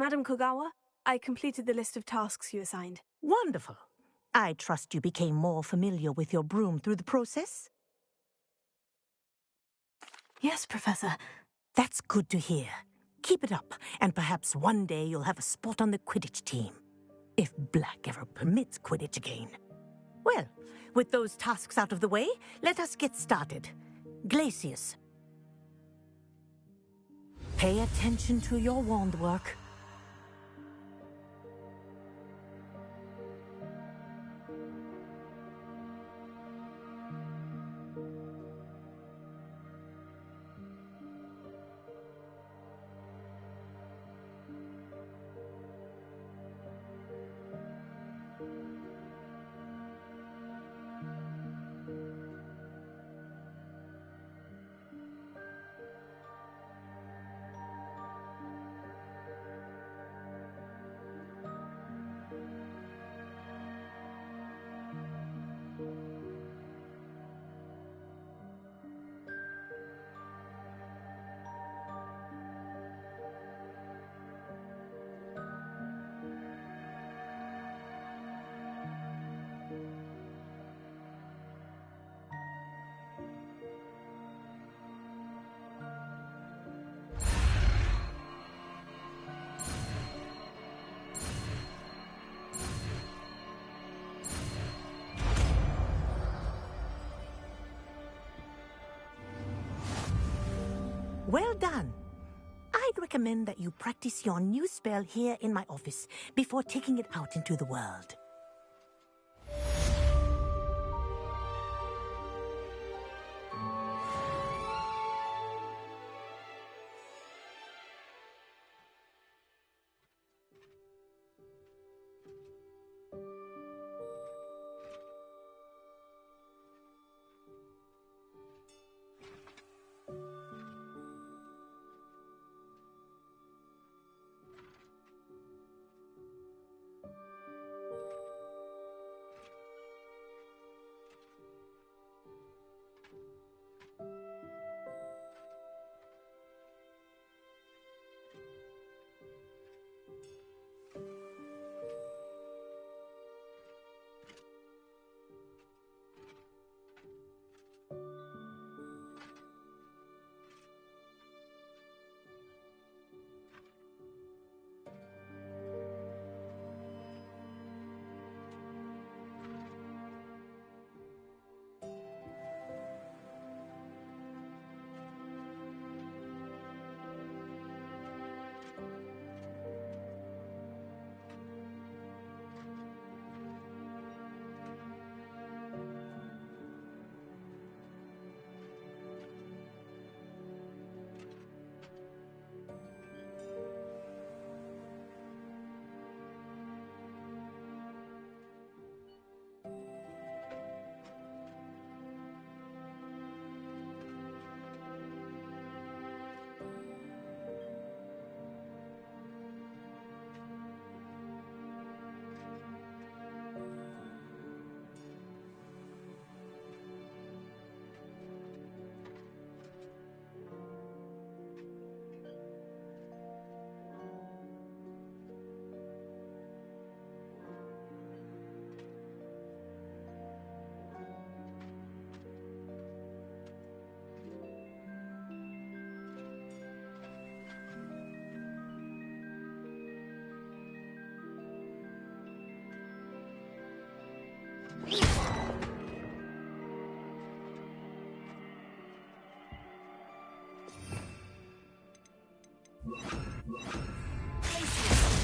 Madam Kogawa, I completed the list of tasks you assigned. Wonderful. I trust you became more familiar with your broom through the process? Yes, Professor. That's good to hear. Keep it up, and perhaps one day you'll have a spot on the Quidditch team. If Black ever permits Quidditch again. Well, with those tasks out of the way, let us get started. Glacius. Pay attention to your wand work. Well done. I'd recommend that you practice your new spell here in my office before taking it out into the world.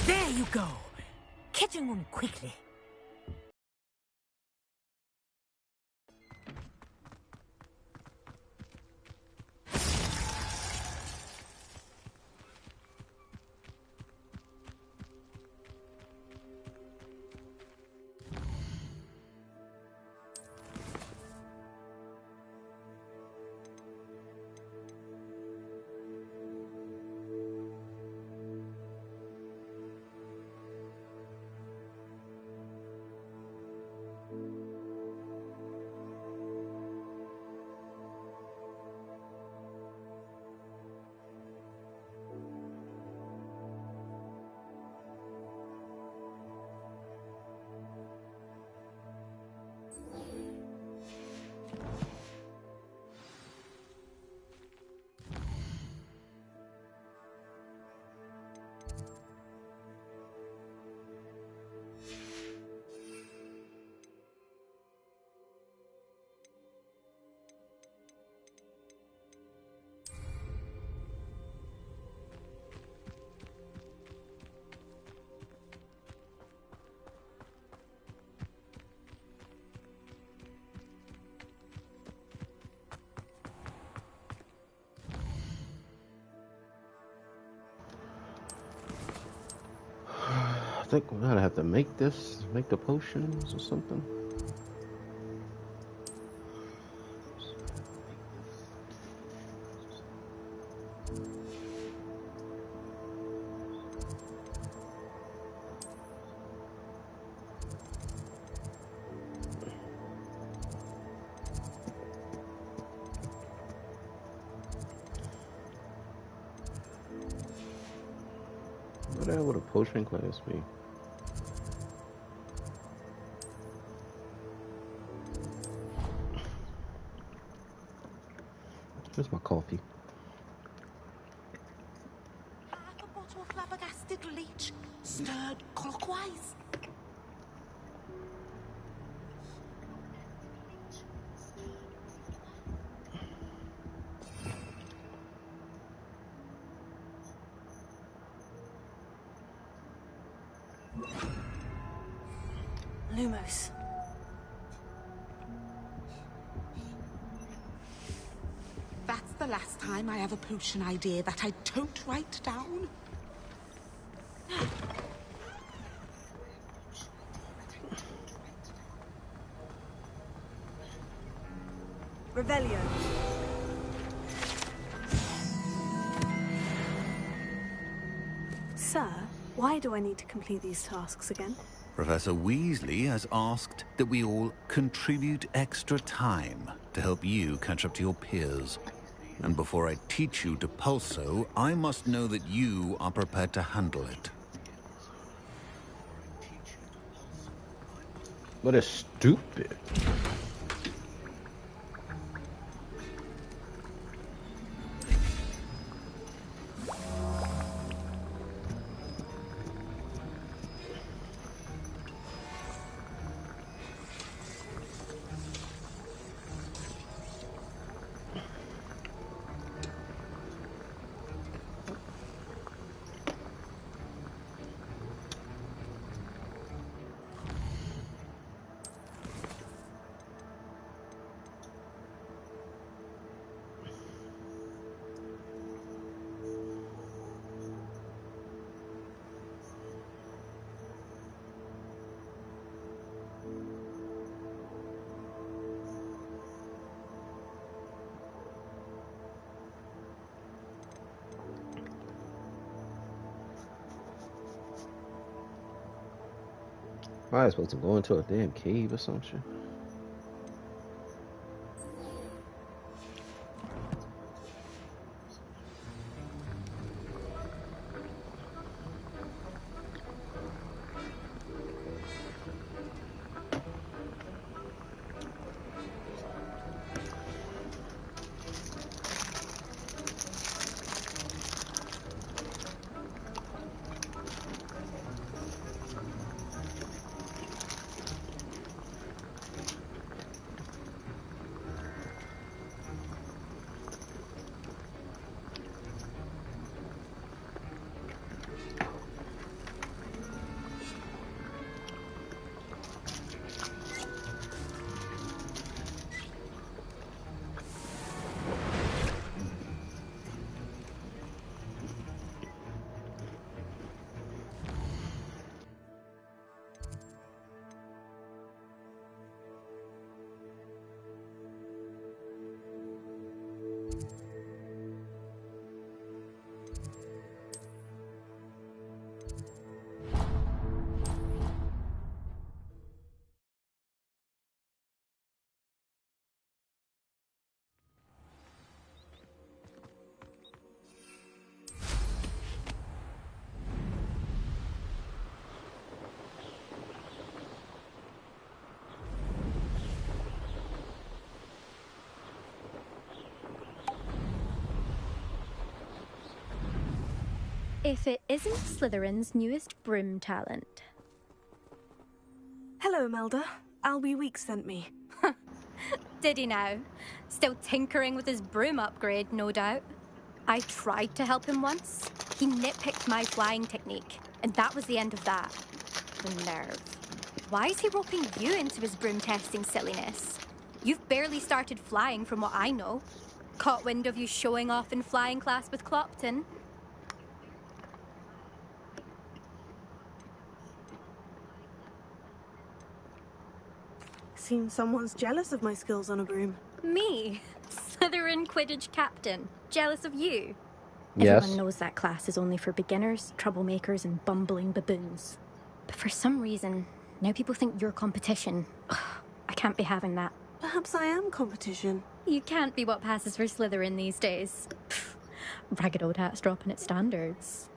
There you go. Catching on quickly. think we're gonna have to make the potions or something. What the hell would a potion class be? Where's my coffee? Half a bottle of flabbergasted leech, stirred clockwise. Lumos. That's the last time I have a potion idea that I don't write down. Revelio. Sir, why do I need to complete these tasks again? Professor Weasley has asked that we all contribute extra time to help you catch up to your peers. And before I teach you to pulso, I must know that you are prepared to handle it. What is stupid? Why am I supposed to go into a damn cave or some shit? If it isn't Slytherin's newest broom talent. Hello, Imelda. Albie Weeks sent me. Did he now? Still tinkering with his broom upgrade, no doubt. I tried to help him once. He nitpicked my flying technique, and that was the end of that. The nerve. Why is he roping you into his broom testing silliness? You've barely started flying from what I know. Caught wind of you showing off in flying class with Clopton. Seems someone's jealous of my skills on a broom. Me? Slytherin Quidditch captain. Jealous of you? Yes. Everyone knows that class is only for beginners, troublemakers, and bumbling baboons. But for some reason, now people think you're competition. Ugh, I can't be having that. Perhaps I am competition. You can't be what passes for Slytherin these days. Pfft, ragged old hat's dropping its standards.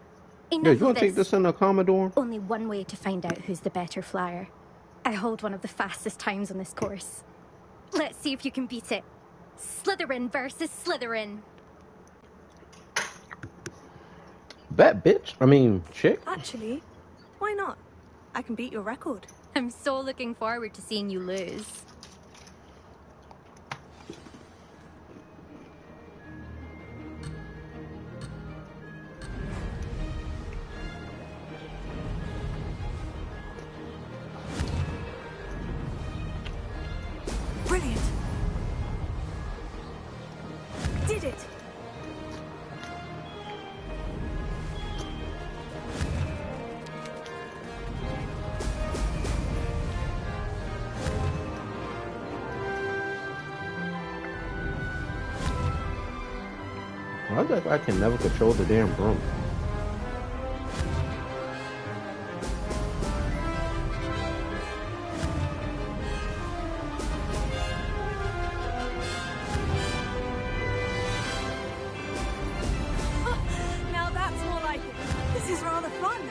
Yeah, Enough you want of to take this in a Commodore? Only one way to find out who's the better flyer. I hold one of the fastest times on this course. Let's see if you can beat it. Slytherin versus Slytherin. Bet, bitch. I mean, chick. Actually, why not? I can beat your record. I'm so looking forward to seeing you lose. Brilliant. Did it. Why is that I can never control the damn broom? Now that's more like it. This is rather fun.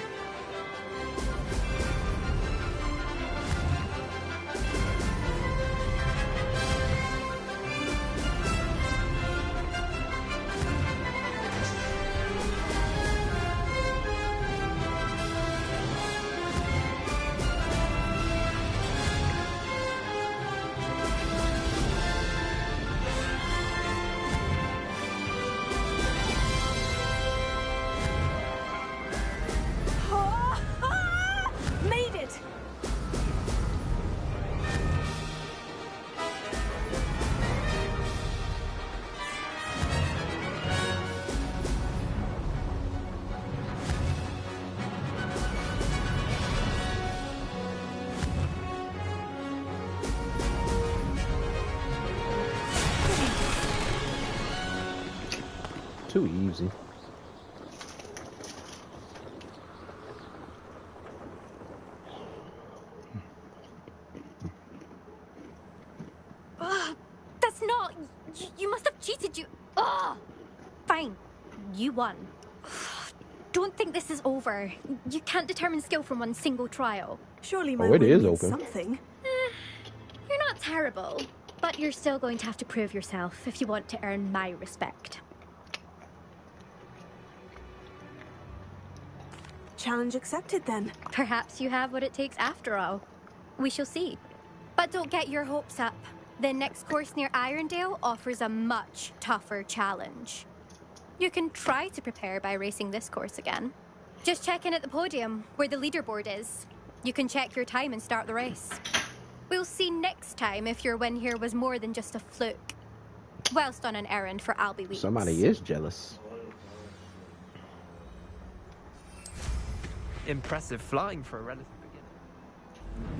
Made it! Too easy. That's not... You must have cheated, you... Ugh! Fine. You won. Don't think this is over. You can't determine skill from one single trial. Surely my Oh, it win is means open. something. You're not terrible, but you're still going to have to prove yourself if you want to earn my respect. Challenge accepted then. Perhaps you have what it takes after all. We shall see. But don't get your hopes up. The next course near Irondale offers a much tougher challenge. You can try to prepare by racing this course again. Just check in at the podium, where the leaderboard is. You can check your time and start the race. We'll see next time if your win here was more than just a fluke. Whilst on an errand for Albie Weeks. Somebody is jealous. Impressive flying for a relative beginner.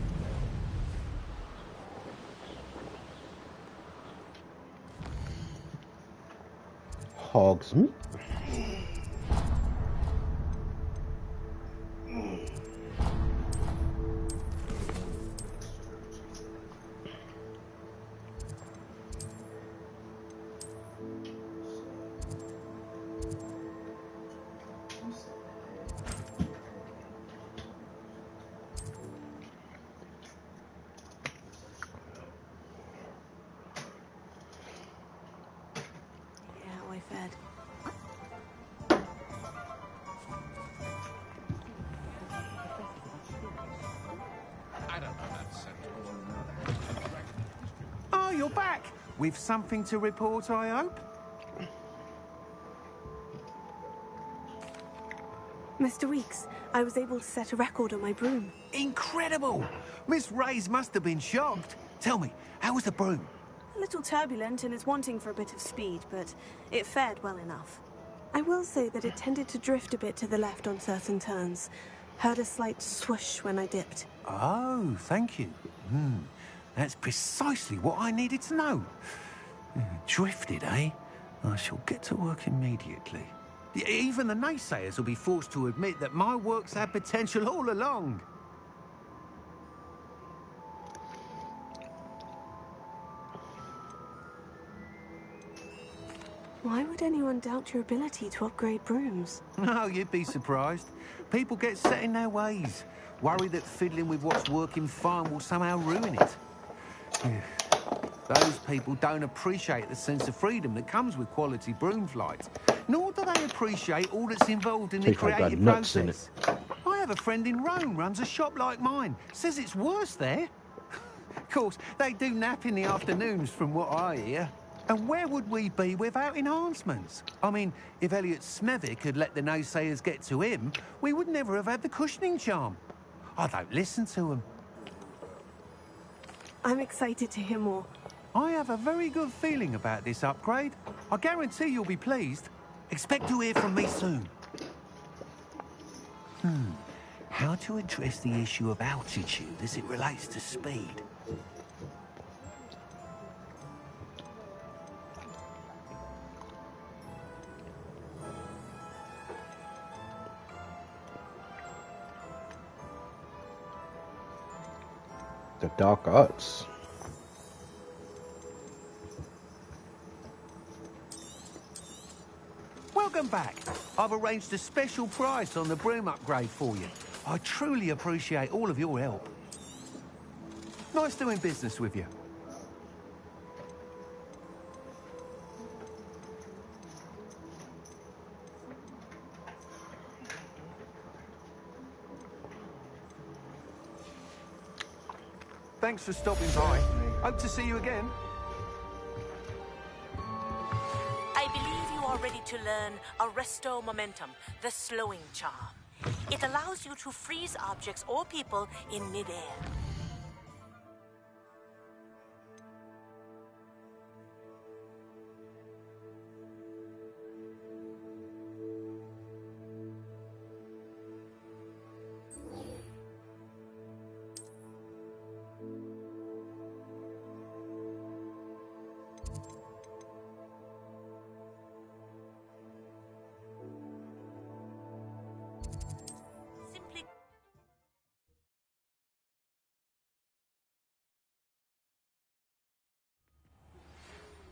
Hogs meat. Yeah, how I fared. Oh, you're back! With something to report, I hope? Mr. Weeks, I was able to set a record on my broom. Incredible! Miss Reyes must have been shocked. Tell me, how was the broom? A little turbulent and is wanting for a bit of speed, but it fared well enough. I will say that it tended to drift a bit to the left on certain turns. Heard a slight swoosh when I dipped. Oh, thank you. That's precisely what I needed to know. Drifted, eh? I shall get to work immediately. Even the naysayers will be forced to admit that my work's had potential all along. Why would anyone doubt your ability to upgrade brooms? No, you'd be surprised. People get set in their ways, worry that fiddling with what's working fine will somehow ruin it. Those people don't appreciate the sense of freedom that comes with quality broom flight, nor do they appreciate all that's involved in the creative process. I have a friend in Rome runs a shop like mine, says it's worse there. Of course, they do nap in the afternoons from what I hear. And where would we be without enhancements? I mean, if Elliot Smethwick had let the naysayers get to him, we would never have had the cushioning charm. I don't listen to them. I'm excited to hear more. I have a very good feeling about this upgrade. I guarantee you'll be pleased. Expect to hear from me soon. How to address the issue of altitude as it relates to speed? The dark arts. Welcome back. I've arranged a special price on the broom upgrade for you. I truly appreciate all of your help. Nice doing business with you. Thanks for stopping by. Hope to see you again. I believe you are ready to learn Arresto Momentum, the slowing charm. It allows you to freeze objects or people in midair.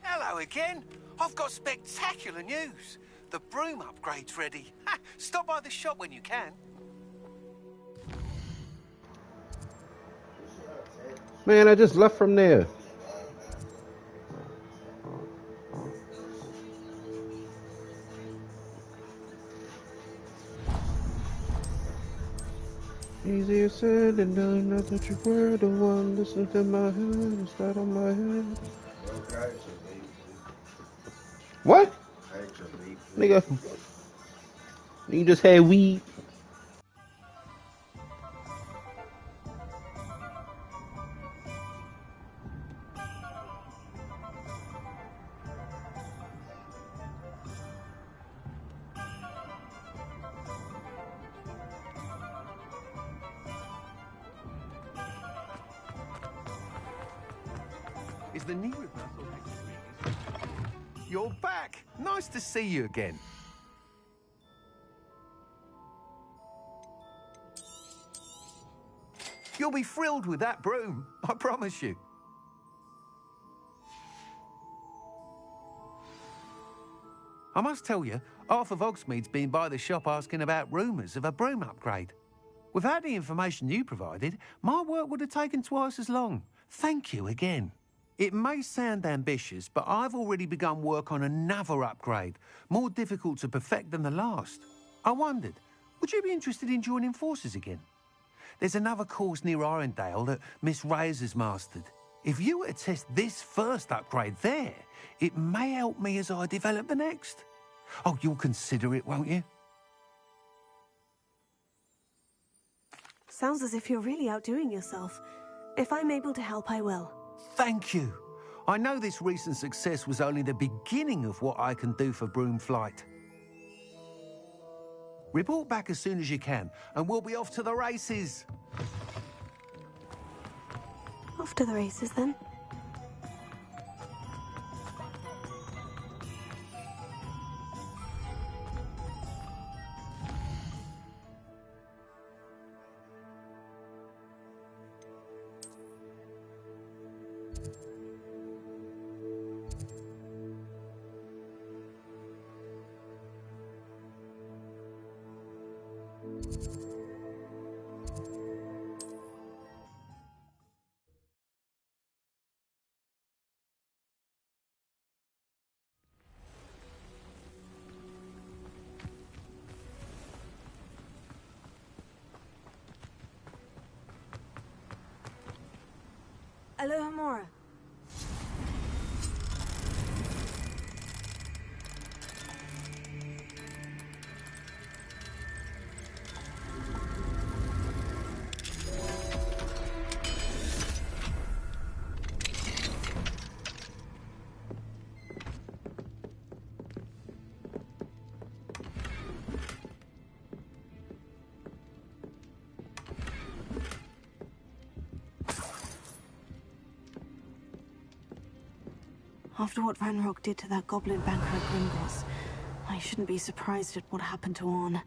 Hello again. I've got spectacular news. The broom upgrade's ready. Ha! Stop by the shop when you can. Man, I just left from there. Easier said than done. Not that you were the one. Listen to my head. It's right on my head. What? Nigga, you just had weed. Is the knee reversal next week? You're back. Nice to see you again. You'll be thrilled with that broom, I promise you. I must tell you, half of Hogsmeade's been by the shop asking about rumours of a broom upgrade. Without the information you provided, my work would have taken twice as long. Thank you again. It may sound ambitious, but I've already begun work on another upgrade, more difficult to perfect than the last. I wondered, would you be interested in joining forces again? There's another course near Arendelle that Miss Reyes has mastered. If you were to test this first upgrade there, it may help me as I develop the next. Oh, you'll consider it, won't you? Sounds as if you're really outdoing yourself. If I'm able to help, I will. Thank you. I know this recent success was only the beginning of what I can do for broom flight. Report back as soon as you can, and we'll be off to the races. Of off to the races then. Aloha Mora. After what Ranrock did to that goblin banker at Gringotts, I shouldn't be surprised at what happened to Orn.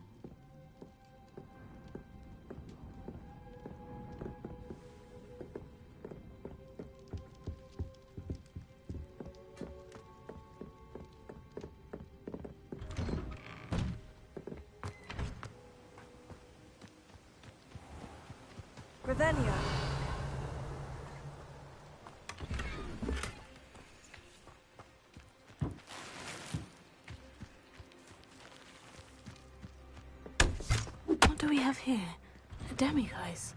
Revelio. What do we have here? A demiguise.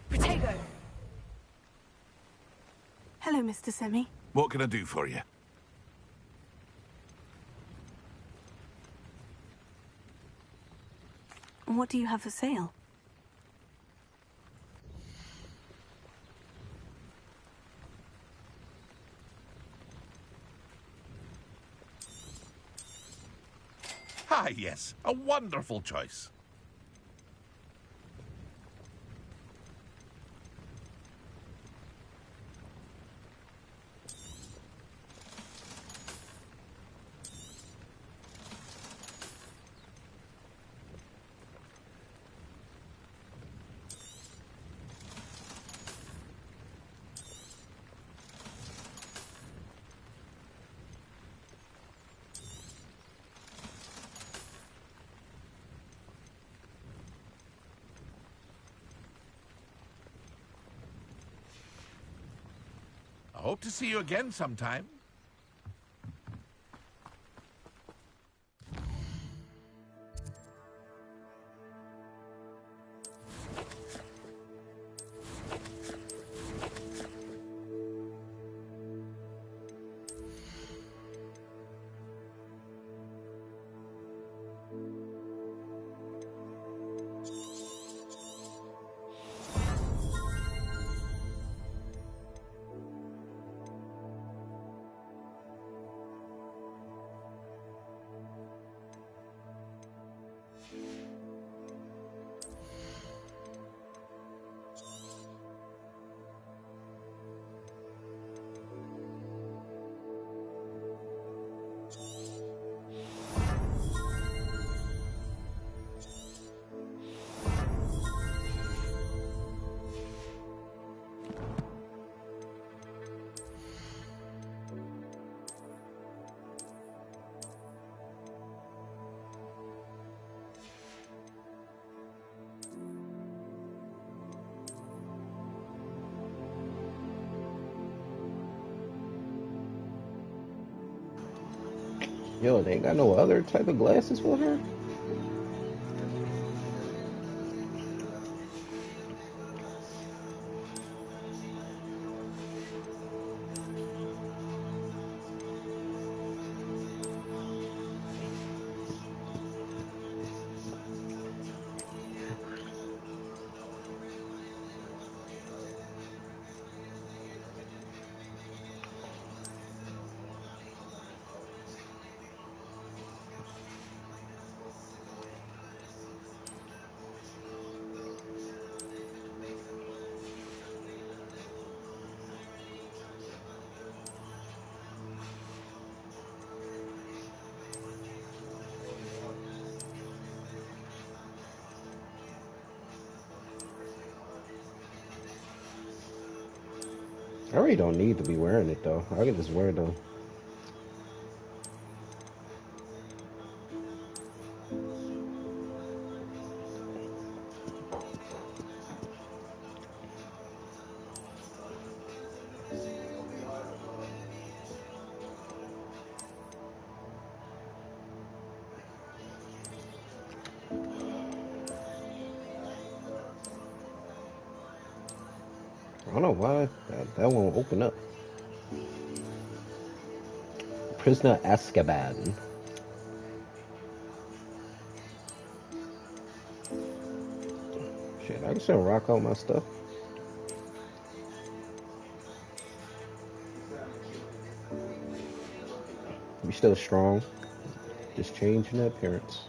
Protego! Hello, Mr. Semi. What can I do for you? What do you have for sale? Ah, yes. A wonderful choice. I hope to see you again sometime. Yo, they ain't got no other type of glasses for her? I really don't need to be wearing it though. I can just wear it though. I don't know why that won't open up. Prisoner Azkaban. Shit, I can still rock all my stuff. We still strong. Just changing the appearance.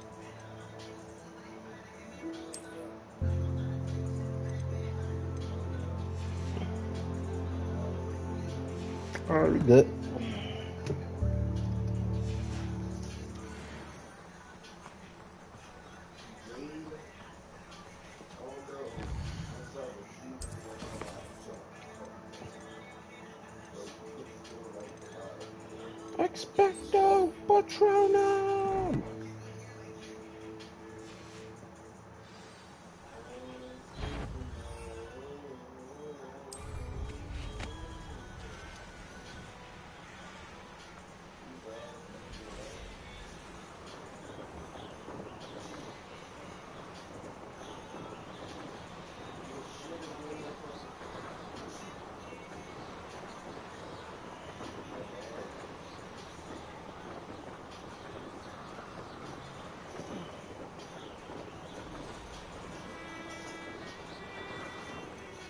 Alright, we good. Expecto Patronum!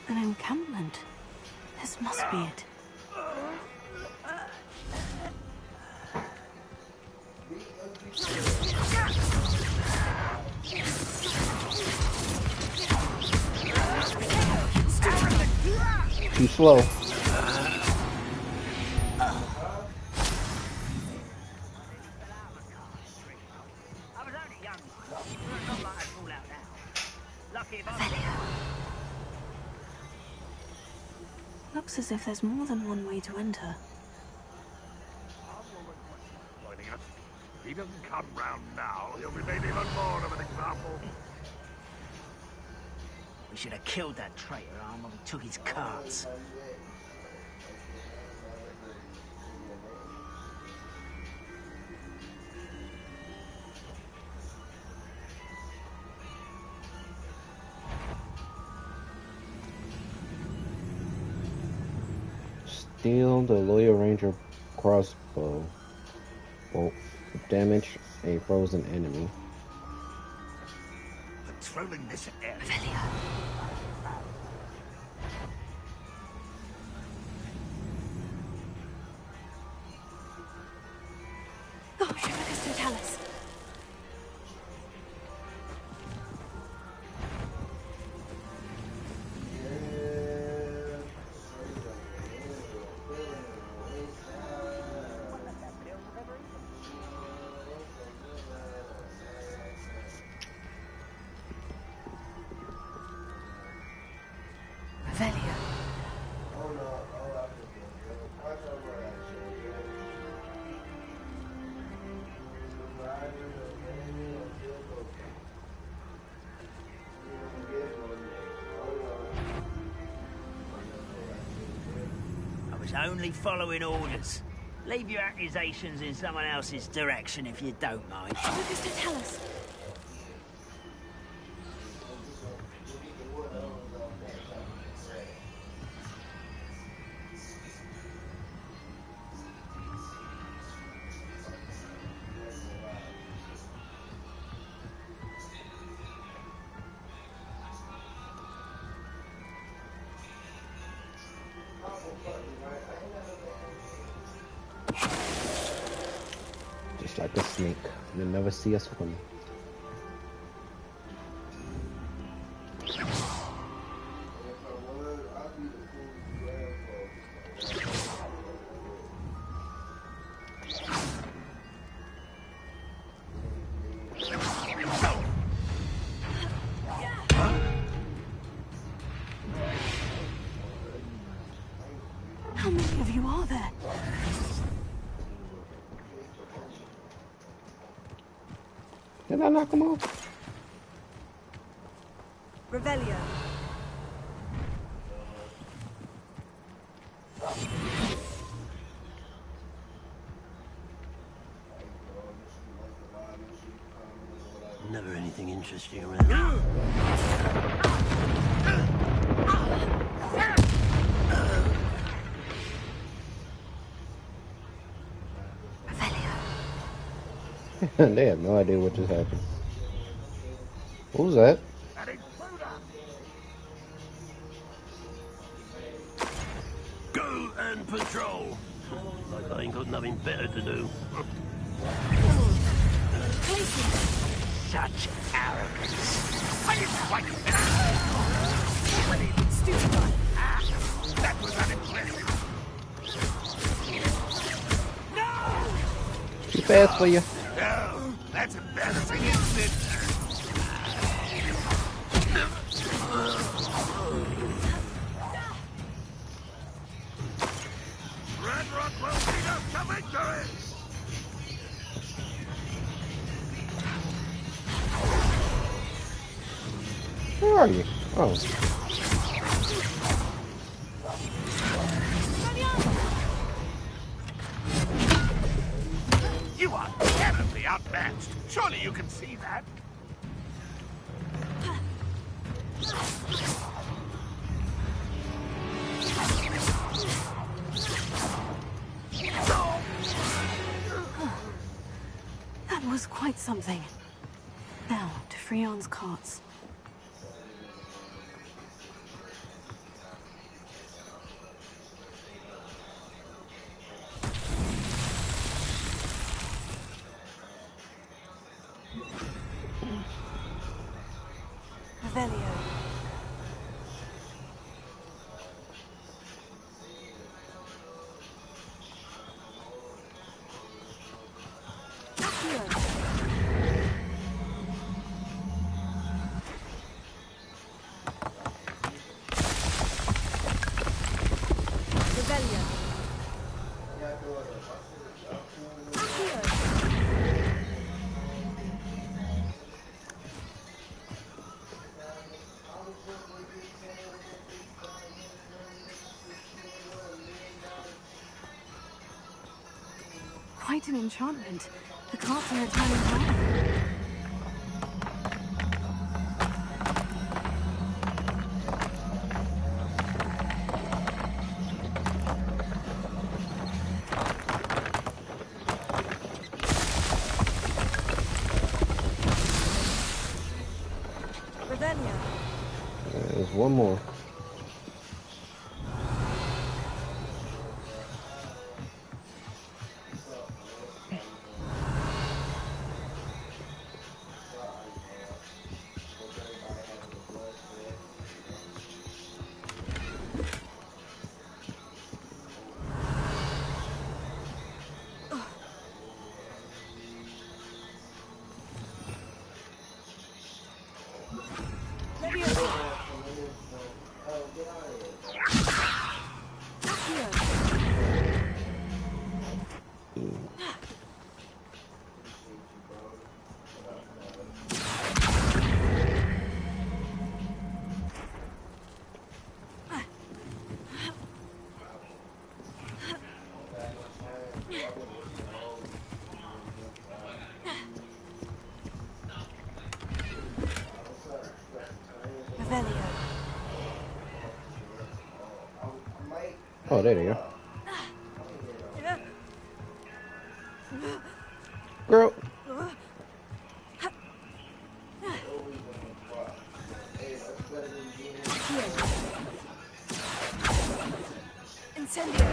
An encampment. This must be it. Too slow. Looks as if there's more than one way to enter. If he doesn't come round now, he'll be made even more of an example. We should have killed that traitor arm when we took his carts. Steal the Loyal Ranger crossbow. Won't damage a frozen enemy. Patrolling this area. Oh, Shivacus Totalis. I was only following orders. Leave your accusations in someone else's direction if you don't mind. Augusta, tell us. Just like a snake. You'll never see us coming. How many of you are there? Did I knock him off? Revelio. Never anything interesting around. They have no idea what just happened. What was that? Go and patrol. Like I ain't got nothing better to do. Such arrogance. I didn't quite Stupid guy. That was unimpressive. Too fast for you. Oh, that's embarrassing, isn't it? Red Rock will lead us to victory! Where are you? Oh. You are terribly outmatched. Surely you can see that. That was quite something. Now, to Freon's carts. Revelio. Quite an enchantment. The carts are returning home. Revelio. There's one more. Revelio. Oh, there you go. Girl. Incendio.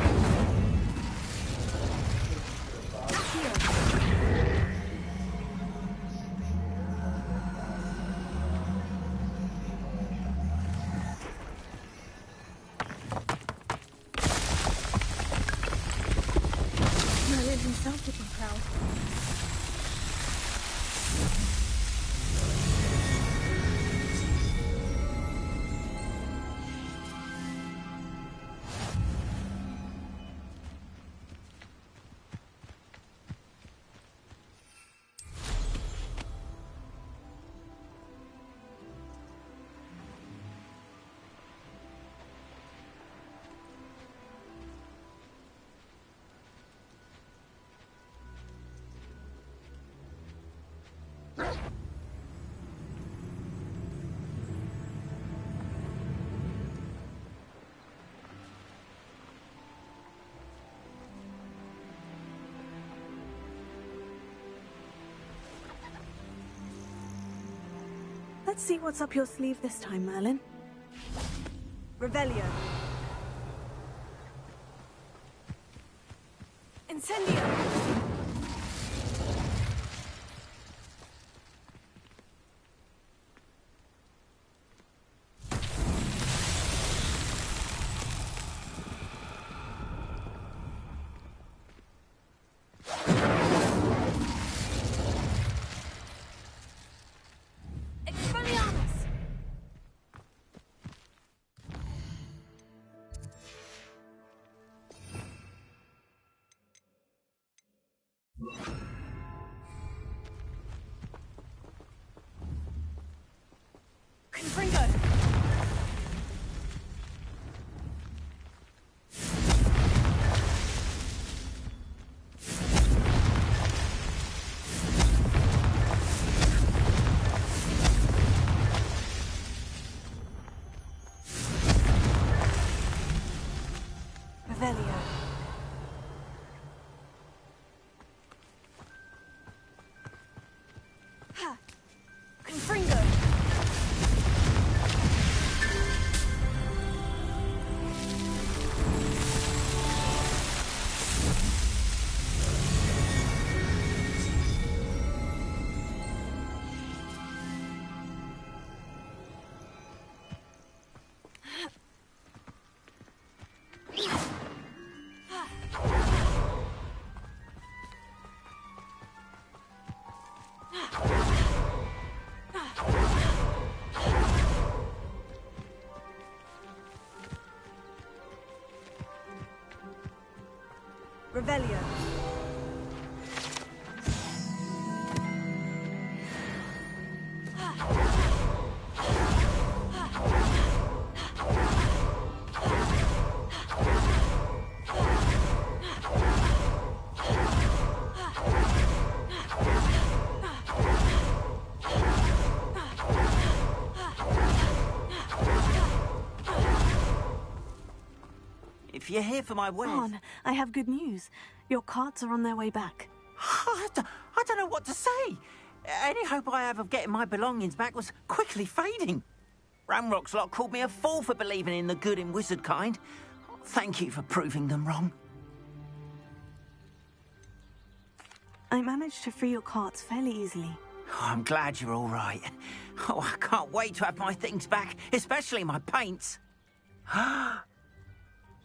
Merlin himself would be proud. Let's see what's up your sleeve this time, Merlin. Revelio. Incendio. Confringo! Revelio. Ha! Confringo! Revelio. If you're here for my wares... On, I have good news. Your carts are on their way back. I don't know what to say. Any hope I have of getting my belongings back was quickly fading. Ramrock's lot called me a fool for believing in the good in wizard kind. Thank you for proving them wrong. I managed to free your carts fairly easily. Oh, I'm glad you're all right. Oh, I can't wait to have my things back, especially my paints.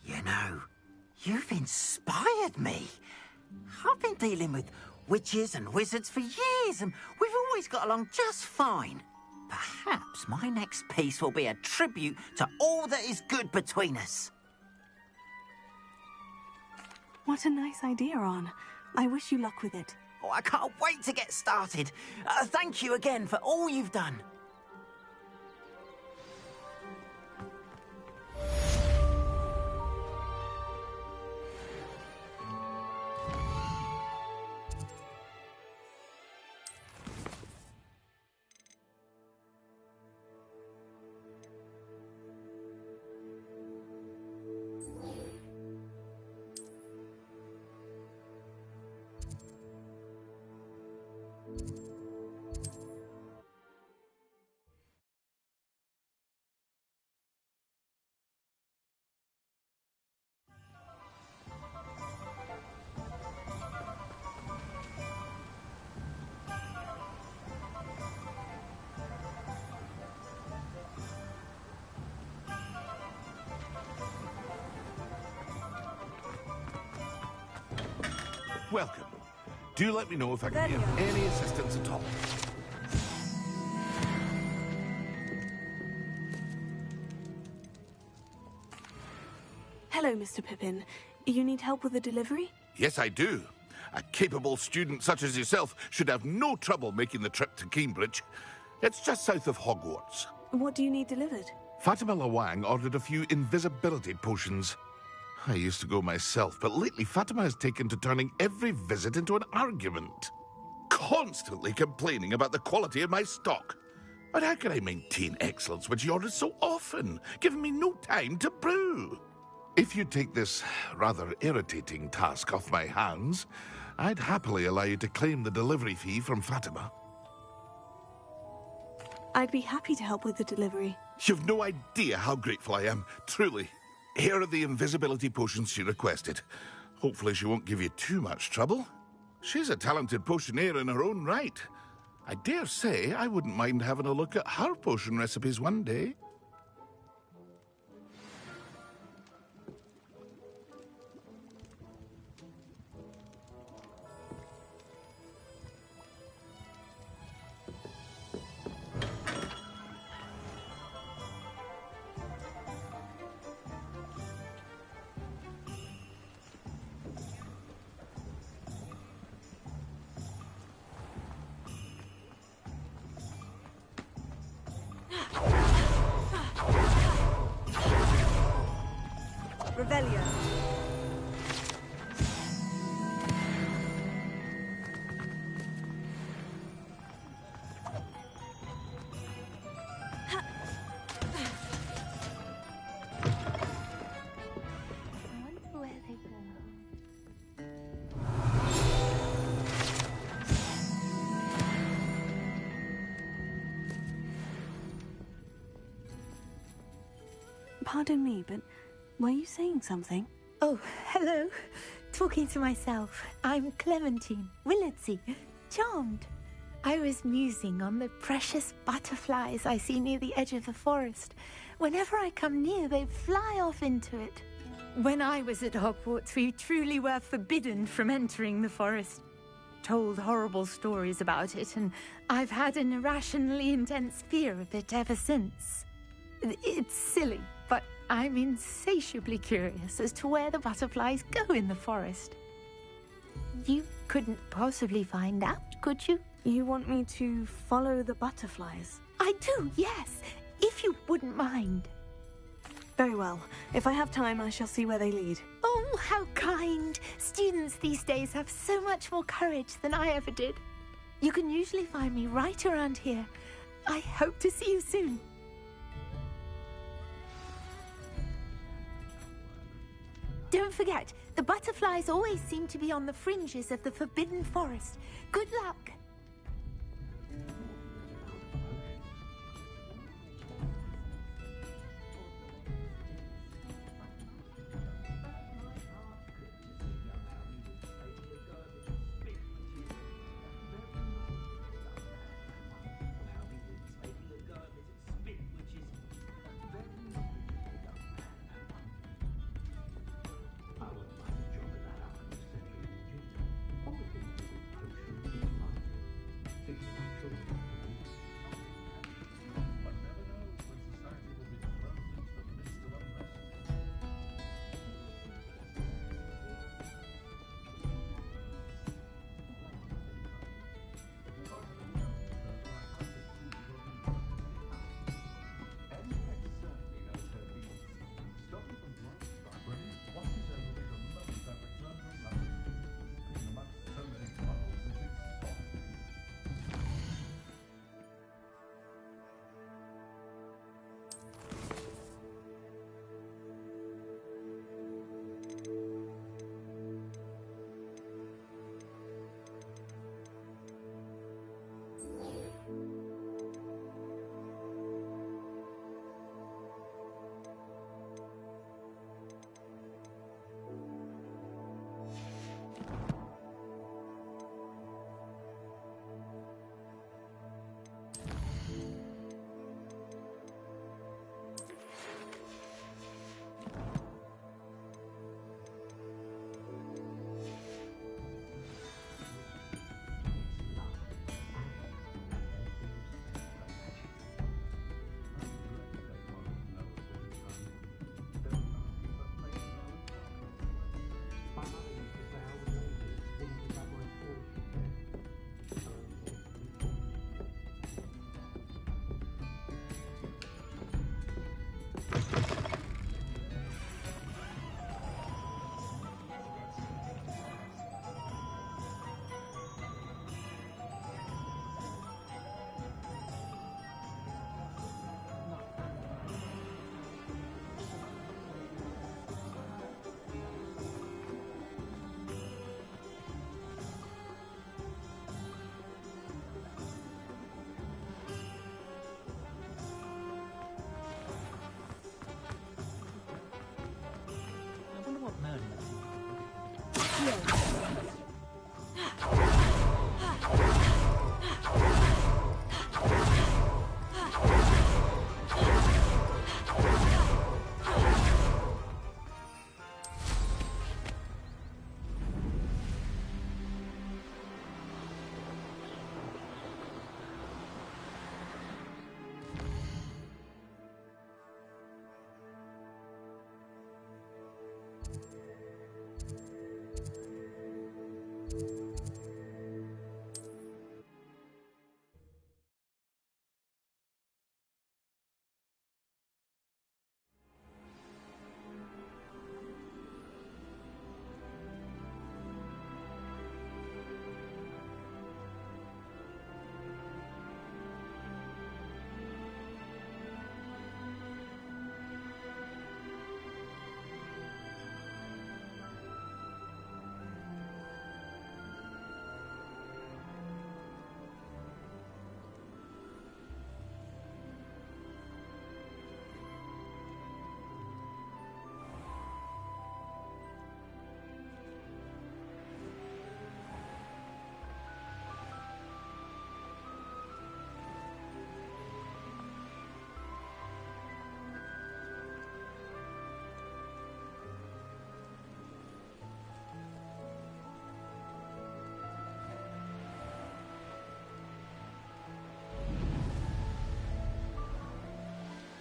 You know, you've inspired me. I've been dealing with witches and wizards for years, and we've always got along just fine. Perhaps my next piece will be a tribute to all that is good between us. What a nice idea, Arn. I wish you luck with it. Oh, I can't wait to get started. Thank you again for all you've done. welcome. Do let me know if I can be of any assistance at all. Hello, Mr. Pippin. You need help with a delivery? Yes, I do. A capable student such as yourself should have no trouble making the trip to Cambridge. It's just south of Hogwarts. What do you need delivered? Fatima Lawang ordered a few invisibility potions. I used to go myself, but lately Fatima has taken to turning every visit into an argument. Constantly complaining about the quality of my stock. But how can I maintain excellence when she orders so often, giving me no time to brew? If you take this rather irritating task off my hands, I'd happily allow you to claim the delivery fee from Fatima. I'd be happy to help with the delivery. You've no idea how grateful I am, truly. Here are the invisibility potions she requested. Hopefully she won't give you too much trouble. She's a talented potioneer in her own right. I dare say I wouldn't mind having a look at her potion recipes one day. Revelio. Pardon me, but were you saying something? Oh, hello. Talking to myself. I'm Clementine Willardsey. Charmed. I was musing on the precious butterflies I see near the edge of the forest. Whenever I come near, they fly off into it. When I was at Hogwarts, we truly were forbidden from entering the forest. Told horrible stories about it, and I've had an irrationally intense fear of it ever since. It's silly, but I'm insatiably curious as to where the butterflies go in the forest. You couldn't possibly find out, could you? You want me to follow the butterflies? I do, yes, if you wouldn't mind. Very well. If I have time, I shall see where they lead. Oh, how kind. Students these days have so much more courage than I ever did. You can usually find me right around here. I hope to see you soon. Don't forget, the butterflies always seem to be on the fringes of the Forbidden Forest. Good luck!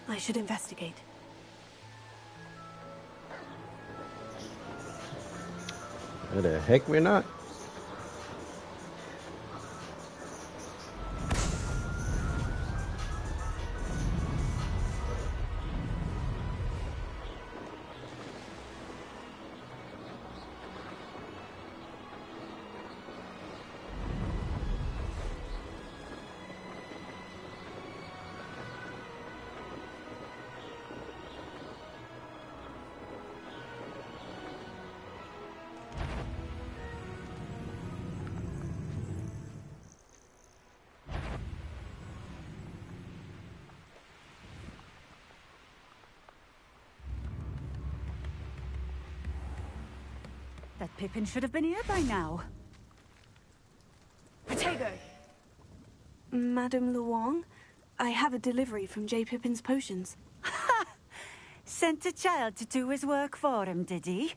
I should investigate. Why the heck we're not? That Pippin should have been here by now. Potato! Madame Luong, I have a delivery from J. Pippin's Potions. Ha! Sent a child to do his work for him, did he?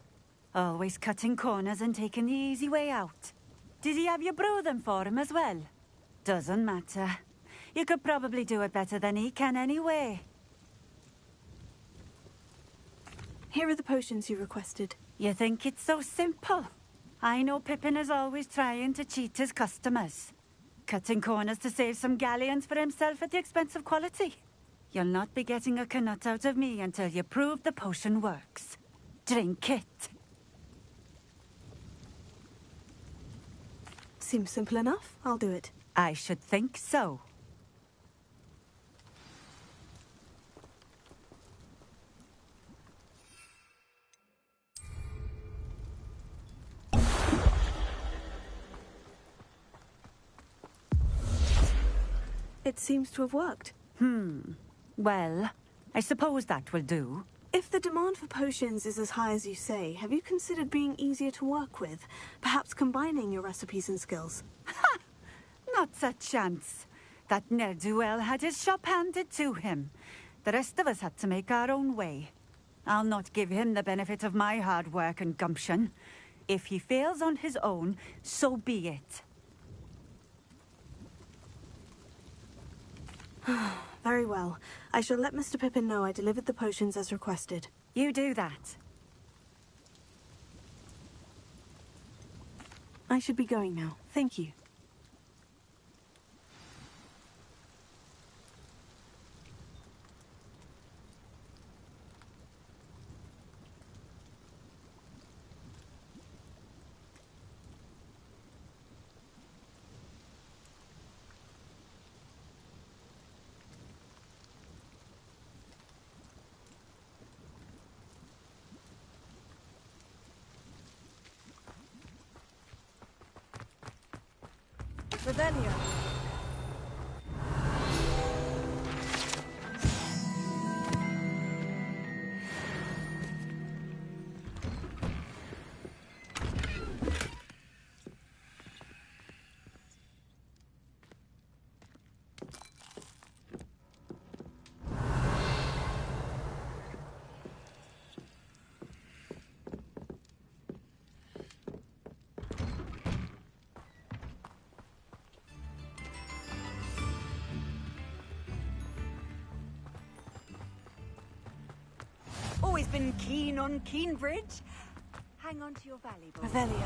Always cutting corners and taking the easy way out. Did he have you brew them for him as well? Doesn't matter. You could probably do it better than he can anyway. Here are the potions you requested. You think it's so simple? I know Pippin is always trying to cheat his customers. Cutting corners to save some galleons for himself at the expense of quality. You'll not be getting a canut out of me until you prove the potion works. Drink it. Seems simple enough. I'll do it. I should think so. It seems to have worked. Well, I suppose that will do. If the demand for potions is as high as you say, have you considered being easier to work with? Perhaps combining your recipes and skills? Ha! Not a chance. That ne'er-do-well had his shop handed to him. The rest of us had to make our own way. I'll not give him the benefit of my hard work and gumption. If he fails on his own, so be it. Very well. I shall let Mr. Pippin know I delivered the potions as requested. You do that. I should be going now. Thank you. Revelio. Always been keen on Keenbridge. Hang on to your valuables. Revelio.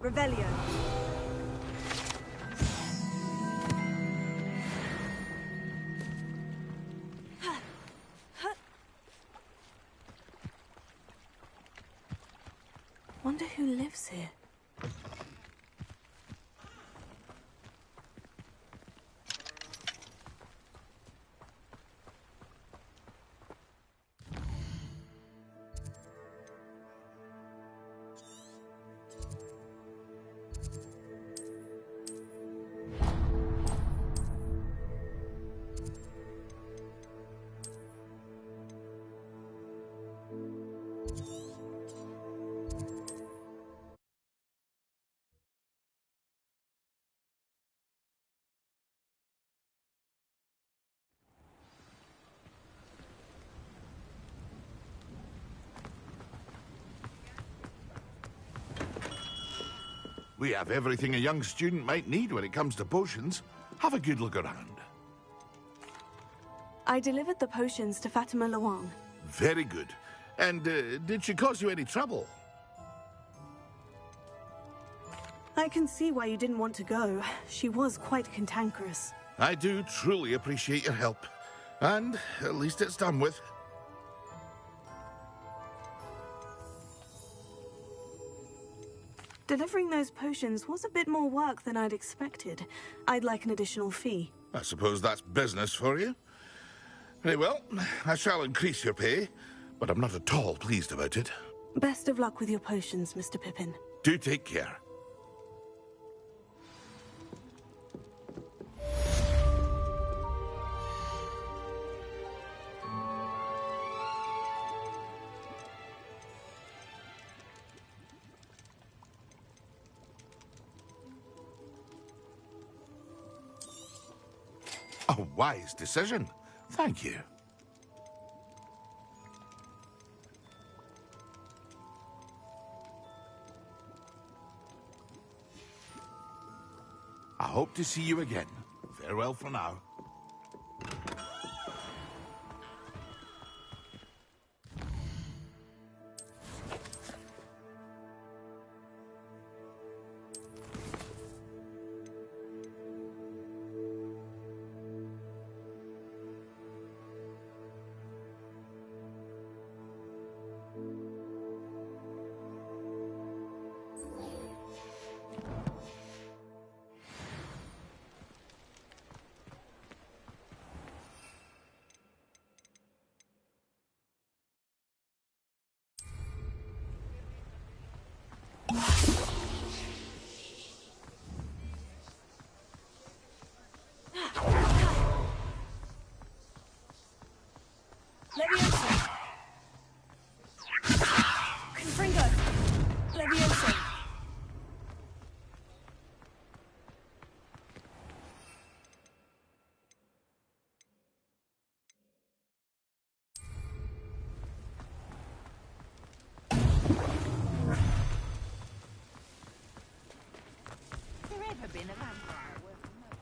Revelio. Wonder who lives here. We have everything a young student might need when it comes to potions. Have a good look around. I delivered the potions to Fatima Luang. Very good. And did she cause you any trouble? I can see why you didn't want to go. She was quite cantankerous. I do truly appreciate your help. And at least it's done with. Delivering those potions was a bit more work than I'd expected. I'd like an additional fee. I suppose that's business for you. Very well, I shall increase your pay, but I'm not at all pleased about it. Best of luck with your potions, Mr. Pippin. Do take care. A wise decision. Thank you. I hope to see you again. Farewell for now. Leviosa! Confringo! Leviosa!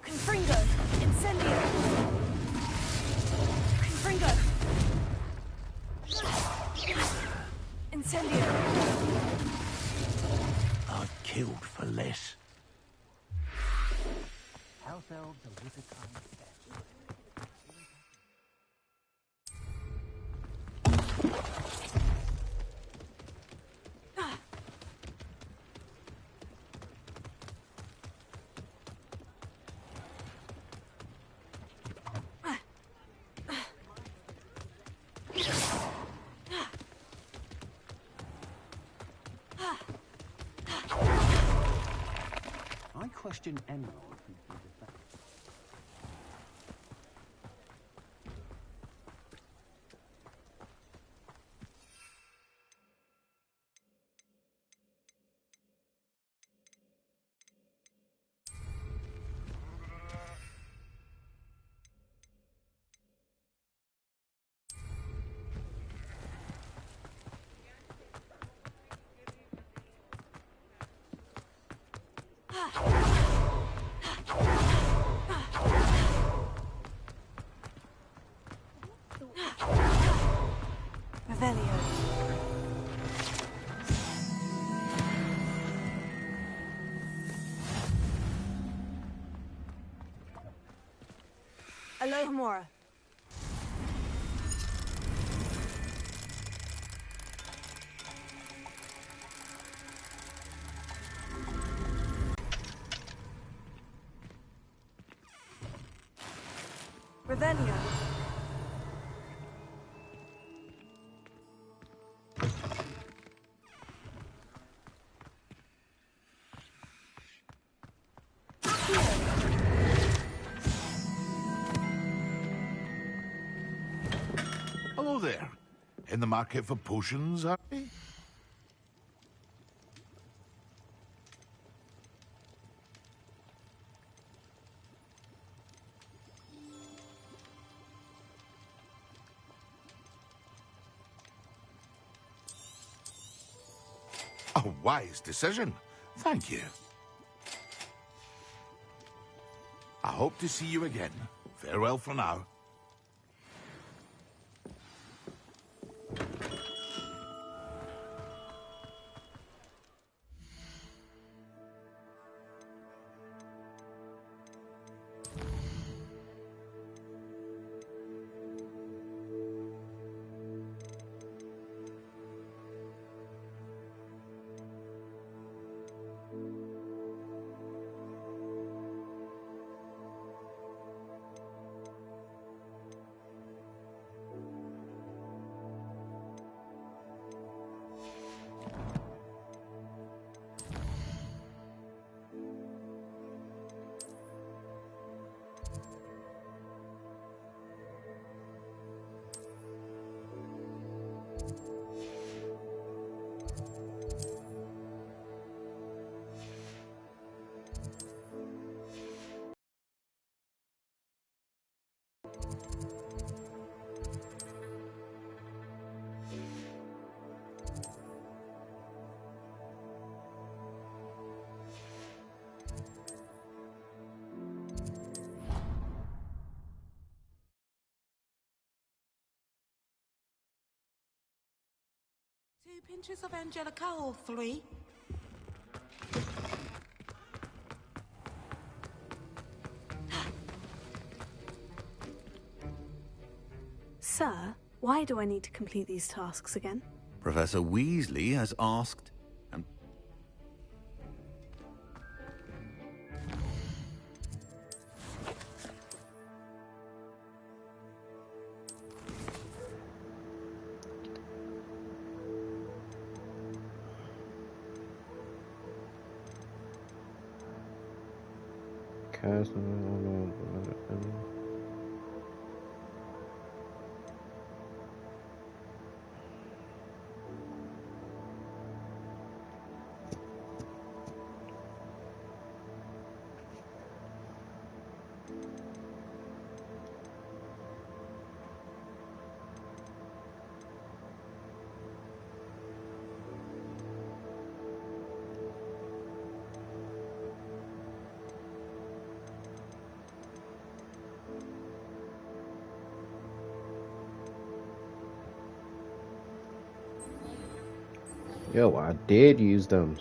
Confringo! Incendio! Confringo! Incendio! I've killed for less. House elves are wizard kind. I question Enron. Revelio. Alohomora. Revelio. Hello there. In the market for potions, are we? A wise decision. Thank you. I hope to see you again. Farewell for now. Two pinches of Angelica or three? Sir, why do I need to complete these tasks again? Professor Weasley has asked, and Cast. Yo, I did use them.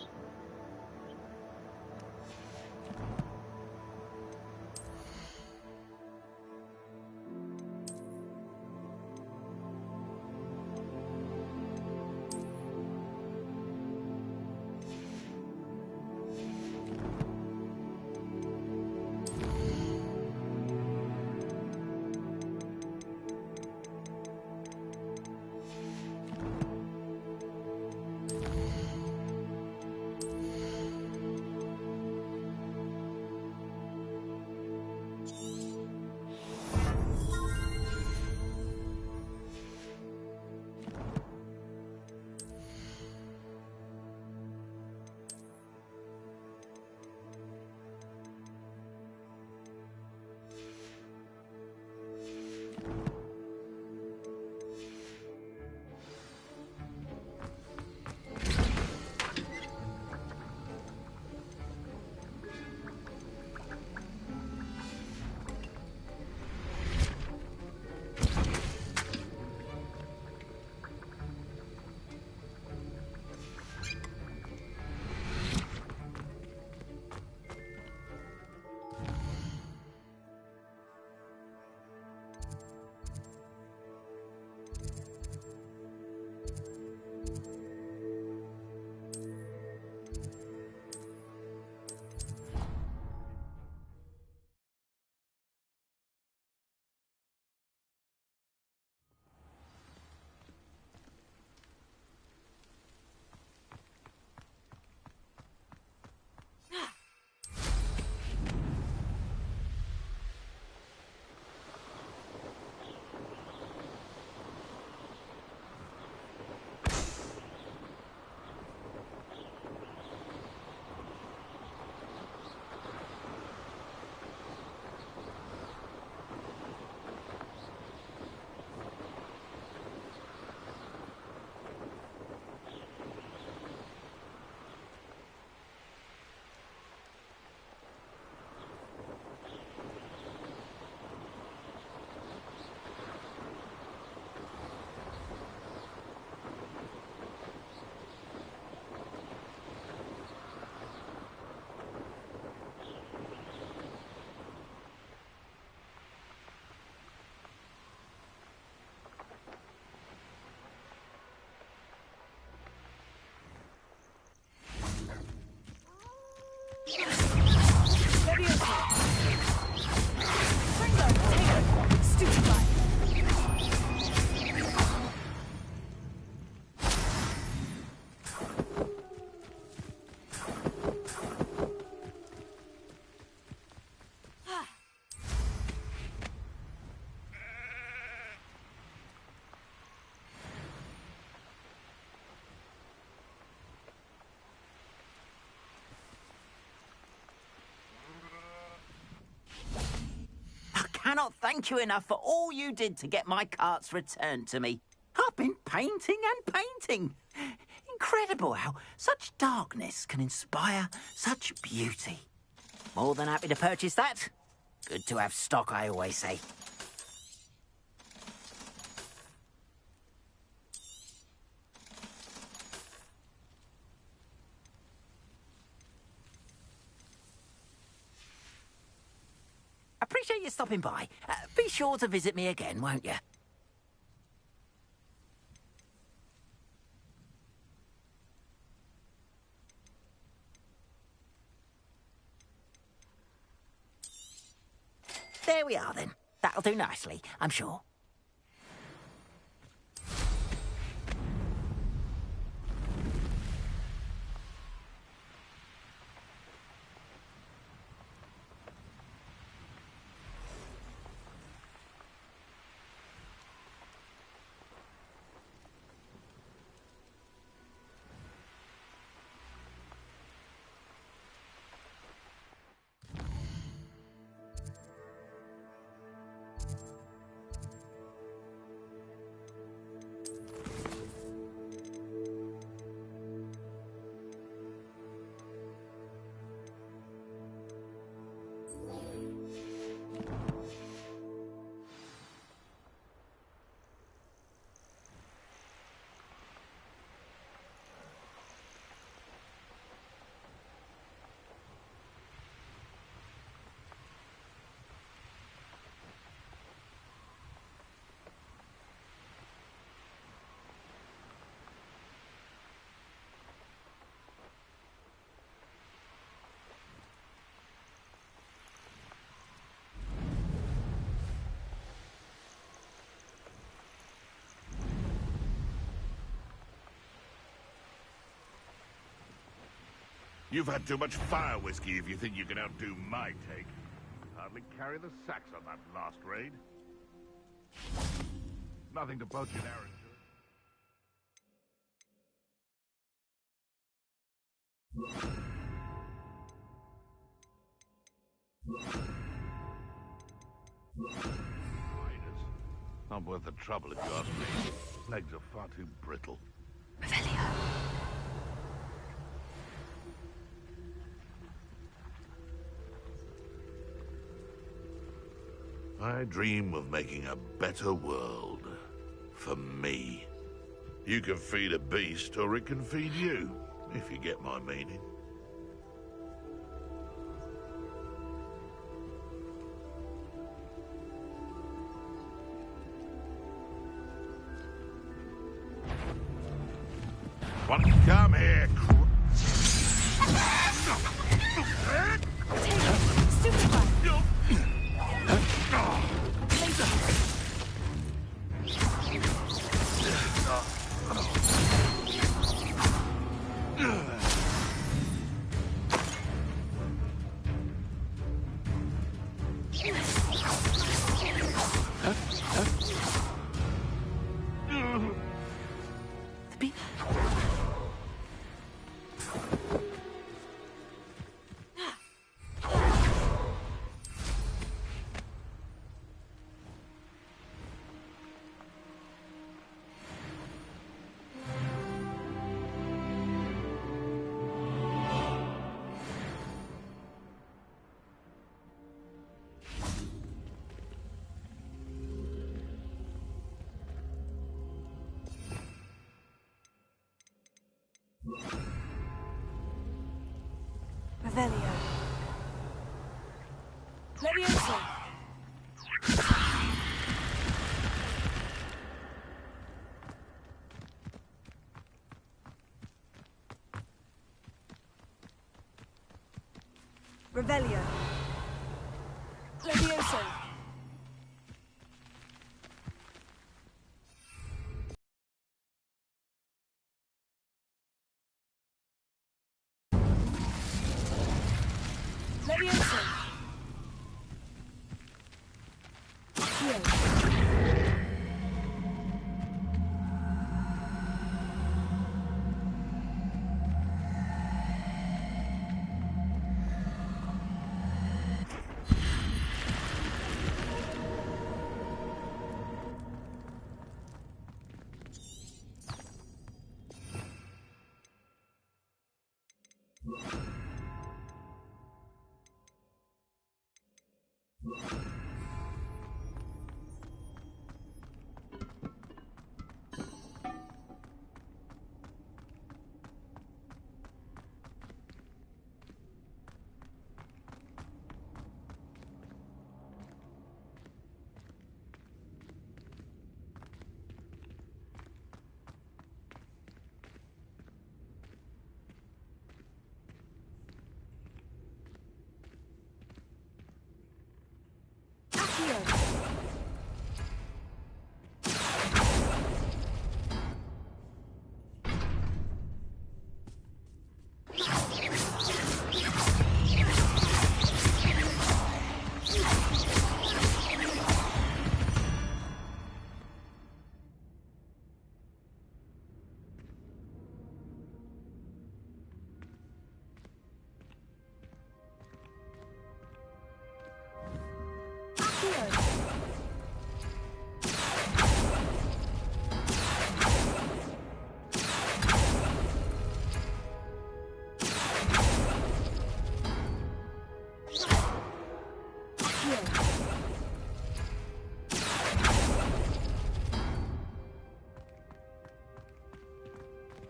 cannot thank you enough for all you did to get my carts returned to me. I've been painting and painting. Incredible how such darkness can inspire such beauty. More than happy to purchase that. Good to have stock, I always say. Appreciate you stopping by. Be sure to visit me again, won't you? There we are, then. That'll do nicely, I'm sure. You've had too much fire whiskey if you think you can outdo my take. Hardly carry the sacks on that last raid. Nothing to poach an arrow Not worth the trouble if you ask me. Legs are far too brittle. I dream of making a better world. For me. You can feed a beast, or it can feed you, if you get my meaning. Why don't you come here, Revelio. Levioso. Revelio. Levioso. Levioso.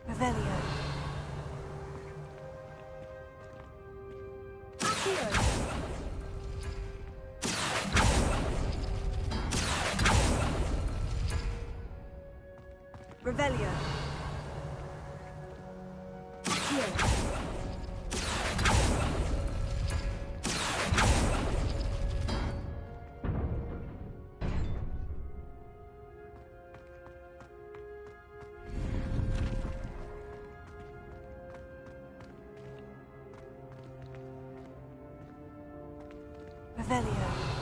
Revelio. Revelio. Revelio.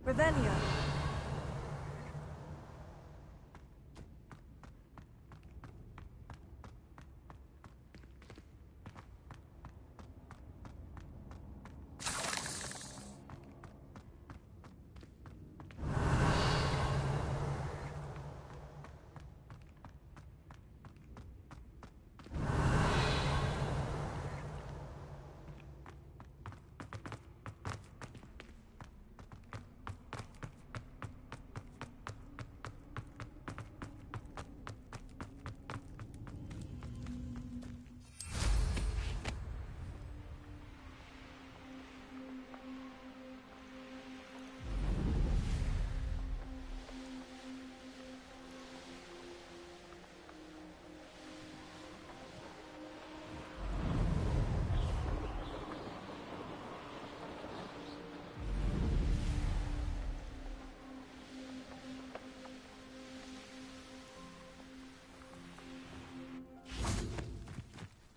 Revelio.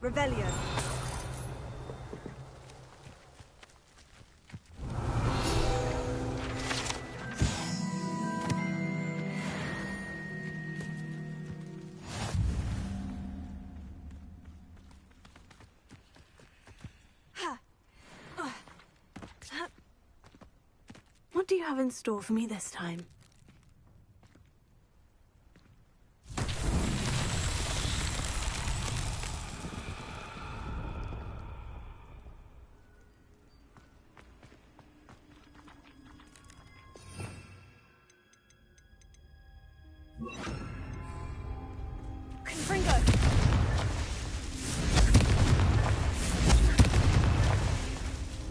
Revelio. What do you have in store for me this time?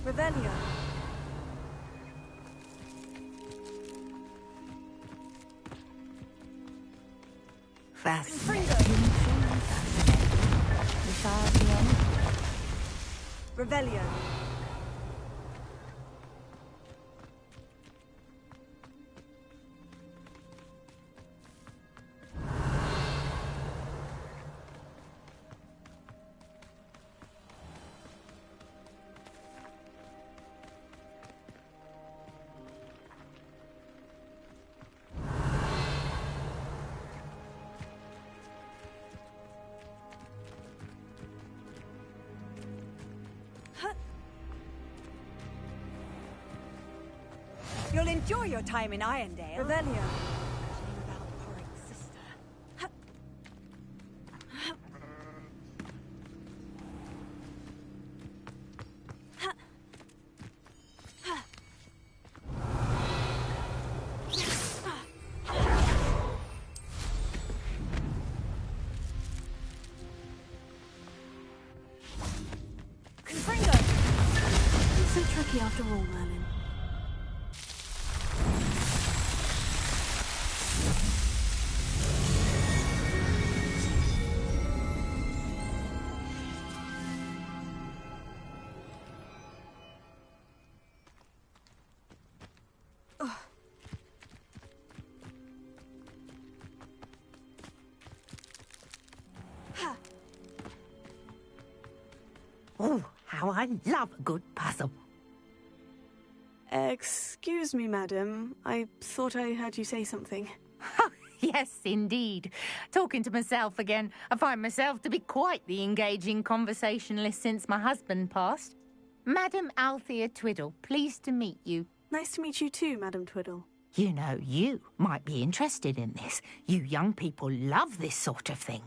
Revelio. Fast. Revelio. You'll enjoy your time in Irondale. Revelio. So tricky after all, Merlin. Oh, how I love a good puzzle. Excuse me, madam. I thought I heard you say something. Yes, indeed. Talking to myself again. I find myself to be quite the engaging conversationalist since my husband passed. Madam Althea Twiddle, pleased to meet you. Nice to meet you too, Madam Twiddle. You know, you might be interested in this. You young people love this sort of thing.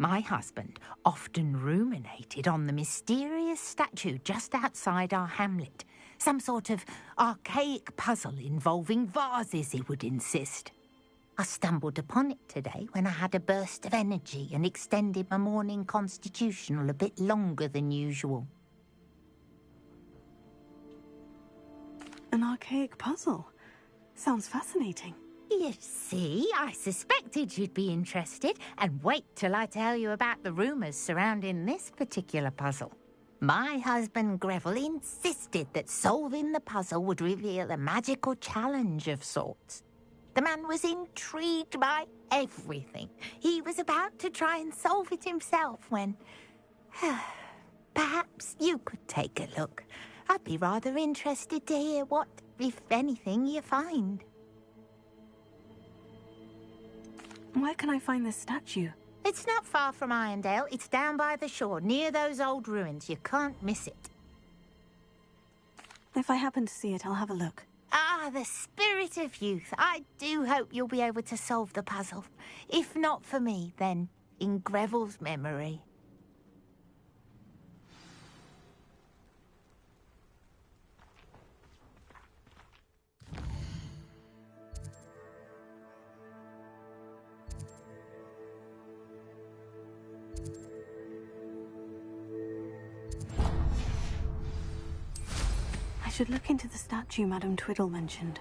My husband often ruminated on the mysterious statue just outside our hamlet. Some sort of archaic puzzle involving vases, he would insist. I stumbled upon it today when I had a burst of energy and extended my morning constitutional a bit longer than usual. An archaic puzzle? Sounds fascinating. You see, I suspected you'd be interested, and wait till I tell you about the rumours surrounding this particular puzzle. My husband Greville insisted that solving the puzzle would reveal a magical challenge of sorts. The man was intrigued by everything. He was about to try and solve it himself when... Perhaps you could take a look. I'd be rather interested to hear what, if anything, you find. Where can I find this statue? It's not far from Irondale. It's down by the shore, near those old ruins. You can't miss it. If I happen to see it, I'll have a look. Ah, the spirit of youth. I do hope you'll be able to solve the puzzle. If not for me, then in Greville's memory. I should look into the statue Madame Twiddle mentioned.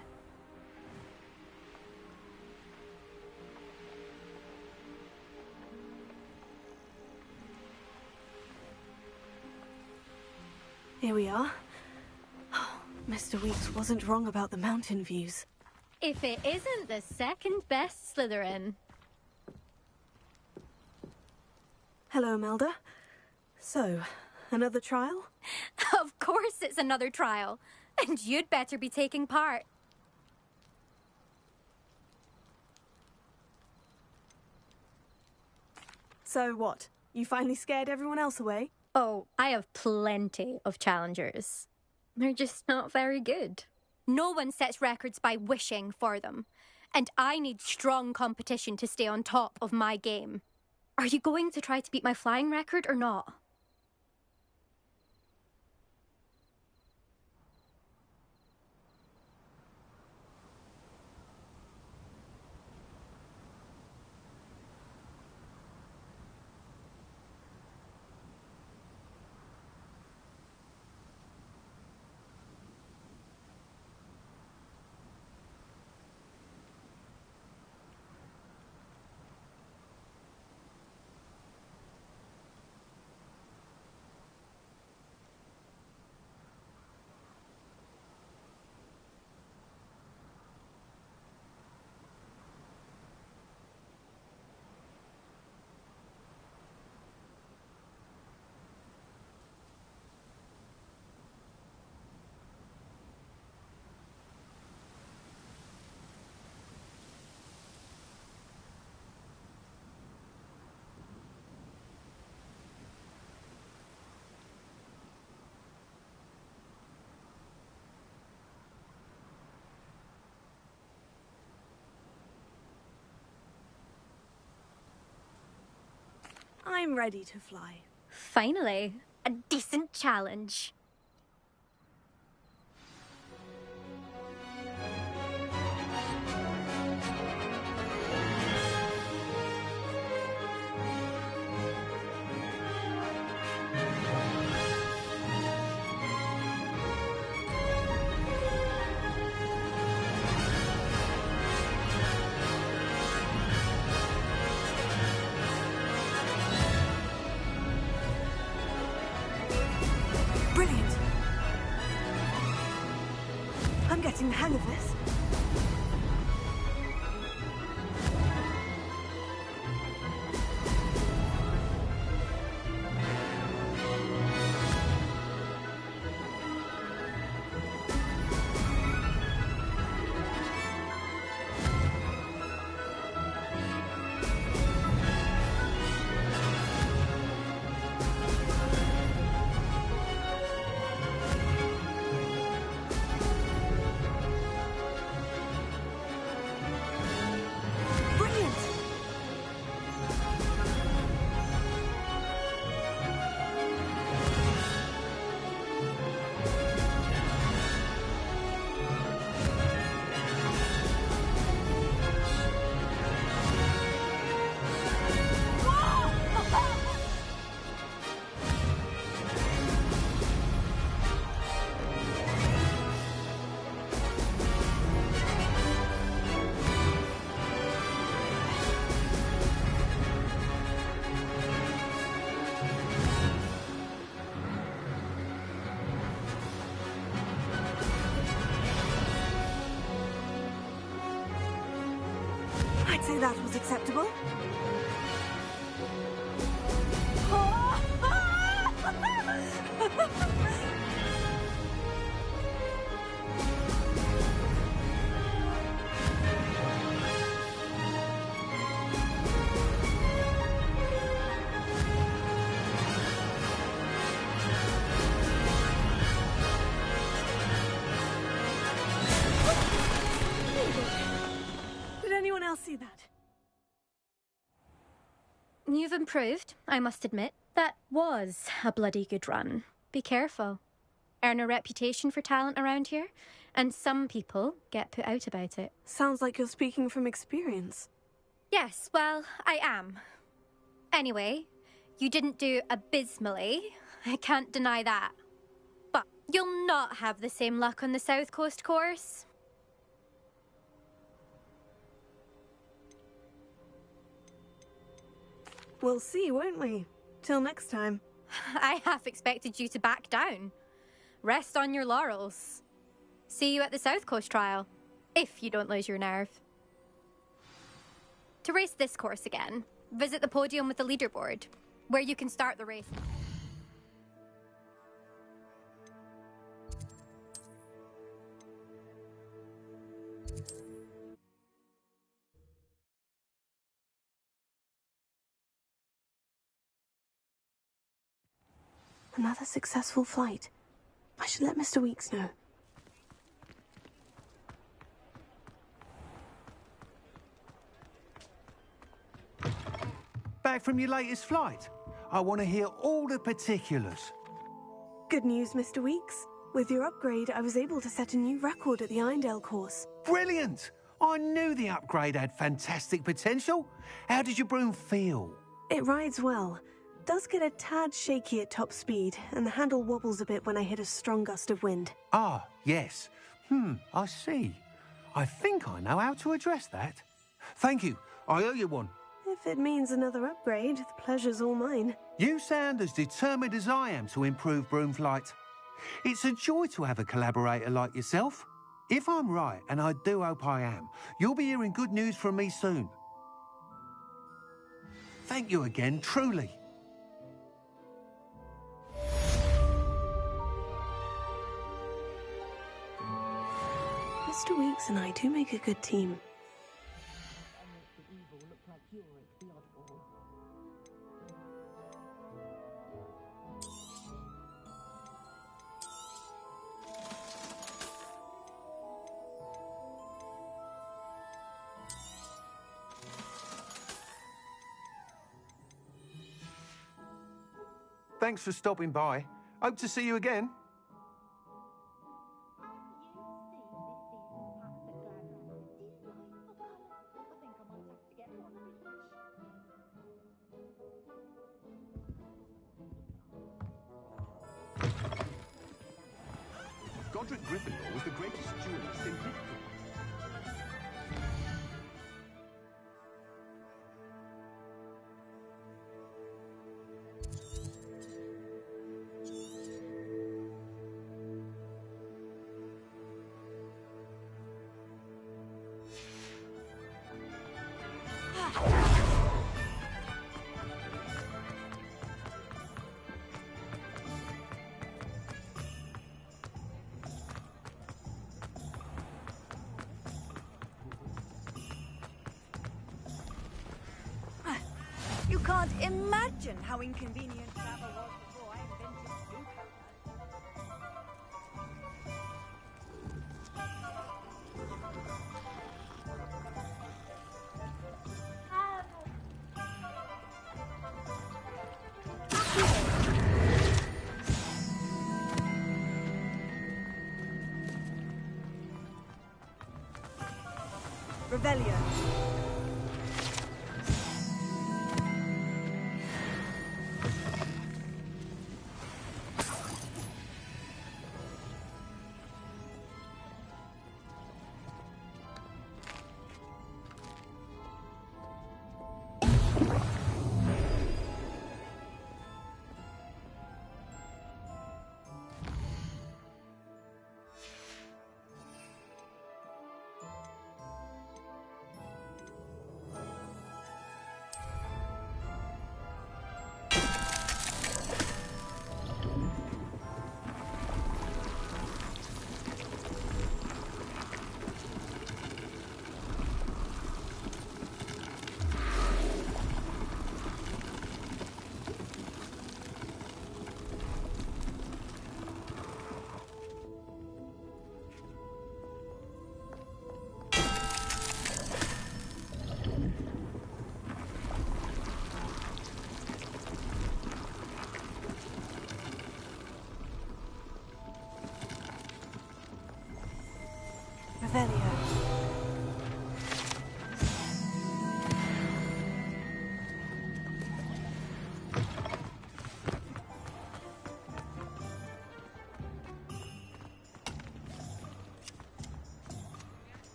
Here we are. Mr. Weeks wasn't wrong about the mountain views. If it isn't the second best Slytherin. Hello, Imelda. So, another trial? Of course it's another trial. And you'd better be taking part. So what? You finally scared everyone else away? Oh, I have plenty of challengers. They're just not very good. No one sets records by wishing for them. And I need strong competition to stay on top of my game. Are you going to try to beat my flying record or not? I'm ready to fly. Finally, a decent challenge. Brilliant. I'm getting the hang of this. I'd say that was acceptable. Did anyone else see that? You've improved, I must admit. That was a bloody good run. Be careful. Earn a reputation for talent around here, and some people get put out about it. Sounds like you're speaking from experience. Yes, well, I am. Anyway, you didn't do abysmally. I can't deny that. But you'll not have the same luck on the South Coast course. We'll see, won't we? Till next time. I half expected you to back down. Rest on your laurels. See you at the South Coast trial, if you don't lose your nerve. To race this course again, visit the podium with the leaderboard, where you can start the race. Another successful flight. I should let Mr. Weeks know. Back from your latest flight? I want to hear all the particulars. Good news, Mr. Weeks. With your upgrade, I was able to set a new record at the Irondale course. Brilliant! I knew the upgrade had fantastic potential. How did your broom feel? It rides well. Does get a tad shaky at top speed, and the handle wobbles a bit when I hit a strong gust of wind. Ah, yes. I see. I think I know how to address that. Thank you. I owe you one. If it means another upgrade, the pleasure's all mine. You sound as determined as I am to improve broom flight. It's a joy to have a collaborator like yourself. If I'm right, and I do hope I am, you'll be hearing good news from me soon. Thank you again, truly. Mr. Weeks and I do make a good team. Thanks for stopping by. Hope to see you again. Godric Gryffindor was the greatest duelist in history. You can't imagine how inconvenient travel was before I invented blue Revelio. Revelio.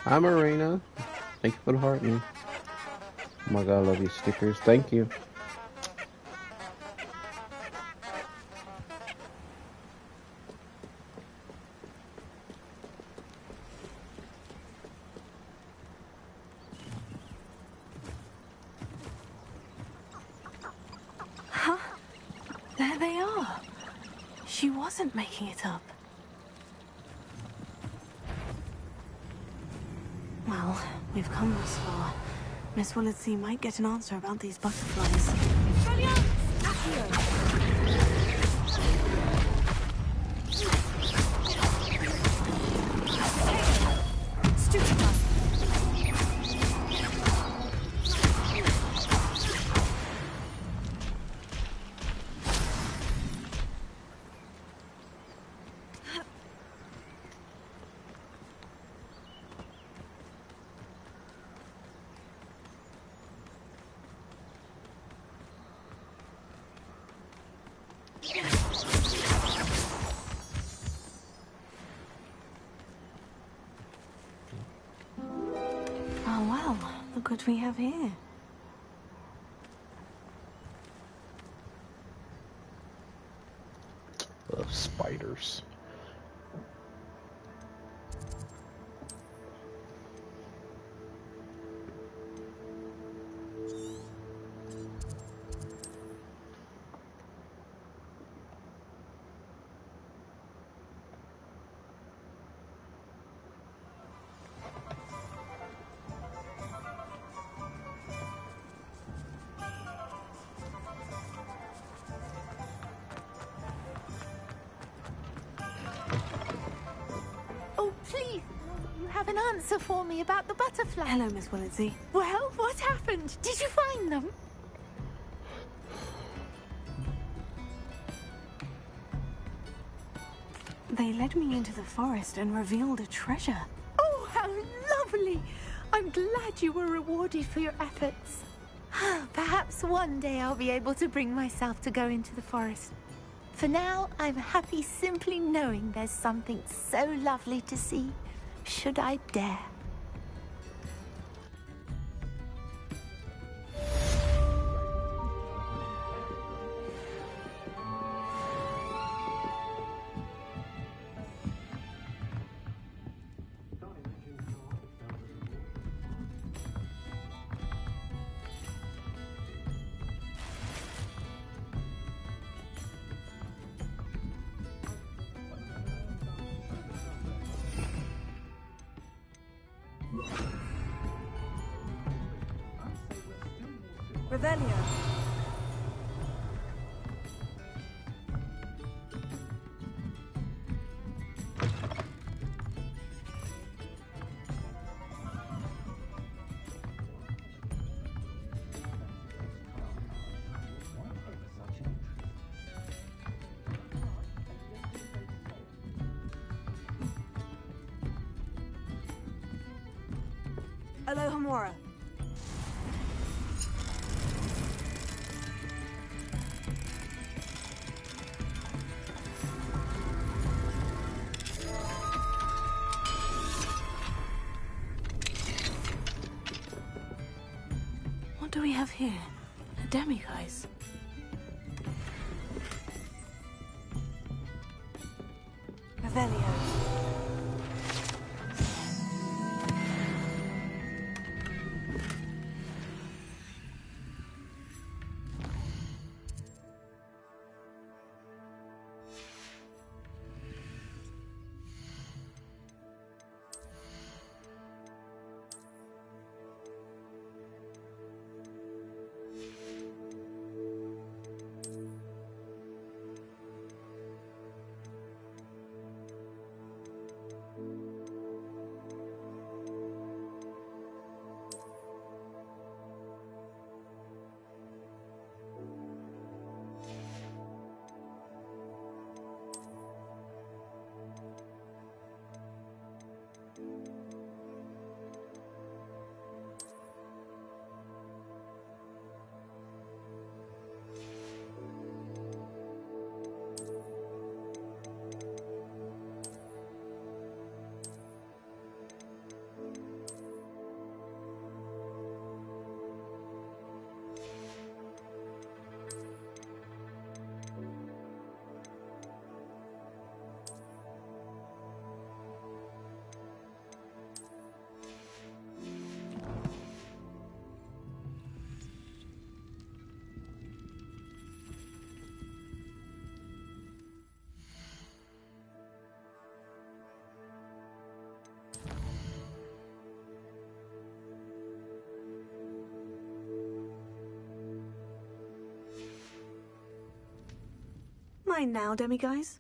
Hi, Marina. Thank you for the heart, man. Oh my god, I love your stickers. Thank you. Huh? There they are. She wasn't making it up. Well, we've come this far. Miss Willetsey might get an answer about these butterflies. Oh well, look what we have here. Love spiders. Oh, please, you have an answer for me about the butterfly. Hello, Miss Willitsey. Well, what happened? Did you find them? They led me into the forest and revealed a treasure. Oh, how lovely! I'm glad you were rewarded for your efforts. Perhaps one day I'll be able to bring myself to go into the forest. For now, I'm happy simply knowing there's something so lovely to see, should I dare. Revelio. Alohomora. What do we have here? A demiguise. Revelio. Mine now, demiguise.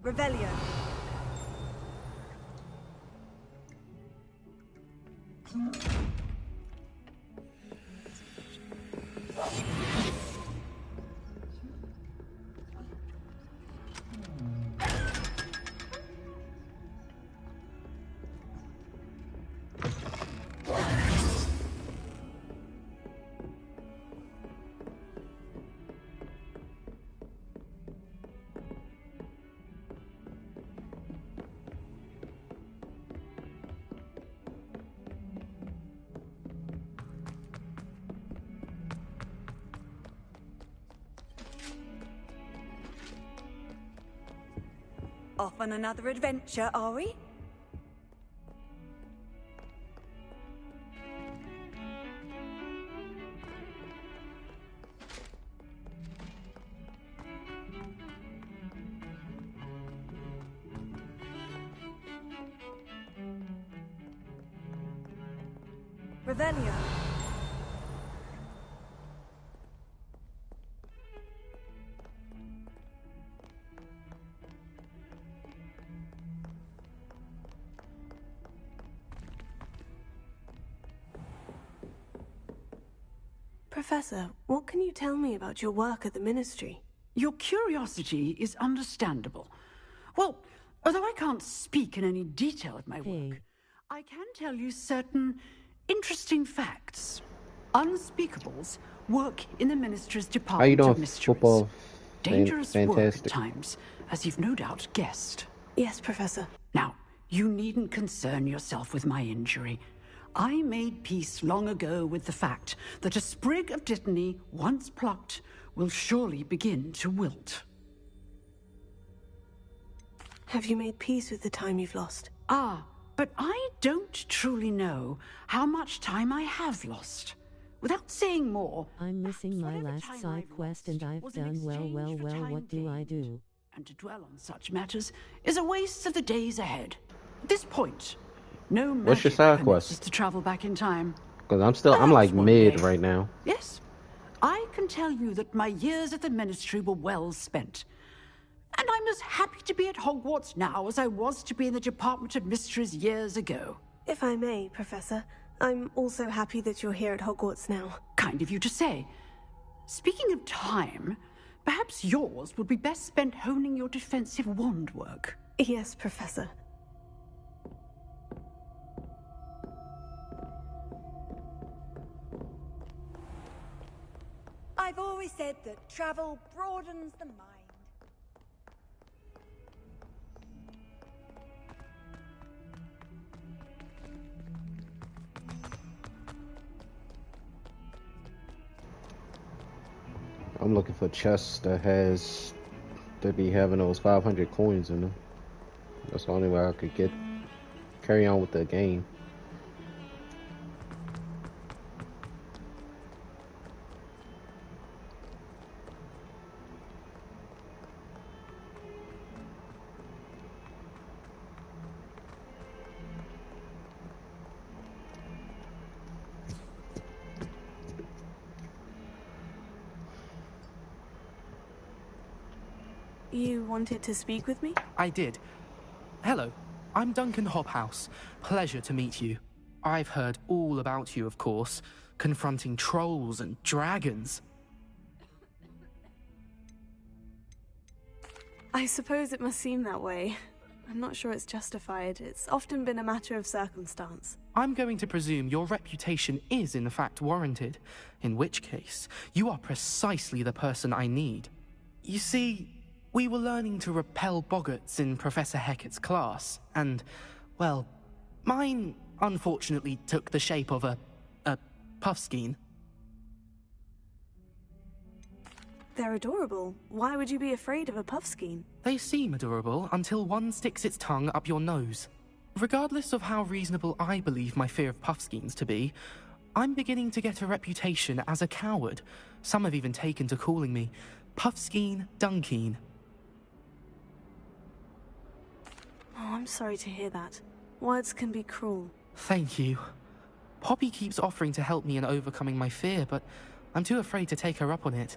Revelio. Off on another adventure, are we? Revelio. Professor, what can you tell me about your work at the Ministry? Your curiosity is understandable. Well, although I can't speak in any detail of my work, I can tell you certain interesting facts. Unspeakables work in the Ministry's How you Department doing, of Mysteries. football? Dangerous work at Fantastic. times, as you've no doubt guessed. Yes, Professor. Now, you needn't concern yourself with my injury. I made peace long ago with the fact that a sprig of dittany, once plucked, will surely begin to wilt. Have you made peace with the time you've lost? Ah, but I don't truly know how much time I have lost. Without saying more, I'm missing my last side quest and I've done well. What do I do? And to dwell on such matters is a waste of the days ahead. At this point, no What's your magic side permits us quest? to travel back in time. Because I'm like one mid day. right now. Yes, I can tell you that my years at the Ministry were well spent. And I'm as happy to be at Hogwarts now as I was to be in the Department of Mysteries years ago. If I may, Professor, I'm also happy that you're here at Hogwarts now. Kind of you to say. Speaking of time, perhaps yours would be best spent honing your defensive wand work. Yes, Professor. I've always said that travel broadens the mind. I'm looking for chests that be having those 500 coins in them. That's the only way I could carry on with the game. You wanted to speak with me? I did. Hello, I'm Duncan Hobhouse. Pleasure to meet you. I've heard all about you, of course, confronting trolls and dragons. I suppose it must seem that way. I'm not sure it's justified. It's often been a matter of circumstance. I'm going to presume your reputation is in fact warranted, in which case, you are precisely the person I need. You see, we were learning to repel boggarts in Professor Hecat's class, and, well, mine unfortunately took the shape of a puffskein. They're adorable. Why would you be afraid of a puffskein? They seem adorable until one sticks its tongue up your nose. Regardless of how reasonable I believe my fear of puffskeins to be, I'm beginning to get a reputation as a coward. Some have even taken to calling me Puffskein Dunkeen. Oh, I'm sorry to hear that. Words can be cruel. Thank you. Poppy keeps offering to help me in overcoming my fear, but I'm too afraid to take her up on it.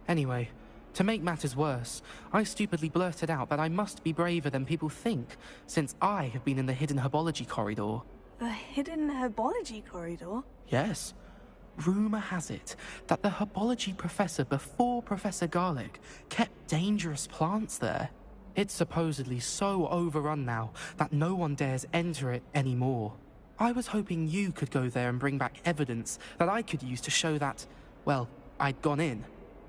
Anyway, To make matters worse, I stupidly blurted out that I must be braver than people think, since I have been in the hidden herbology corridor. The hidden herbology corridor? Yes. Rumour has it that the herbology professor before Professor Garlic kept dangerous plants there. It's supposedly so overrun now that no one dares enter it anymore. I was hoping you could go there and bring back evidence that I could use to show that, well, I'd gone in.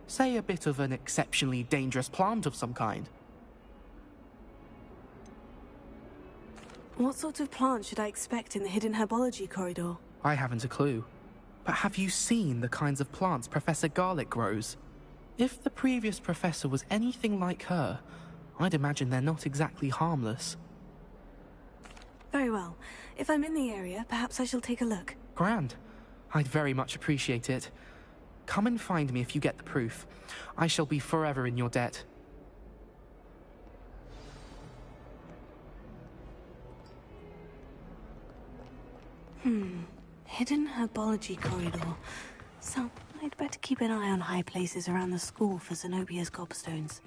Say a bit of an exceptionally dangerous plant of some kind. What sort of plant should I expect in the hidden herbology corridor? I haven't a clue. But have you seen the kinds of plants Professor Garlic grows? If the previous professor was anything like her, I'd imagine they're not exactly harmless. Very well. If I'm in the area, perhaps I shall take a look. Grand. I'd very much appreciate it. Come and find me if you get the proof. I shall be forever in your debt. Hidden herbology corridor. So, I'd better keep an eye on high places around the school for Zenobia's gobstones.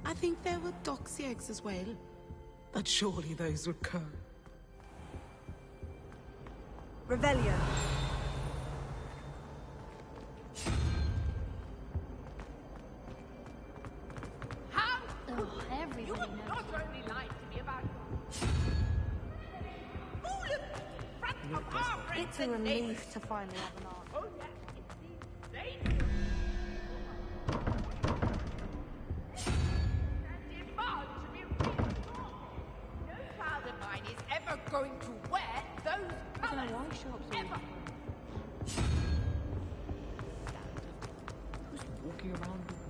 I think there were doxy eggs as well. But surely those would go. Revelio. How? Oh, everybody knows. Not only lied to me about It's a relief to finally have an answer. Oh, yes, indeed. Going to wear those colours ever. Who's walking around with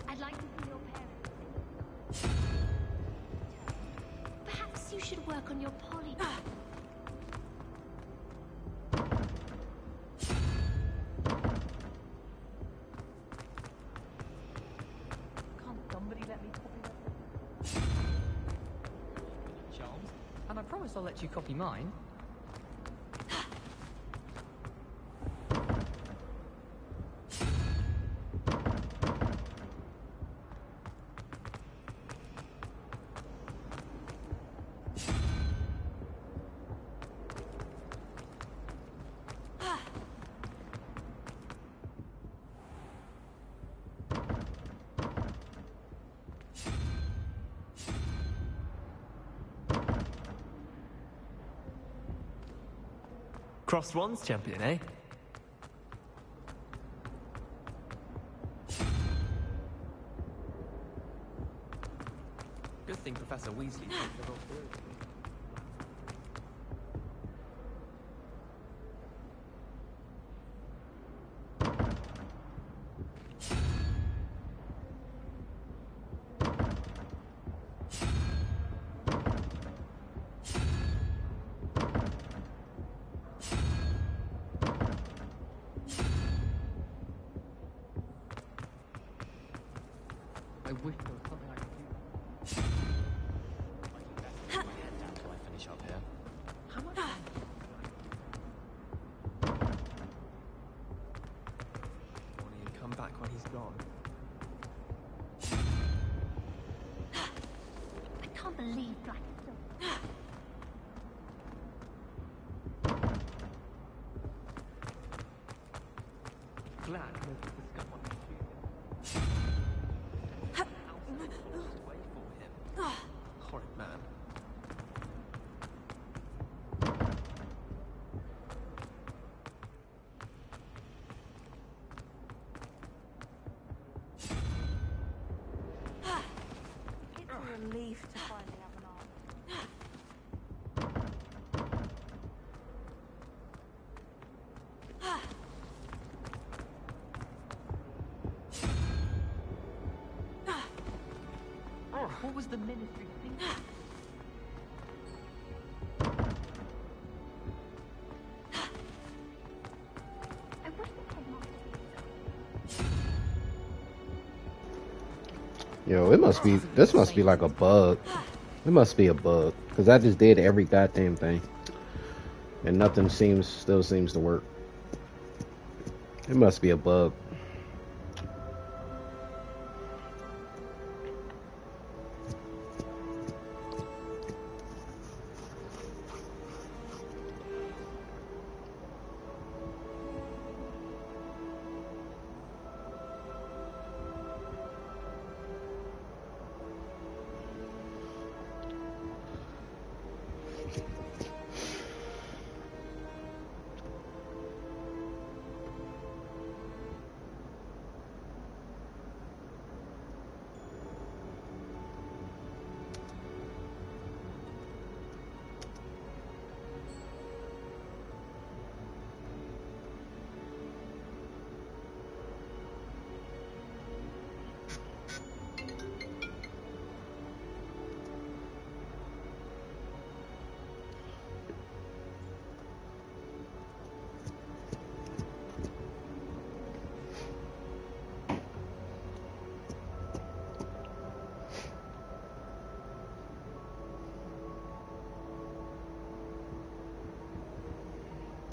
I'd like to be your parent. Perhaps you should work on your poly. And I promise I'll let you copy mine. Crossed ones champion, eh? Good thing Professor Weasley took them off the I wish there was something I could do. I can best keep my head down till I finish up here. How much? Bonnie will come back when he's gone. I can't believe Black is still. Glad most of the scum on the way for him. Horrid man. What was the Ministry thinking? Yo, it must be, this must be like a bug. It must be a bug. Because I just did every goddamn thing. And nothing still seems to work. It must be a bug.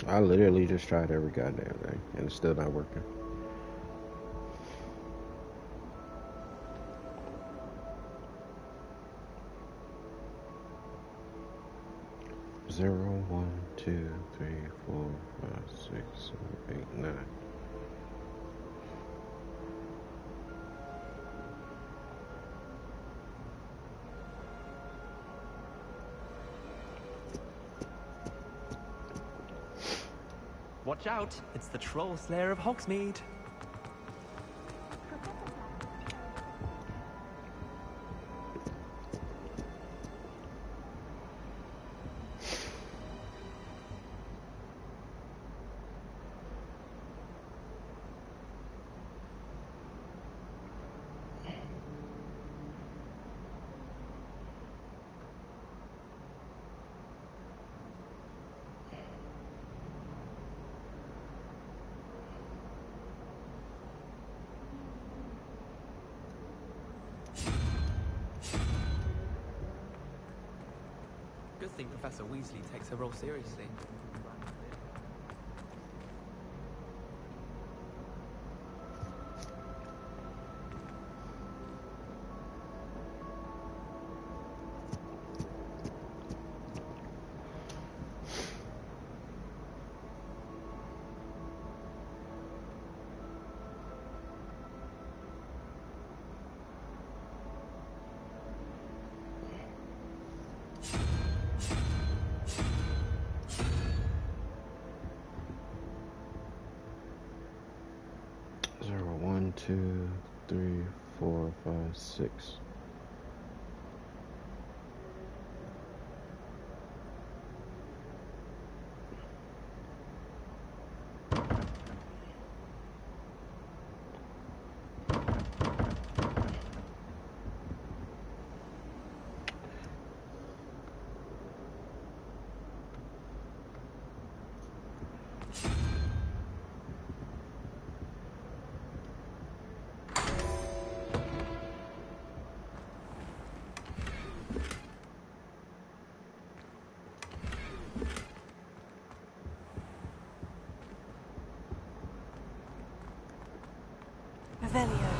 I literally just tried every goddamn thing, and it's still not working. Zero, 1, 2, 3, 4, 5, 6, 7, 8, 9. Watch out! It's the Troll Slayer of Hogsmeade. Good thing Professor Weasley takes her role seriously. Zero, 1, 2, 3, 4, 5, 6. Revelio.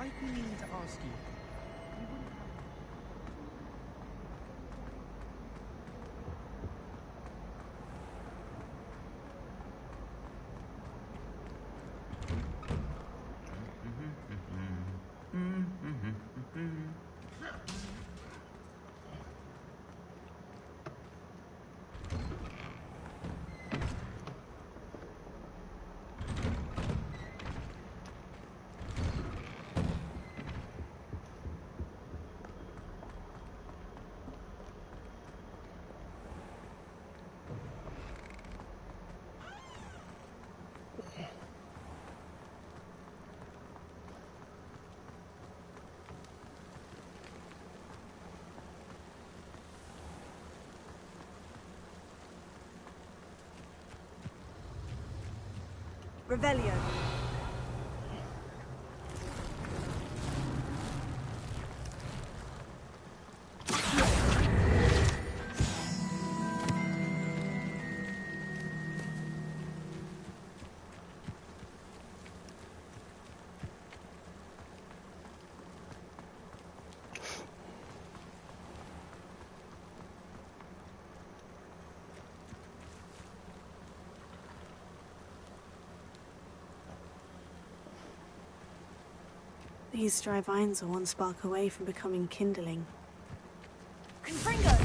I've been meaning to ask you. Revelio. These dry vines are one spark away from becoming kindling. Confringo!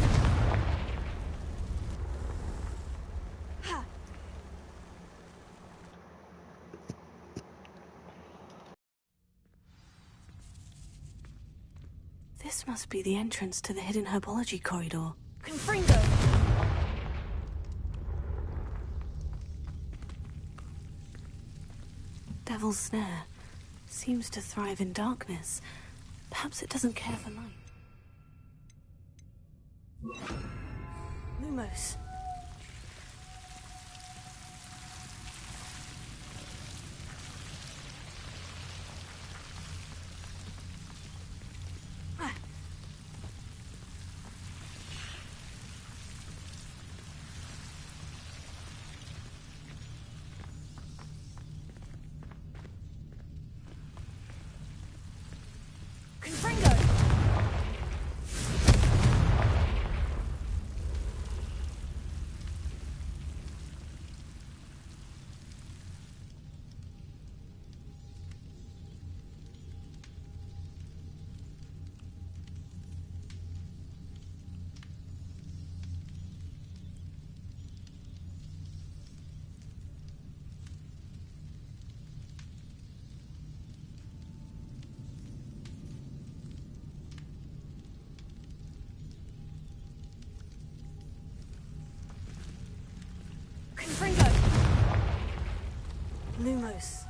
This must be the entrance to the hidden herbology corridor. Confringo! Devil's Snare seems to thrive in darkness. Perhaps it doesn't care for light. Lumos. Confringo! Confringo! Lumos.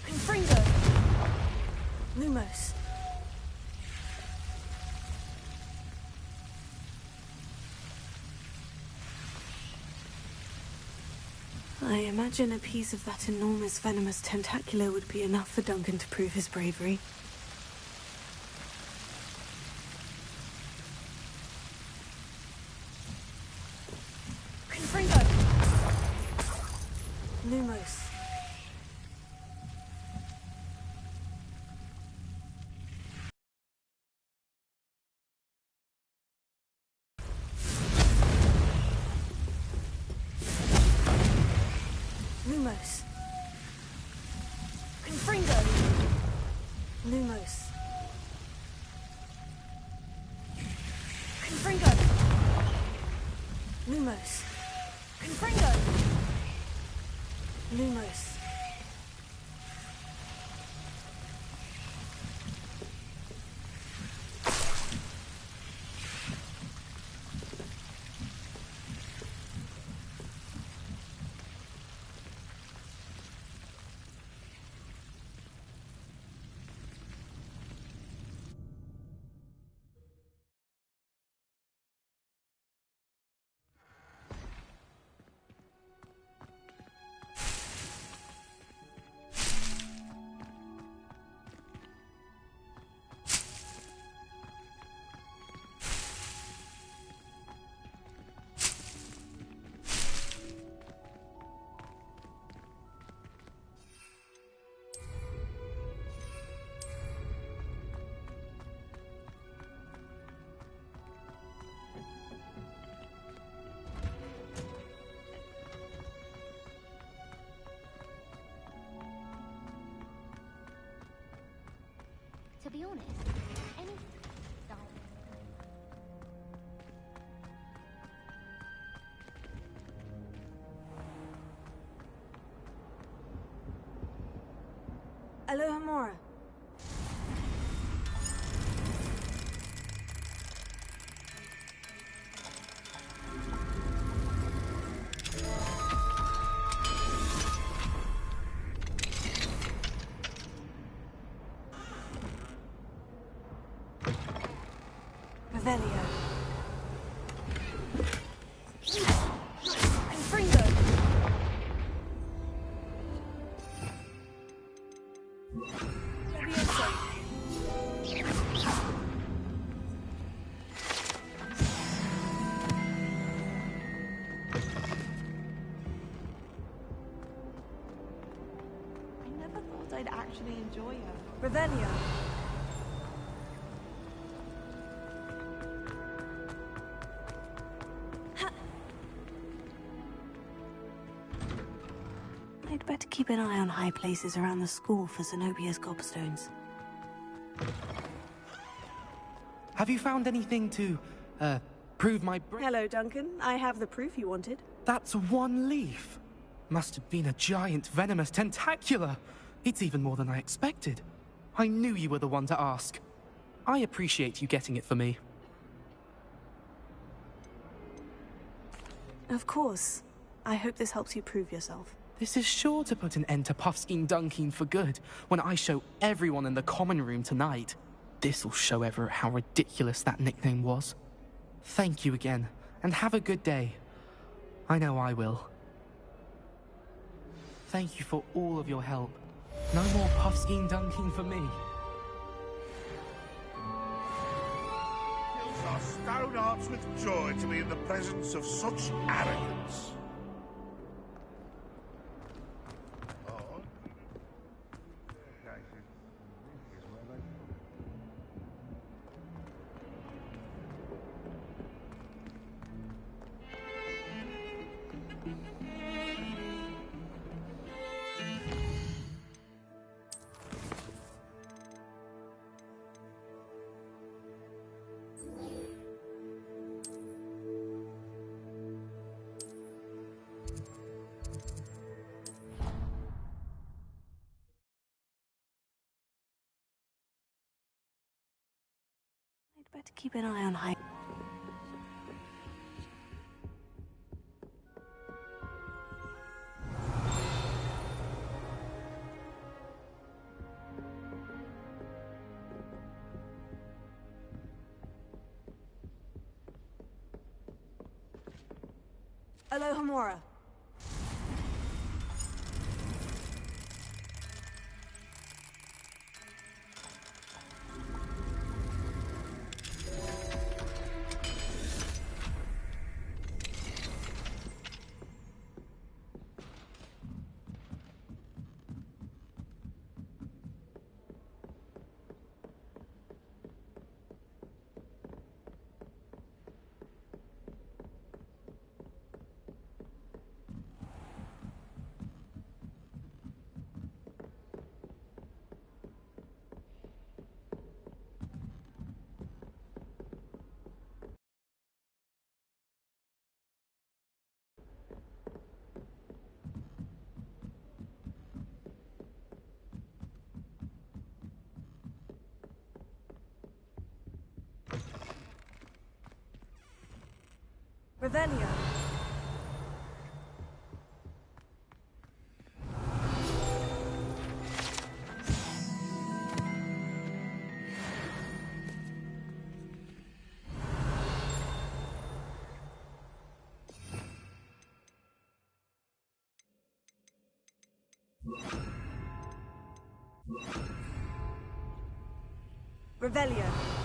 Confringo! Lumos. I imagine a piece of that enormous venomous tentacular would be enough for Duncan to prove his bravery. Confringo! Lumos. Lumos. Confringo! Lumos. Confringo! Lumos. Confringo! Lumos. To be honest, any... Alohomora. Revelio. Confringo. Levioso. I never thought I'd actually enjoy her. Revelio. I'd better keep an eye on high places around the school for Zenobia's gobstones. Have you found anything to, prove my Hello, Duncan. I have the proof you wanted. That's one leaf. Must have been a giant venomous tentacula. It's even more than I expected. I knew you were the one to ask. I appreciate you getting it for me. Of course. I hope this helps you prove yourself. This is sure to put an end to Puffskein Dunkeen for good when I show everyone in the common room tonight. This'll show Everett how ridiculous that nickname was. Thank you again, and have a good day. I know I will. Thank you for all of your help. No more Puffskein Dunkeen for me. Fills our stone hearts with joy to be in the presence of such arrogance. I'd better keep an eye on high... Alohomora. Revelio. Revelio.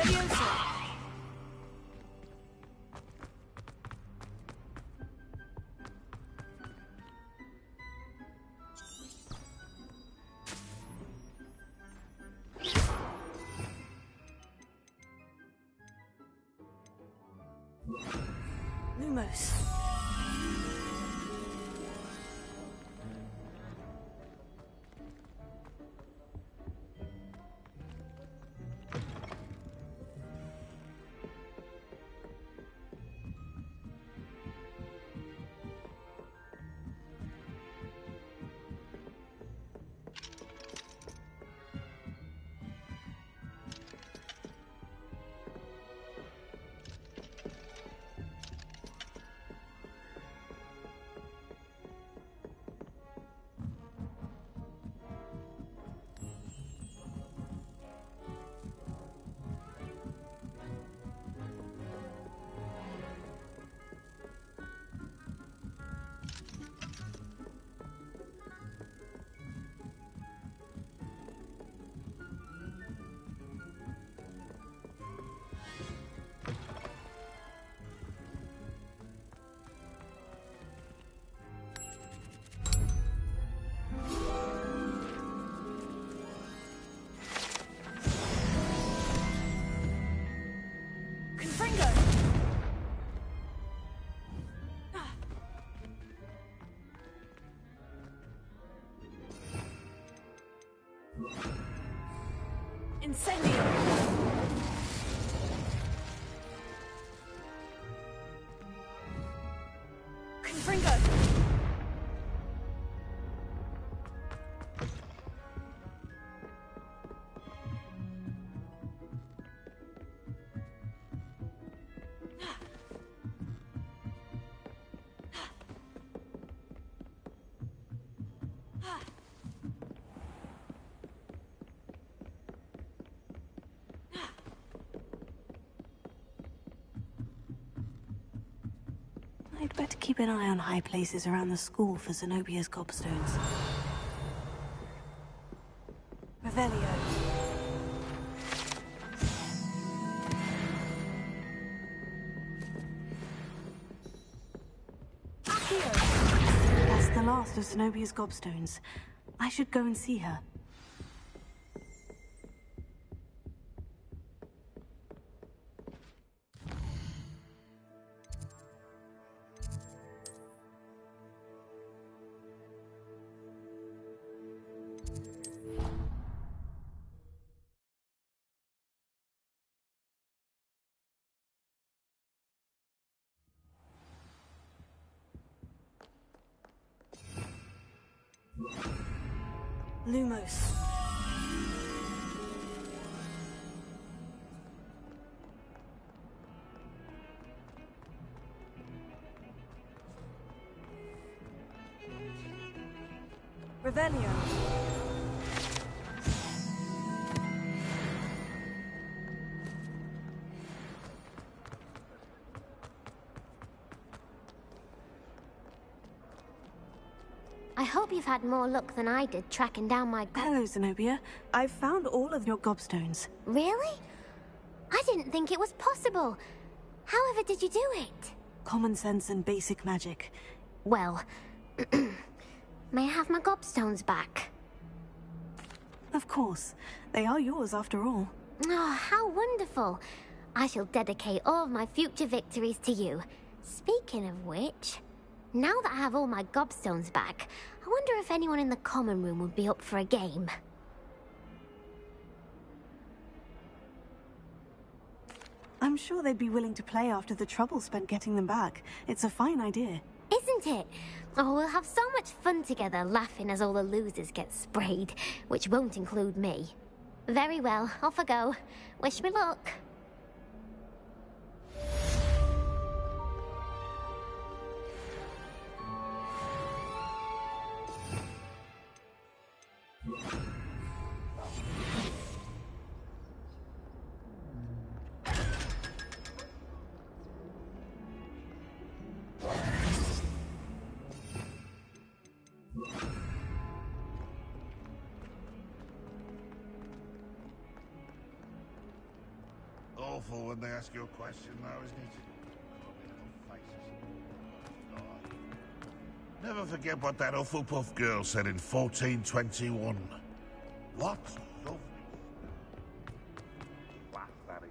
Leviosa! Lumos. Incendio! Confringo! I'd better keep an eye on high places around the school for Zenobia's gobstones. Revelio. That's the last of Zenobia's gobstones. I should go and see her. Lumos. Revelio. I hope you've had more luck than I did tracking down my Hello, Zenobia. I've found all of your gobstones. Really? I didn't think it was possible. However did you do it? Common sense and basic magic. Well, may I have my gobstones back? Of course. They are yours after all. Oh, how wonderful. I shall dedicate all of my future victories to you. Speaking of which, now that I have all my gobstones back, I wonder if anyone in the common room would be up for a game. I'm sure they'd be willing to play after the trouble spent getting them back. It's a fine idea. Isn't it? Oh, we'll have so much fun together, laughing as all the losers get sprayed, which won't include me. Very well, off I go. Wish me luck. awful when they ask you a question, though, isn't it? Never forget what that Hufflepuff girl said in 1421. What lovely laugh that is.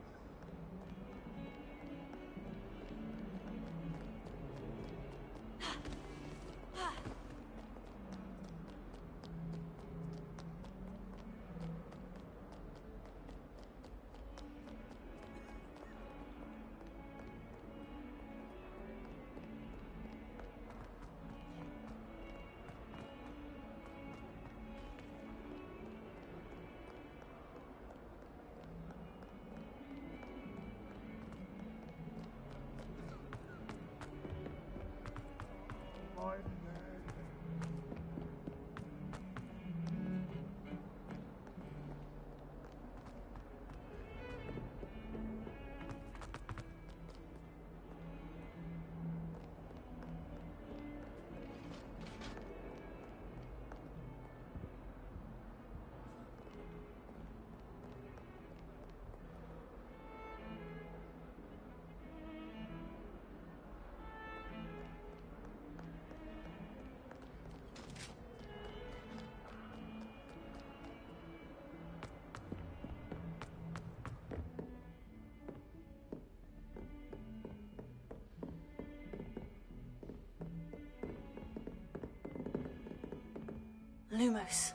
Lumos.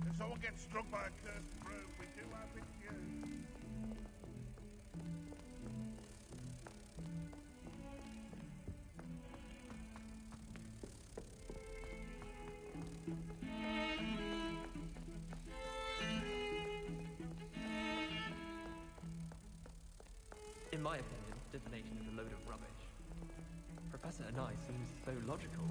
If someone gets struck by a cursed broom, we do have it here. In my opinion, divination is a load of rubbish. Professor Anai seems so logical.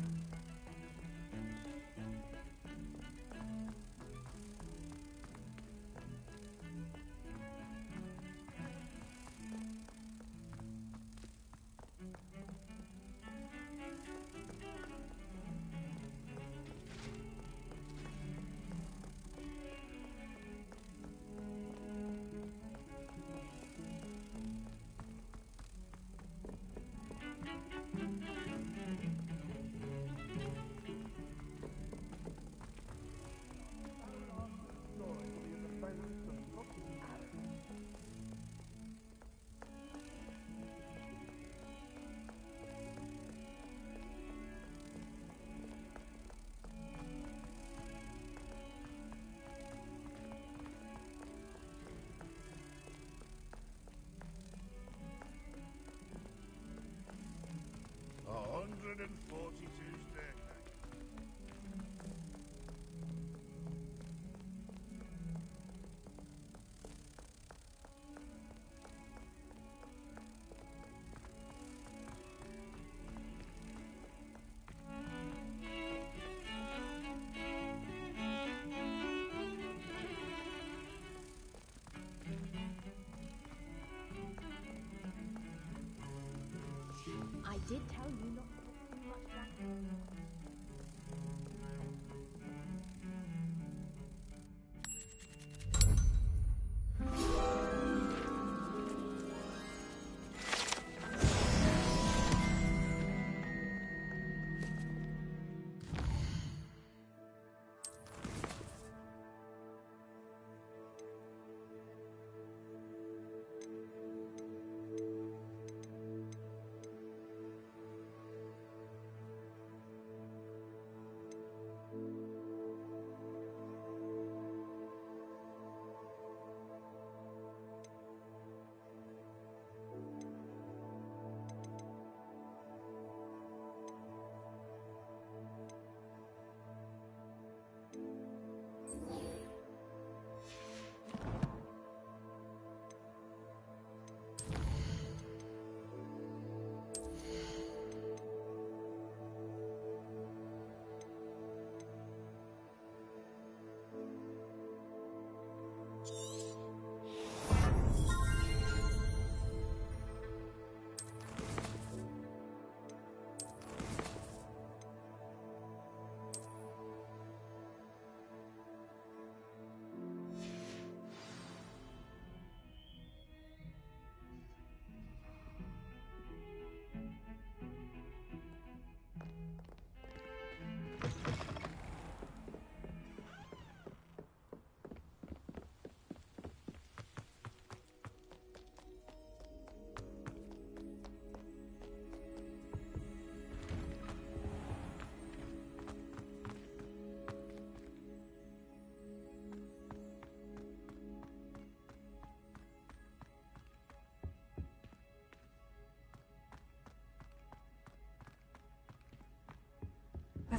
I did tell you not to put too much black.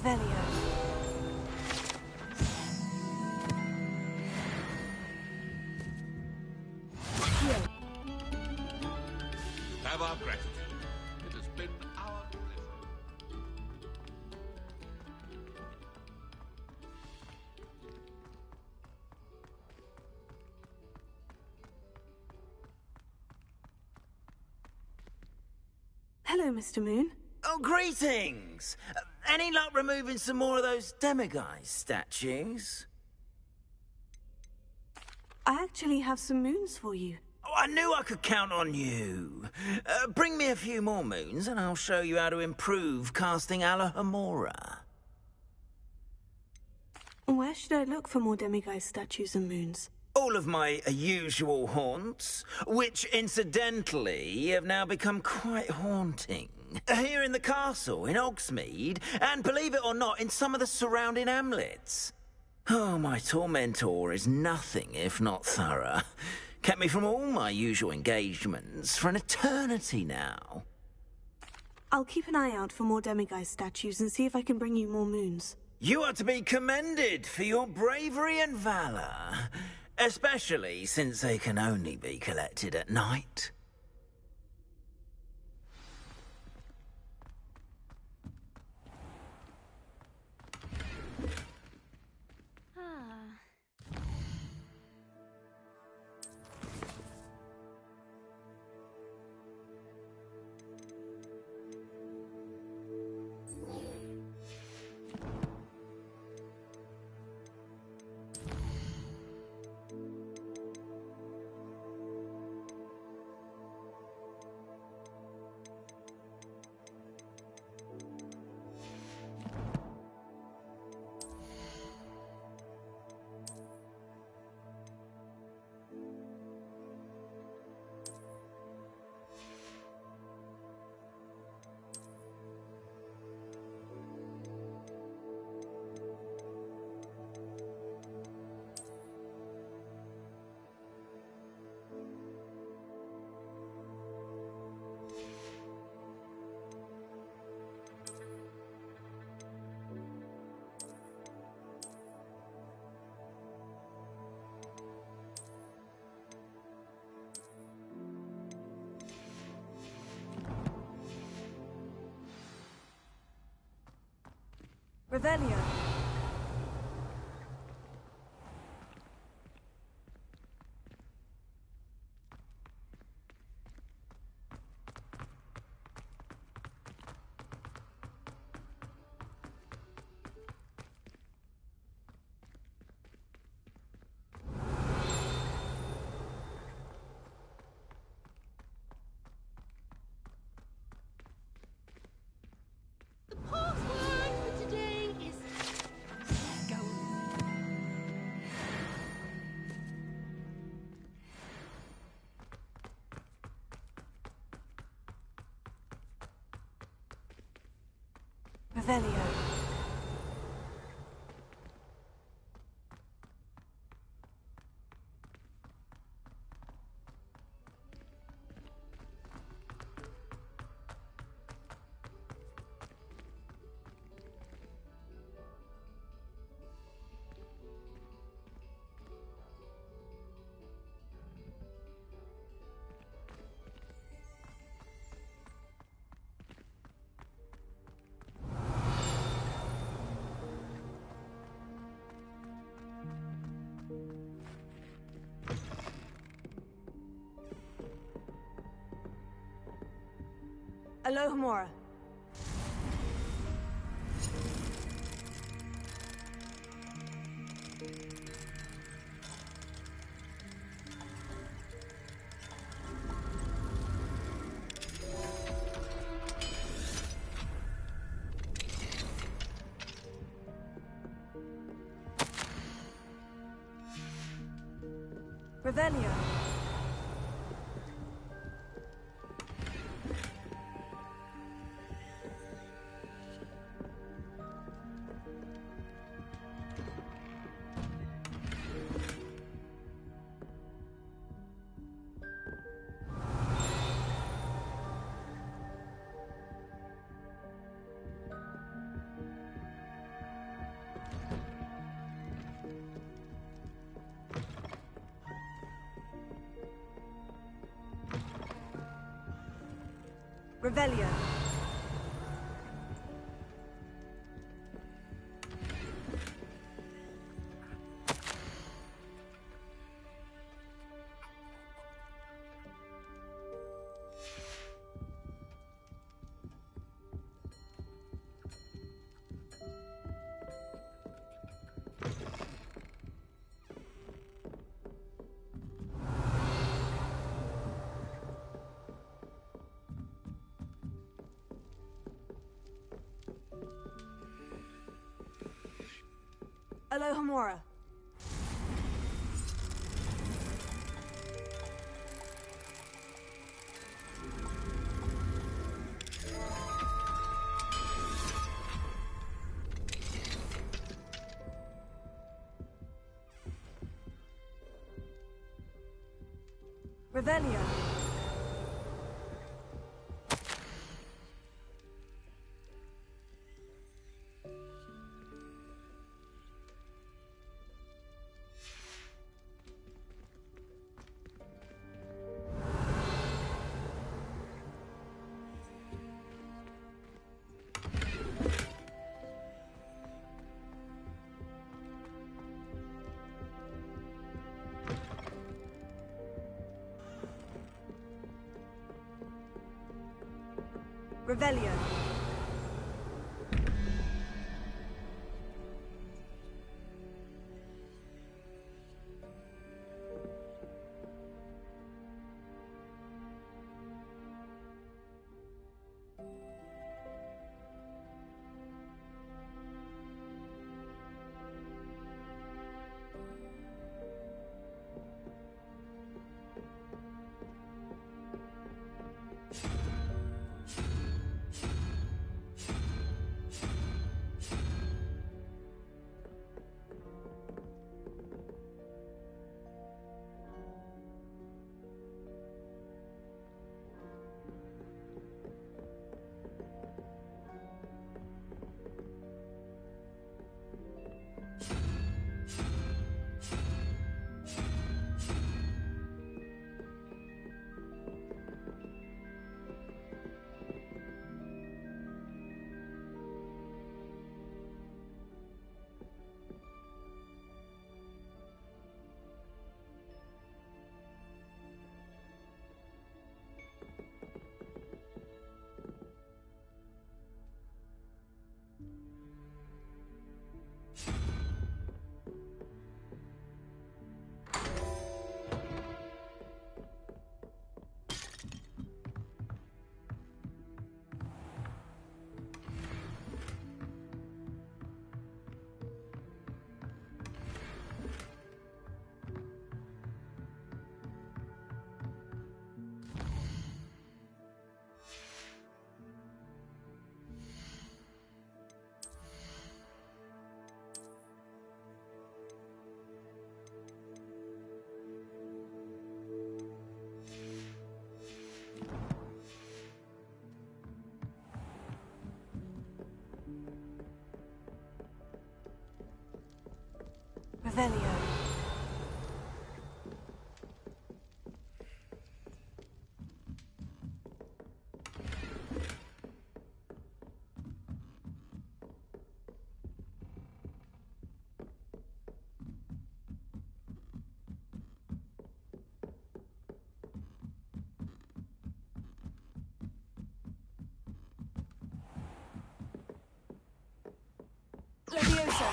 Revelio. Have our gratitude. It has been our pleasure. Hello, Mr. Moon. Oh, greetings! Any luck removing some more of those demiguise statues? I actually have some moons for you. Oh, I knew I could count on you. Bring me a few more moons and I'll show you how to improve casting Alohomora. Where should I look for more demiguise statues and moons? All of my usual haunts, which incidentally have now become quite haunting. Here in the castle, in Hogsmeade, and believe it or not, in some of the surrounding hamlets. Oh, my tormentor is nothing if not thorough. Kept me from all my usual engagements for an eternity now. I'll keep an eye out for more demiguise statues and see if I can bring you more moons. You are to be commended for your bravery and valor, especially since they can only be collected at night. Revelio. Revelio. Alohomora. Revelio. Revelio. Alohomora. Revelio. Revelio. Revelio. Leviosa.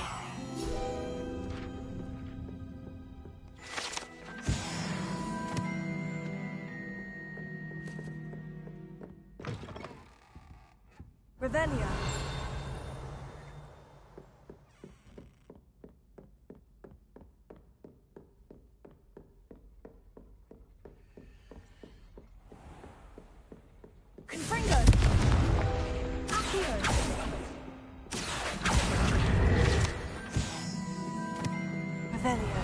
Revelio. Confringo. Accio. Revelio.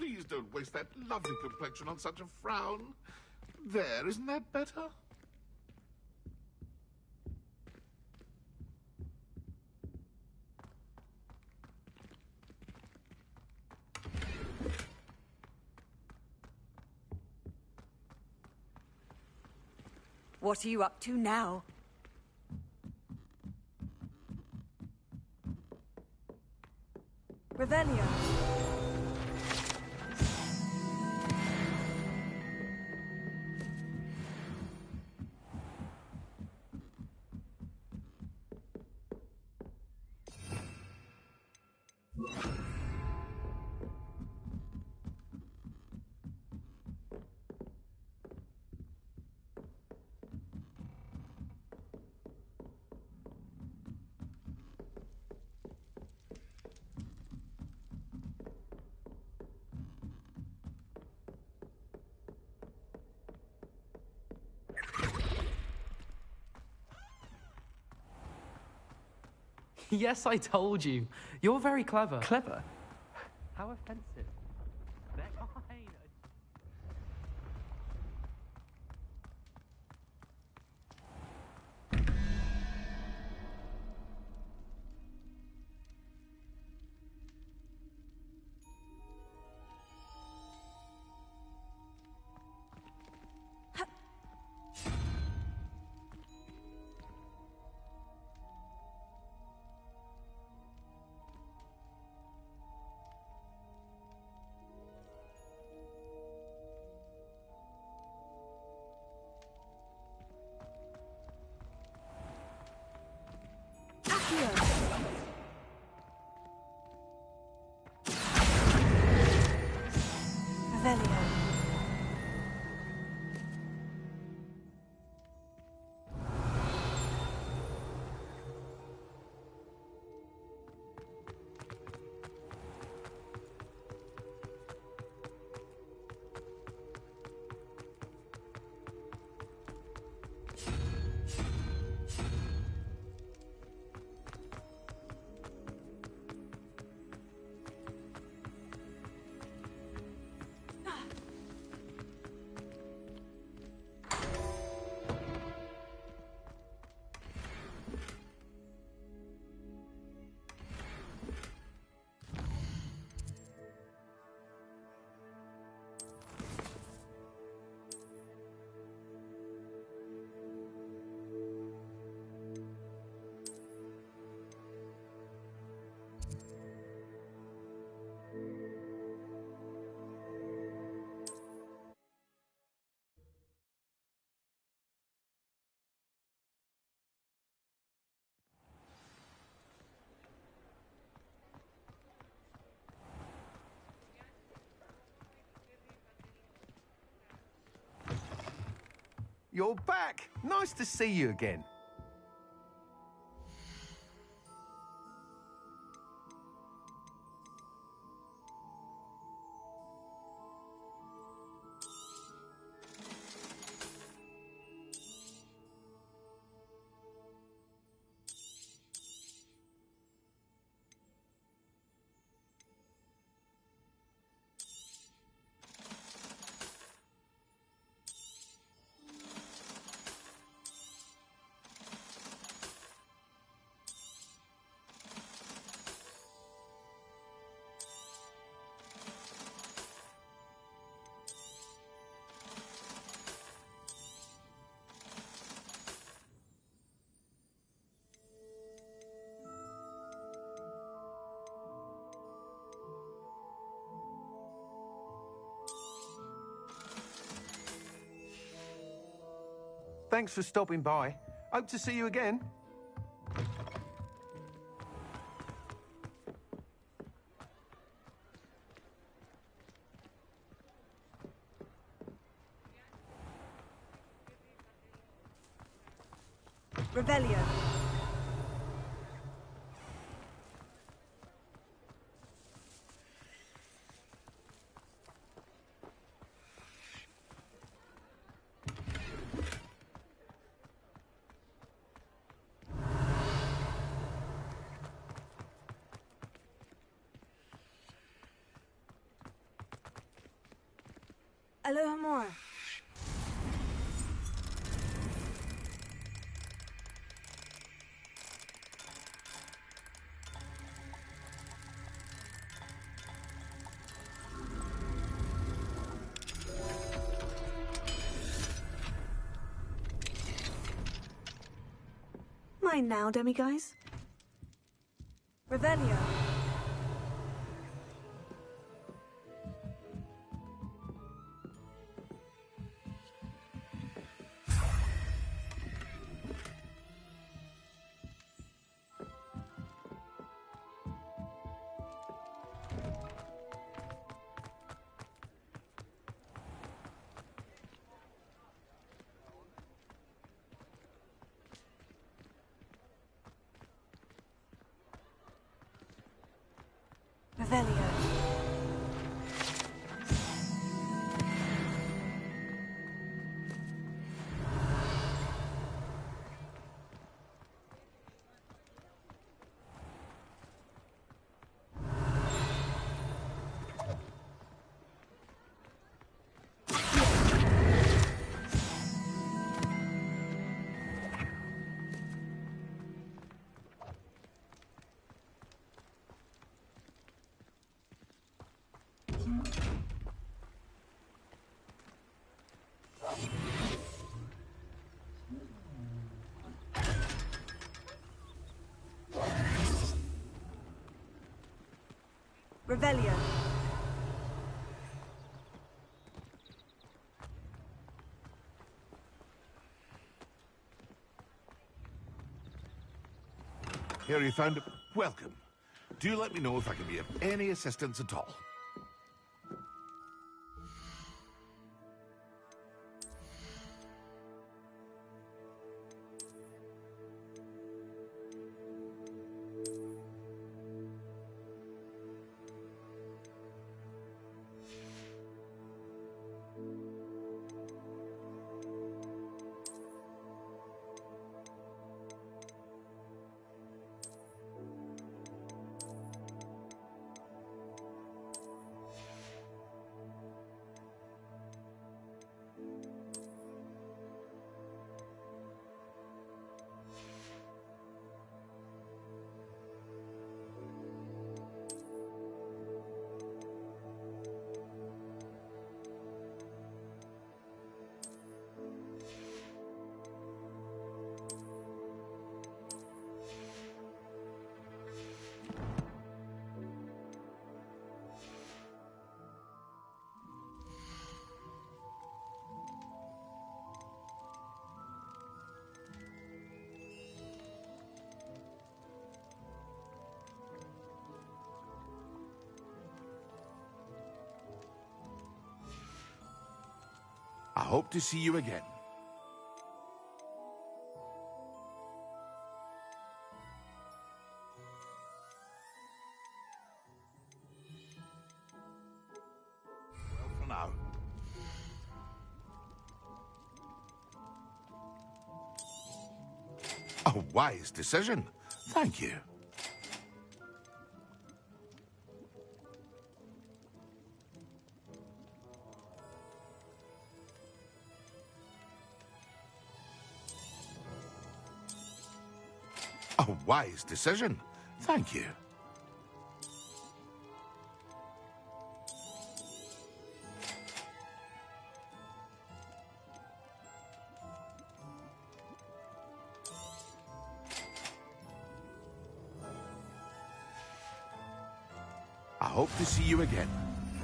Please don't waste that lovely complexion on such a frown. There, isn't that better? What are you up to now? Revelio. Yes, I told you. You're very clever. Clever? How offensive. They're fine. Revelio. You're back. Nice to see you again. Thanks for stopping by. Hope to see you again. Revelio. Alohomora. Mine now, demiguise. Revelio. Revelio. Revelio. Here you found it. Welcome. Do let me know if I can be of any assistance at all. I hope to see you again. Well, for now. A wise decision. Thank you. A wise decision. Thank you. I hope to see you again.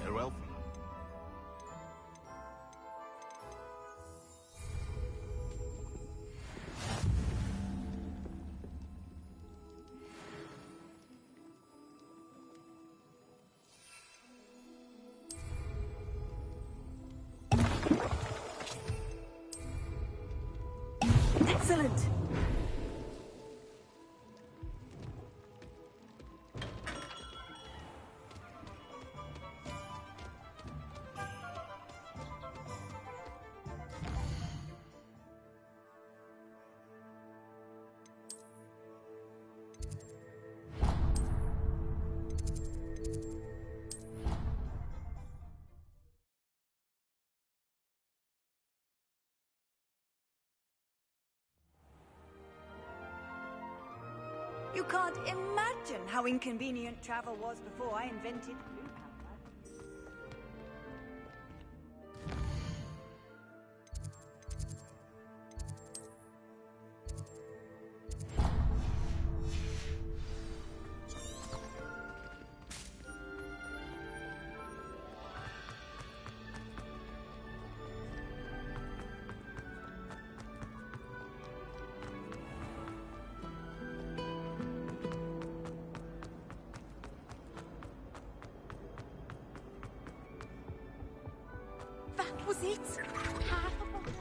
Farewell. Excellent. You can't imagine how inconvenient travel was before I invented blue powder. That was it? Half a bottle.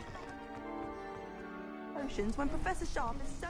Potions when Professor Sharp is so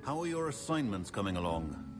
How are your assignments coming along?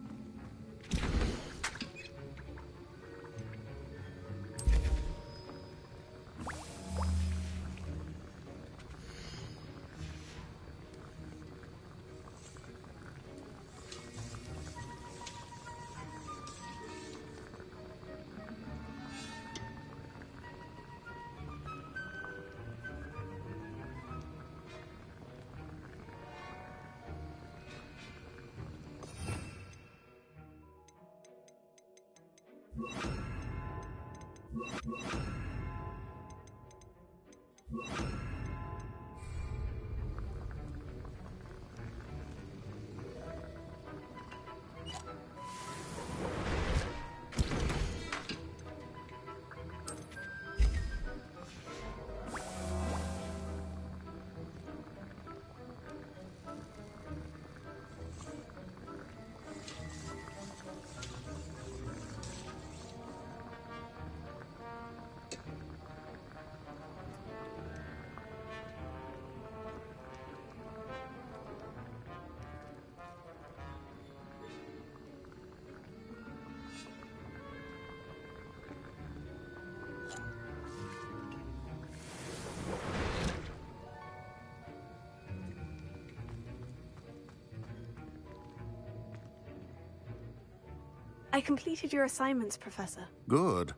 I completed your assignments, Professor. Good.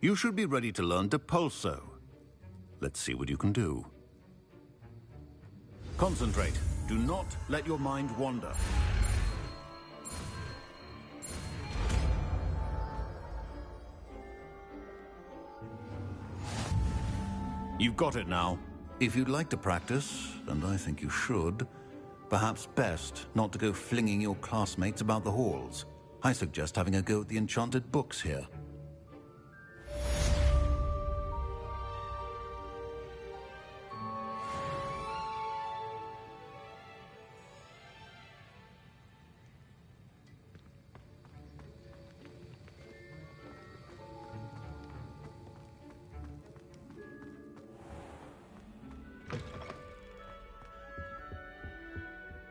You should be ready to learn Depulso. Let's see what you can do. Concentrate. Do not let your mind wander. You've got it now. If you'd like to practice, and I think you should, perhaps best not to go flinging your classmates about the halls. I suggest having a go at the enchanted books here.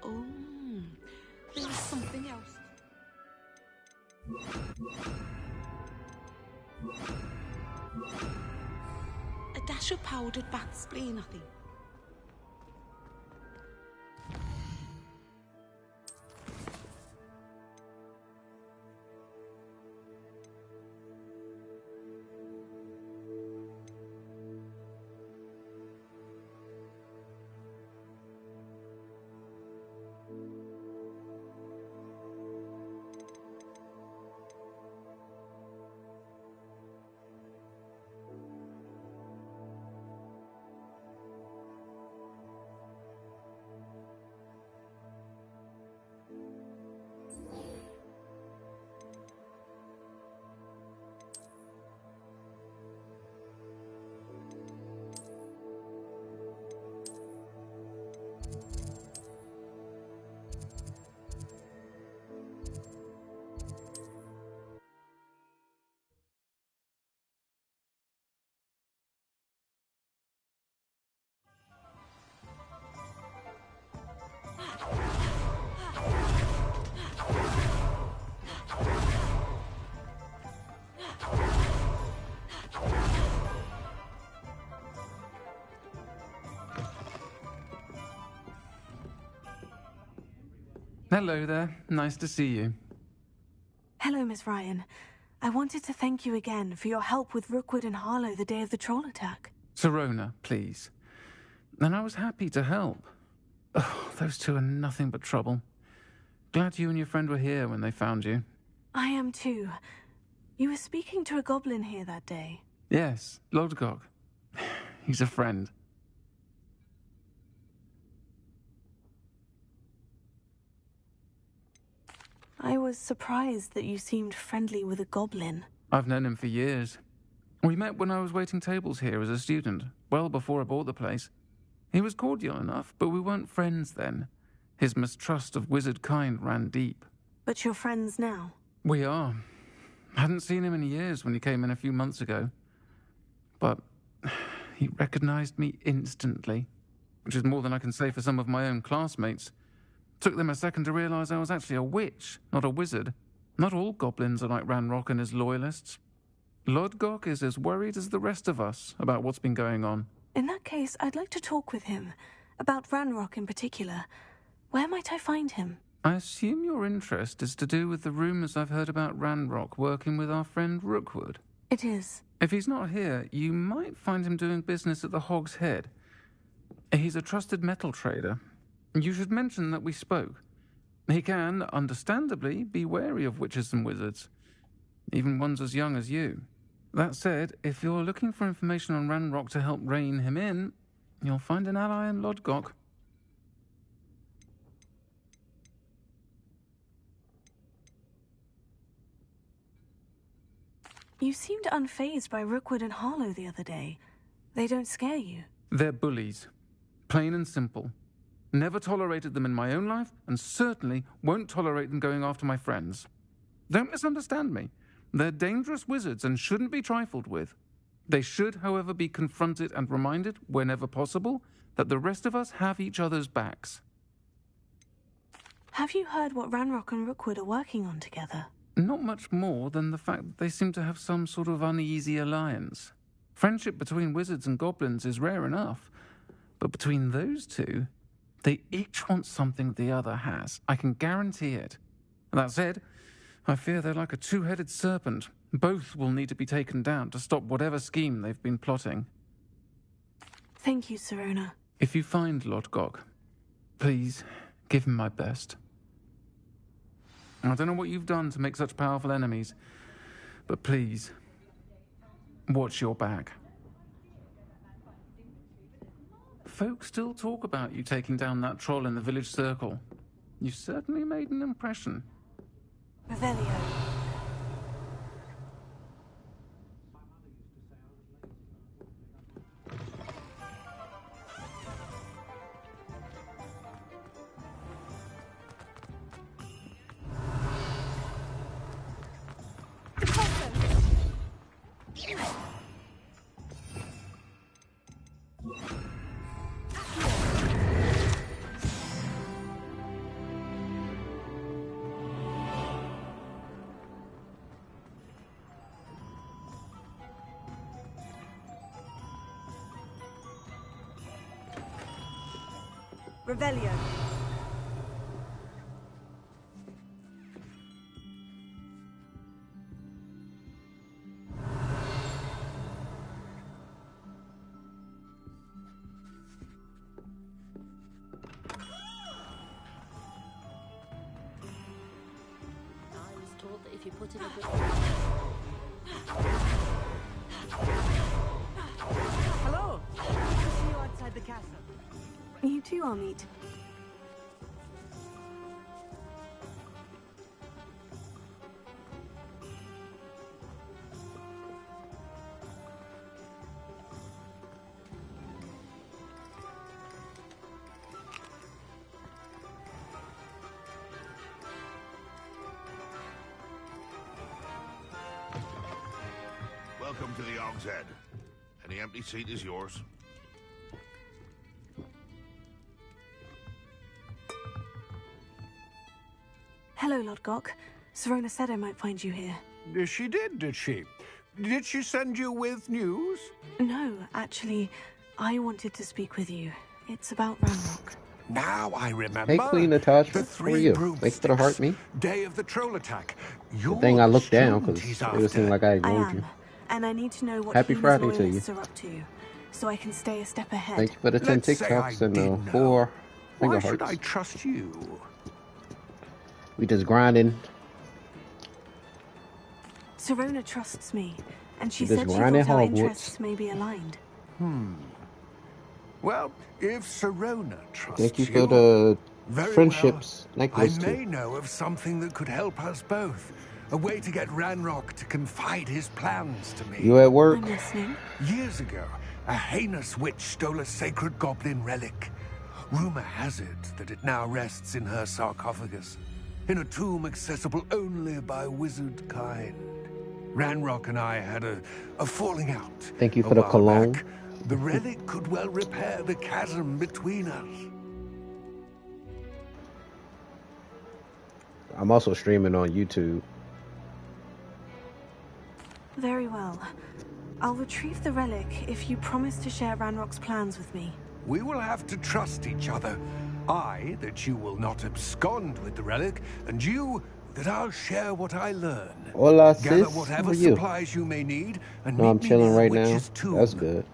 Oh, there's something else. A dash of powdered bat spleen, I think. Hello there. Nice to see you. Hello, Miss Ryan. I wanted to thank you again for your help with Rookwood and Harlow the day of the troll attack. Sirona, please. And I was happy to help. Oh, those two are nothing but trouble. Glad you and your friend were here when they found you. I am too. You were speaking to a goblin here that day. Yes, Lodgok. He's a friend. I was surprised that you seemed friendly with a goblin. I've known him for years. We met when I was waiting tables here as a student, well before I bought the place. He was cordial enough, but we weren't friends then. His mistrust of wizard kind ran deep. But you're friends now? We are. Hadn't seen him in years when he came in a few months ago. But he recognized me instantly, which is more than I can say for some of my own classmates. Took them a second to realize I was actually a witch, not a wizard. Not all goblins are like Ranrock and his loyalists. Lodgok is as worried as the rest of us about what's been going on. In that case, I'd like to talk with him. About Ranrock in particular. Where might I find him? I assume your interest is to do with the rumors I've heard about Ranrock working with our friend Rookwood. It is. If he's not here, you might find him doing business at the Hog's Head. He's a trusted metal trader. You should mention that we spoke. He can, understandably, be wary of witches and wizards, even ones as young as you. That said, if you're looking for information on Ranrock to help rein him in, you'll find an ally in Lodgok. You seemed unfazed by Rookwood and Harlow the other day. They don't scare you. They're bullies. Plain and simple. Never tolerated them in my own life, and certainly won't tolerate them going after my friends. Don't misunderstand me. They're dangerous wizards and shouldn't be trifled with. They should, however, be confronted and reminded, whenever possible, that the rest of us have each other's backs. Have you heard what Ranrock and Rookwood are working on together? Not much more than the fact that they seem to have some sort of uneasy alliance. Friendship between wizards and goblins is rare enough, but between those two, they each want something the other has. I can guarantee it. That said, I fear they're like a two-headed serpent. Both will need to be taken down to stop whatever scheme they've been plotting. Thank you, Sirona. If you find Lodgok, please give him my best. I don't know what you've done to make such powerful enemies, but please, watch your back. Folks still talk about you taking down that troll in the village circle. You certainly made an impression. Revelio. Revelio. I was told that if you put in a good... Hello! Good to see you outside the castle. You too, Amit. Welcome to the Hog's Head. Any empty seat is yours. Hello, Lodgok. Sirona said I might find you here. She did she? Did she send you with news? No, actually, I wanted to speak with you. It's about Ranrock. Now I remember. Hey, Queen Natasha. The How are three you? Thanks for the heart me. Day of the troll attack. The thing I looked down because it would seem like I I ignored you. am, and I need to know what Happy he and his Friday to you. loyalists are up to, so I can stay a step ahead. Thank you for the 10 Let's say I TikToks and did 4 finger Why should hearts. I trust you? We just grinding. Serona trusts me, and she We just said she grinding thought our Hogwarts. interests may be aligned. Well, if Serona trusts Thank you you, for the very friendships well. necklace I too. may know of something that could help us both. A way to get Ranrock to confide his plans to me. You at work? I'm listening. Years ago, a heinous witch stole a sacred goblin relic. Rumor has it that it now rests in her sarcophagus, in a tomb accessible only by wizard kind. Ranrock and I had a falling out. Thank you a for the while cologne. back. The relic could well repair the chasm between us. I'm also streaming on YouTube. Very well. I'll retrieve the relic if you promise to share Ranrock's plans with me. We will have to trust each other. I, that you will not abscond with the relic, and you, that I'll share what I learn. Hola, Gather sis. whatever How are you? supplies you may need, and No, meet I'm me chilling near right now. Witch's Tomb. That's good.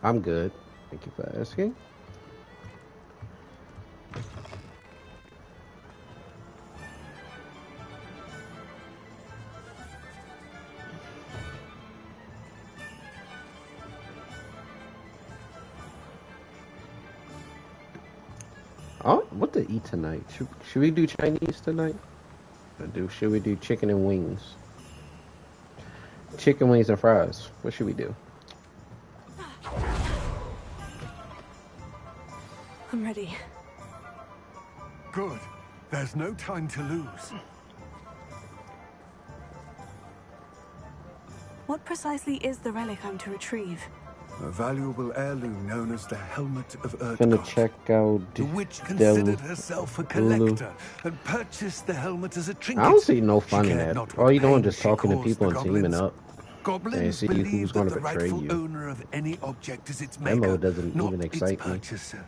I'm good. Thank you for asking. Oh, what to eat tonight? Should we do Chinese tonight? Should we do chicken and wings? Chicken wings and fries. What should we do? I'm ready. Good. There's no time to lose. What precisely is the relic I'm to retrieve? A valuable heirloom known as the Helmet of Gonna Urtkot. check out The witch considered herself a collector and purchased the helmet as a trinket. I don't see no fun She in cared that. not All what you doing pain just she talking to caused people the and teaming goblins. up. Goblins And see believe who's that gonna the betray rightful you. owner of any object is its That maker, mode doesn't not even its excite me. purchaser.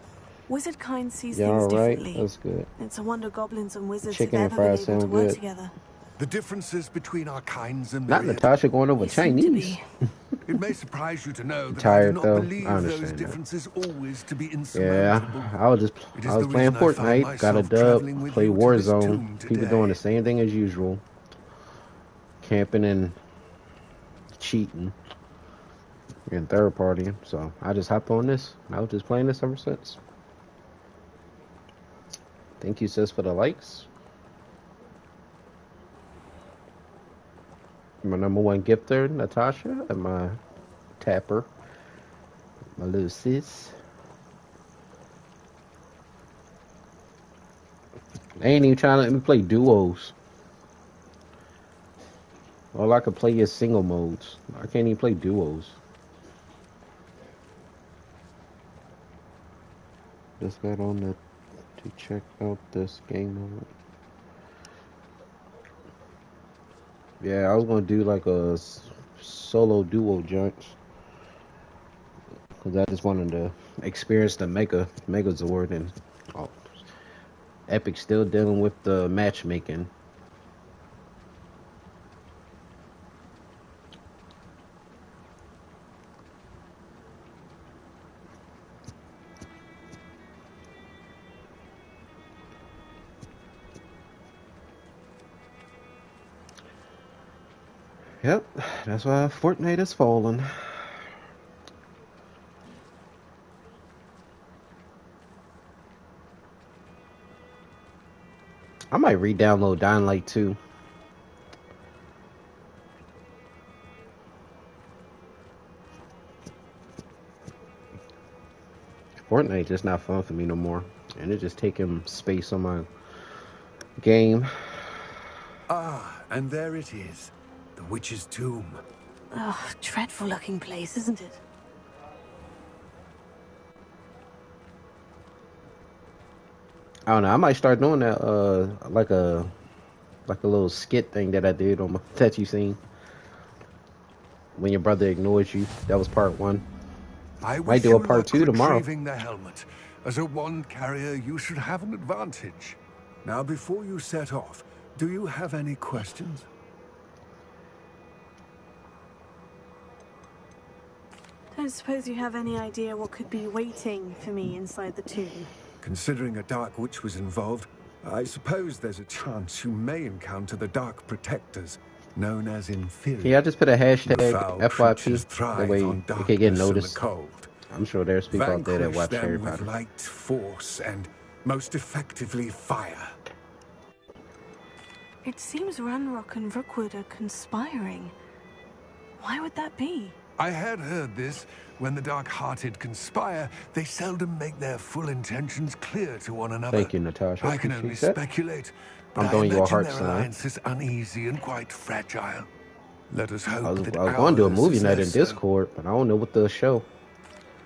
Wizard kind sees Yeah, things alright. differently. That's good. It's a wonder goblins and wizards Chicken have and ever been fries able to sound work good. together. The differences between our kinds are Not myriad. Natasha going over They seem to Chinese. be. It may surprise you to know that I do Tired not though. believe I those understand that. differences always to be Yeah, insurmountable. I was the playing reason I find Fortnite, got a myself dub, traveling with play you to this Warzone. tomb People today. doing the same thing as usual, camping and cheating and third partying. So I just hopped on this. I was just playing this ever since. Thank you, sis, for the likes. My #1 gifter, Natasha, and my tapper, my little sis. They ain't even trying to let me play duos. All I can play is single modes. I can't even play duos. Just got on to check out this game mode. Yeah, I was gonna do like a solo duo joints. Cause I just wanted to experience the Megazord, and Epic still dealing with the matchmaking. Yep, that's why Fortnite has fallen. I might re-download Dying Light 2. Fortnite just not fun for me no more, and it's just taking space on my game. Ah, and there it is, the witch's tomb. Ugh, dreadful looking place, isn't it? I don't know. I might start doing that, like a little skit thing that I did on my that you seen when your brother ignores you. That was part 1. I Might wish do you a part luck 2 tomorrow. retrieving the helmet. As a wand carrier, you should have an advantage. Now, before you set off, do you have any questions? Don't suppose you have any idea what could be waiting for me inside the tomb? Considering a Dark Witch was involved, I suppose there's a chance you may encounter the Dark Protectors, known as inferior. Can y'all just put a hashtag Foul FYP? creatures That thrive way on it can get darkness and the noticed. cold. I'm sure there's people out there that Vanquish watch them Harry with Potter. light, force, and most effectively fire. It seems Ranrock and Rookwood are conspiring. Why would that be? I had heard this. When the dark-hearted conspire, they seldom make their full intentions clear to one another. Thank you, Natasha. I can only Appreciate that. speculate, but I'm I doing you a imagine heart their sign. alliance is uneasy and quite fragile. Let us hope I was that going to do a ours movie is night in less so. Discord, but I don't know what the show.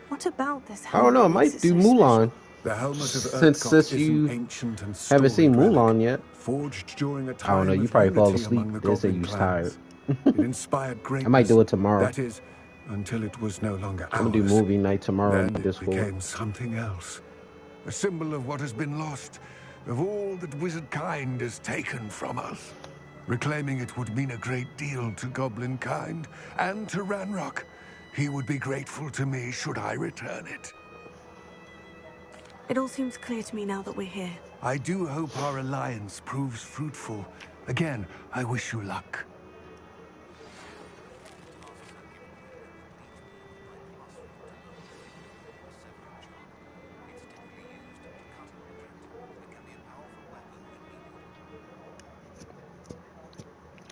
What about this I don't know. I helmet makes might it do so Mulan. The helmet of Since Urtkot is you an ancient and haven't seen storied relic, Mulan yet. forged during a I don't time know. You of probably fall unity asleep. among the They say Goblin you're tired. clans. It inspired greatness. I might do it tomorrow. That is, until it was no longer ours. I'm gonna do movie night tomorrow Then on it Discord. became something else. A symbol of what has been lost, of all that wizard kind has taken from us. Reclaiming it would mean a great deal to goblin kind and to Ranrock. He would be grateful to me should I return it. It all seems clear to me now that we're here. I do hope our alliance proves fruitful. Again, I wish you luck.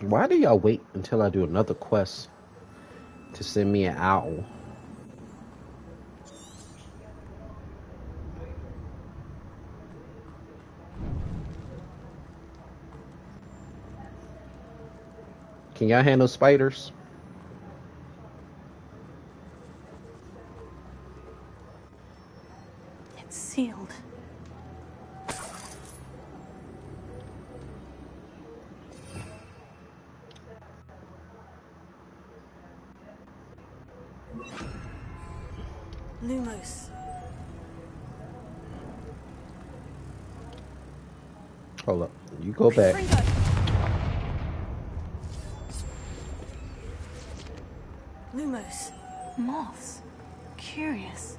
Why do y'all wait until I do another quest to send me an owl? Can y'all handle spiders? It's sealed. Lumos. Hold up. You go back. Lumos. Moths. Curious.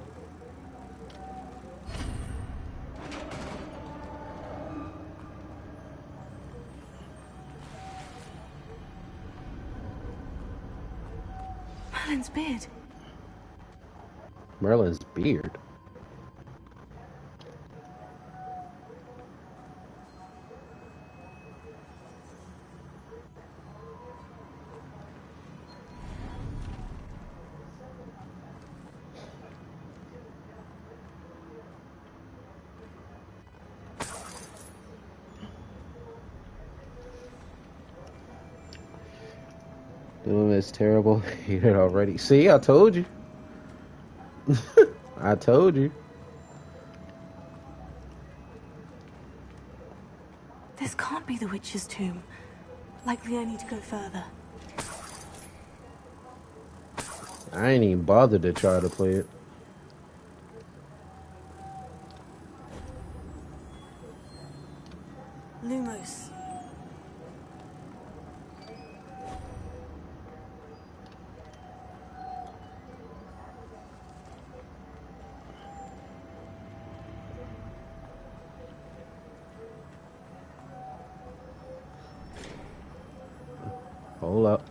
Merlin's beard. Merlin's beard. Doom is terrible. Hate it already. See, I told you. I told you. This can't be the witch's tomb. Likely I need to go further. I ain't even bothered to try to play it. Lumos. Hold up.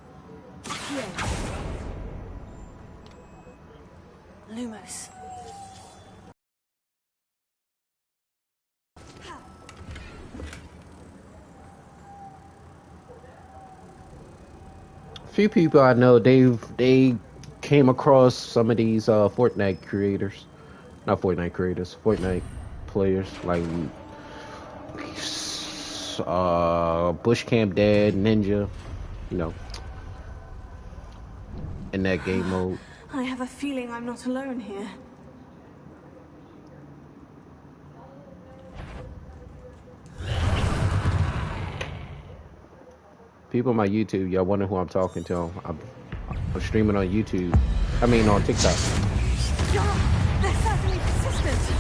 Lumos. Few people I know, they came across some of these Fortnite creators. Not Fortnite creators, Fortnite players like Bush Camp Dad, Ninja, you know, in that game mode. I have a feeling I'm not alone here. People on my YouTube, y'all wonder who I'm talking to. I'm streaming on YouTube. I mean on TikTok. They're certainly persistent.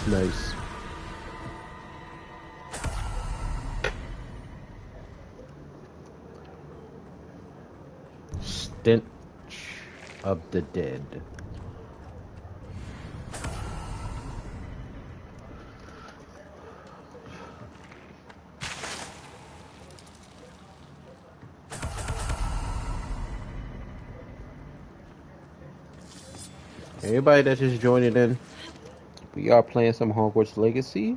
Nice. Stench of the dead. Everybody that's just joining in, we are playing some Hogwarts Legacy.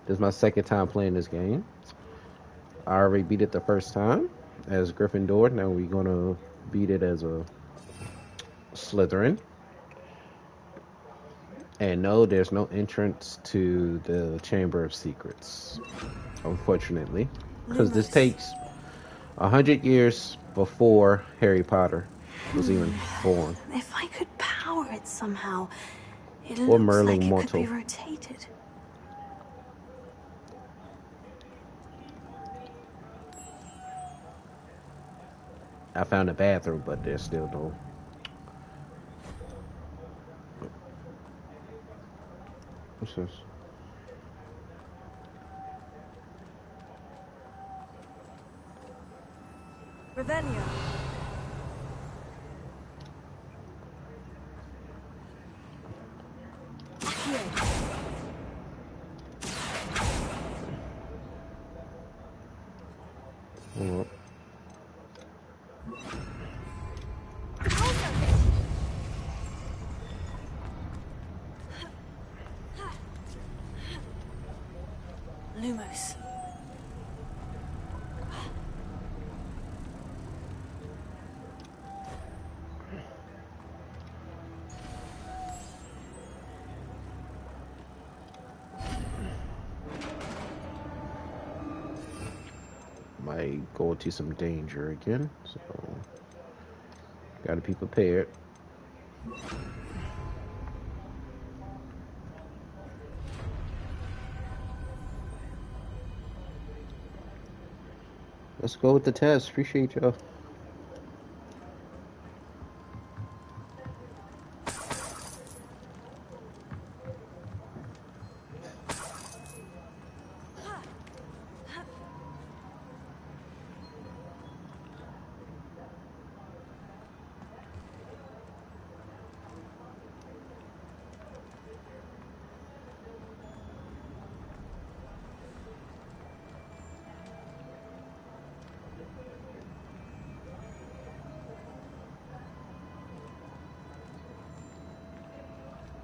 This is my second time playing this game. I already beat it the first time as Gryffindor. Now we're gonna beat it as a Slytherin. And no, there's no entrance to the Chamber of Secrets, unfortunately, because this takes 100 years before Harry Potter was even born. If I could power it somehow, it Or looks Merlin like it Mortal. could be rotated. I found a bathroom, but there's still no. What's this? Revelio. Hold Lumos. Might go into some danger again, so gotta be prepared. Let's go with the test. Appreciate y'all.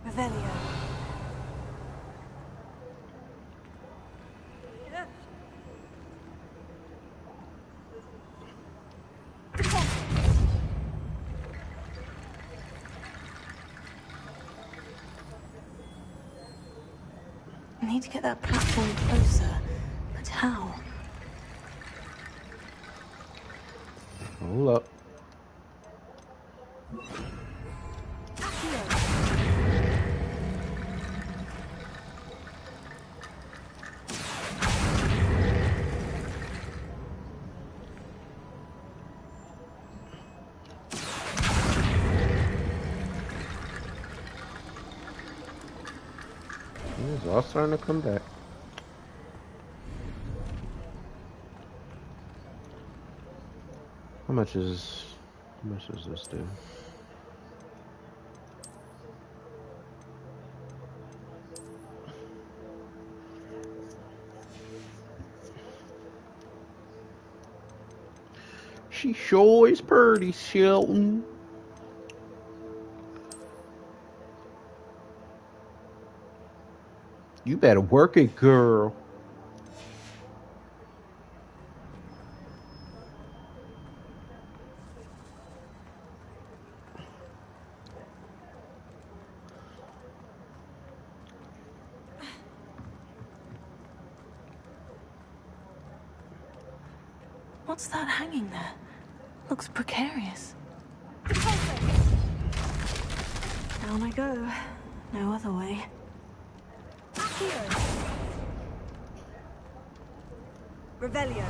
Revelio. I need to get that platform closer, but how? Hold up. It's all starting to come back. How much does this do? She sure is pretty, Shelton. You better work it, girl. What's that hanging there? Looks precarious. Down I go. No other way. Revelio.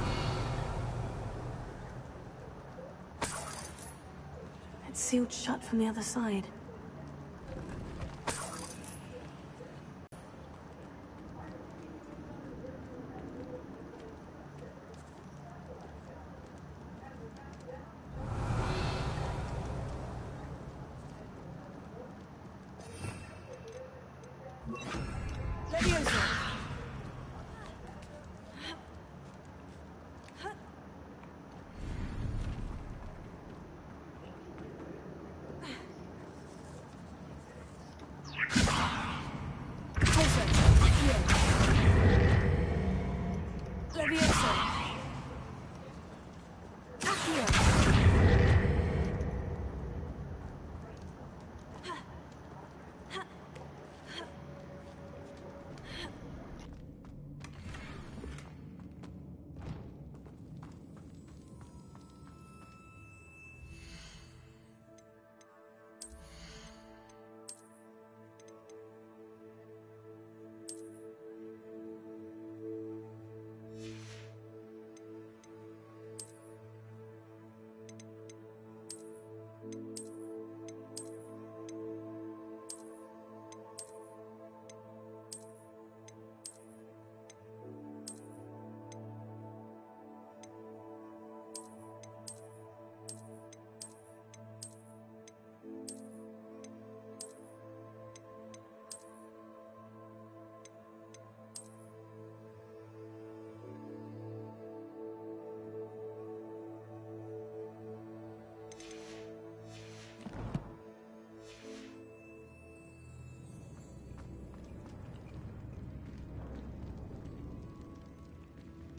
It's sealed shut from the other side.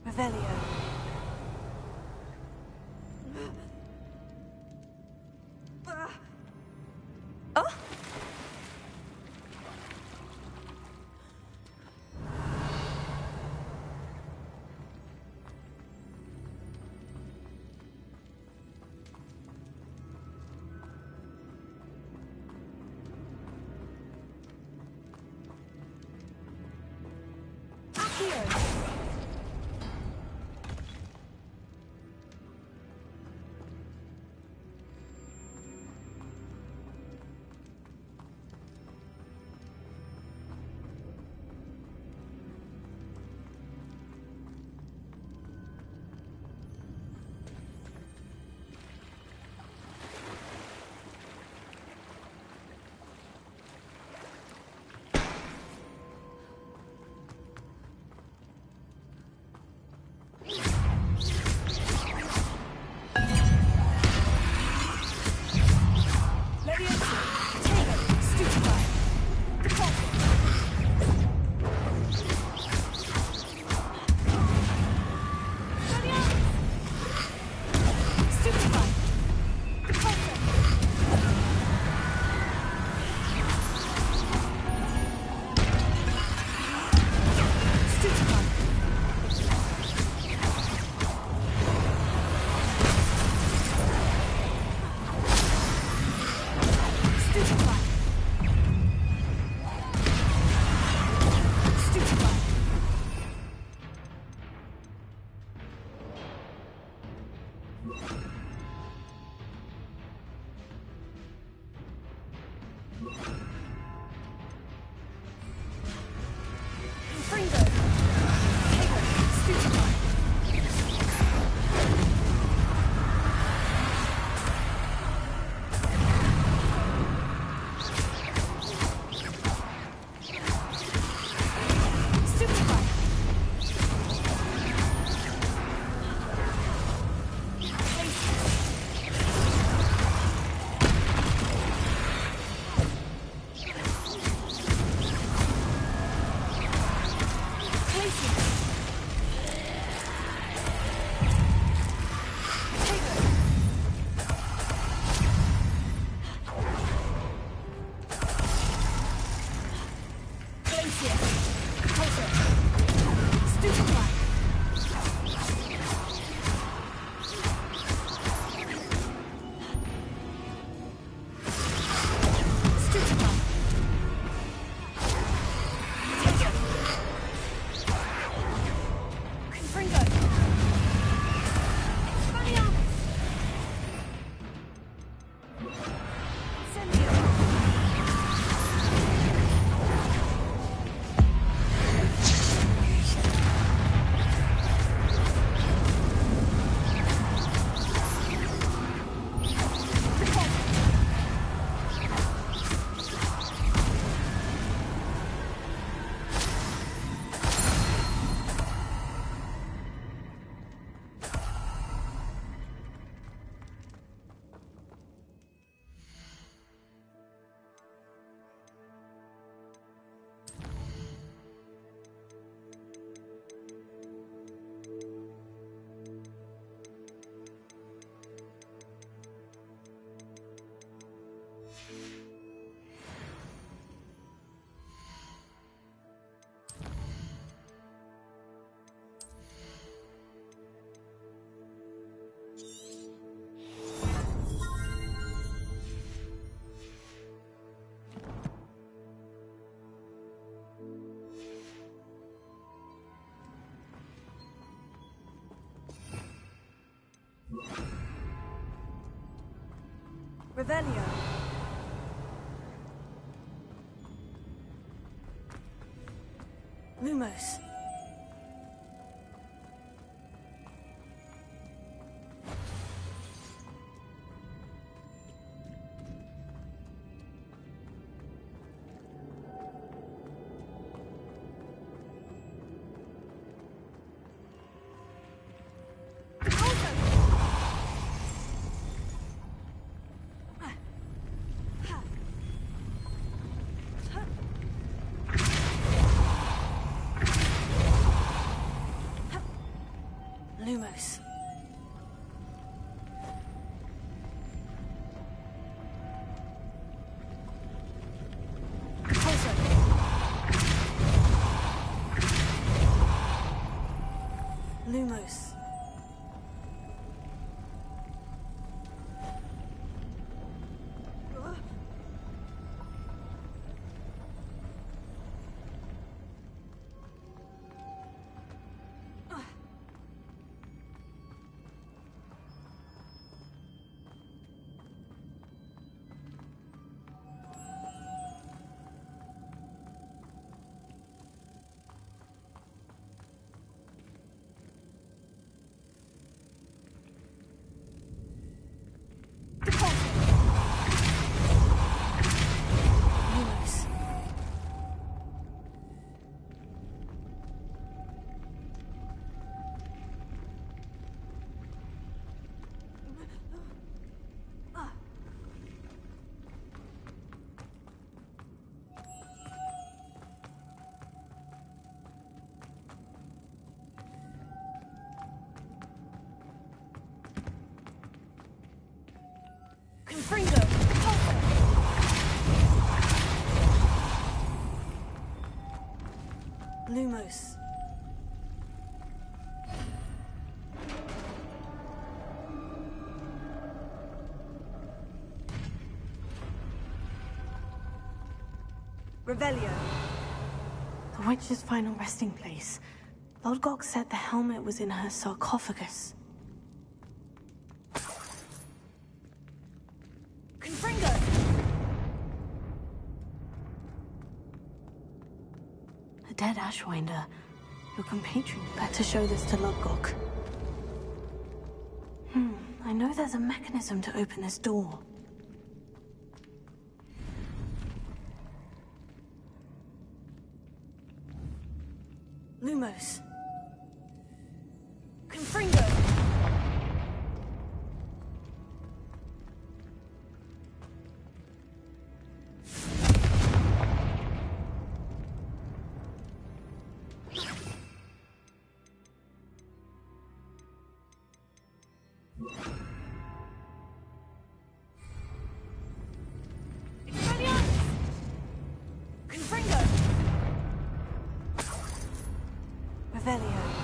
Revelio. Oh! Revelio. Lumos. Lumos. Lumos. Confringo! Lumos. Revelio. The witch's final resting place. Lord Gok said the helmet was in her sarcophagus. Confringo! A dead Ashwinder. Your compatriot better show this to Lord Gok. I know there's a mechanism to open this door. Lumos. Confringo! Revelio.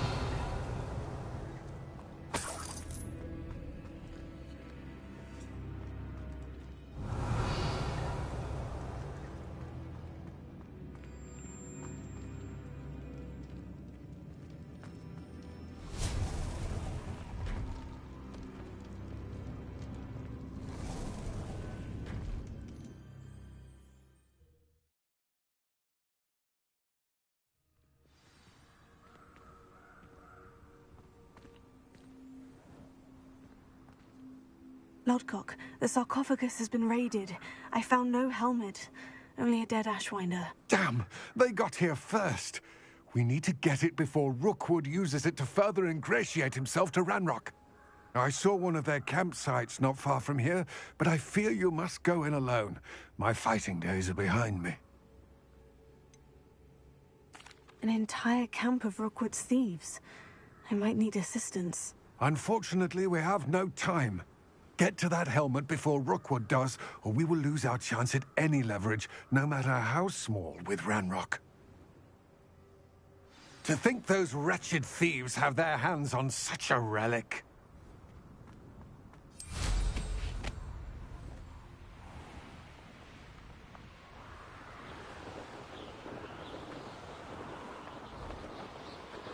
Lodcock, the sarcophagus has been raided. I found no helmet, only a dead Ashwinder. Damn! They got here first. We need to get it before Rookwood uses it to further ingratiate himself to Ranrock. I saw one of their campsites not far from here, but I fear you must go in alone. My fighting days are behind me. An entire camp of Rookwood's thieves. I might need assistance. Unfortunately, we have no time. Get to that helmet before Rookwood does, or we will lose our chance at any leverage, no matter how small, with Ranrock. To think those wretched thieves have their hands on such a relic.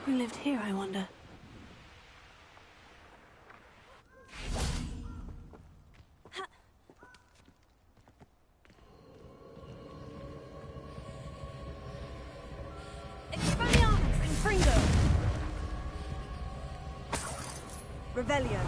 Who lived here, I wonder? Expelliarmus Confringo! Revelio.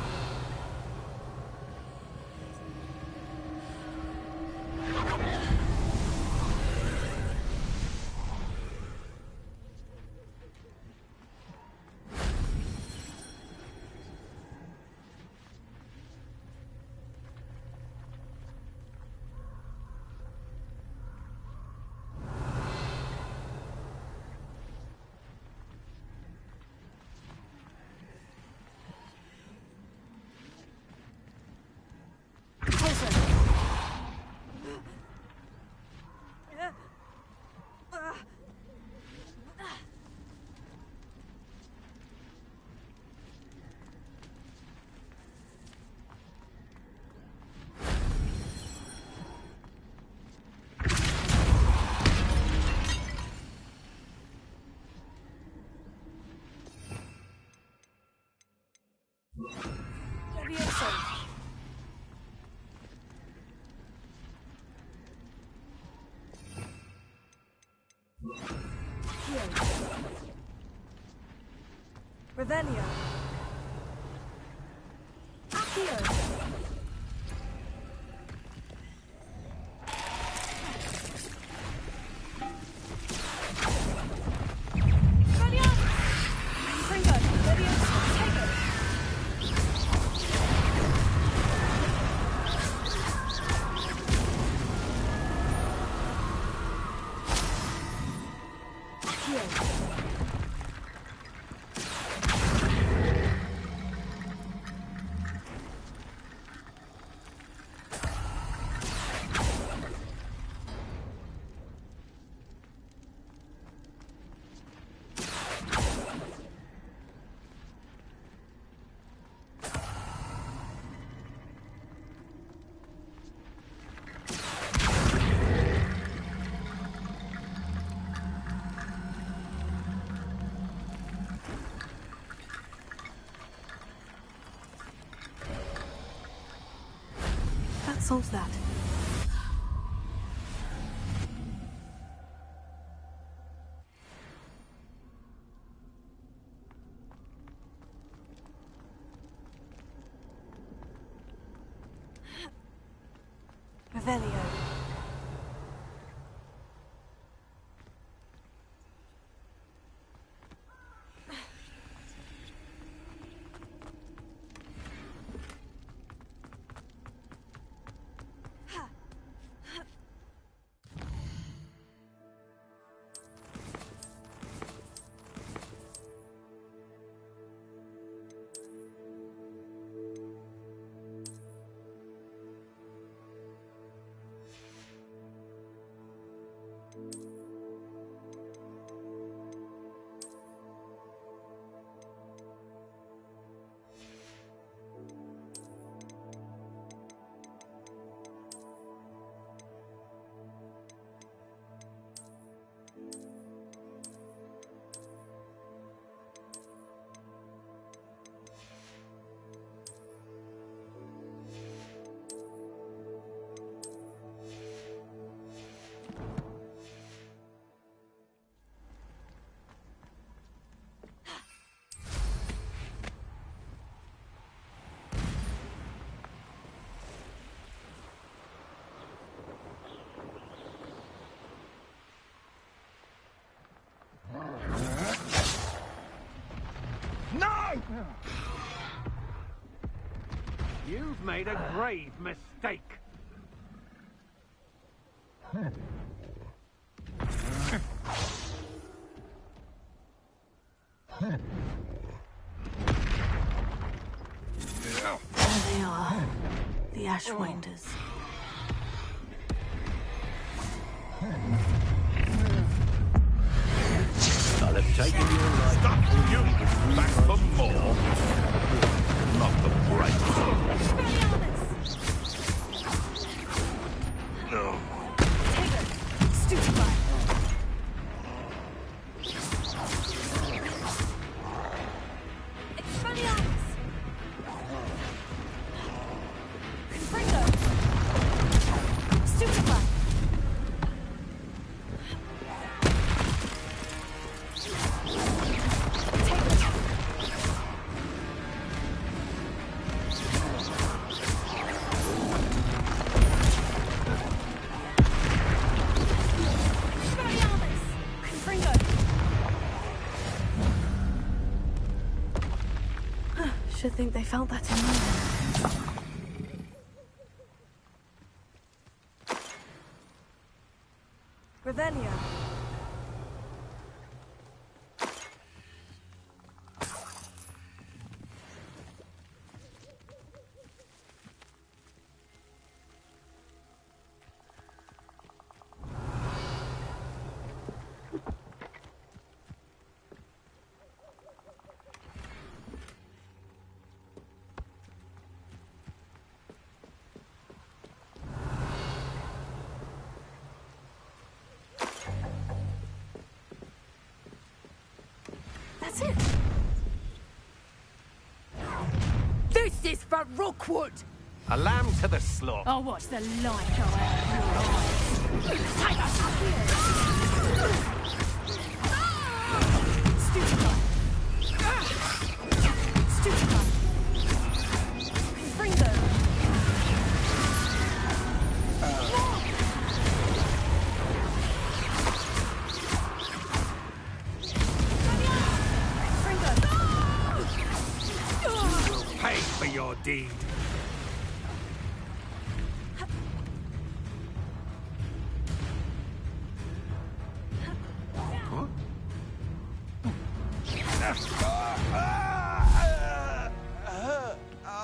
Levioso. Revelio. Accio. That solves that. Revelio. You've made a grave mistake. There they are, the Ashwinders. I'll have taken your life. Stop! You back for more. Not the bright. No. Stupefy. Expelliarmus. Confringo. Stupefy. Should think they felt that in me. Revelio. That's it. This is for Rookwood! A lamb to the slaughter. I'll watch the light go out of your eyes. Take us up here! Stupefy. Stupefy. Confringo. Pay for your deed.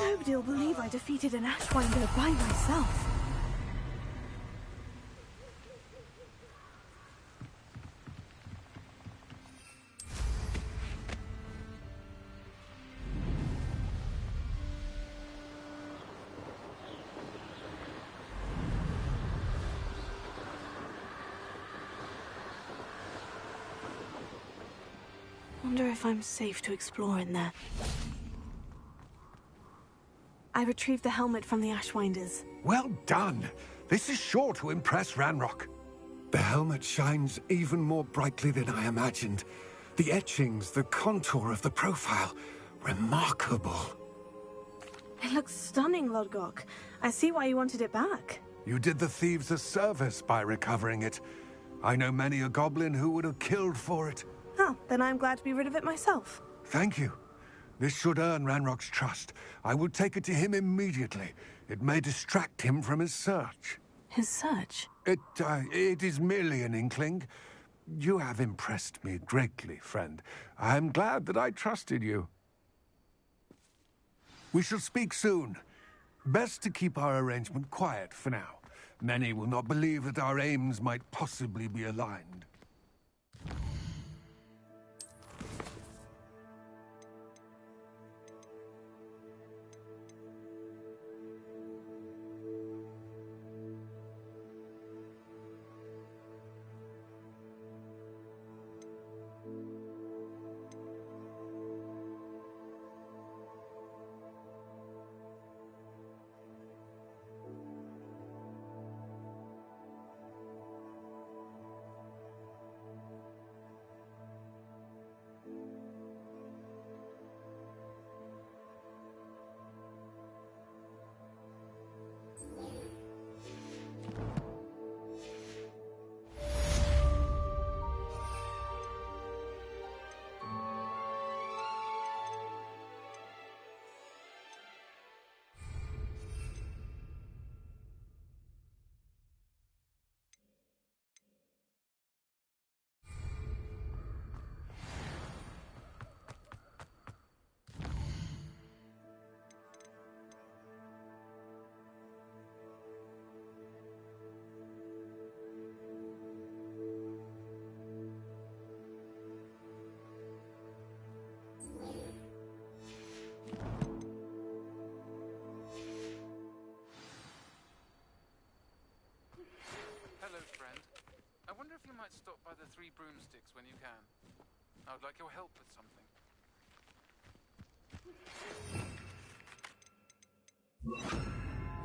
Nobody'll believe I defeated an Ashwinder by myself. Wonder if I'm safe to explore in there. I retrieved the helmet from the Ashwinders. Well done. This is sure to impress Ranrock. The helmet shines even more brightly than I imagined. The etchings, the contour of the profile, remarkable. It looks stunning, Lodgok. I see why you wanted it back. You did the thieves a service by recovering it. I know many a goblin who would have killed for it. Oh, then I'm glad to be rid of it myself. Thank you. This should earn Ranrock's trust. I will take it to him immediately. It may distract him from his search. His search? It is merely an inkling. You have impressed me greatly, friend. I am glad that I trusted you. We shall speak soon. Best to keep our arrangement quiet for now. Many will not believe that our aims might possibly be aligned. the 3 broomsticks when you can. I would like your help with something.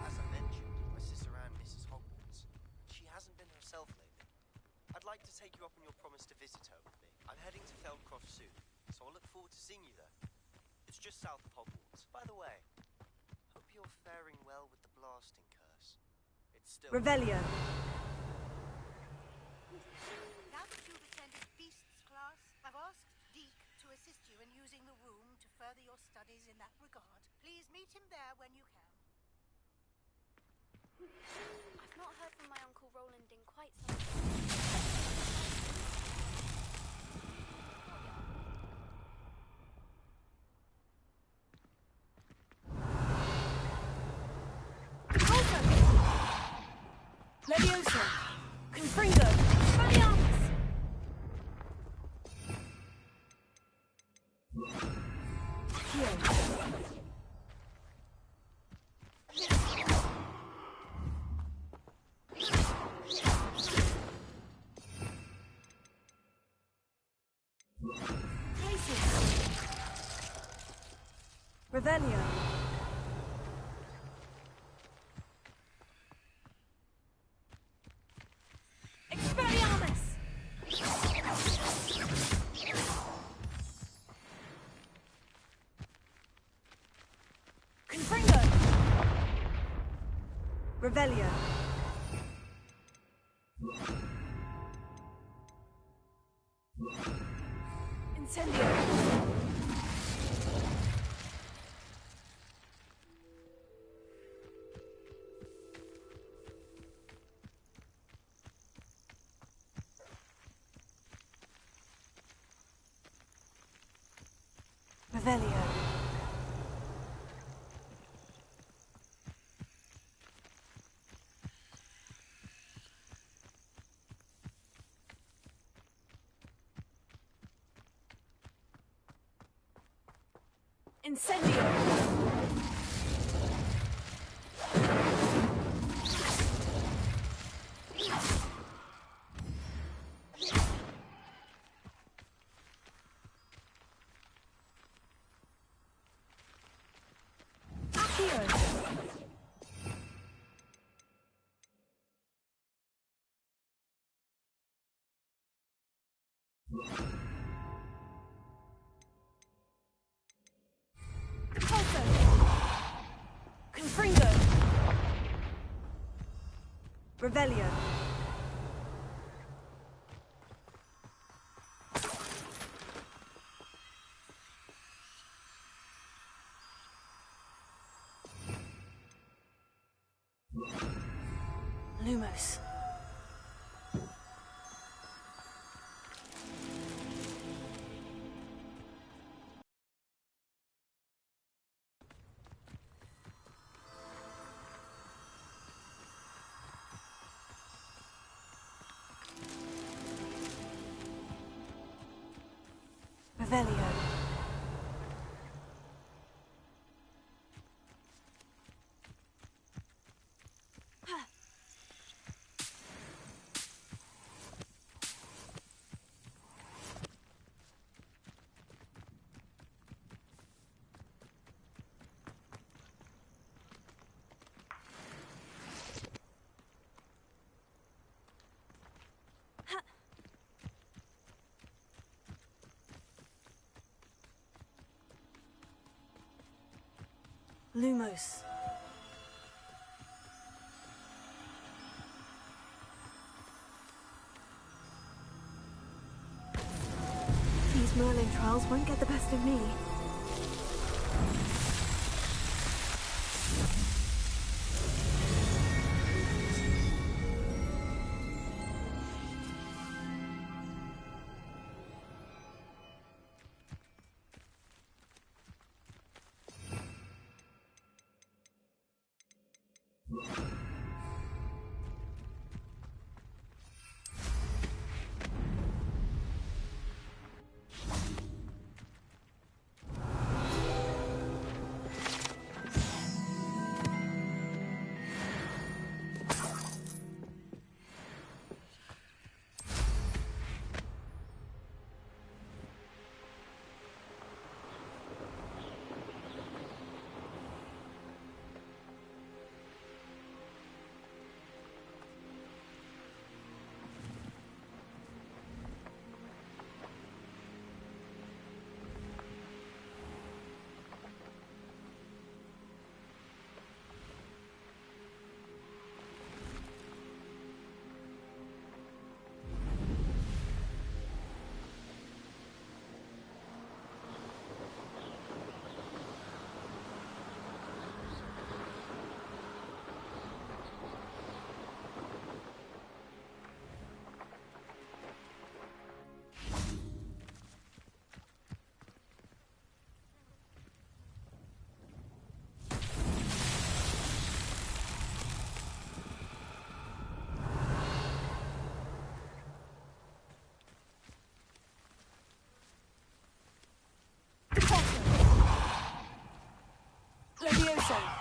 As I mentioned, my sister Anne misses Hogwarts. She hasn't been herself lately. I'd like to take you up on your promise to visit her with me. I'm heading to Feldcroft soon, so I'll look forward to seeing you there. It's just south of Hogwarts. By the way, hope you're faring well with the blasting curse. It's still... Revelio. Now that you've attended Beasts class, I've asked Deke to assist you in using the room to further your studies in that regard. Please meet him there when you can. I've not heard from my Uncle Roland in quite some time. Leviosa! Confringo! Expelliarmus! Revelio. Expelliarmus! Confringo! Revelio. Incendio. Revelio. Incendio. Confringo. Revelio. Lumos. Revelio. Lumos. These Merlin trials won't get the best of me. safe.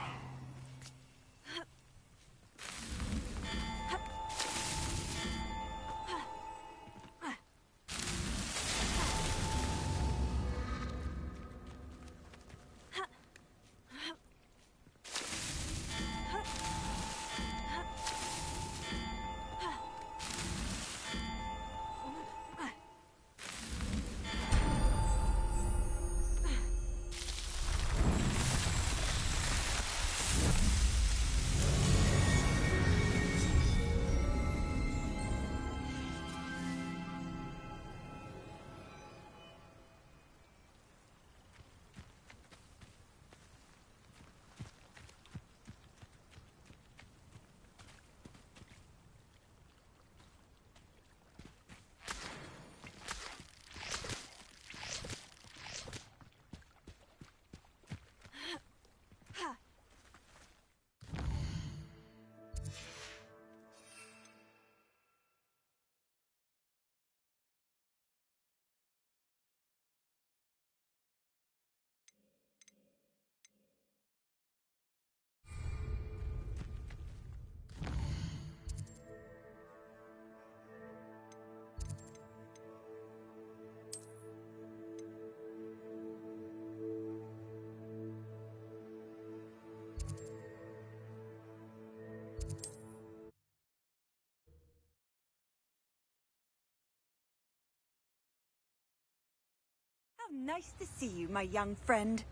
How nice to see you, my young friend.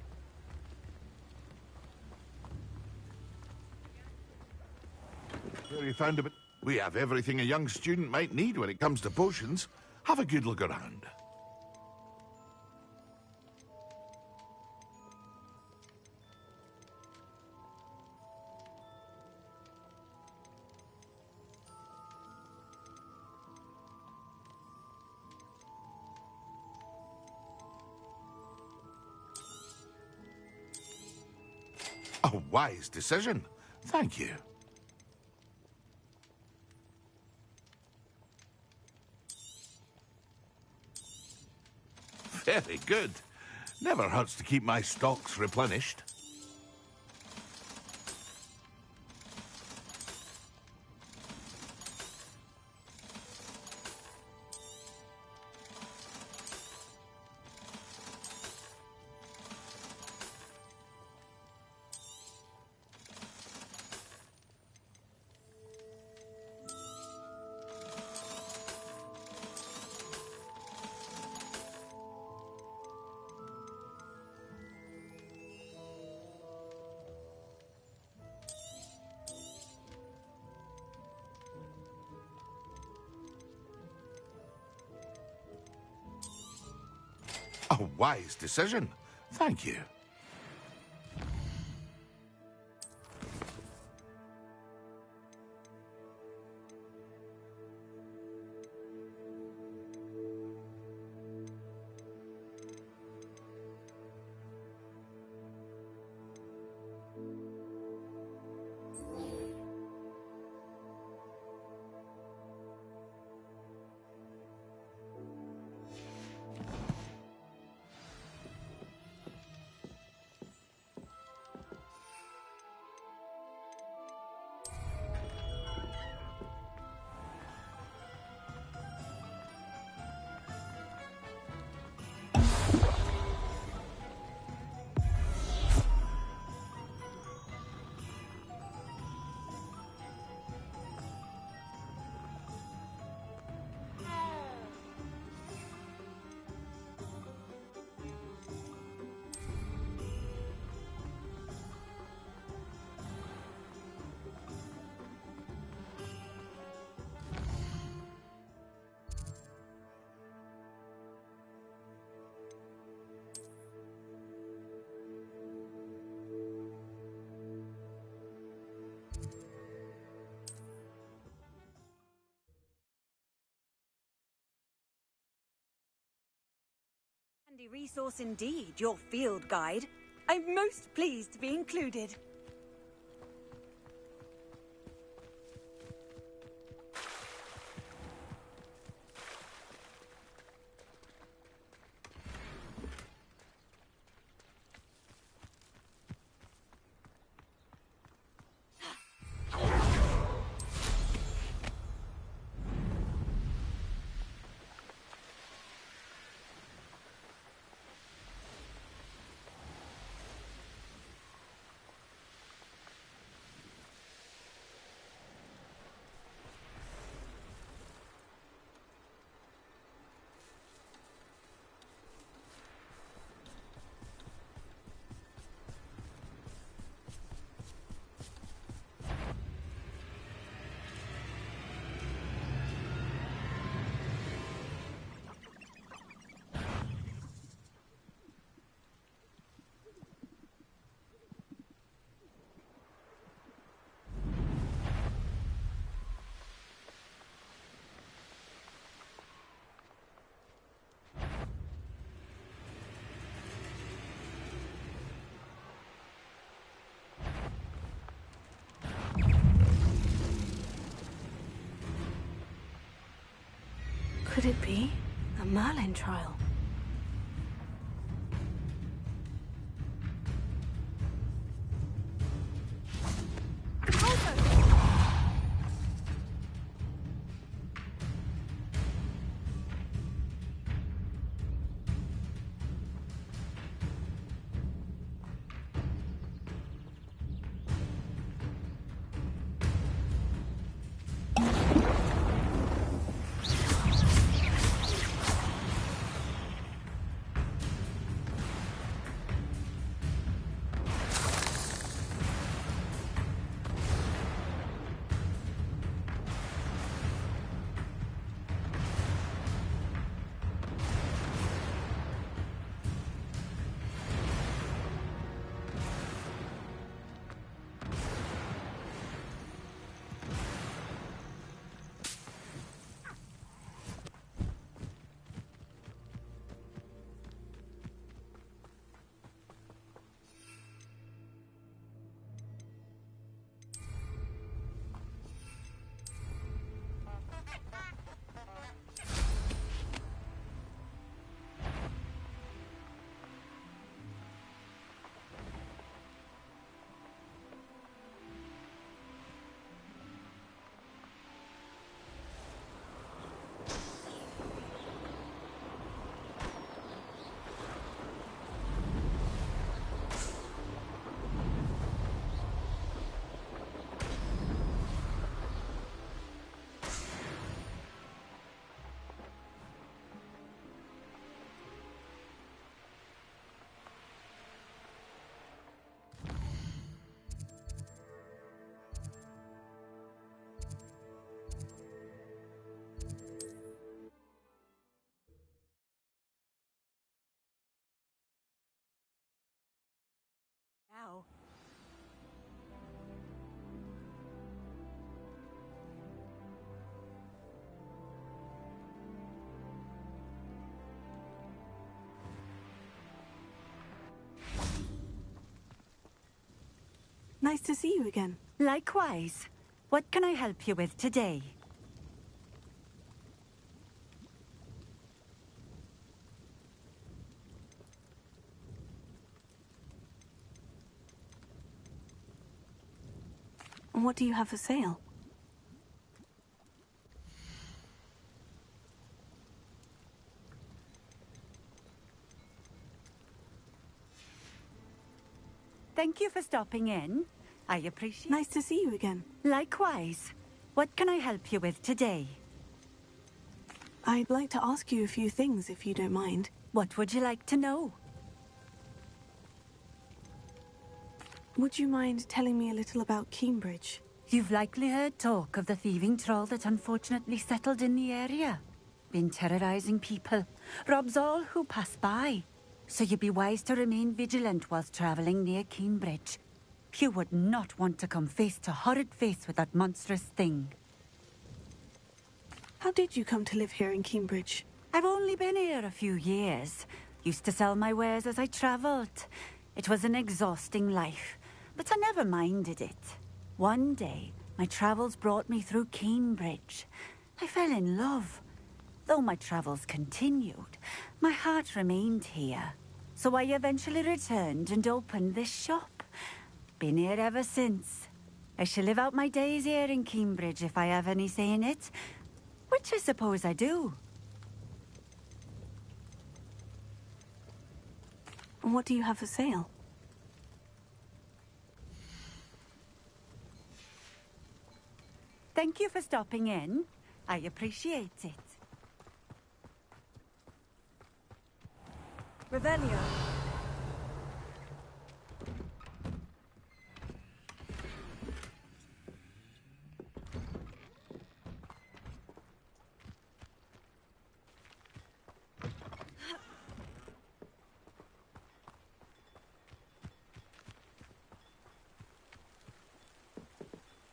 Well, you found a bit. We have everything a young student might need when it comes to potions. Have a good look around. A wise decision. Thank you. Very good. Never hurts to keep my stocks replenished. A wise decision. Thank you. Handy resource indeed, your field guide. I'm most pleased to be included. Could it be a Merlin trial? Now. Nice to see you again. Likewise. What can I help you with today? And what do you have for sale? Thank you for stopping in. I appreciate... Nice to see you again. Likewise. What can I help you with today? I'd like to ask you a few things, if you don't mind. What would you like to know? Would you mind telling me a little about Cambridge? You've likely heard talk of the thieving troll that unfortunately settled in the area. Been terrorizing people. Robs all who pass by. So you'd be wise to remain vigilant whilst traveling near Cambridge. You would not want to come face to horrid face with that monstrous thing. How did you come to live here in Cambridge? I've only been here a few years. Used to sell my wares as I travelled. It was an exhausting life, but I never minded it. One day, my travels brought me through Cambridge. I fell in love. Though my travels continued, my heart remained here. So I eventually returned and opened this shop. Been here ever since. I shall live out my days here in Cambridge if I have any say in it, which I suppose I do. And what do you have for sale? Thank you for stopping in. I appreciate it. Revelio.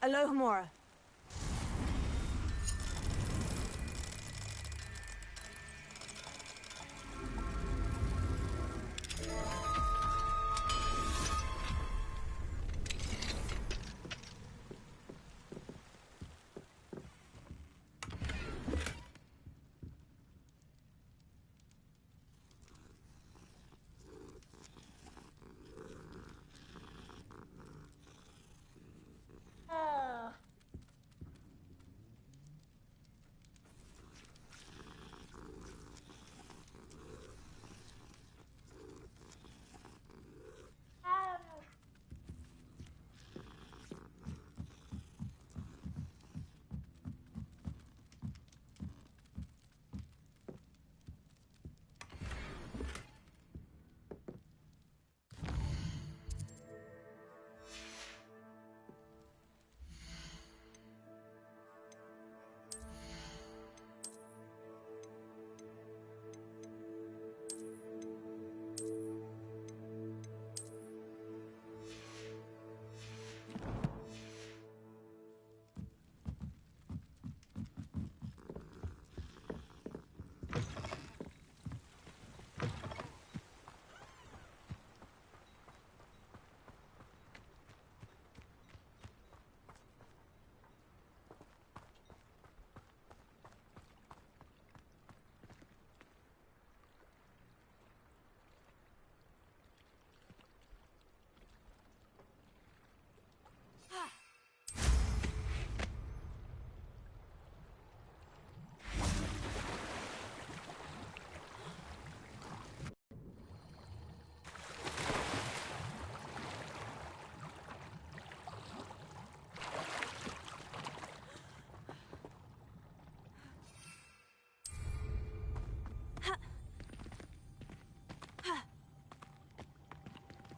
Alohomora.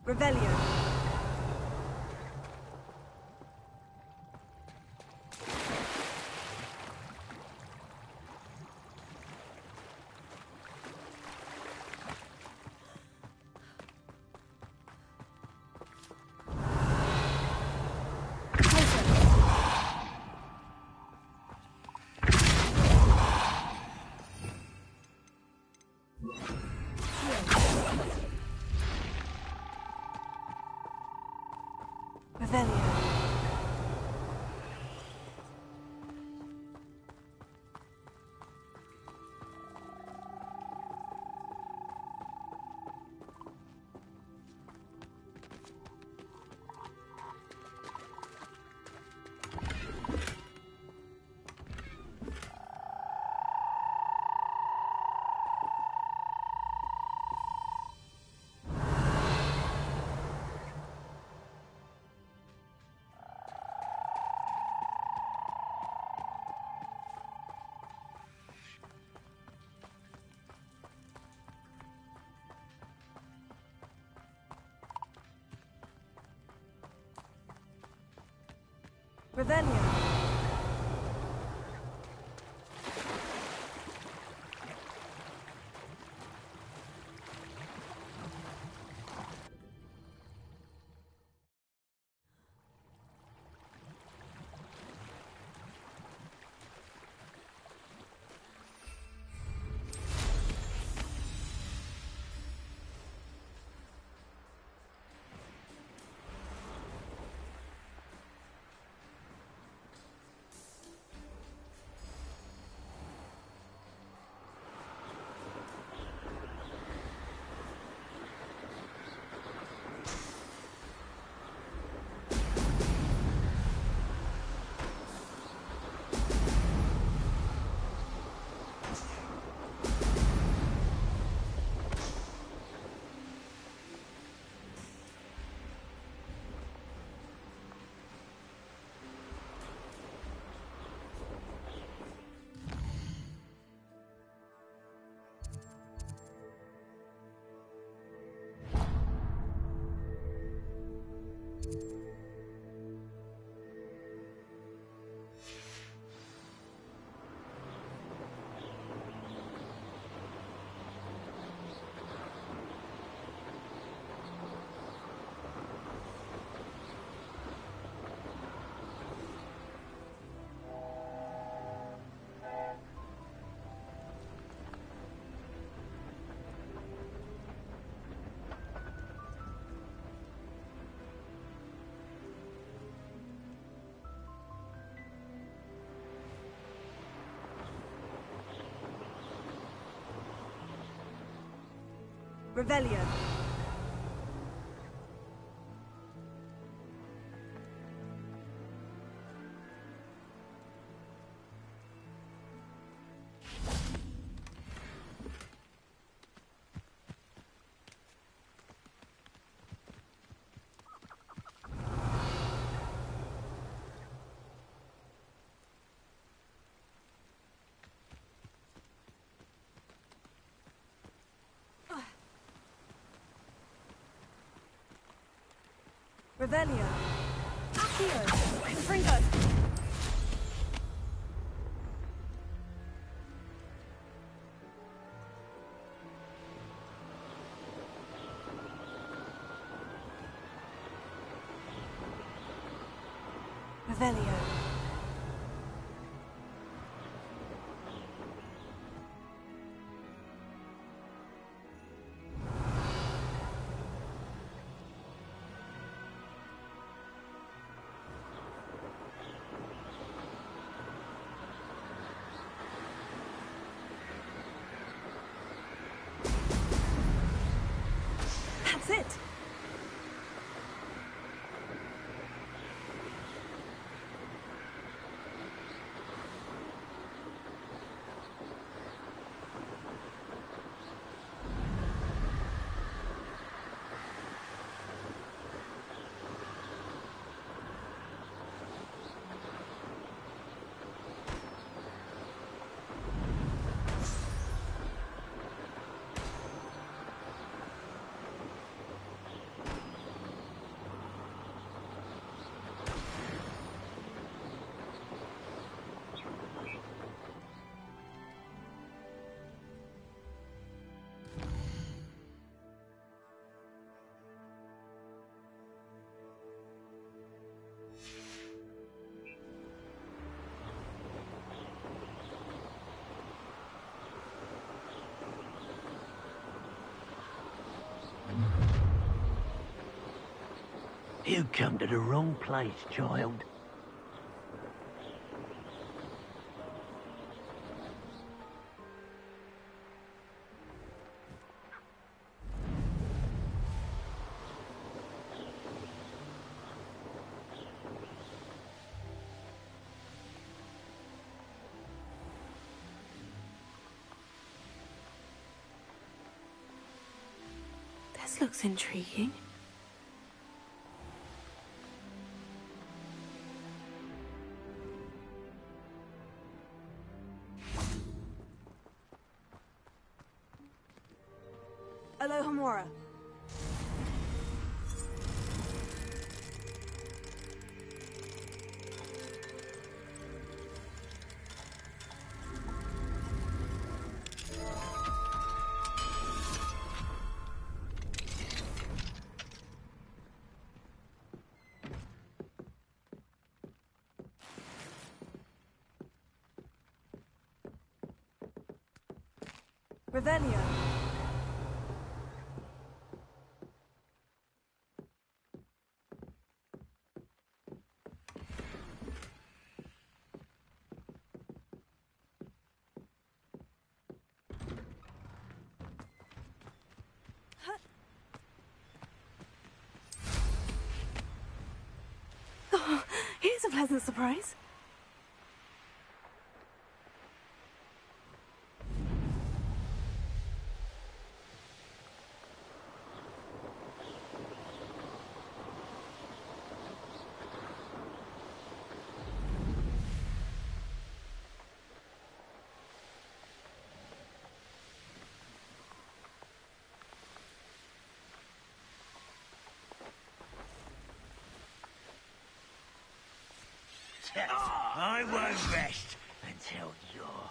Revelio. Revelio. Revelio. Revelio. Revelio. Accio. Confringo. Revelio. That's it. You come to the wrong place, child. This looks intriguing. Aloha Mora. Revelio. Oh, here's a pleasant surprise. I won't rest until you're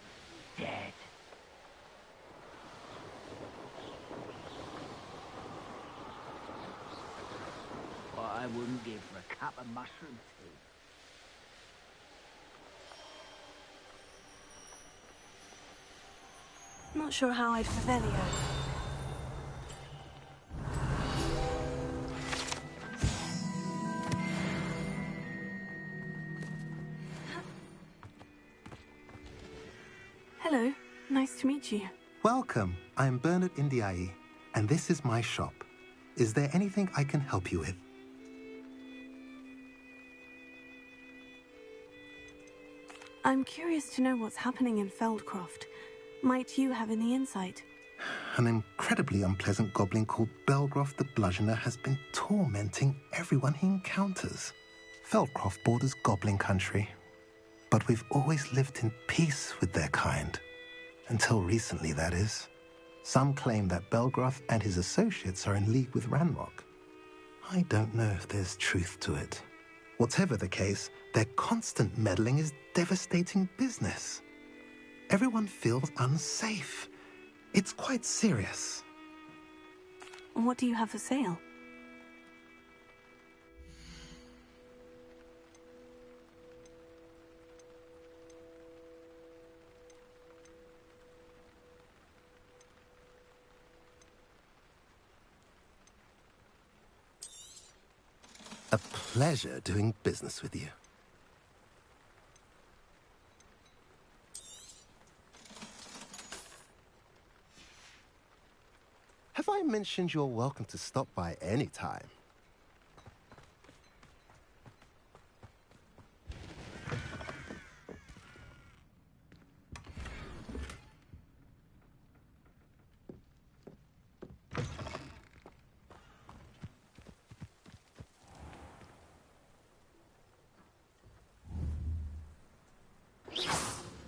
dead. What I wouldn't give for a cup of mushroom tea. Not sure how I'd Revelio. Hello, nice to meet you. Welcome. I'm Bernard Indiai, and this is my shop. Is there anything I can help you with? I'm curious to know what's happening in Feldcroft. Might you have any insight? An incredibly unpleasant goblin called Belgroth the Bludgeoner has been tormenting everyone he encounters. Feldcroft borders goblin country, but we've always lived in peace with their kind. Until recently, that is. Some claim that Belgroth and his associates are in league with Ranrock. I don't know if there's truth to it. Whatever the case, their constant meddling is devastating business. Everyone feels unsafe. It's quite serious. What do you have for sale? A pleasure doing business with you. Have I mentioned you're welcome to stop by any time?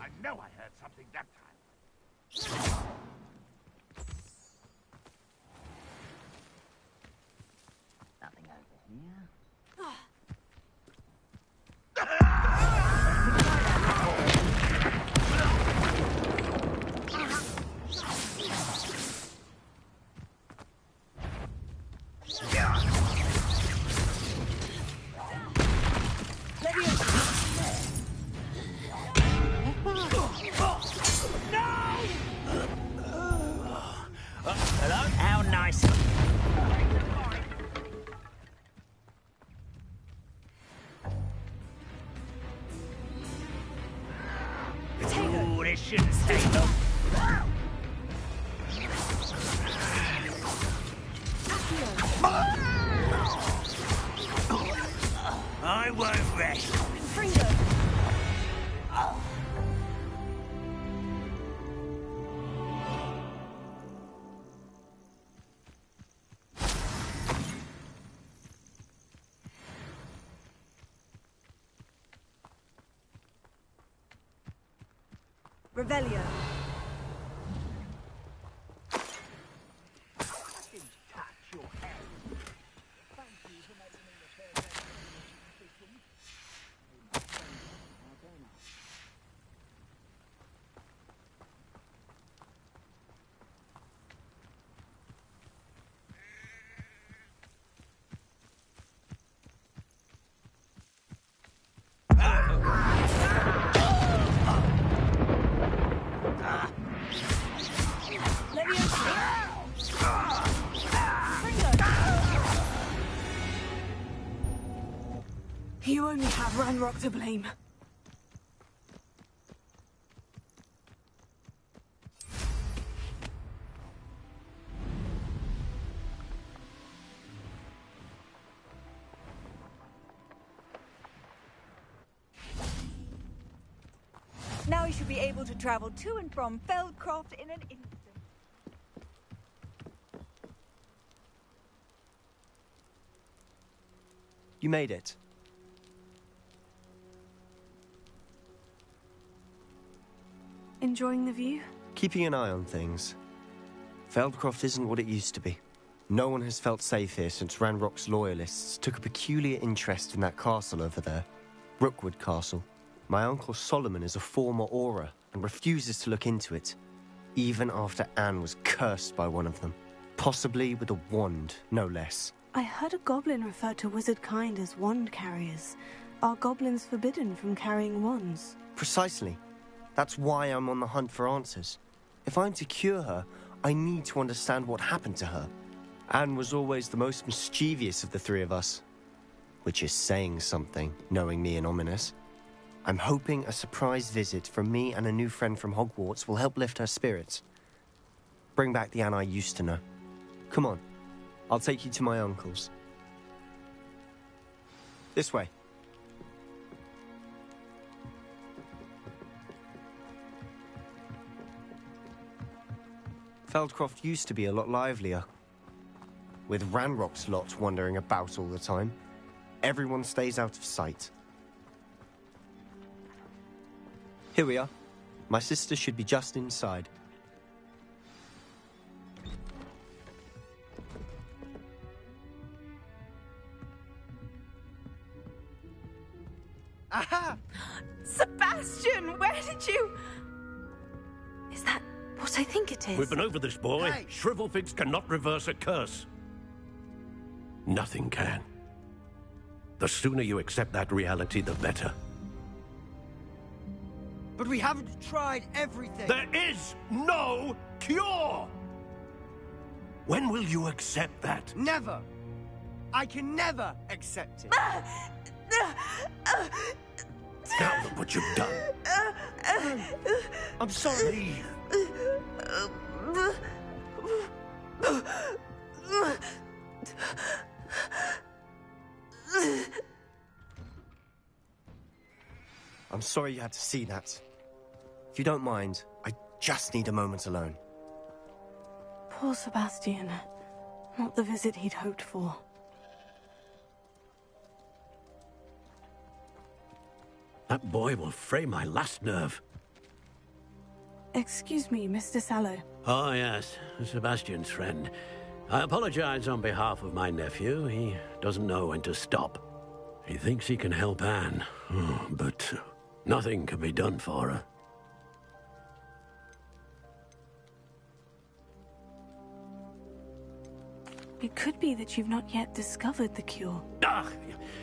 I know I heard something that time. Nothing over here. Hello? How nice. I won't rest. Fringo! Revelio. You only have Ranrock to blame. Now you should be able to travel to and from Feldcroft in an instant. You made it. Enjoying the view? Keeping an eye on things. Feldcroft isn't what it used to be. No one has felt safe here since Ranrock's loyalists took a peculiar interest in that castle over there. Rookwood Castle. My uncle Solomon is a former Auror and refuses to look into it, even after Anne was cursed by one of them. Possibly with a wand, no less. I heard a goblin refer to wizard kind as wand carriers. Are goblins forbidden from carrying wands? Precisely. That's why I'm on the hunt for answers. If I'm to cure her, I need to understand what happened to her. Anne was always the most mischievous of the three of us. Which is saying something, knowing me and Ominous. I'm hoping a surprise visit from me and a new friend from Hogwarts will help lift her spirits. Bring back the Anne I used to know. Come on. I'll take you to my uncle's. This way. Feldcroft used to be a lot livelier. With Ranrock's lot wandering about all the time, everyone stays out of sight. Here we are. My sister should be just inside. Aha! Sebastian, where did you... Is that what I think it is? We've been over this, boy. Hey. Shrivelfigs cannot reverse a curse. Nothing can. The sooner you accept that reality, the better. But we haven't tried everything. There is no cure! When will you accept that? Never. I can never accept it. Now look what you've done. I'm sorry. I'm sorry you had to see that. If you don't mind, I just need a moment alone. Poor Sebastian. Not the visit he'd hoped for. That boy will fray my last nerve. Excuse me, Mr. Sallow. Oh, yes, Sebastian's friend. I apologize on behalf of my nephew. He doesn't know when to stop. He thinks he can help Anne, but nothing can be done for her. It could be that you've not yet discovered the cure. Ah,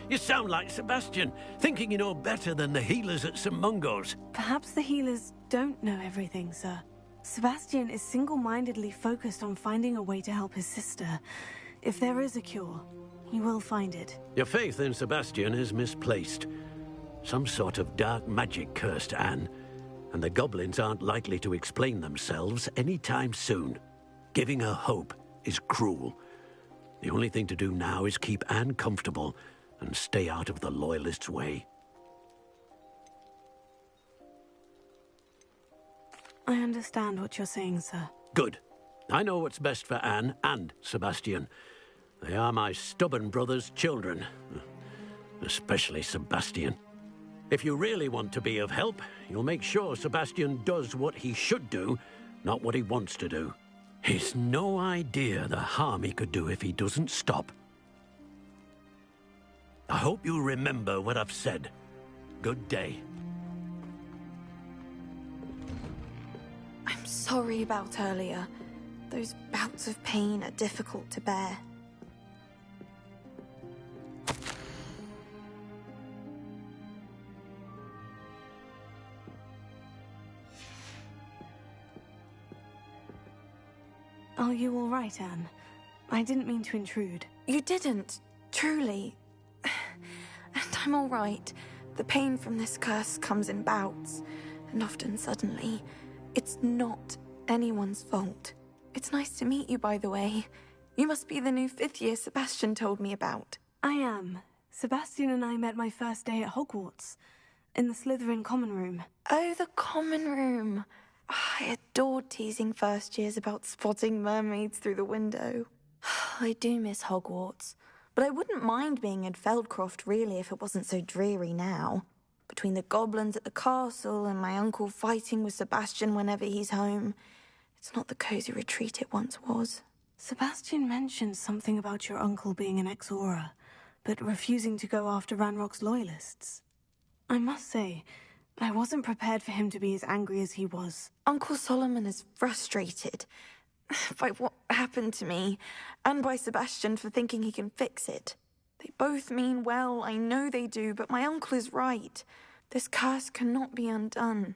you sound like Sebastian, thinking you know better than the healers at St. Mungo's. Perhaps the healers don't know everything, sir. Sebastian is single-mindedly focused on finding a way to help his sister. If there is a cure, he will find it. Your faith in Sebastian is misplaced. Some sort of dark magic cursed Anne, and the goblins aren't likely to explain themselves anytime soon. Giving her hope is cruel. The only thing to do now is keep Anne comfortable and stay out of the Loyalists' way. I understand what you're saying, sir. Good. I know what's best for Anne and Sebastian. They are my stubborn brother's children. Especially Sebastian. If you really want to be of help, you'll make sure Sebastian does what he should do, not what he wants to do. He's no idea the harm he could do if he doesn't stop. I hope you remember what I've said. Good day. I'm sorry about earlier. Those bouts of pain are difficult to bear. Are you all right, Anne? I didn't mean to intrude. You didn't, truly. And I'm all right. The pain from this curse comes in bouts, and often suddenly. It's not anyone's fault. It's nice to meet you, by the way. You must be the new 5th year Sebastian told me about. I am. Sebastian and I met my first day at Hogwarts, in the Slytherin common room. Oh, the common room. I adored teasing first years about spotting mermaids through the window. I do miss Hogwarts, but I wouldn't mind being in Feldcroft, really, if it wasn't so dreary now. Between the goblins at the castle and my uncle fighting with Sebastian whenever he's home, it's not the cozy retreat it once was. Sebastian mentioned something about your uncle being an ex-Auror, but refusing to go after Ranrock's Loyalists. I must say, I wasn't prepared for him to be as angry as he was. Uncle Solomon is frustrated by what happened to me, and by Sebastian for thinking he can fix it. They both mean well, I know they do, but my uncle is right. This curse cannot be undone.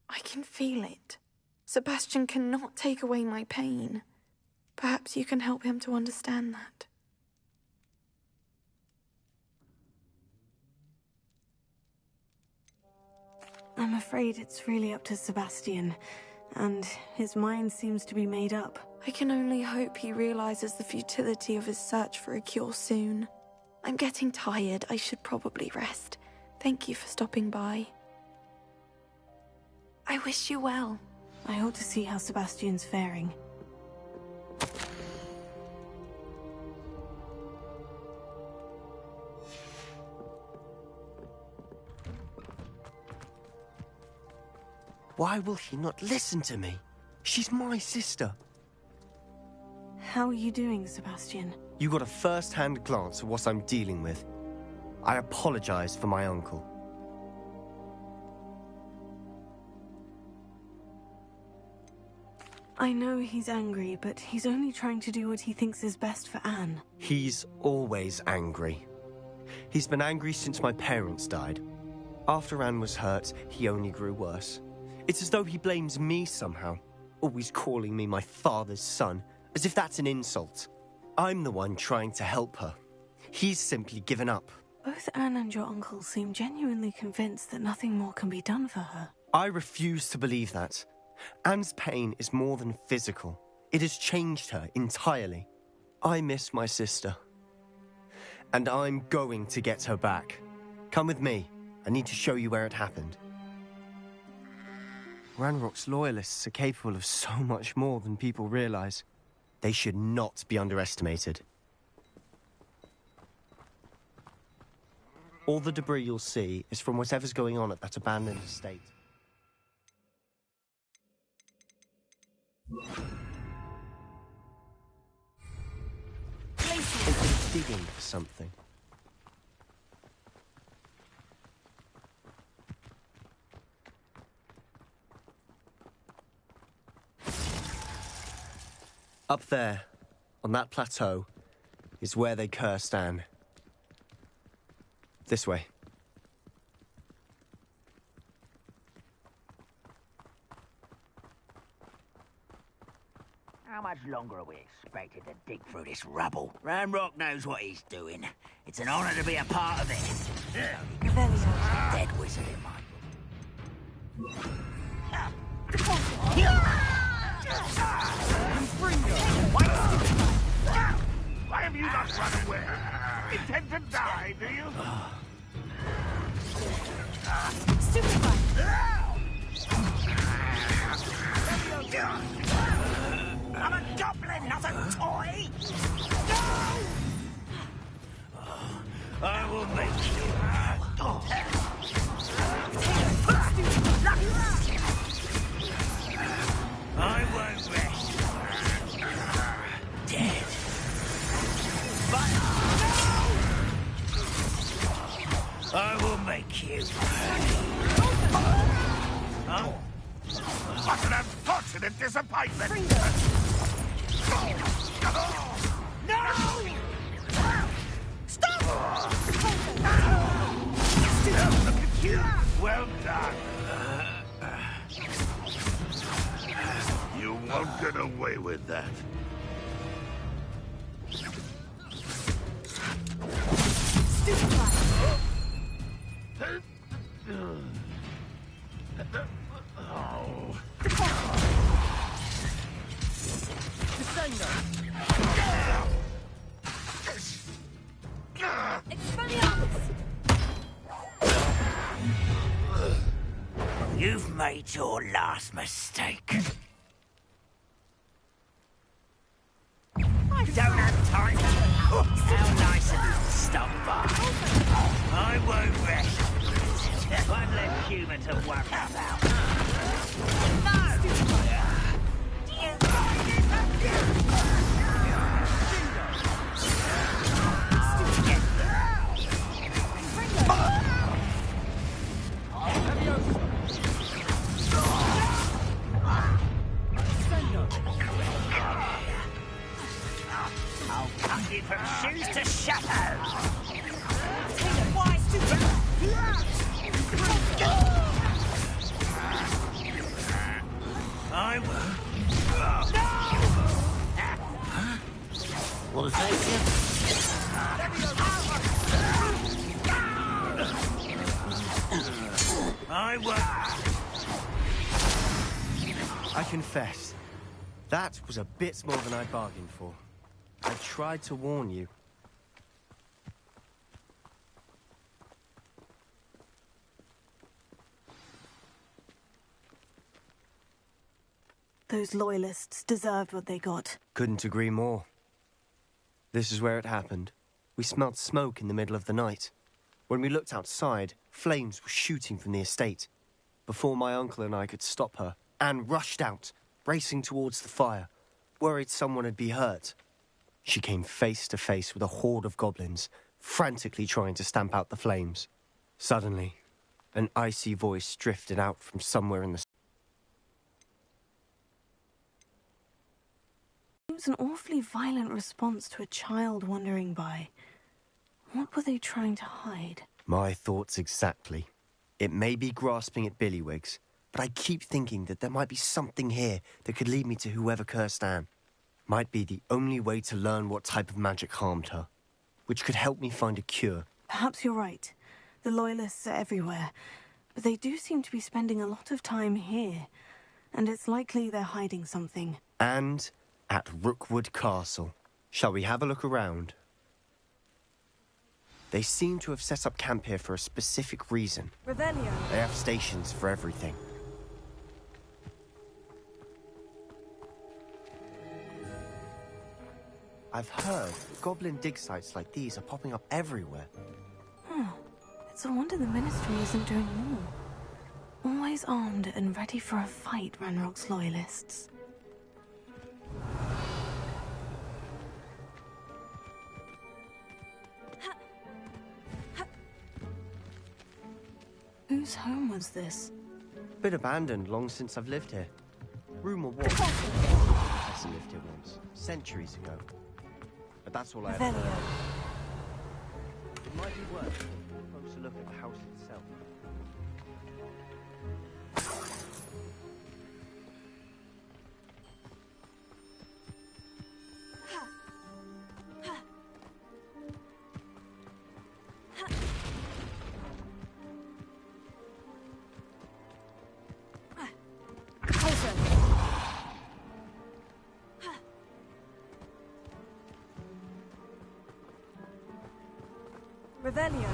I can feel it. Sebastian cannot take away my pain. Perhaps you can help him to understand that. I'm afraid it's really up to Sebastian, and his mind seems to be made up. I can only hope he realizes the futility of his search for a cure soon. I'm getting tired. I should probably rest. Thank you for stopping by. I wish you well. I ought to see how Sebastian's faring. Why will he not listen to me? She's my sister. How are you doing, Sebastian? You got a first-hand glance at what I'm dealing with. I apologize for my uncle. I know he's angry, but he's only trying to do what he thinks is best for Anne. He's always angry. He's been angry since my parents died. After Anne was hurt, he only grew worse. It's as though he blames me somehow, always calling me my father's son, as if that's an insult. I'm the one trying to help her. He's simply given up. Both Anne and your uncle seem genuinely convinced that nothing more can be done for her. I refuse to believe that. Anne's pain is more than physical. It has changed her entirely. I miss my sister. And I'm going to get her back. Come with me. I need to show you where it happened. Ranrock's Loyalists are capable of so much more than people realize. They should not be underestimated. All the debris you'll see is from whatever's going on at that abandoned estate. They've been digging for something. Up there, on that plateau, is where they cursed Anne. This way. How much longer are we expected to dig through this rubble? Ranrock knows what he's doing. It's an honor to be a part of it. Dead wizard in my book. Why have you intend to die, do you? I'm a goblin, not a toy! I will make you. I won't rest. Dead. But I will make you. Huh? What an unfortunate disappointment! No! Stop! Look at you! Well done. You won't get away with that. You've made your last mistake. I don't have time. How nice of you to stop by. I won't rest. One less human to worry about. I'll cut you from shoes to shadows. I will. No! Will take you? I will. I confess, that was a bit more than I bargained for. I tried to warn you. Those loyalists deserved what they got. Couldn't agree more. This is where it happened. We smelled smoke in the middle of the night. When we looked outside, flames were shooting from the estate. Before my uncle and I could stop her, Anne rushed out, racing towards the fire, worried someone had been hurt. She came face to face with a horde of goblins, frantically trying to stamp out the flames. Suddenly, an icy voice drifted out from somewhere in the... It was an awfully violent response to a child wandering by. What were they trying to hide? My thoughts exactly. It may be grasping at Billywigs, but I keep thinking that there might be something here that could lead me to whoever cursed Anne. Might be the only way to learn what type of magic harmed her, which could help me find a cure. Perhaps you're right. The Loyalists are everywhere, but they do seem to be spending a lot of time here, and it's likely they're hiding something. And at Rookwood Castle. Shall we have a look around? They seem to have set up camp here for a specific reason. Revelio. They have stations for everything. I've heard goblin dig sites like these are popping up everywhere. It's a wonder the Ministry isn't doing more. Always armed and ready for a fight, Ranrock's Loyalists. Whose home was this? Been abandoned long since I've lived here. Rumour was Professor lived here once, centuries ago. But that's all I ever heard. It might be worth taking a closer look at the house itself. Revelio.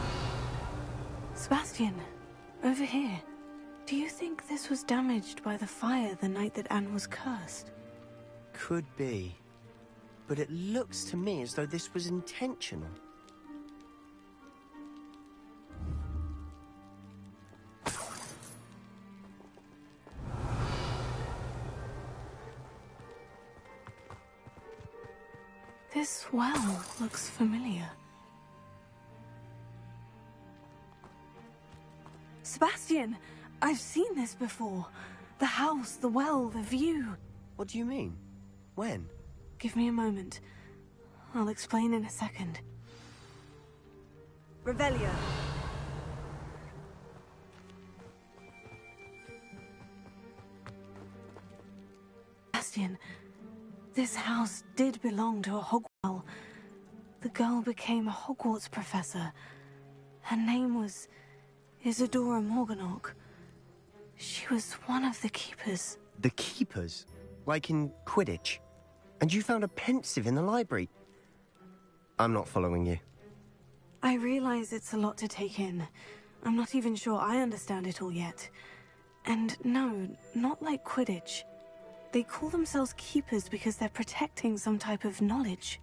Sebastian, over here. Do you think this was damaged by the fire the night that Anne was cursed? Could be. But it looks to me as though this was intentional. This well looks familiar. Sebastian, I've seen this before. The house, the well, the view. What do you mean? When? Give me a moment. I'll explain in a second. Revelio. Sebastian, this house did belong to a Hogwarts. The girl became a Hogwarts professor. Her name was Isadora Morganach. She was one of the keepers. The keepers? Like in Quidditch? And you found a pensive in the library? I'm not following you. I realize it's a lot to take in. I'm not even sure I understand it all yet. And no, not like Quidditch. They call themselves keepers because they're protecting some type of knowledge.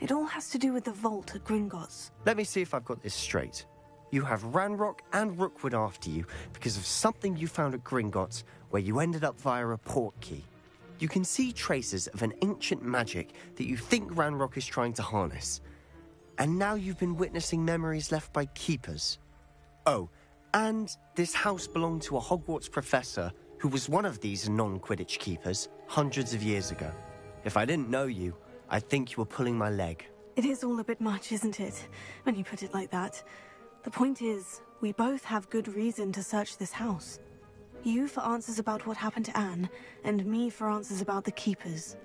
It all has to do with the vault at Gringotts. Let me see if I've got this straight. You have Ranrock and Rookwood after you because of something you found at Gringotts where you ended up via a portkey. You can see traces of an ancient magic that you think Ranrock is trying to harness. And now you've been witnessing memories left by keepers. Oh, and this house belonged to a Hogwarts professor who was one of these non-Quidditch keepers hundreds of years ago. If I didn't know you, I'd think you were pulling my leg. It is all a bit much, isn't it, when you put it like that? The point is, we both have good reason to search this house. You for answers about what happened to Anne, and me for answers about the keepers.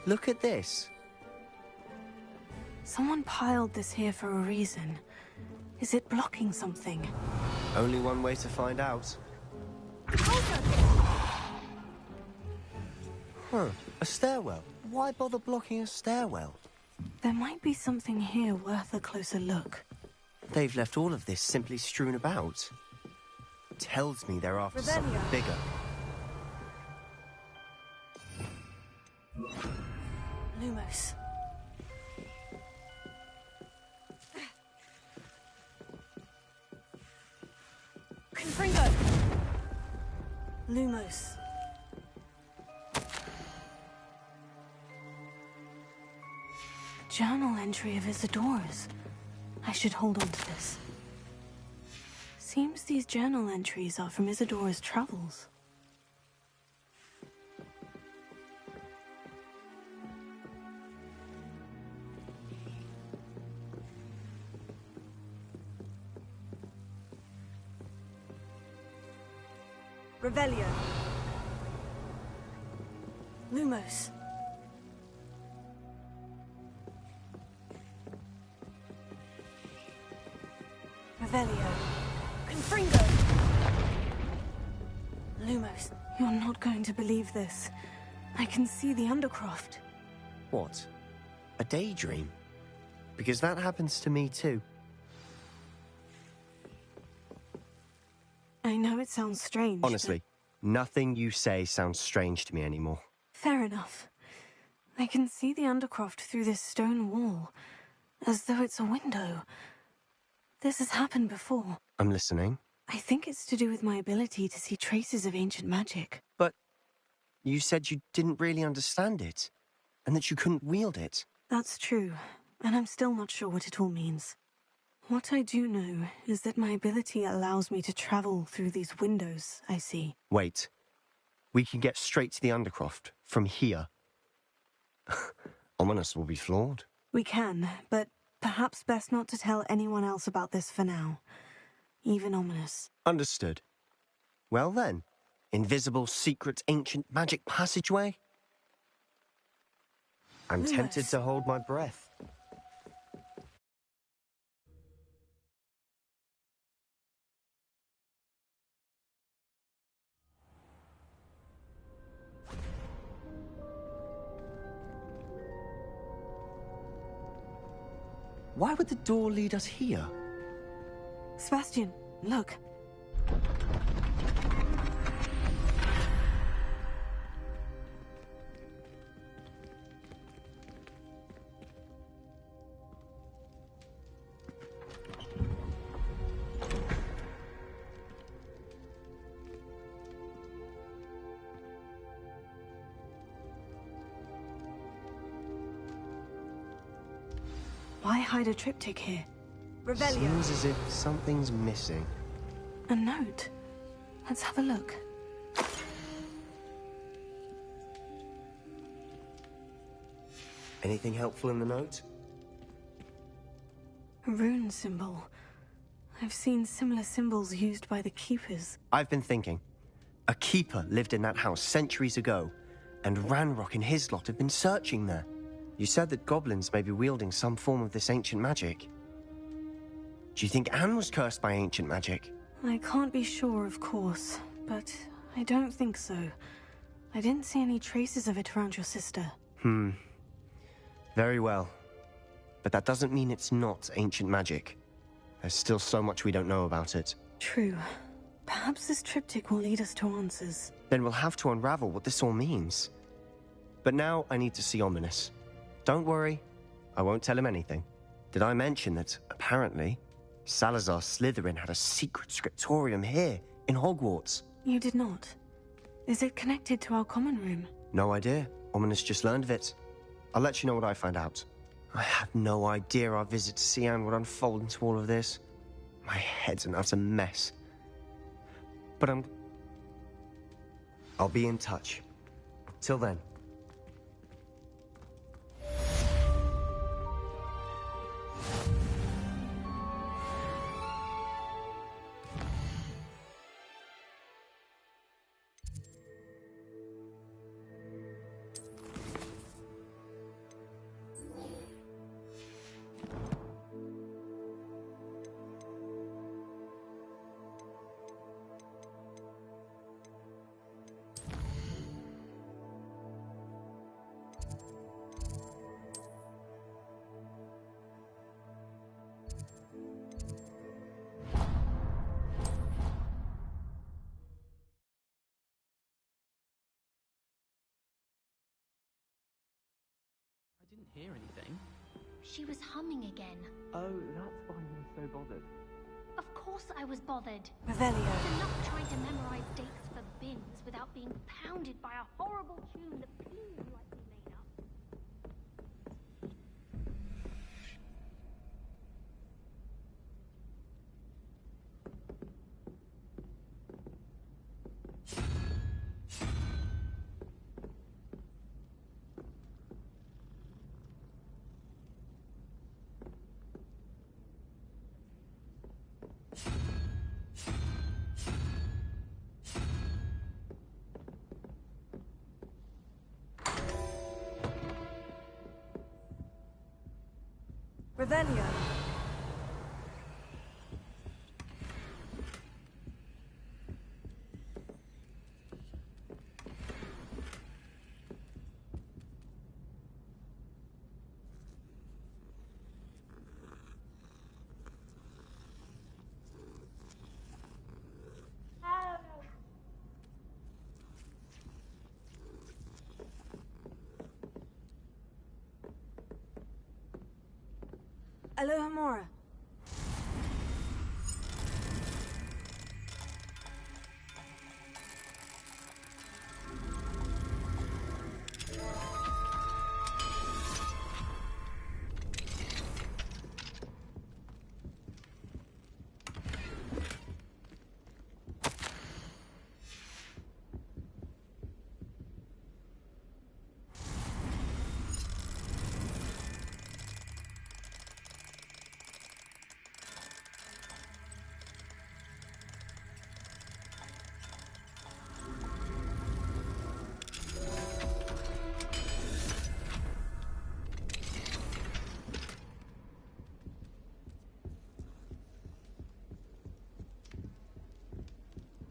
Look at this. Someone piled this here for a reason. Is it blocking something? Only one way to find out. Huh, a stairwell. Why bother blocking a stairwell? There might be something here worth a closer look. They've left all of this simply strewn about. Tells me they're after something bigger. Lumos. Confringo! Lumos. Journal entry of Isadora's. I should hold on to this. Seems these journal entries are from Isadora's travels. Revelio. Lumos. Revelio. Confringo. Lumos, you're not going to believe this. I can see the Undercroft. What? A daydream? Because that happens to me too. I know it sounds strange. Honestly, nothing you say sounds strange to me anymore. Fair enough. I can see the Undercroft through this stone wall, as though it's a window. This has happened before. I'm listening. I think it's to do with my ability to see traces of ancient magic. But you said you didn't really understand it, and that you couldn't wield it. That's true, and I'm still not sure what it all means. What I do know is that my ability allows me to travel through these windows I see. Wait. We can get straight to the Undercroft from here. Ominous will be flawed. We can, but perhaps best not to tell anyone else about this for now. Even Ominous. Understood. Well then, invisible, secret, ancient magic passageway? I'm tempted to hold my breath. Why would the door lead us here? Sebastian, look. Why hide a triptych here? Revelio. Seems as if something's missing. A note. Let's have a look. Anything helpful in the note? A rune symbol. I've seen similar symbols used by the keepers. I've been thinking. A keeper lived in that house centuries ago, and Ranrock and his lot have been searching there. You said that goblins may be wielding some form of this ancient magic. Do you think Anne was cursed by ancient magic? I can't be sure, of course, but I don't think so. I didn't see any traces of it around your sister. Very well. But that doesn't mean it's not ancient magic. There's still so much we don't know about it. True. Perhaps this triptych will lead us to answers. Then we'll have to unravel what this all means. But now I need to see Ominous. Don't worry, I won't tell him anything. Did I mention that, apparently, Salazar Slytherin had a secret scriptorium here, in Hogwarts? You did not. Is it connected to our common room? No idea. Ominous just learned of it. I'll let you know what I find out. I had no idea our visit to Cian would unfold into all of this. My head's an utter mess. But I'll be in touch. Till then. I didn't hear anything. She was humming again. Oh, that's why you were so bothered. Of course I was bothered. Revelio. It's enough trying to memorize dates for bins without being pounded by a horrible tune that feels like we made up. Revelio. Alohomora.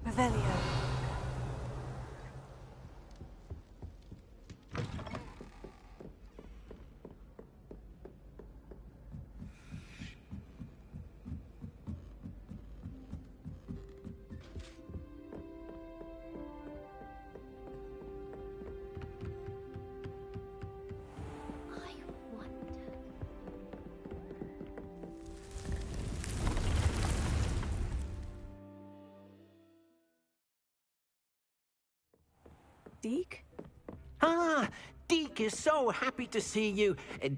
Revelio. Deke? Ah, Deke is so happy to see you.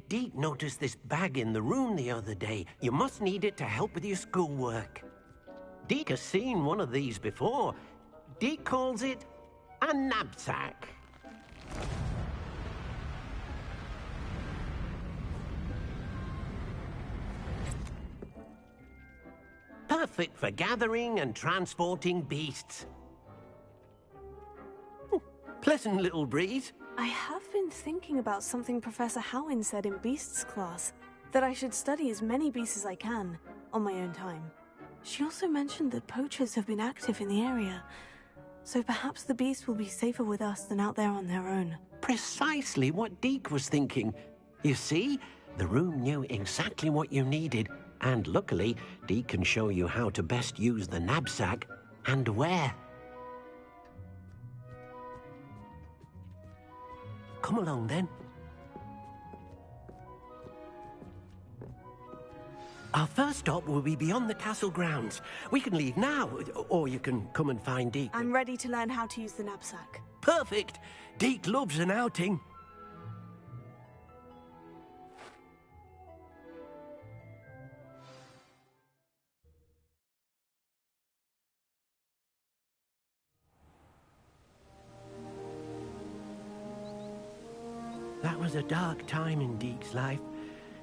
Deke noticed this bag in the room the other day. You must need it to help with your schoolwork. Deke has seen one of these before. Deke calls it a knapsack. Perfect for gathering and transporting beasts. Pleasant little breeze. I have been thinking about something Professor Howin said in Beasts class, that I should study as many beasts as I can, on my own time. She also mentioned that poachers have been active in the area, so perhaps the beasts will be safer with us than out there on their own. Precisely what Deke was thinking. You see, the room knew exactly what you needed, and luckily, Deke can show you how to best use the knapsack and where. Come along, then. Our first stop will be beyond the castle grounds. We can leave now, or you can come and find Deke. I'm ready to learn how to use the knapsack. Perfect! Deke loves an outing. That was a dark time in Deke's life.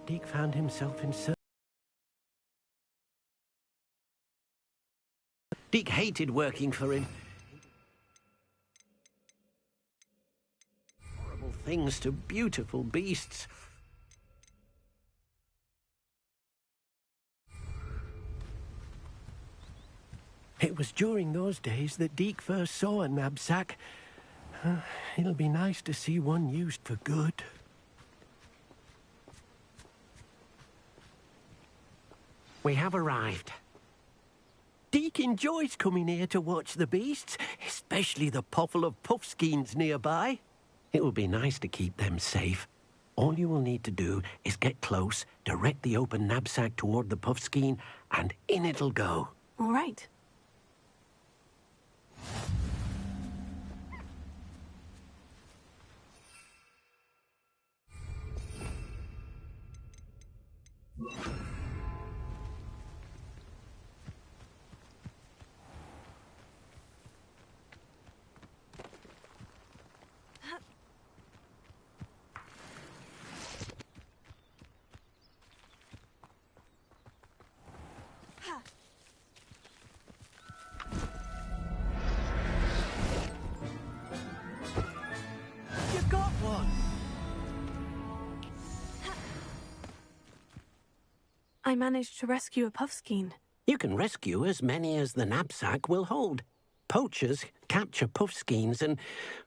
Deke found himself in Deke hated working for him. Horrible things to beautiful beasts. It was during those days that Deke first saw a knapsack. It'll be nice to see one used for good. We have arrived. Deke enjoys coming here to watch the beasts, especially the potful of puffskeins nearby. It will be nice to keep them safe. All you will need to do is get close, direct the open knapsack toward the puffskein, and in it'll go. All right. You got one! I managed to rescue a puffskein. You can rescue as many as the knapsack will hold. Poachers capture puffskeins and,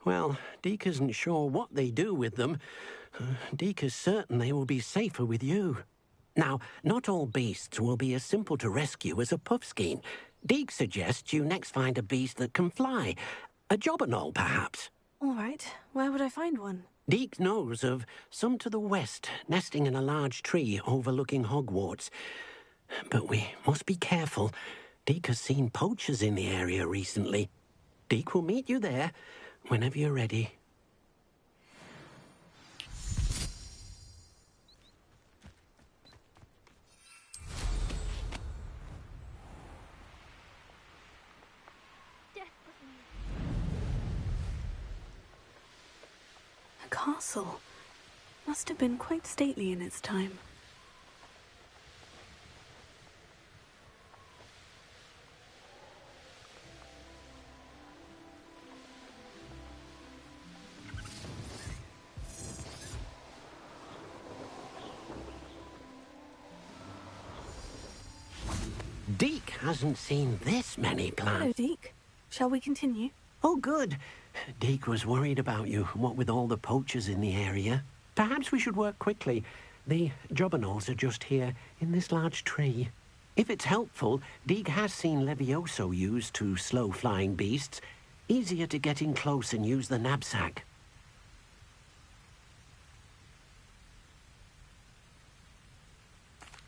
well, Deke isn't sure what they do with them. Deke is certain they will be safer with you. Now, not all beasts will be as simple to rescue as a puffskein. Deke suggests you next find a beast that can fly. A jobberknoll, perhaps. All right. Where would I find one? Deke knows of some to the west, nesting in a large tree overlooking Hogwarts. But we must be careful. Deke has seen poachers in the area recently. Deke will meet you there whenever you're ready. A castle. Must have been quite stately in its time. Deke hasn't seen this many plants. Hello, Deke. Shall we continue? Oh, good. Deke was worried about you, what with all the poachers in the area. Perhaps we should work quickly. The jobberknolls are just here, in this large tree. If it's helpful, Deke has seen Levioso used to slow flying beasts. Easier to get in close and use the knapsack.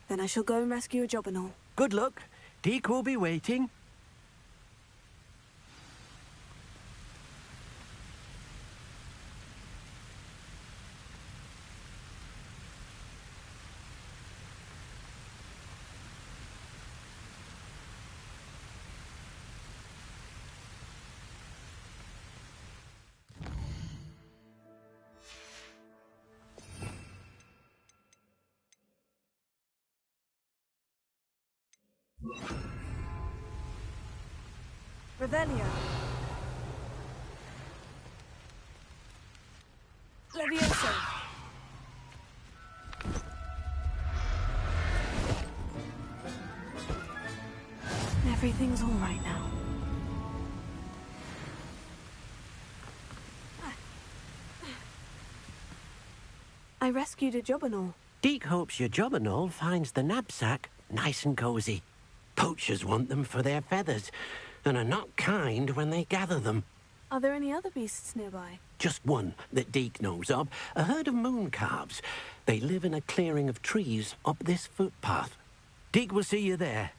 Then I shall go and rescue a jobberknoll. Good luck. Deke will be waiting. Revelio. Levioso. Everything's all right now. I rescued a Jobberknoll. Deke hopes your Jobberknoll finds the knapsack nice and cozy. Poachers want them for their feathers, and are not kind when they gather them. Are there any other beasts nearby? Just one that Deke knows of, a herd of moon calves. They live in a clearing of trees up this footpath. Deke will see you there.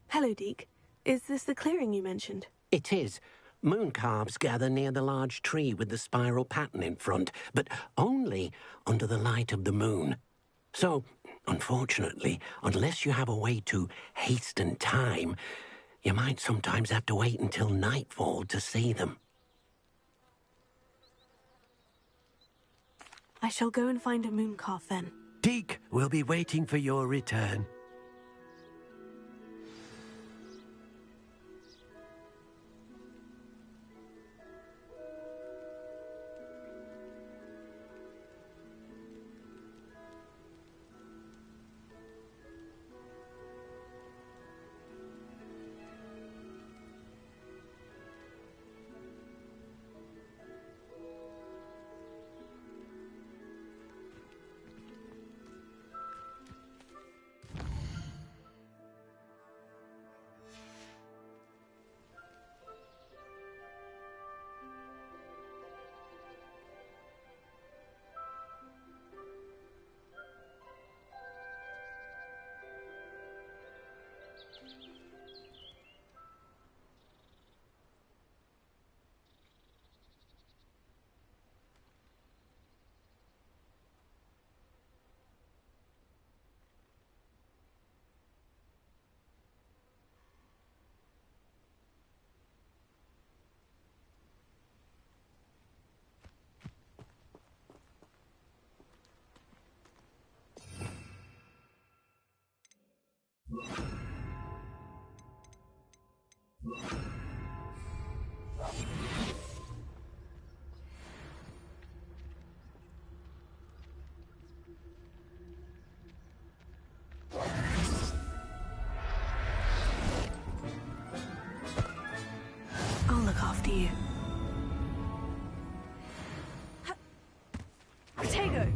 Hello, Deke. Is this the clearing you mentioned? It is. Moon calves gather near the large tree with the spiral pattern in front, but only under the light of the moon. So, unfortunately, unless you have a way to hasten time, you might sometimes have to wait until nightfall to see them. I shall go and find a moon calf then. Deke will be waiting for your return. I'll look after you. Protego!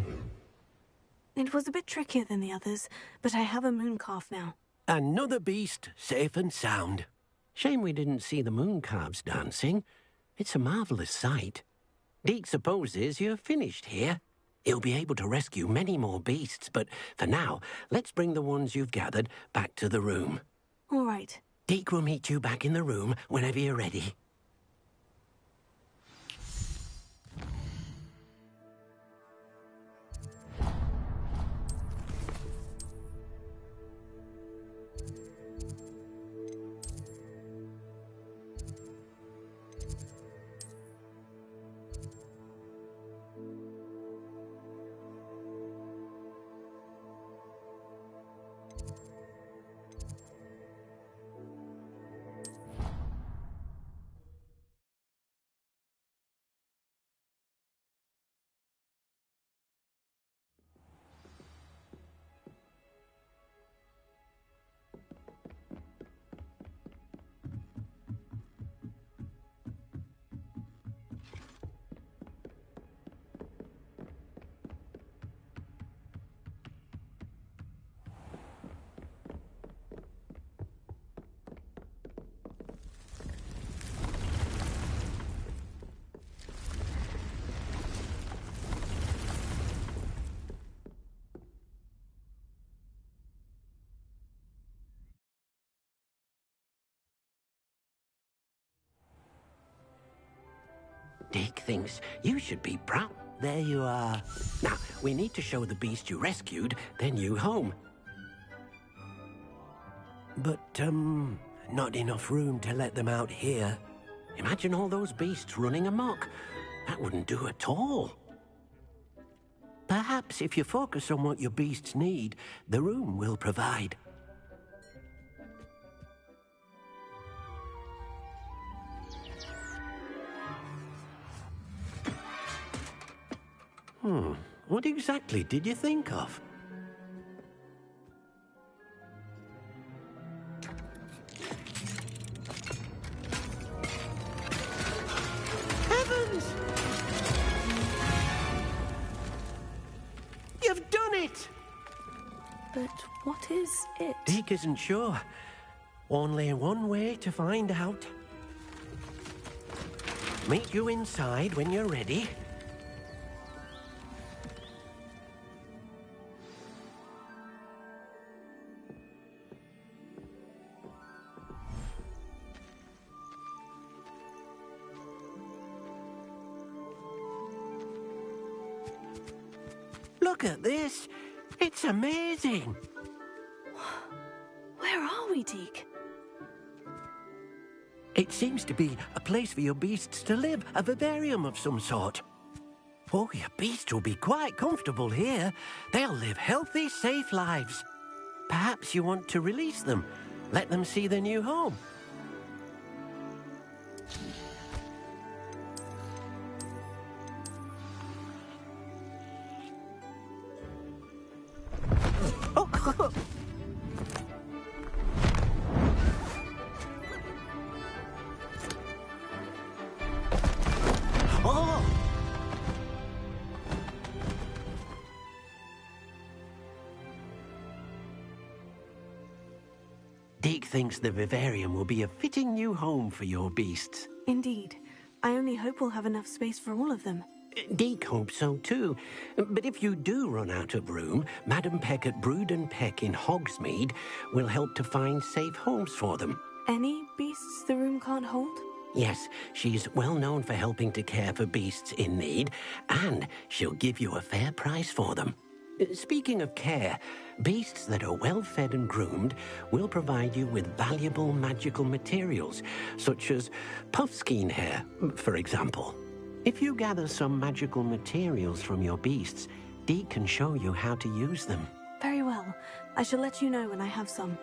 It was a bit trickier than the others, but I have a moon calf now. Another beast, safe and sound. Shame we didn't see the moon calves dancing. It's a marvellous sight. Deke supposes you're finished here. He'll be able to rescue many more beasts, but for now, let's bring the ones you've gathered back to the room. All right. Deke will meet you back in the room whenever you're ready. Deke thinks you should be proud. There you are. Now, we need to show the beast you rescued, then you home. But, not enough room to let them out here. Imagine all those beasts running amok. That wouldn't do at all. Perhaps if you focus on what your beasts need, the room will provide. What exactly did you think of? Heavens! You've done it! But what is it? Deke isn't sure. Only one way to find out. Meet you inside when you're ready. Look at this. It's amazing. Where are we, Deke? It seems to be a place for your beasts to live, a vivarium of some sort. Oh, your beasts will be quite comfortable here. They'll live healthy, safe lives. Perhaps you want to release them, let them see their new home. Deke thinks the vivarium will be a fitting new home for your beasts. Indeed. I only hope we'll have enough space for all of them. Deke hopes so too. But if you do run out of room, Madam Peck at Brood and Peck in Hogsmeade will help to find safe homes for them. Any beasts the room can't hold? Yes, she's well known for helping to care for beasts in need, and she'll give you a fair price for them. Speaking of care, beasts that are well fed and groomed will provide you with valuable magical materials, such as puffskein hair, for example. If you gather some magical materials from your beasts, Deke can show you how to use them. Very well. I shall let you know when I have some.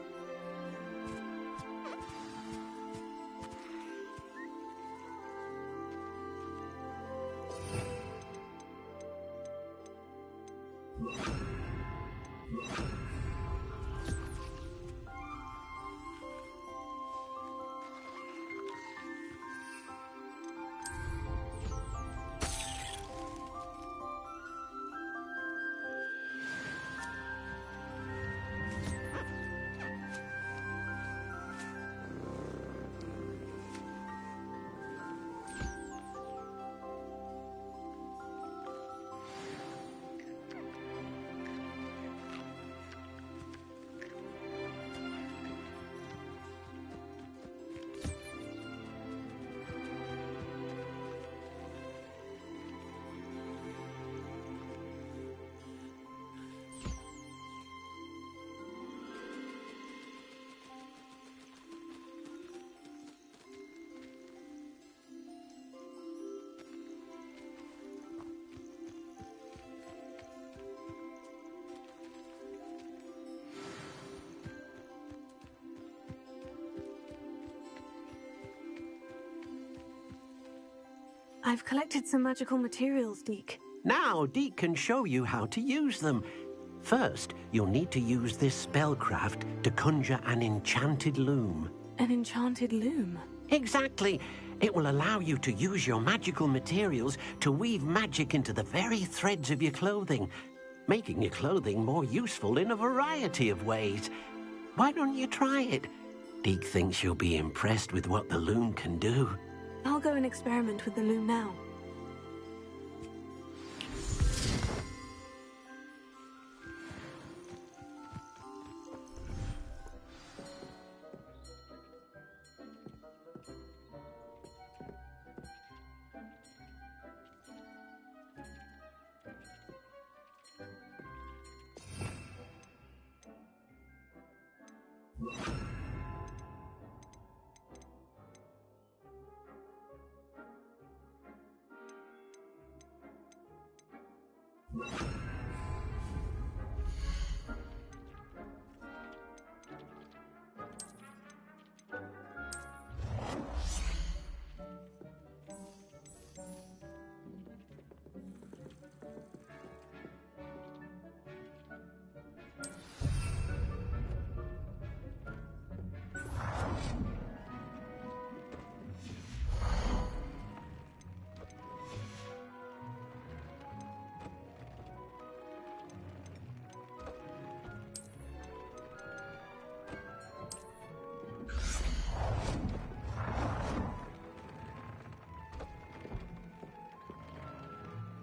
I've collected some magical materials, Deke. Now, Deke can show you how to use them. First, you'll need to use this spellcraft to conjure an enchanted loom. An enchanted loom? Exactly. It will allow you to use your magical materials to weave magic into the very threads of your clothing, making your clothing more useful in a variety of ways. Why don't you try it? Deke thinks you'll be impressed with what the loom can do. I'll go and experiment with the loom now.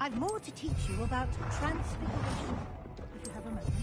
I've more to teach you about transfiguration, if you have a moment.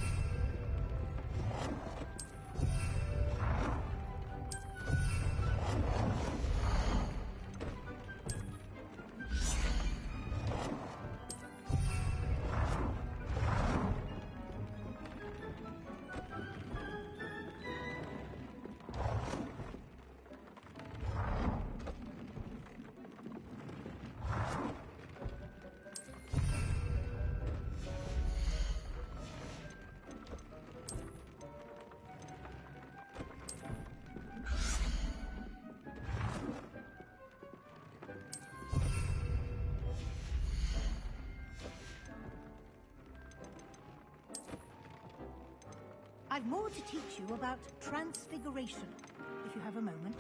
I've more to teach you about transfiguration, if you have a moment.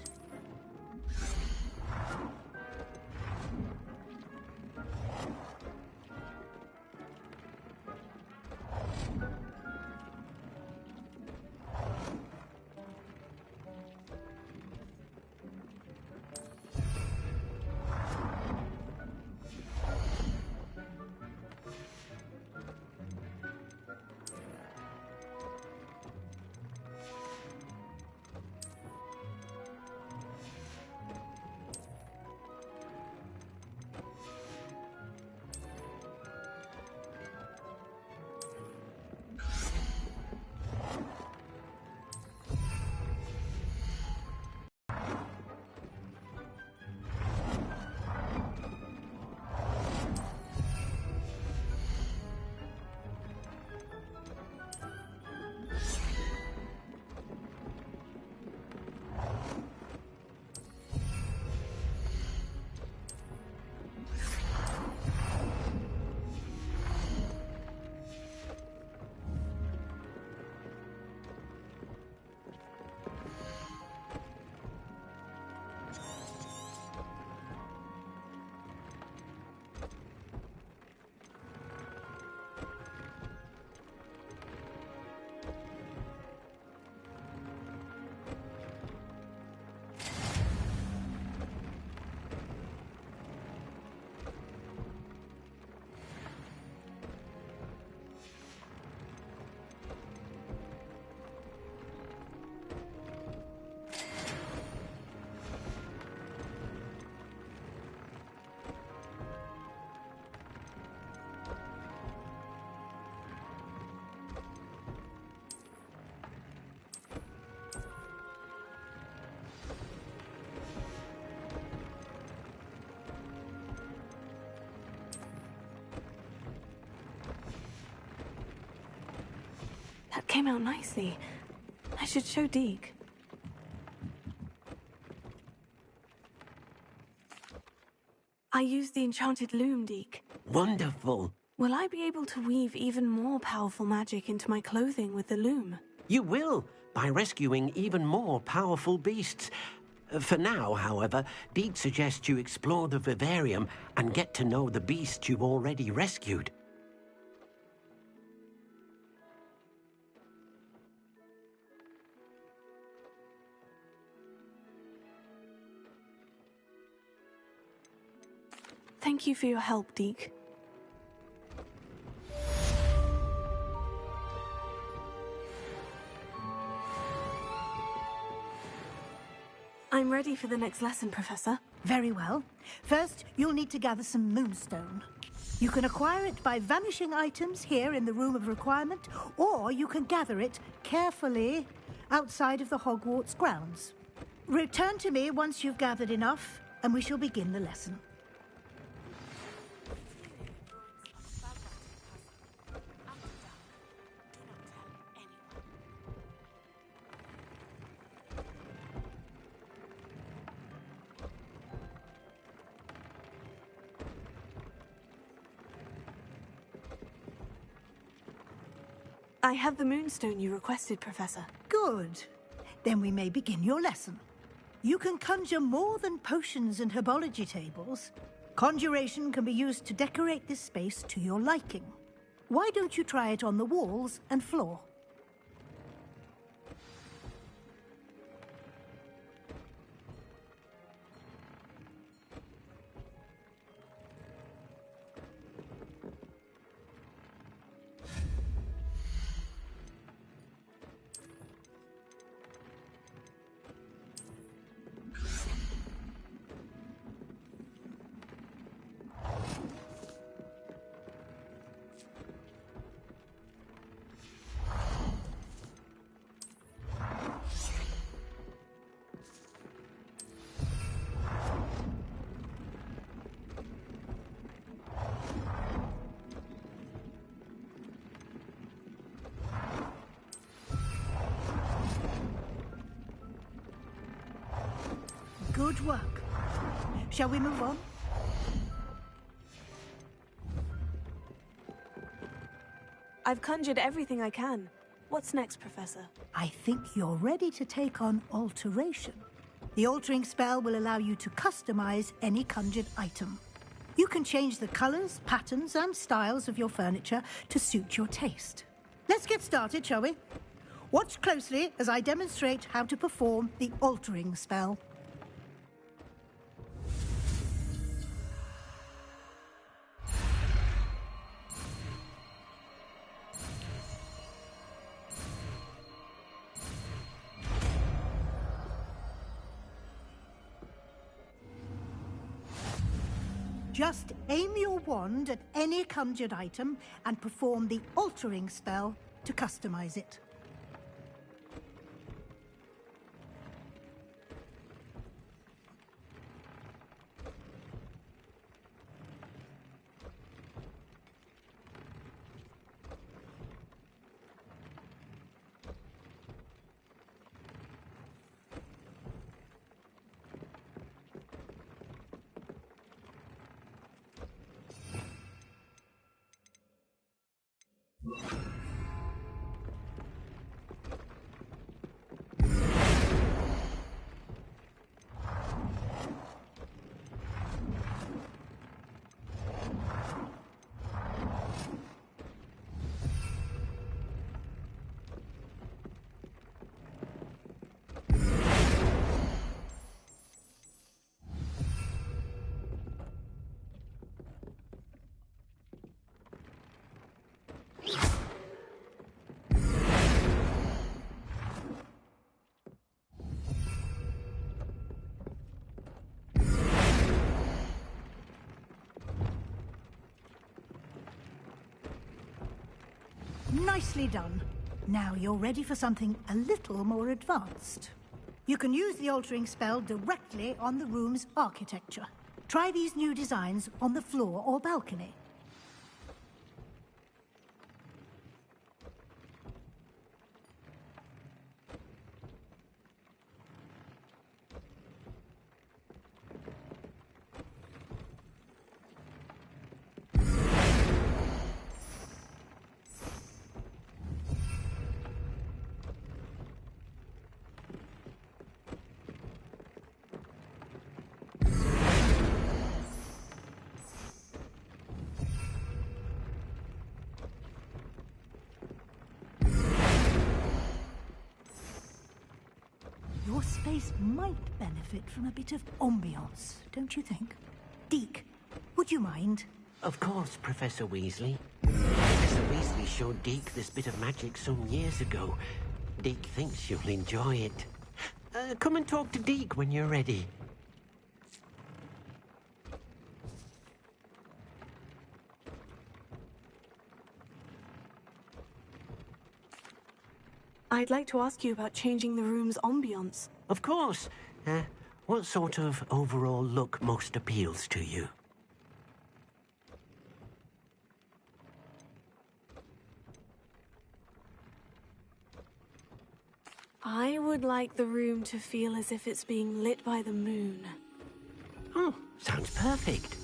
That came out nicely. I should show Deke. I used the enchanted loom, Deke. Wonderful. Will I be able to weave even more powerful magic into my clothing with the loom? You will, by rescuing even more powerful beasts. For now, however, Deke suggests you explore the vivarium and get to know the beasts you've already rescued. Thank you for your help, Deke. I'm ready for the next lesson, Professor. Very well. First, you'll need to gather some moonstone. You can acquire it by vanishing items here in the Room of Requirement, or you can gather it carefully outside of the Hogwarts grounds. Return to me once you've gathered enough, and we shall begin the lesson. I have the moonstone you requested, Professor. Good. Then we may begin your lesson. You can conjure more than potions and herbology tables. Conjuration can be used to decorate this space to your liking. Why don't you try it on the walls and floor? Good work. Shall we move on? I've conjured everything I can. What's next, Professor? I think you're ready to take on alteration. The altering spell will allow you to customize any conjured item. You can change the colors, patterns, and styles of your furniture to suit your taste. Let's get started, shall we? Watch closely as I demonstrate how to perform the altering spell. Just aim your wand at any conjured item and perform the altering spell to customize it. Nicely done. Now you're ready for something a little more advanced. You can use the altering spell directly on the room's architecture. Try these new designs on the floor or balcony. Your space might benefit from a bit of ambiance, don't you think? Deke, would you mind? Of course, Professor Weasley. Professor Weasley showed Deke this bit of magic some years ago. Deke thinks you'll enjoy it. Come and talk to Deke when you're ready. I'd like to ask you about changing the room's ambiance. Of course. What sort of overall look most appeals to you? I would like the room to feel as if it's being lit by the moon. Oh, sounds perfect.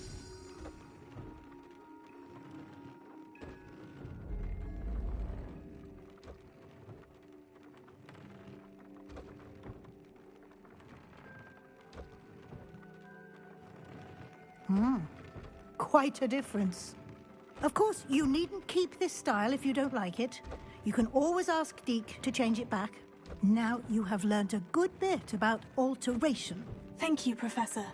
Quite a difference. Of course, you needn't keep this style if you don't like it. You can always ask Deke to change it back. Now you have learned a good bit about alteration. Thank you, Professor.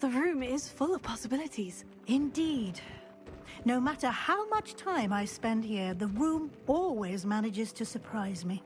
The room is full of possibilities. Indeed. No matter how much time I spend here, the room always manages to surprise me.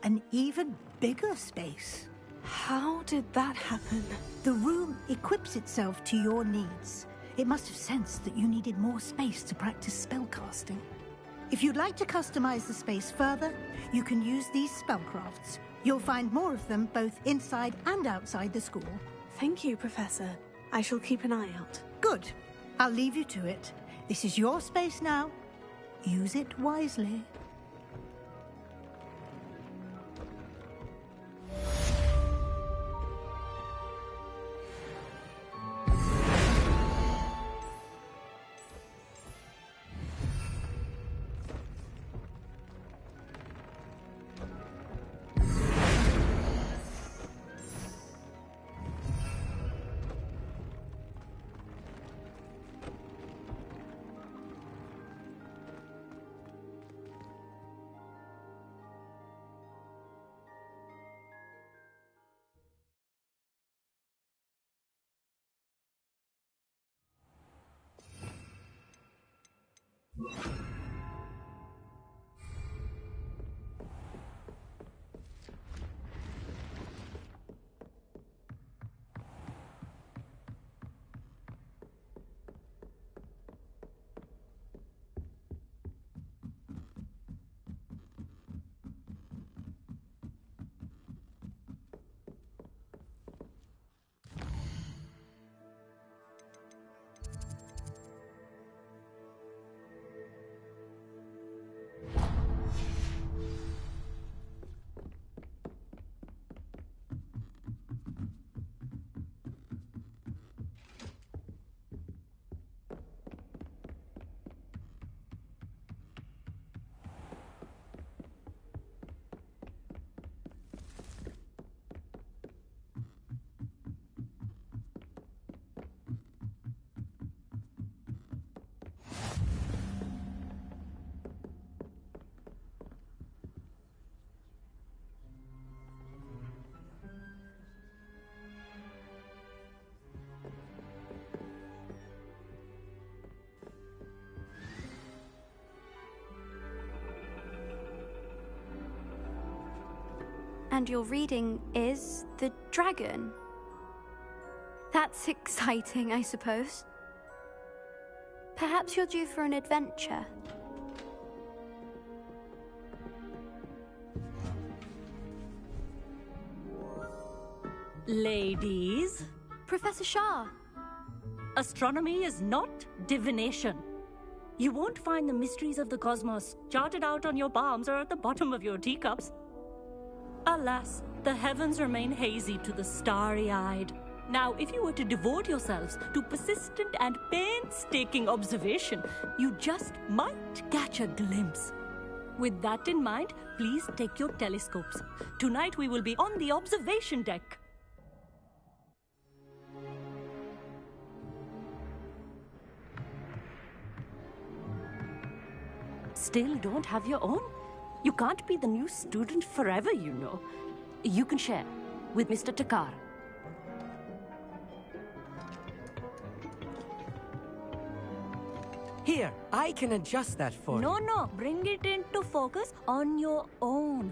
An even bigger space. How did that happen? The room equips itself to your needs. It must have sensed that you needed more space to practice spellcasting. If you'd like to customize the space further, you can use these spellcrafts. You'll find more of them both inside and outside the school. Thank you, Professor. I shall keep an eye out. Good. I'll leave you to it. This is your space now. Use it wisely. And your reading is The Dragon. That's exciting, I suppose. Perhaps you're due for an adventure. Ladies. Professor Shah. Astronomy is not divination. You won't find the mysteries of the cosmos charted out on your palms or at the bottom of your teacups. Alas, the heavens remain hazy to the starry-eyed. Now, if you were to devote yourselves to persistent and painstaking observation, you just might catch a glimpse. With that in mind, please take your telescopes. Tonight we will be on the observation deck. Still don't have your own? You can't be the new student forever, you know. You can share with Mr. Takar. Here, I can adjust that for you. No, bring it into focus on your own.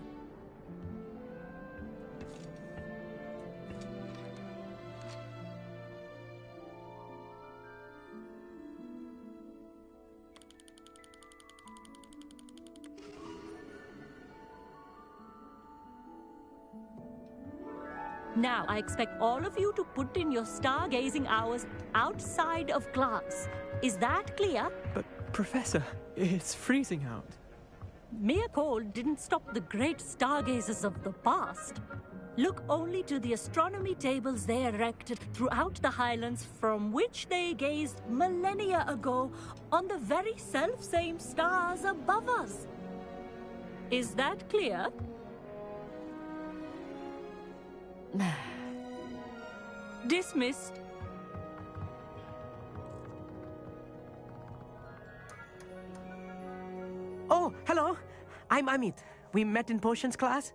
Now, I expect all of you to put in your stargazing hours outside of class. Is that clear? But, Professor, it's freezing out. Mere cold didn't stop the great stargazers of the past. Look only to the astronomy tables they erected throughout the Highlands, from which they gazed millennia ago on the very self-same stars above us. Is that clear? Dismissed. Oh, hello. I'm Amit. We met in potions class.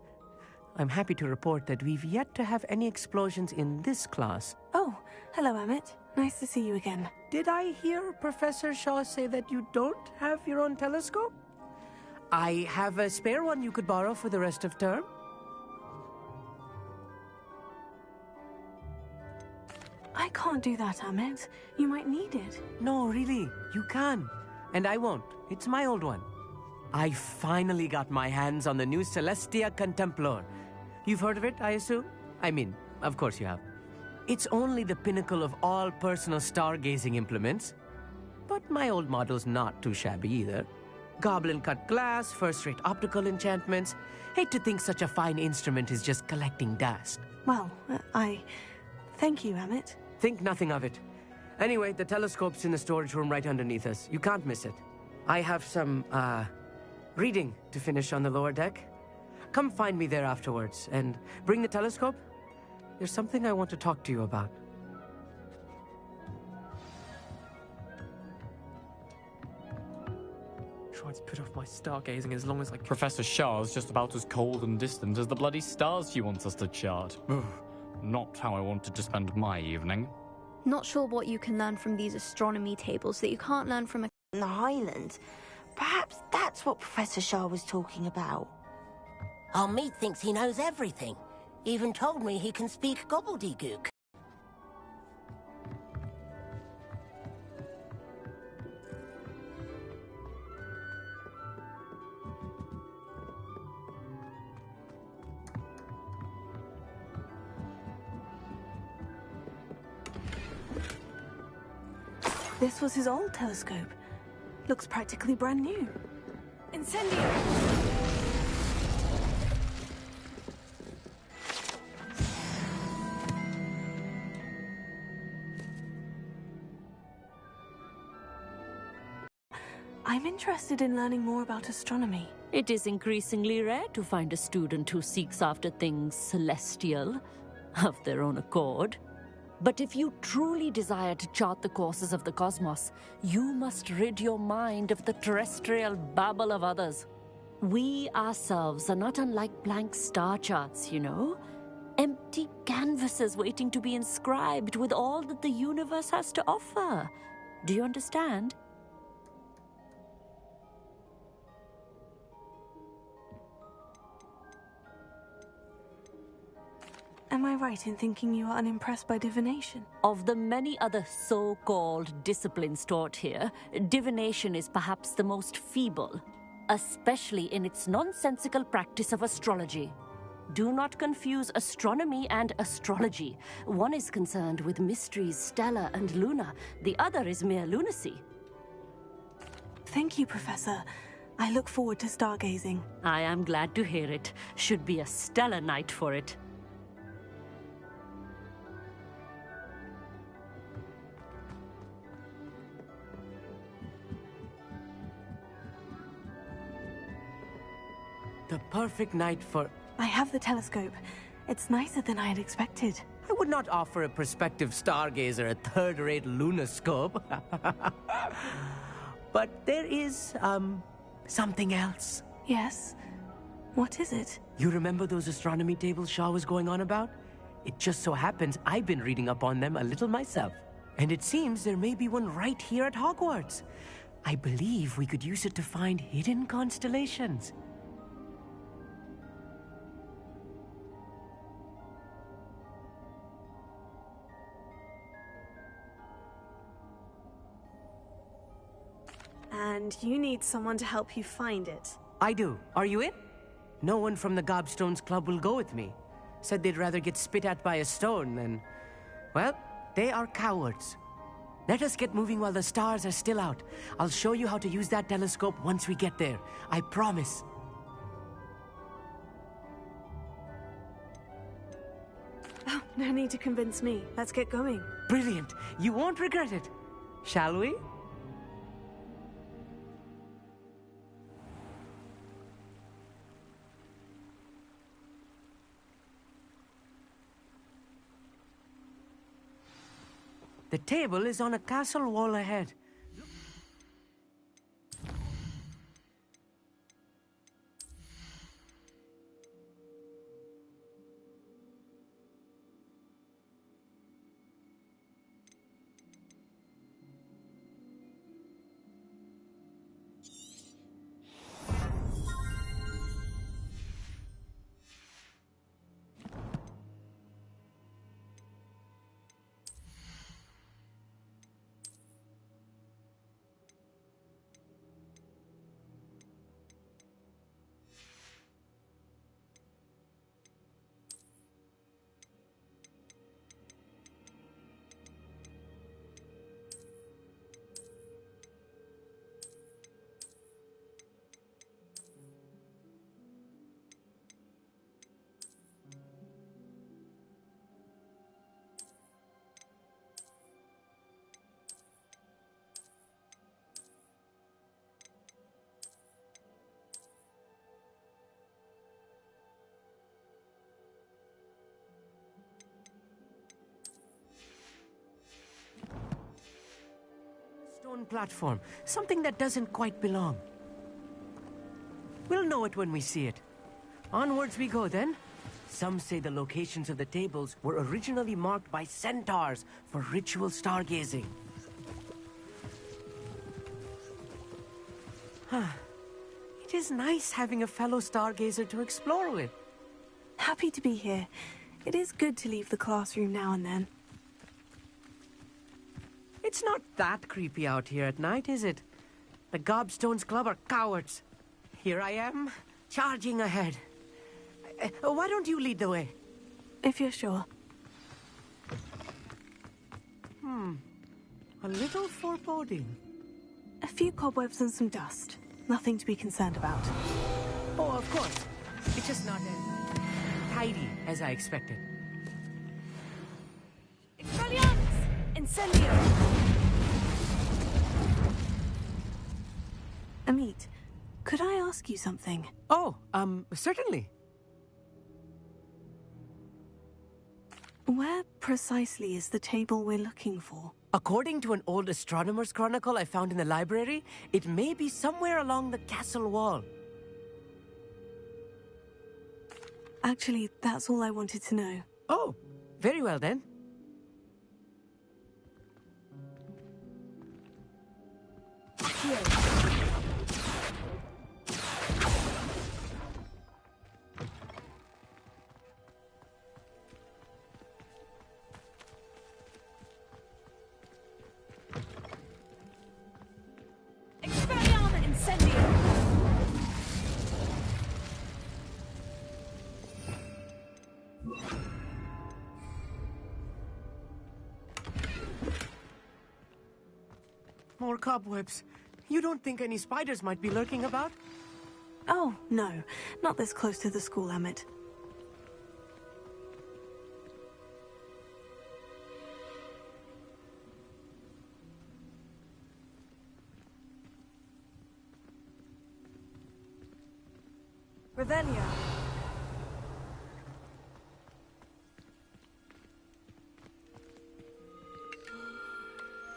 I'm happy to report that we've yet to have any explosions in this class. Oh, hello, Amit. Nice to see you again. Did I hear Professor Shaw say that you don't have your own telescope? I have a spare one you could borrow for the rest of term. I can't do that, Amit. You might need it. No, really, you can. And I won't. It's my old one. I finally got my hands on the new Celestia Contemplor. You've heard of it, I assume? I mean, of course you have. It's only the pinnacle of all personal stargazing implements. But my old model's not too shabby either. Goblin-cut glass, first-rate optical enchantments. Hate to think such a fine instrument is just collecting dust. Well, thank you, Amit. Think nothing of it. Anyway, the telescope's in the storage room right underneath us. You can't miss it. I have some, reading to finish on the lower deck. Come find me there afterwards, and bring the telescope. There's something I want to talk to you about. Try to put off my stargazing as long as I can. Professor Shah's just about as cold and distant as the bloody stars she wants us to chart. Ugh, not how I wanted to spend my evening. Not sure what you can learn from these astronomy tables that you can't learn from in the Highlands. Perhaps that's what Professor Shah was talking about. Our meat thinks he knows everything. Even told me he can speak gobbledygook. This was his old telescope. Looks practically brand new. Incendio! I'm interested in learning more about astronomy. It is increasingly rare to find a student who seeks after things celestial, of their own accord. But if you truly desire to chart the courses of the cosmos, you must rid your mind of the terrestrial babble of others. We ourselves are not unlike blank star charts, you know? Empty canvases waiting to be inscribed with all that the universe has to offer. Do you understand? Am I right in thinking you are unimpressed by divination? Of the many other so-called disciplines taught here, divination is perhaps the most feeble, especially in its nonsensical practice of astrology. Do not confuse astronomy and astrology. One is concerned with mysteries stellar and lunar. The other is mere lunacy. Thank you, Professor. I look forward to stargazing. I am glad to hear it. Should be a stellar night for it. The perfect night for... I have the telescope. It's nicer than I had expected. I would not offer a prospective stargazer a third-rate lunoscope. But there is, something else. Yes? What is it? You remember those astronomy tables Shaw was going on about? It just so happens I've been reading up on them a little myself. And it seems there may be one right here at Hogwarts. I believe we could use it to find hidden constellations. And you need someone to help you find it. I do. Are you in? No one from the Gobstones Club will go with me. Said they'd rather get spit at by a stone than... Well, they are cowards. Let us get moving while the stars are still out. I'll show you how to use that telescope once we get there. I promise. No need to convince me. Let's get going. Brilliant. You won't regret it. Shall we? The table is on a castle wall ahead. Stone platform, something that doesn't quite belong. We'll know it when we see it. Onwards we go then. Some say the locations of the tables were originally marked by centaurs for ritual stargazing. It is nice having a fellow stargazer to explore with. Happy to be here. It is good to leave the classroom now and then. It's not that creepy out here at night, is it? The Gobstones Club are cowards. Here I am, charging ahead. Why don't you lead the way? If you're sure. A little foreboding. A few cobwebs and some dust. Nothing to be concerned about. Oh, of course. It's just not as tidy as I expected. Expelliarmus! Incendio! Amit, could I ask you something? Oh, certainly. Where precisely is the table we're looking for? According to an old astronomer's chronicle I found in the library, it may be somewhere along the castle wall. Actually, that's all I wanted to know. Oh, very well then. Here. Expelliarmus Incendio! More cobwebs. You don't think any spiders might be lurking about? Oh, no. Not this close to the school, Emmett. Revelia.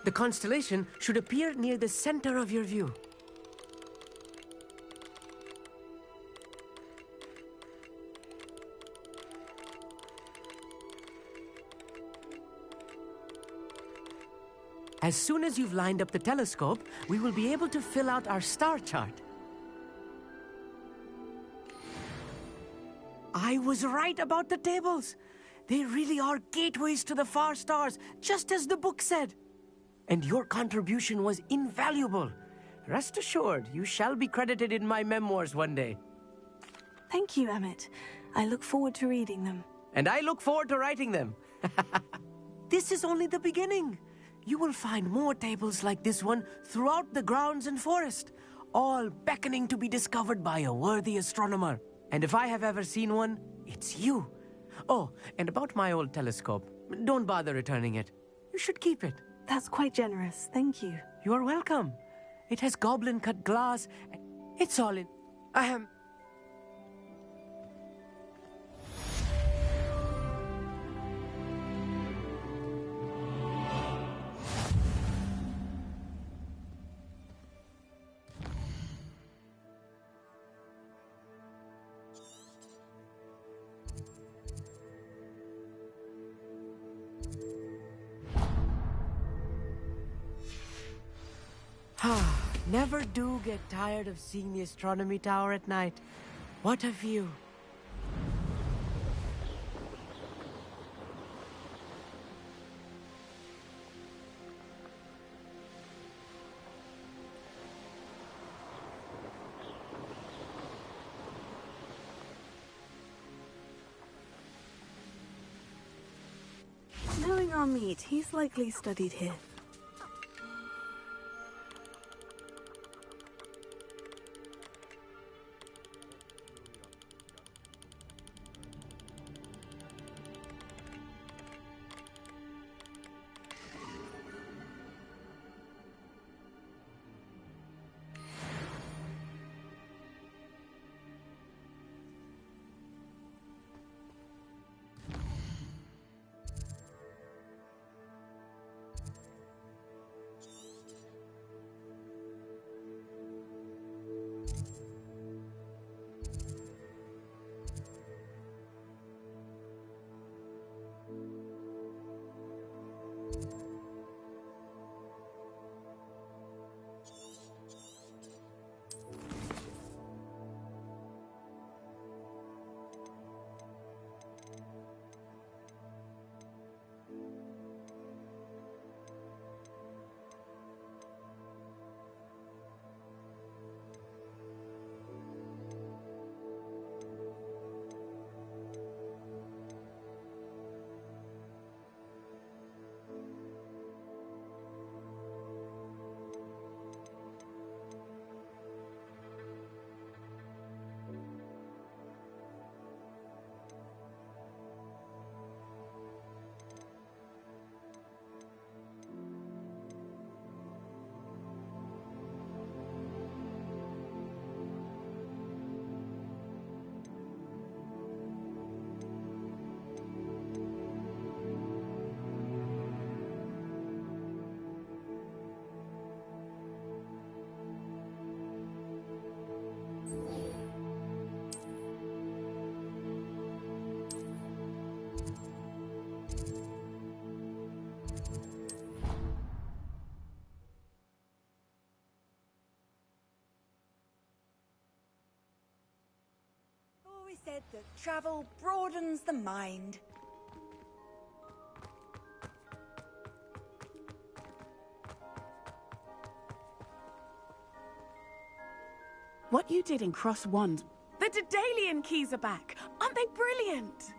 The constellation should appear near the center of your view. As soon as you've lined up the telescope, we will be able to fill out our star chart. I was right about the tables. They really are gateways to the far stars, just as the book said. And your contribution was invaluable. Rest assured, you shall be credited in my memoirs one day. Thank you, Emmett. I look forward to reading them. And I look forward to writing them. This is only the beginning. You will find more tables like this one throughout the grounds and forest, all beckoning to be discovered by a worthy astronomer. And if I have ever seen one, it's you. Oh, and about my old telescope. Don't bother returning it. You should keep it. That's quite generous. Thank you. You are welcome. It has goblin-cut glass. It's all in... Never do get tired of seeing the astronomy tower at night. What a view. Knowing our meet, he's likely studied here. Always said that travel broadens the mind. What you did in Cross Wand... The Daedalian keys are back! Aren't they brilliant?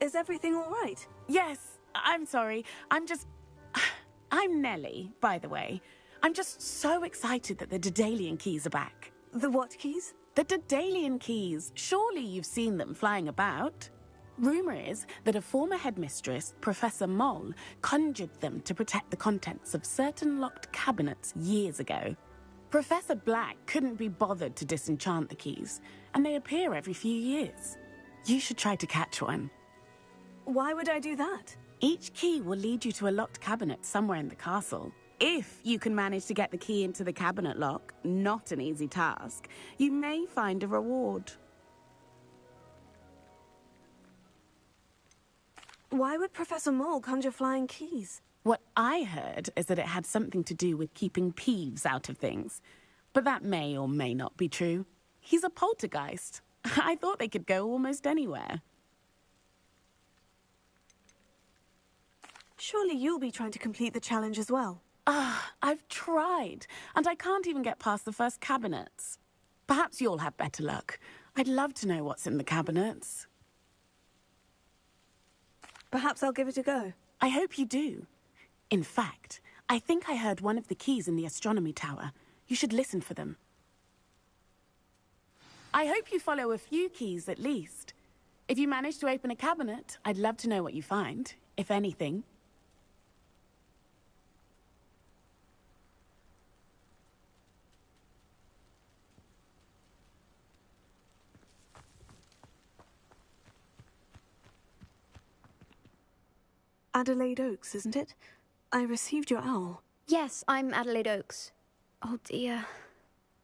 Is everything all right? Yes, I'm sorry. I'm Nellie, by the way. I'm just so excited that the Daedalian keys are back. The what keys? The Daedalian keys. Surely you've seen them flying about. Rumour is that a former headmistress, Professor Moll, conjured them to protect the contents of certain locked cabinets years ago. Professor Black couldn't be bothered to disenchant the keys, and they appear every few years. You should try to catch one. Why would I do that? Each key will lead you to a locked cabinet somewhere in the castle. If you can manage to get the key into the cabinet lock, not an easy task, you may find a reward. Why would Professor Moll conjure flying keys? What I heard is that it had something to do with keeping Peeves out of things. But that may or may not be true. He's a poltergeist. I thought they could go almost anywhere. Surely you'll be trying to complete the challenge as well. I've tried, and I can't even get past the first cabinets. Perhaps you'll have better luck. I'd love to know what's in the cabinets. Perhaps I'll give it a go. I hope you do. In fact, I think I heard one of the keys in the astronomy tower. You should listen for them. I hope you follow a few keys at least. If you manage to open a cabinet, I'd love to know what you find, if anything. Adelaide Oaks, isn't it? I received your owl. Yes, I'm Adelaide Oaks. Oh dear.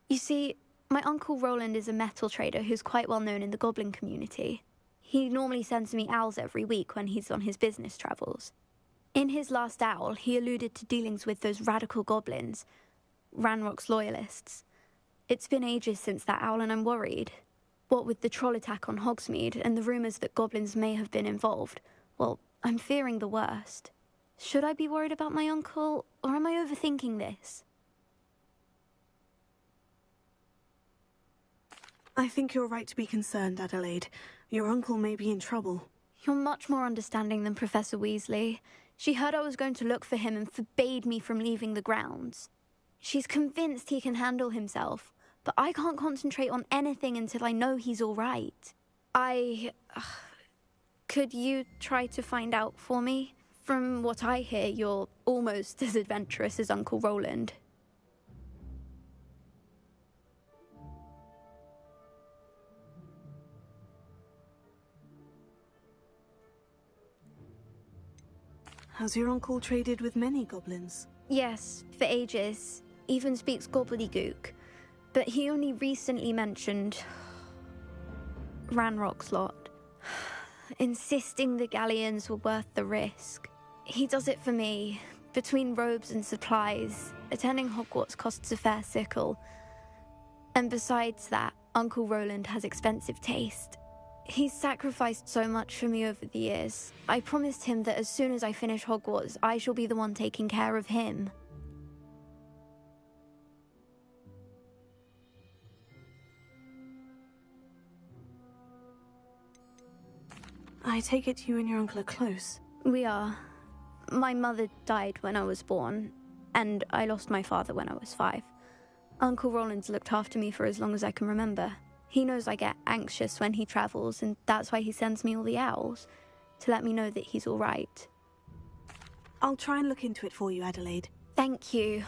You see, my Uncle Roland is a metal trader who's quite well known in the goblin community. He normally sends me owls every week when he's on his business travels. In his last owl, he alluded to dealings with those radical goblins, Ranrock's loyalists. It's been ages since that owl and I'm worried. What with the troll attack on Hogsmeade and the rumours that goblins may have been involved, well, I'm fearing the worst. Should I be worried about my uncle, or am I overthinking this? I think you're right to be concerned, Adelaide. Your uncle may be in trouble. You're much more understanding than Professor Weasley. She heard I was going to look for him and forbade me from leaving the grounds. She's convinced he can handle himself, but I can't concentrate on anything until I know he's all right. Could you try to find out for me? From what I hear, you're almost as adventurous as Uncle Roland. Has your uncle traded with many goblins? Yes, for ages. Even speaks gobbledygook. But he only recently mentioned Ranrock's lot, insisting the galleons were worth the risk. He does it for me. Between robes and supplies, attending Hogwarts costs a fair sickle. And besides that, Uncle Roland has expensive taste. He's sacrificed so much for me over the years. I promised him that as soon as I finish Hogwarts, I shall be the one taking care of him. I take it you and your uncle are close. We are. My mother died when I was born, and I lost my father when I was 5. Uncle Roland's looked after me for as long as I can remember. He knows I get anxious when he travels, and that's why he sends me all the owls, to let me know that he's all right. I'll try and look into it for you, Adelaide. Thank you.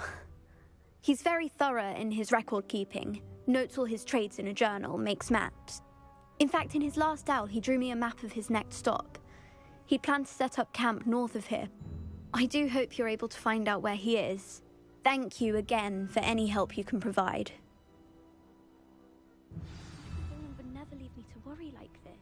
He's very thorough in his record keeping, notes all his trades in a journal, makes maps. In fact, in his last owl, he drew me a map of his next stop. He planned to set up camp north of here. I do hope you're able to find out where he is. Thank you again for any help you can provide. Roland would never leave me to worry like this.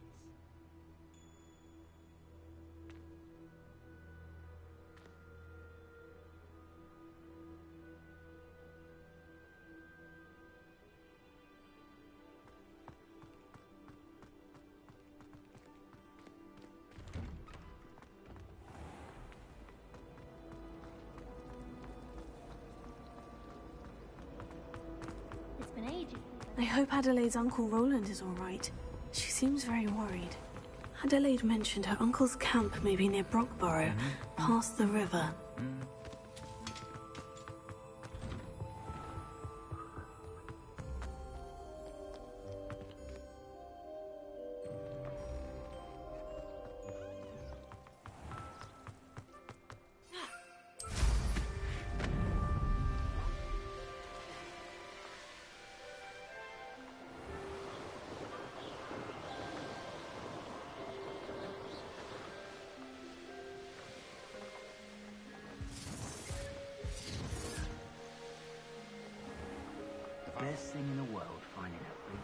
It's been ages. I hope Adelaide's Uncle Roland is all right. She seems very worried. Adelaide mentioned her uncle's camp may be near Brockborough, past the river. Best thing in the world, finding a big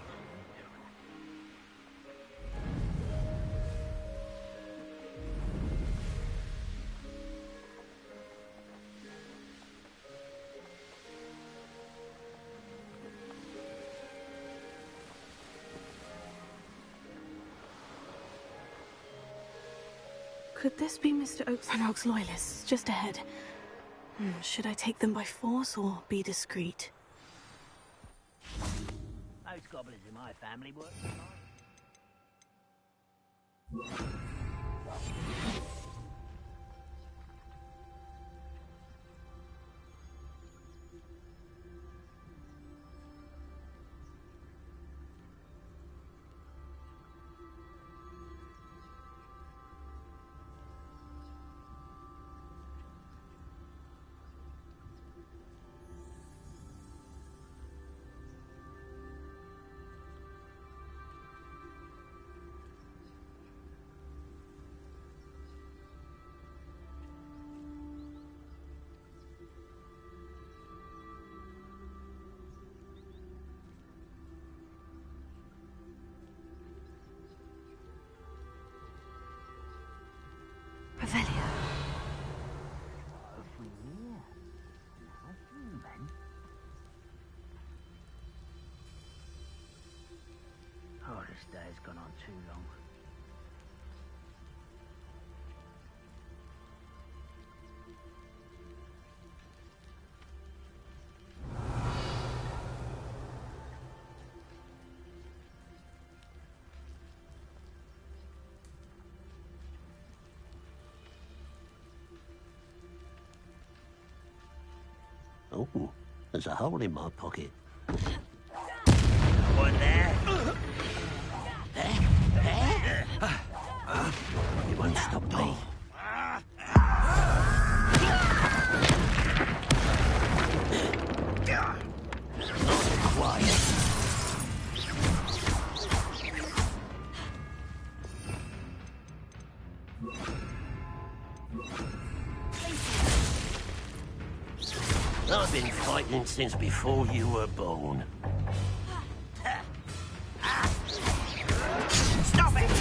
Could this be Mr. Oak's and Rock's loyalists just ahead? Should I take them by force or be discreet? Most goblins in my family work. has gone on too long. Oh, there's a hole in my pocket. One there. It won't stop me. Quiet. I've been fighting since before you were born. Stop it!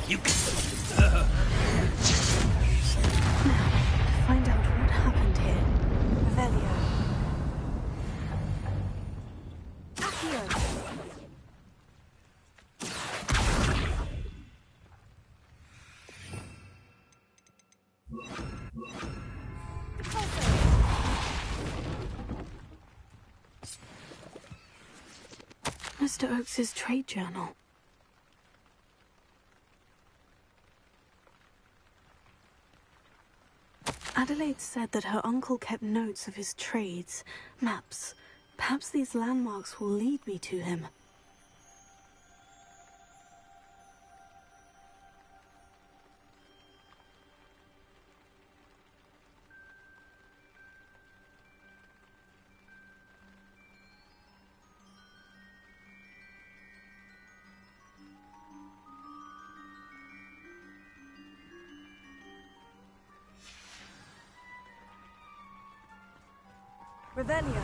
You Find out what happened here. Revelio. Accio. Mr. Oakes's trade journal. Adelaide said that her uncle kept notes of his trades, maps. Perhaps these landmarks will lead me to him. Revelio.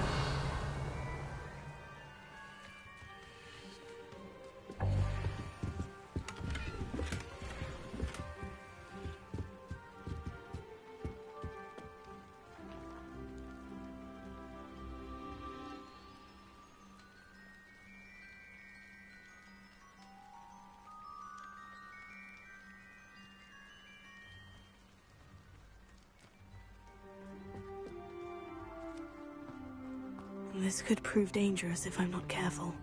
This could prove dangerous if I'm not careful.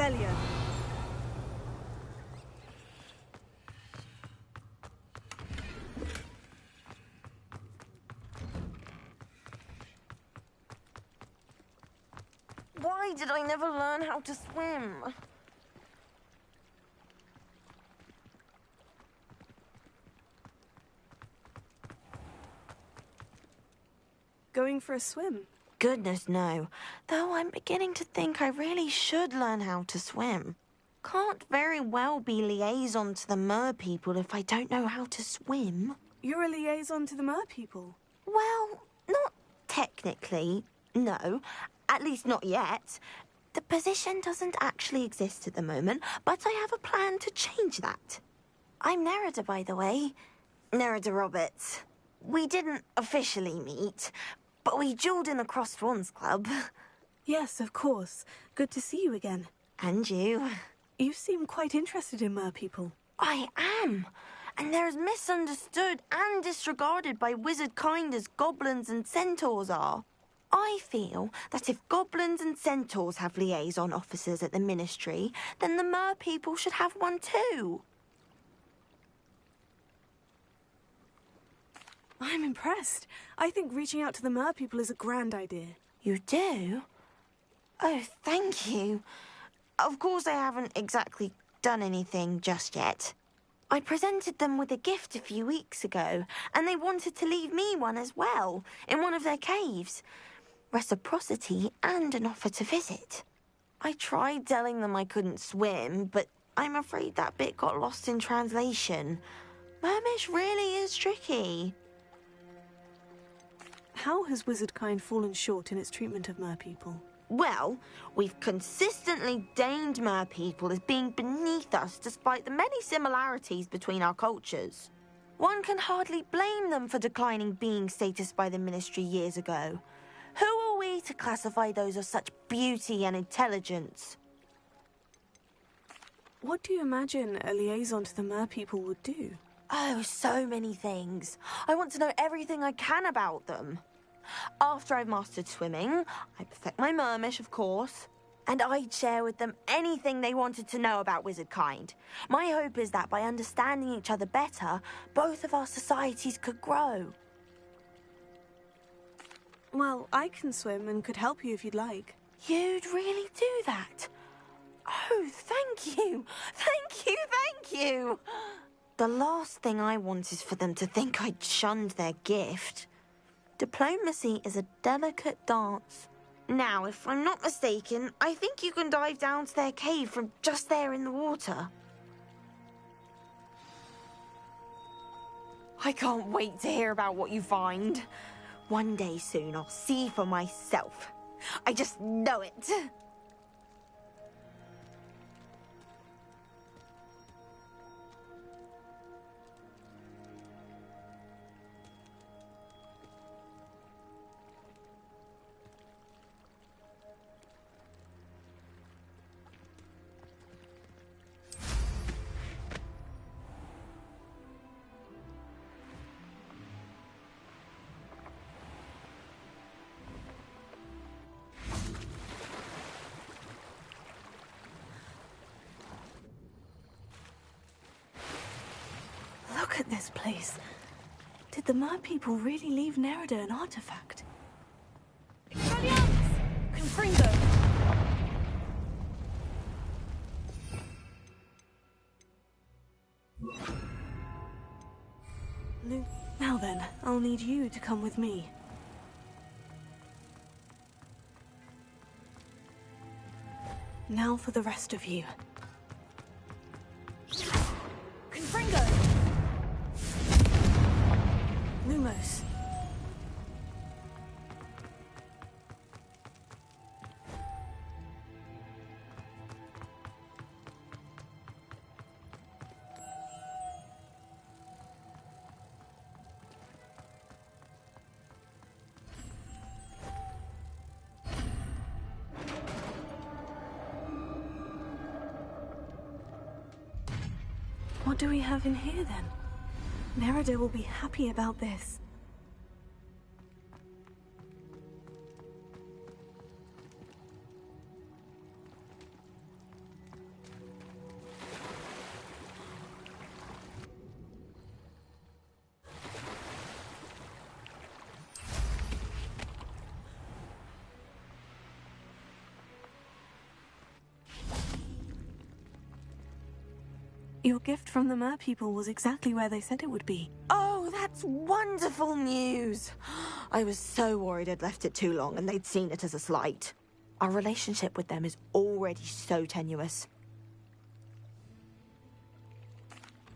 Revelio. Why did I never learn how to swim? Going for a swim? Goodness, no. Though I'm beginning to think I really should learn how to swim. Can't very well be liaison to the mer people if I don't know how to swim. You're a liaison to the mer people? Well, not technically, no. At least not yet. The position doesn't actually exist at the moment, but I have a plan to change that. I'm Nerida, by the way. Nerida Roberts. We didn't officially meet, but we duelled in the Cross Swans Club. Yes, of course. Good to see you again. And you. You seem quite interested in mer people. I am. And they're as misunderstood and disregarded by wizard kind as goblins and centaurs are. I feel that if goblins and centaurs have liaison officers at the ministry, then the mer people should have one too. I'm impressed. I think reaching out to the mer people is a grand idea. You do? Oh, thank you. Of course I haven't exactly done anything just yet. I presented them with a gift a few weeks ago, and they wanted to leave me one as well, in one of their caves. Reciprocity and an offer to visit. I tried telling them I couldn't swim, but I'm afraid that bit got lost in translation. Mermish really is tricky. How has wizardkind fallen short in its treatment of mer people? Well, we've consistently deemed mer people as being beneath us despite the many similarities between our cultures. One can hardly blame them for declining being status by the ministry years ago. Who are we to classify those of such beauty and intelligence? What do you imagine a liaison to the mer people would do? Oh, so many things. I want to know everything I can about them. After I've mastered swimming, I perfect my mermish, of course, and I'd share with them anything they wanted to know about wizardkind. My hope is that by understanding each other better, both of our societies could grow. Well, I can swim and could help you if you'd like. You'd really do that? Oh, thank you! Thank you, thank you! The last thing I want is for them to think I'd shunned their gift. Diplomacy is a delicate dance. Now, if I'm not mistaken, I think you can dive down to their cave from just there in the water. I can't wait to hear about what you find. One day soon, I'll see for myself. I just know it. Look at this place. Did the mer people really leave Nerida an artifact? Confringo! Now then, I'll need you to come with me. Now for the rest of you. Confringo! Lumos. What do we have in here, then? Nerida will be happy about this. Your gift from the Mer people was exactly where they said it would be. Oh, that's wonderful news! I was so worried I'd left it too long and they'd seen it as a slight. Our relationship with them is already so tenuous.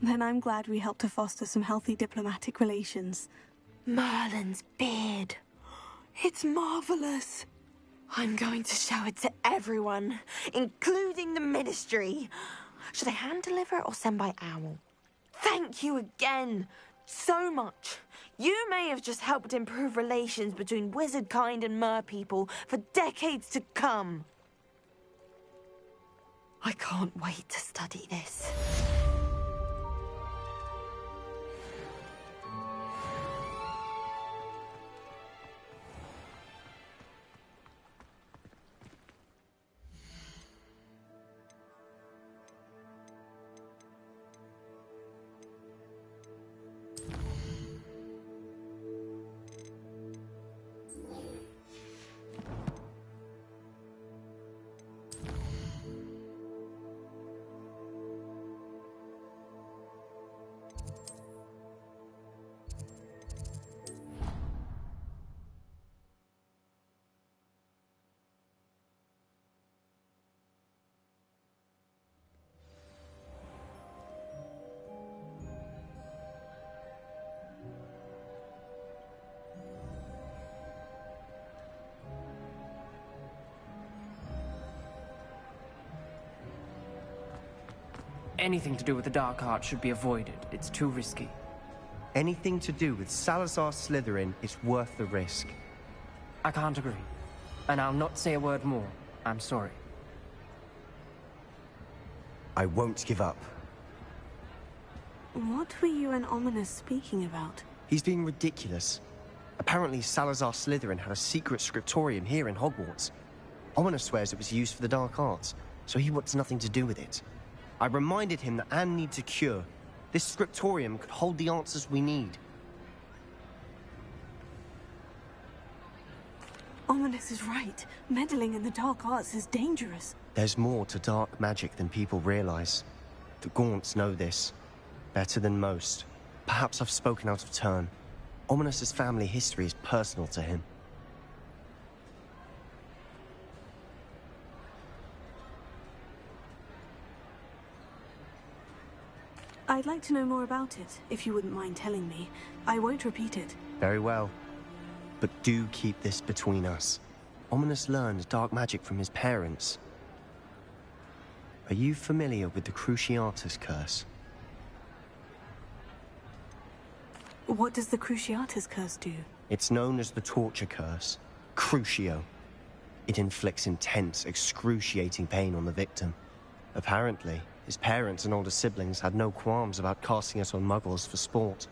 Then I'm glad we helped to foster some healthy diplomatic relations. Merlin's beard. It's marvelous. I'm going to show it to everyone, including the Ministry. Should I hand deliver it or send by owl? Thank you again so much. You may have just helped improve relations between wizard kind and mer people for decades to come. I can't wait to study this. Anything to do with the dark arts should be avoided. It's too risky. Anything to do with Salazar Slytherin is worth the risk. I can't agree. And I'll not say a word more. I'm sorry. I won't give up. What were you and Ominous speaking about? He's being ridiculous. Apparently Salazar Slytherin had a secret scriptorium here in Hogwarts. Ominous swears it was used for the dark arts, so he wants nothing to do with it. I reminded him that Anne needs a cure. This scriptorium could hold the answers we need. Ominous is right. Meddling in the dark arts is dangerous. There's more to dark magic than people realize. The Gaunts know this. Better than most. Perhaps I've spoken out of turn. Ominous's family history is personal to him. I'd like to know more about it, if you wouldn't mind telling me. I won't repeat it. Very well. But do keep this between us. Ominous learned dark magic from his parents. Are you familiar with the Cruciatus Curse? What does the Cruciatus Curse do? It's known as the Torture Curse. Crucio. It inflicts intense, excruciating pain on the victim. Apparently, his parents and older siblings had no qualms about casting it on muggles for sport.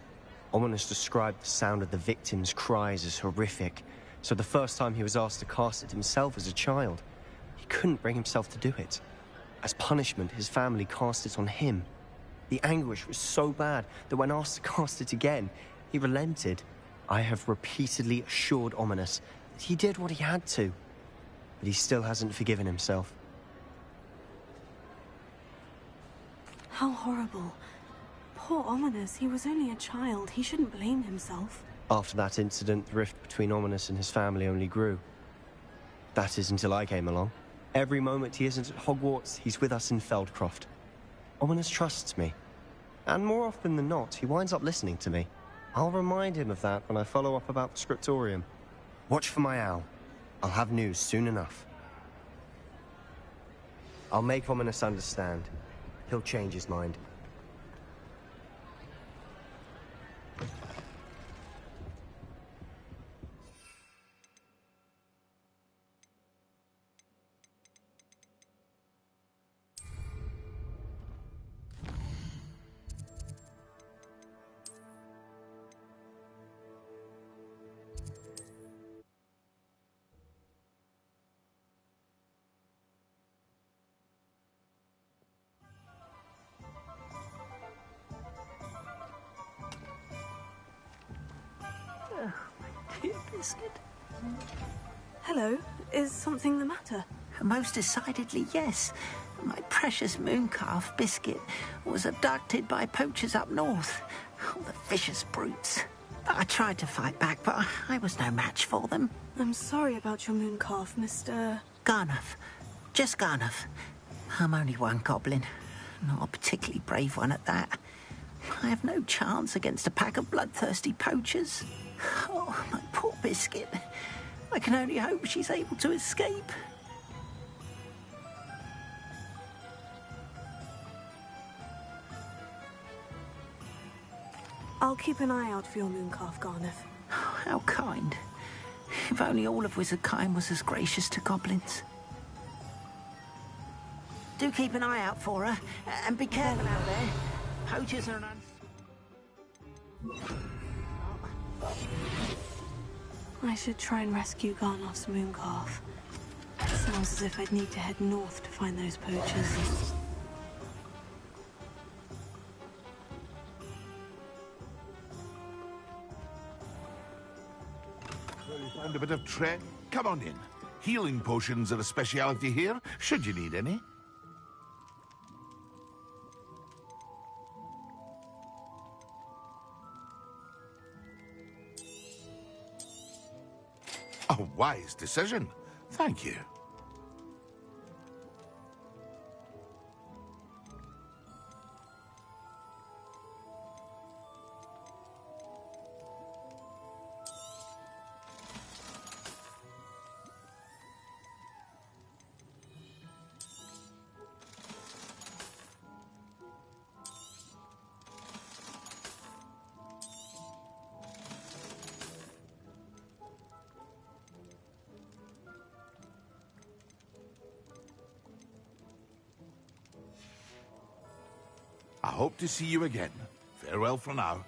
Ominous described the sound of the victim's cries as horrific, so the first time he was asked to cast it himself as a child, he couldn't bring himself to do it. As punishment, his family cast it on him. The anguish was so bad that when asked to cast it again, he relented. I have repeatedly assured Ominous that he did what he had to, but he still hasn't forgiven himself. How horrible. Poor Ominous, he was only a child. He shouldn't blame himself. After that incident, the rift between Ominous and his family only grew. That is until I came along. Every moment he isn't at Hogwarts, he's with us in Feldcroft. Ominous trusts me. And more often than not, he winds up listening to me. I'll remind him of that when I follow up about the scriptorium. Watch for my owl. I'll have news soon enough. I'll make Ominous understand. He'll change his mind. Dear biscuit. Hello. Is something the matter? Most decidedly, yes. My precious mooncalf, Biscuit, was abducted by poachers up north. Oh, the vicious brutes. I tried to fight back, but I was no match for them. I'm sorry about your mooncalf, Mr. Garnuff. Just Garnuff. I'm only one goblin. Not a particularly brave one at that. I have no chance against a pack of bloodthirsty poachers. Oh, my poor Biscuit. I can only hope she's able to escape. I'll keep an eye out for your mooncalf, Garnuff. Oh, how kind. If only all of Wizardkind was as gracious to goblins. Do keep an eye out for her, and be careful out there. Poachers are an I should try and rescue Garnoff's mooncalf. Sounds as if I'd need to head north to find those poachers. Found a bit of trend. Come on in. Healing potions are a speciality here, should you need any. A wise decision. Thank you. I hope to see you again. Farewell for now.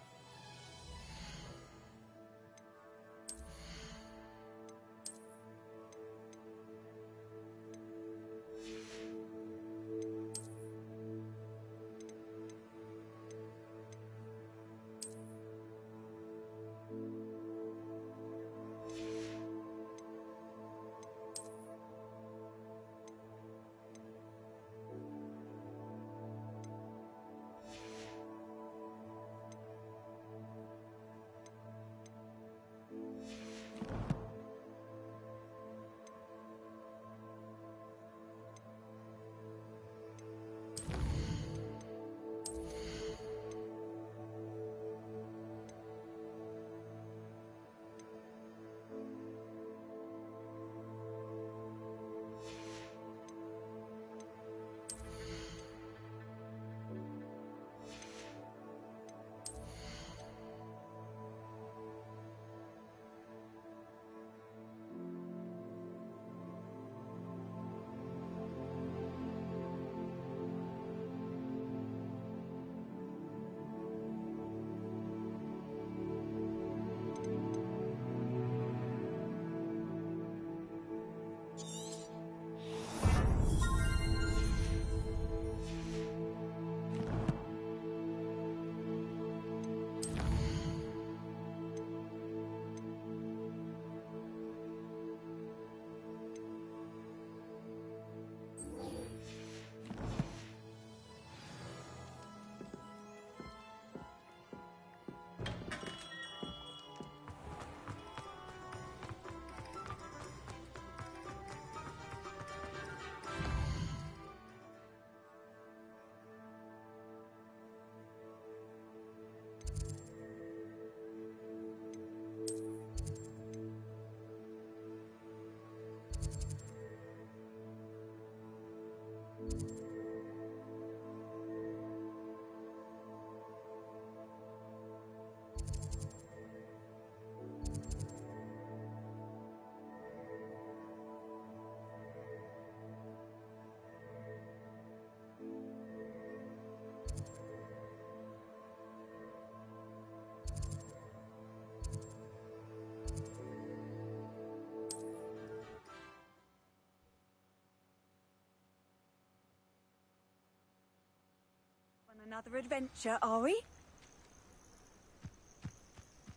Another adventure, are we?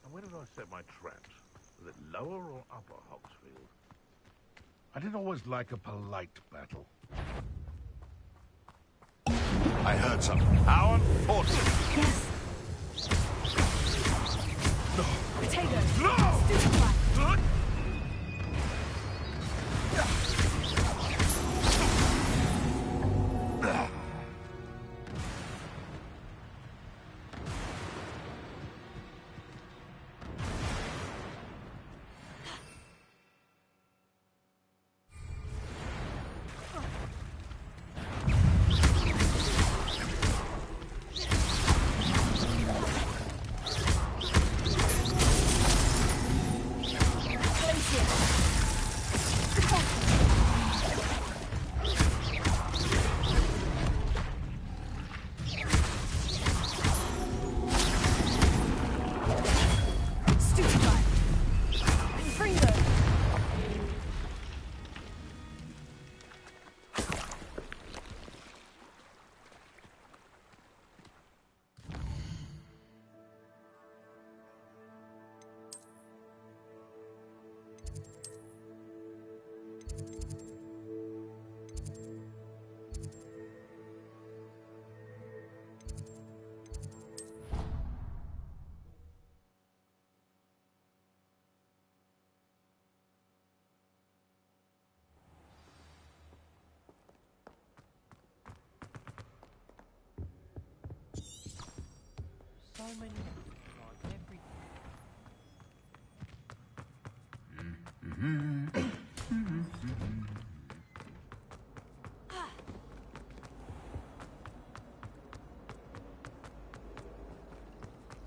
And where did I set my traps? Was it lower or upper Hogsfield? I didn't always like a polite battle. I heard something. How unfortunate. Yes. No. Potato. No! Stupefy. So many every...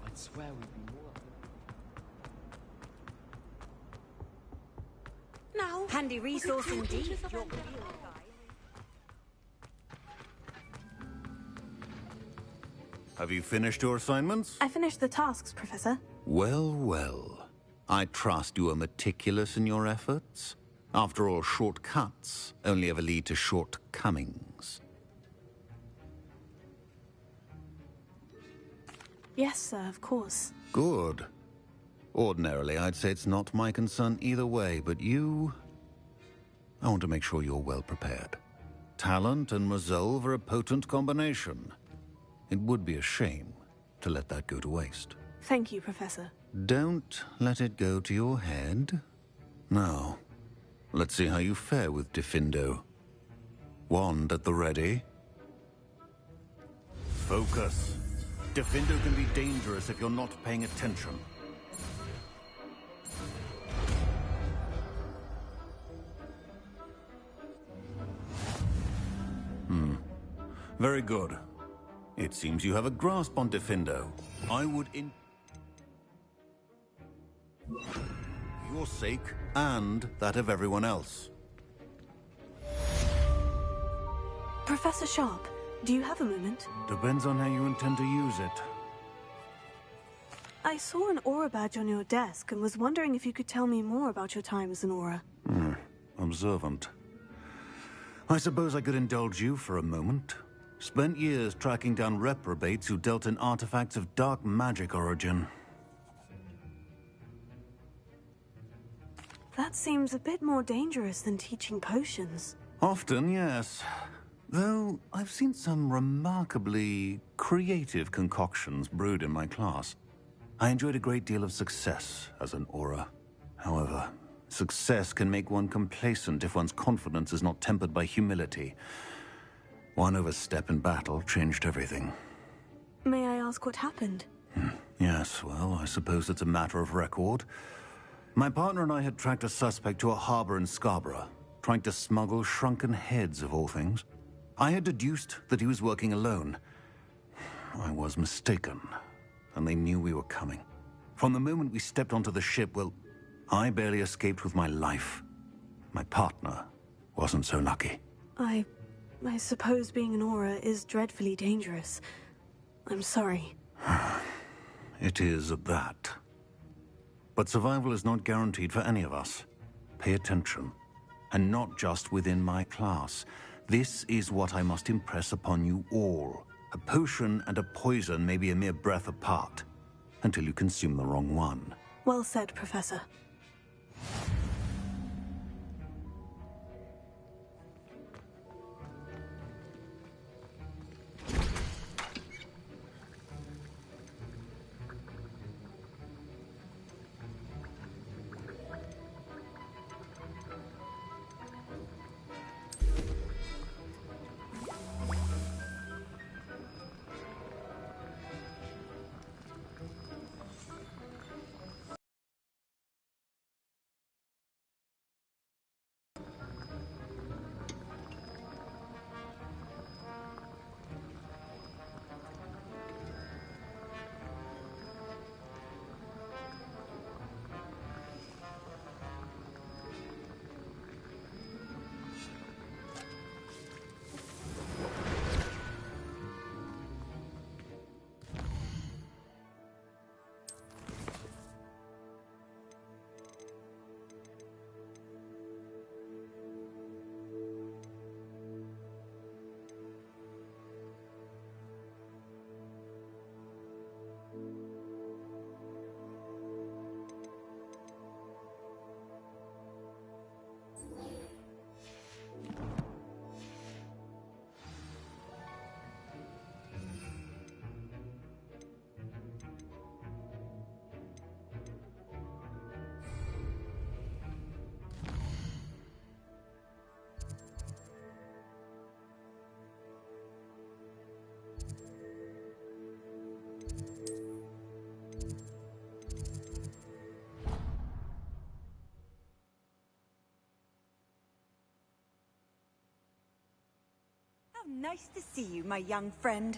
I'd swear we'd be more... Now, handy resource indeed. Your Have you finished your assignments? I finished the tasks, Professor. Well, well. I trust you are meticulous in your efforts. After all, shortcuts only ever lead to shortcomings. Yes, sir, of course. Good. Ordinarily, I'd say it's not my concern either way, but you... I want to make sure you're well prepared. Talent and resolve are a potent combination. It would be a shame to let that go to waste. Thank you, Professor. Don't let it go to your head. Now, let's see how you fare with Diffindo. Wand at the ready. Focus. Diffindo can be dangerous if you're not paying attention. Very good. It seems you have a grasp on Diffindo. I would for your sake and that of everyone else. Professor Sharp, do you have a moment? Depends on how you intend to use it. I saw an aura badge on your desk and was wondering if you could tell me more about your time as an aura. Observant. I suppose I could indulge you for a moment. Spent years tracking down reprobates who dealt in artifacts of dark magic origin. That seems a bit more dangerous than teaching potions. Often, yes. Though I've seen some remarkably creative concoctions brewed in my class. I enjoyed a great deal of success as an aura. However, success can make one complacent if one's confidence is not tempered by humility. One overstep in battle changed everything. May I ask what happened? Yes, well, I suppose it's a matter of record. My partner and I had tracked a suspect to a harbor in Scarborough, trying to smuggle shrunken heads of all things. I had deduced that he was working alone. I was mistaken, and they knew we were coming. From the moment we stepped onto the ship, well, I barely escaped with my life. My partner wasn't so lucky. I suppose being an aura is dreadfully dangerous. I'm sorry. It is at that. But survival is not guaranteed for any of us. Pay attention. And not just within my class. This is what I must impress upon you all. A potion and a poison may be a mere breath apart, until you consume the wrong one. Well said, Professor. How nice to see you, my young friend.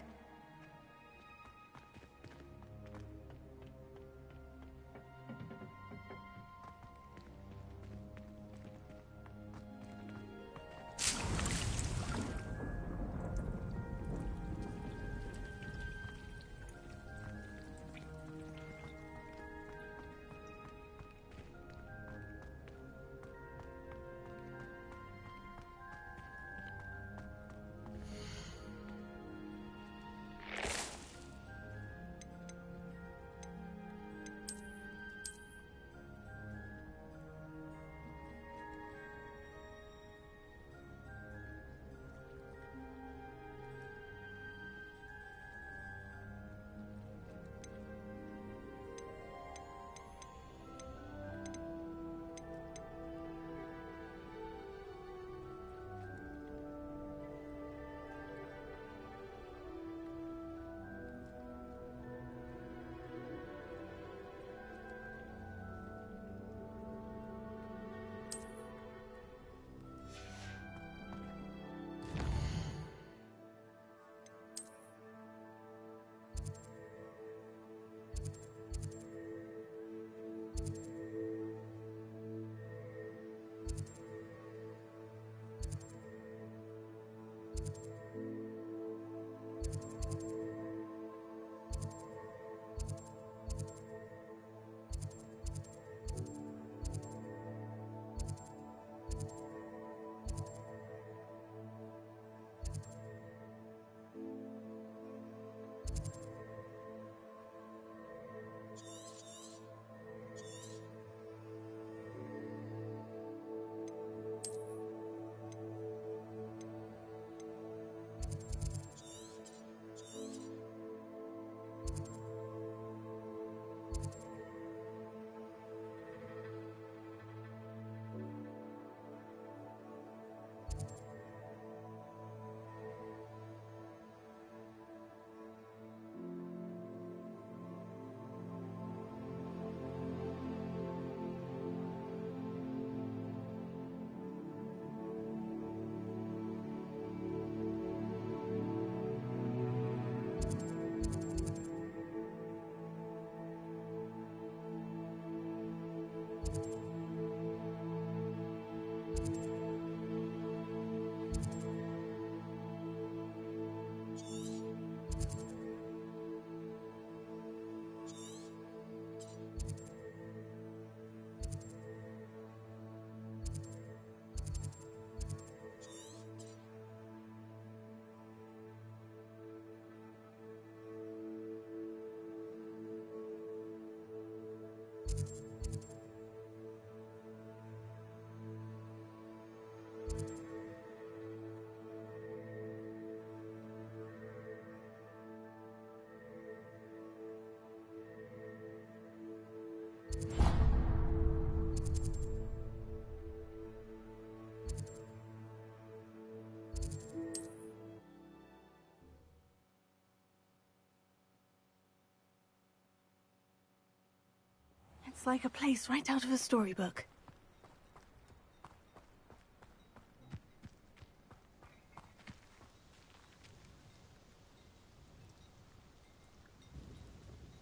It's like a place right out of a storybook.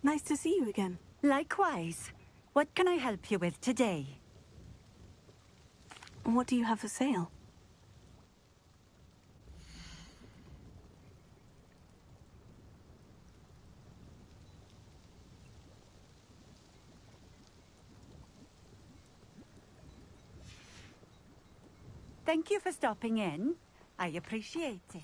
Nice to see you again. Likewise. What can I help you with today? What do you have for sale? Thank you for stopping in. I appreciate it.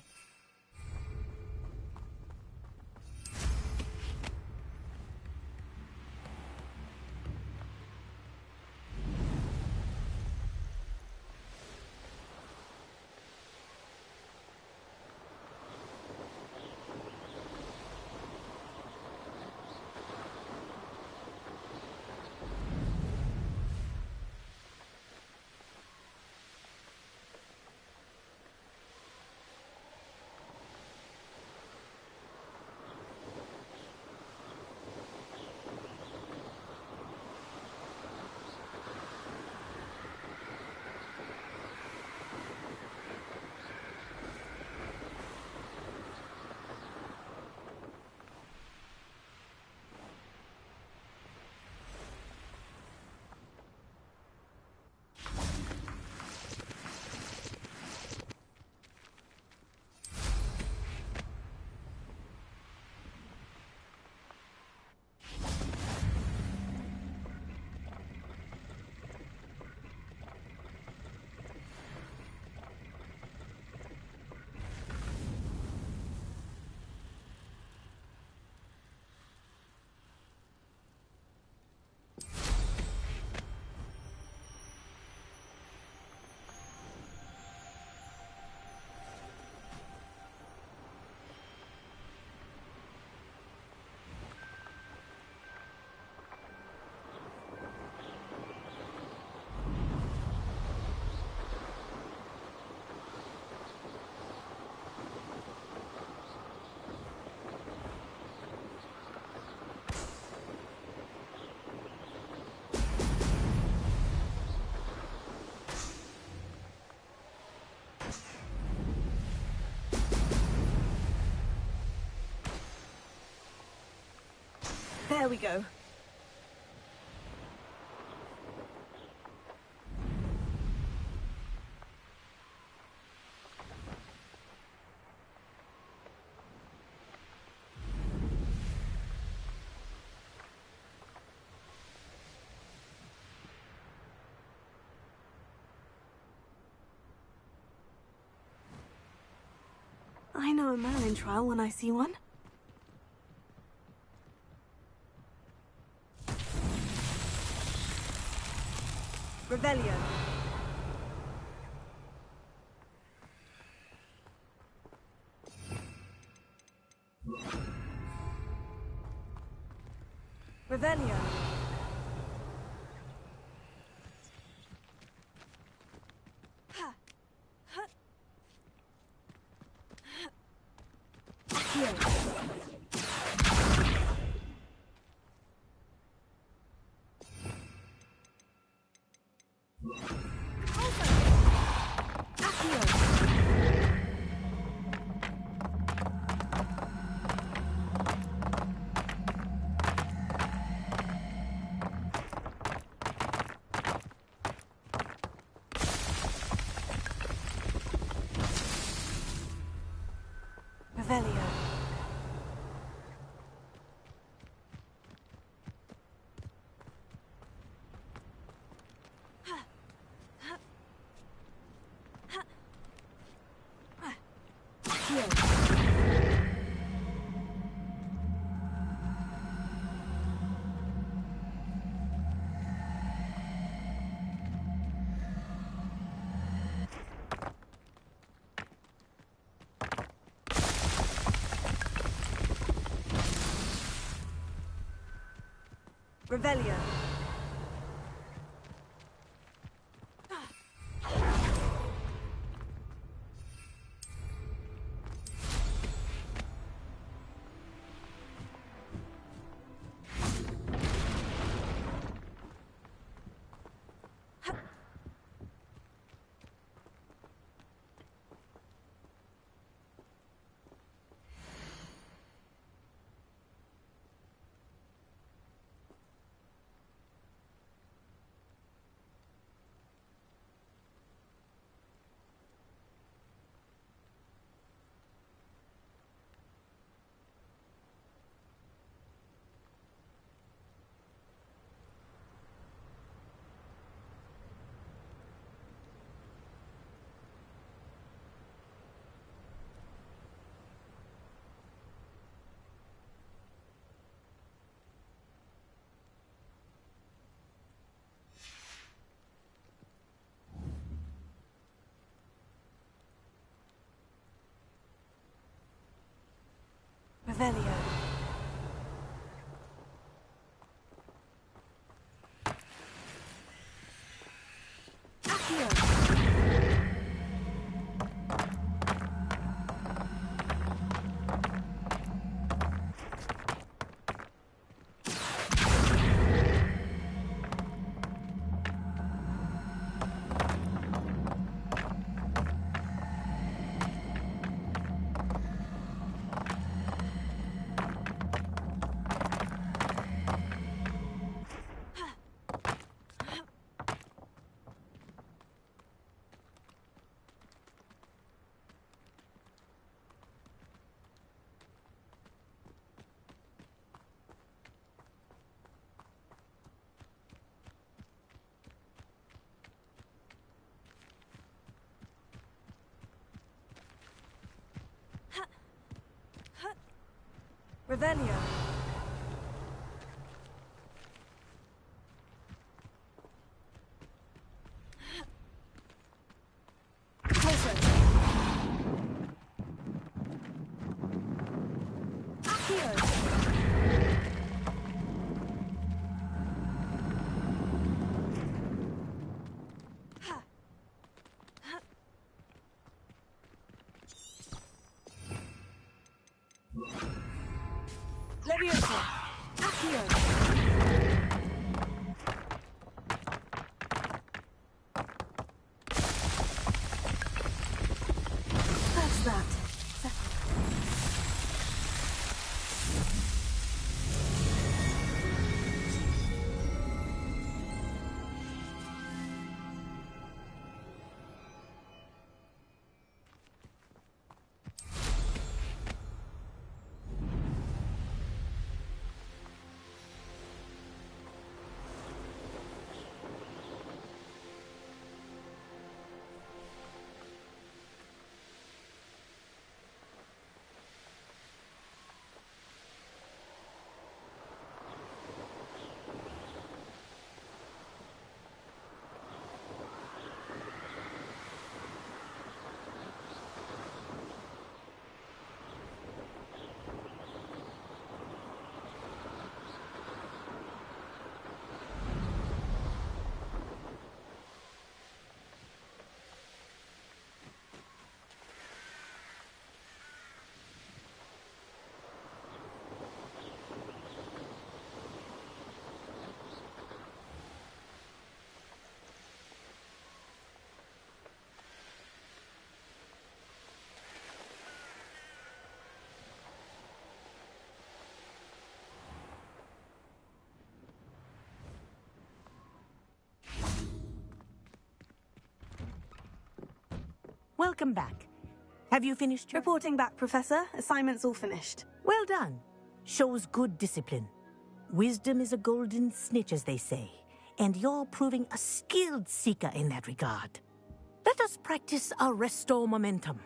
There we go. I know a Merlin trial when I see one. Revelio. Revelio. Ha. Ha. Accio. Revelio. Revelio. Revelio. Accio. Revelio. Closer. Accio. Leviosa. Accio. That's that. welcome back. Have you finished your... Reporting back, Professor. Assignment's all finished. Well done. Shows good discipline. Wisdom is a golden snitch, as they say, and you're proving a skilled seeker in that regard. Let us practice our restore momentum.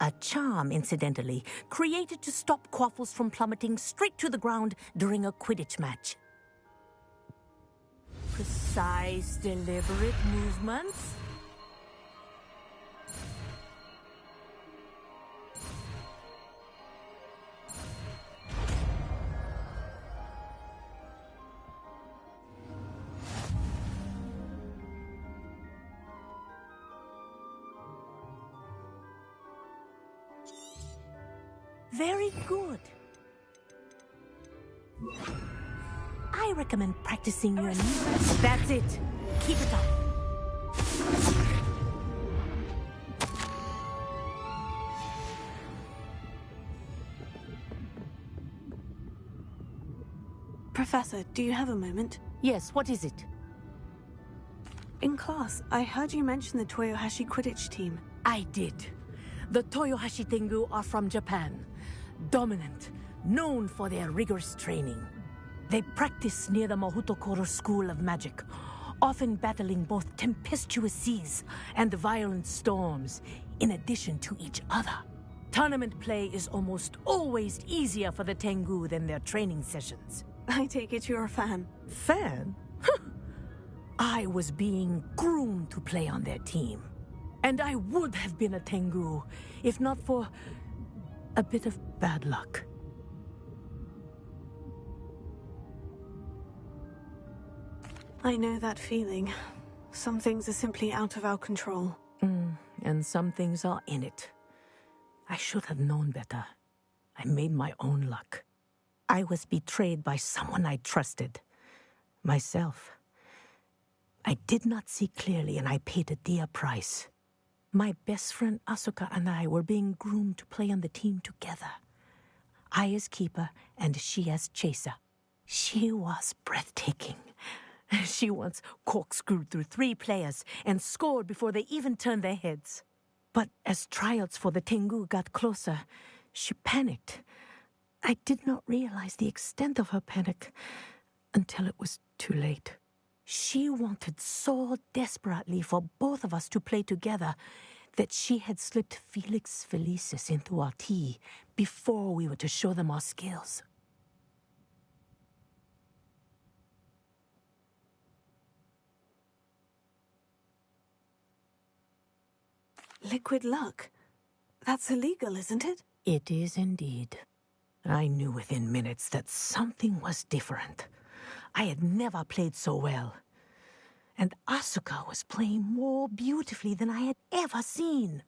A charm, incidentally, created to stop quaffles from plummeting straight to the ground during a Quidditch match. Precise, deliberate movements. Very good. I recommend practicing your knees. That's it. Keep it up. Professor, do you have a moment? Yes, what is it? In class, I heard you mention the Toyohashi Quidditch team. I did. The Toyohashi Tengu are from Japan. Dominant, known for their rigorous training. They practice near the Mahutokoro School of Magic, often battling both tempestuous seas and violent storms, in addition to each other. Tournament play is almost always easier for the Tengu than their training sessions. I take it you're a fan. Fan? I was being groomed to play on their team. And I would have been a Tengu, if not for a bit of bad luck. I know that feeling. Some things are simply out of our control. And some things are in it. I should have known better. I made my own luck. I was betrayed by someone I trusted. Myself. I did not see clearly, and I paid a dear price. My best friend Asuka and I were being groomed to play on the team together. I as keeper, and she as chaser. She was breathtaking. She once corkscrewed through 3 players and scored before they even turned their heads. But as tryouts for the Tengu got closer, she panicked. I did not realize the extent of her panic until it was too late. She wanted so desperately for both of us to play together that she had slipped Felix Felicis into our tea before we were to show them our skills. Liquid luck? That's illegal, isn't it? It is indeed. I knew within minutes that something was different. I had never played so well. And Asuka was playing more beautifully than I had ever seen.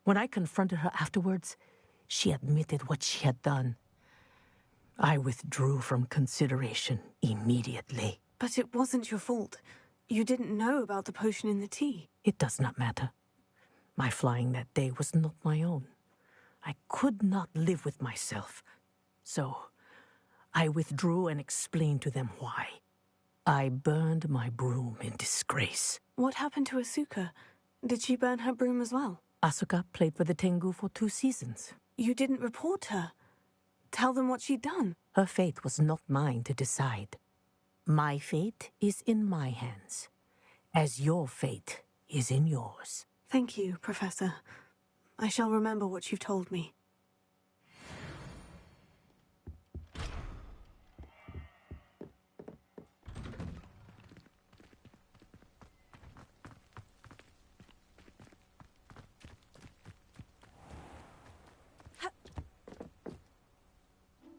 When I confronted her afterwards, she admitted what she had done. I withdrew from consideration immediately. But it wasn't your fault. You didn't know about the potion in the tea. It does not matter. My flying that day was not my own. I could not live with myself. So, I withdrew and explained to them why. I burned my broom in disgrace. What happened to Asuka? Did she burn her broom as well? Asuka played for the Tengu for 2 seasons. You didn't report her. Tell them what she'd done. Her fate was not mine to decide. My fate is in my hands, as your fate is in yours. Thank you, Professor. I shall remember what you've told me.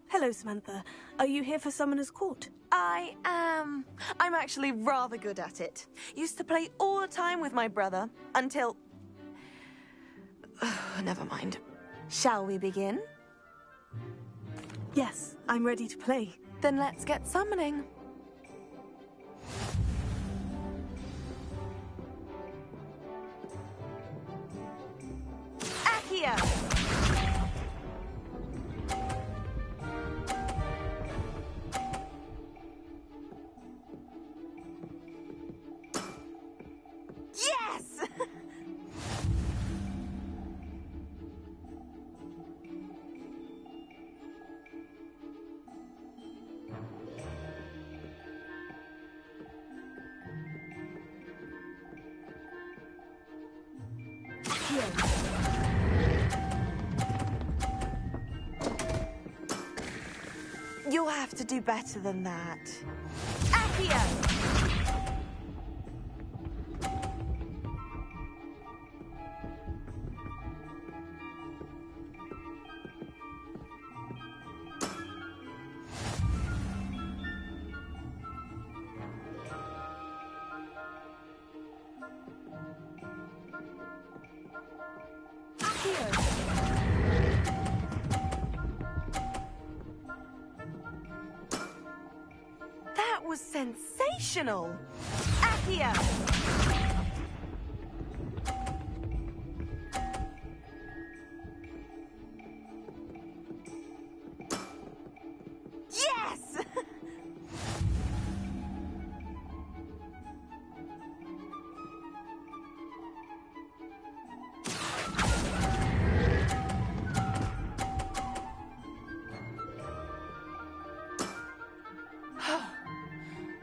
Hello, Samantha. Are you here for Summoner's Court? I am. I'm actually rather good at it. Used to play all the time with my brother, until... Never mind. Shall we begin? Yes, I'm ready to play. Then let's get summoning. Accio! Yes! You'll have to do better than that. Accio! That was sensational! Accio! Yes!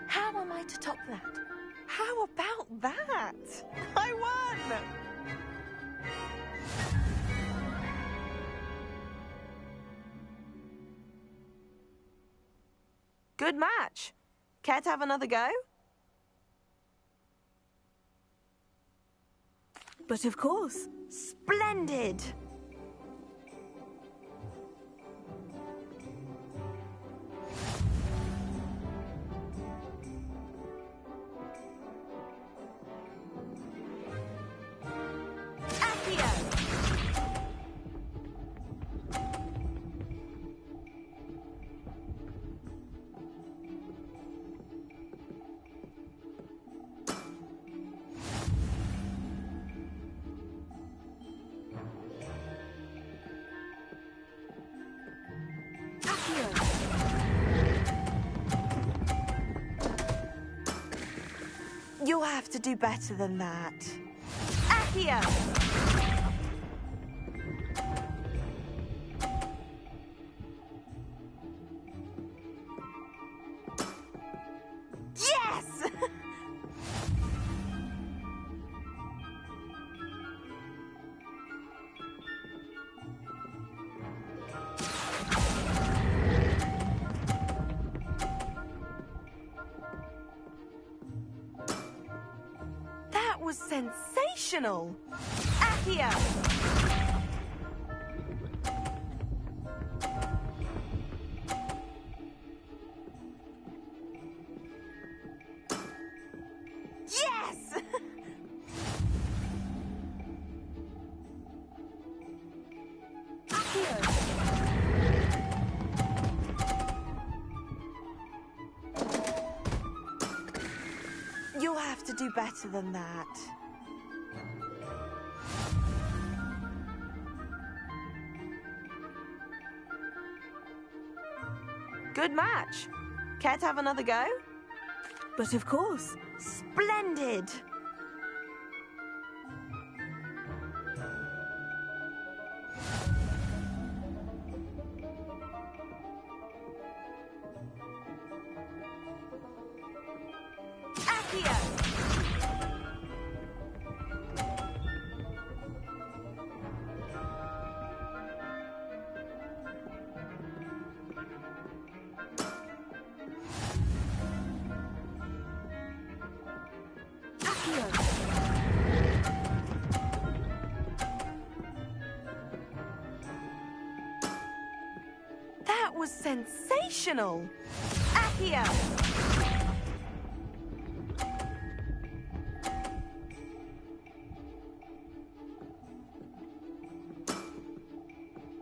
How am I to top that? How about that? I won! Good match. Care to have another go? But of course. Splendid! You'll have to do better than that. Accio! Yes! That was sensational! Accio! Yes! You'll have to do better than that. Good match. Care to have another go? But of course. Splendid! Accio! That was sensational! Accio!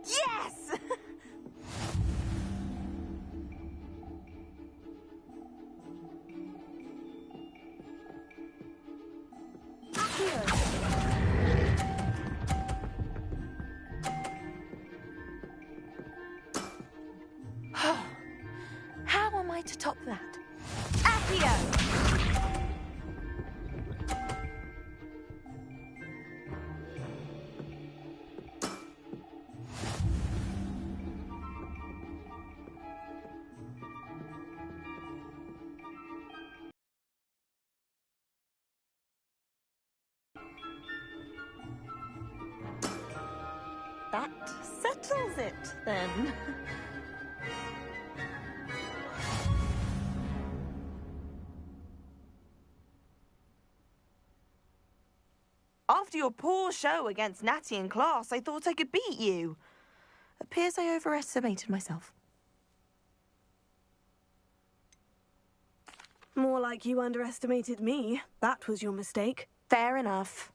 Yes! How am I to top that? Accio! That settles it, then. After your poor show against Natty in class, I thought I could beat you. Appears I overestimated myself. More like you underestimated me. That was your mistake. Fair enough.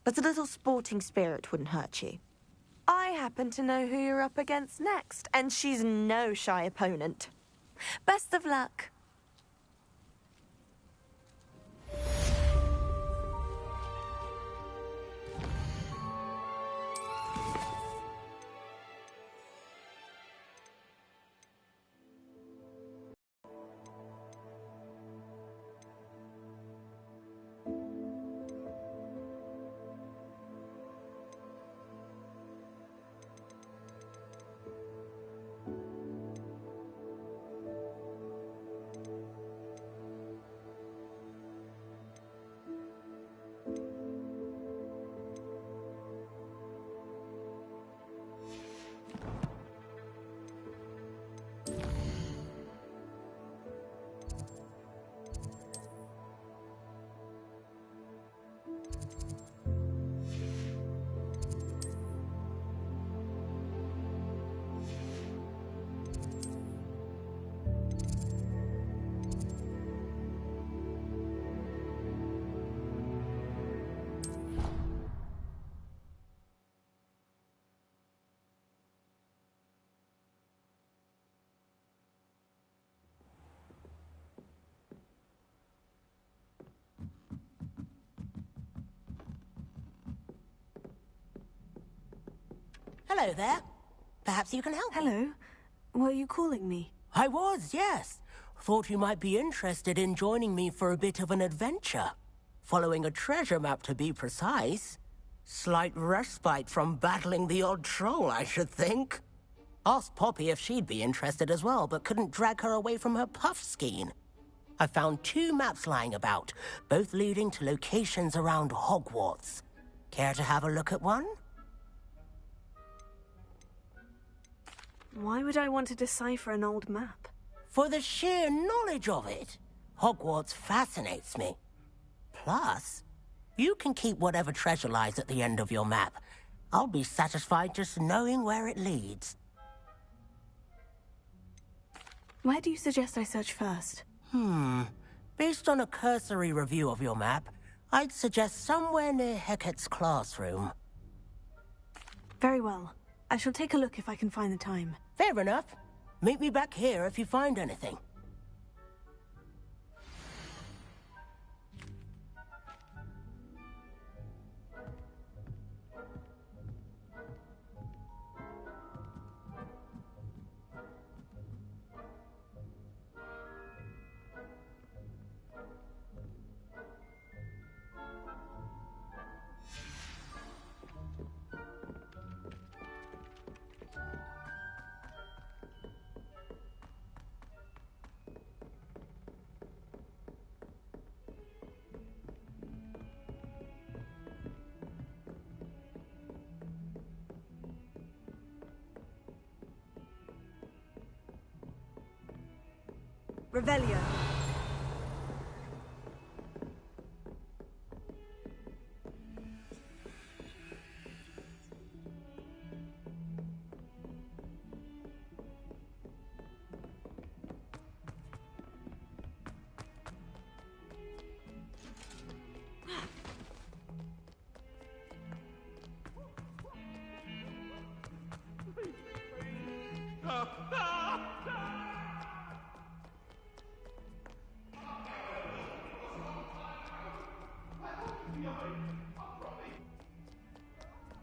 But a little sporting spirit wouldn't hurt you. I happen to know who you're up against next, and she's no shy opponent. Best of luck. Hello there. Perhaps you can help me. Hello. Were you calling me? I was, yes. Thought you might be interested in joining me for a bit of an adventure. Following a treasure map, to be precise. Slight respite from battling the odd troll, I should think. Asked Poppy if she'd be interested as well, but couldn't drag her away from her puff skein. I found 2 maps lying about, both leading to locations around Hogwarts. Care to have a look at one? Why would I want to decipher an old map? For the sheer knowledge of it. Hogwarts fascinates me. Plus, you can keep whatever treasure lies at the end of your map. I'll be satisfied just knowing where it leads. Where do you suggest I search first? Based on a cursory review of your map, I'd suggest somewhere near Hecate's classroom. Very well. I shall take a look if I can find the time. Fair enough. Meet me back here if you find anything. Revelio.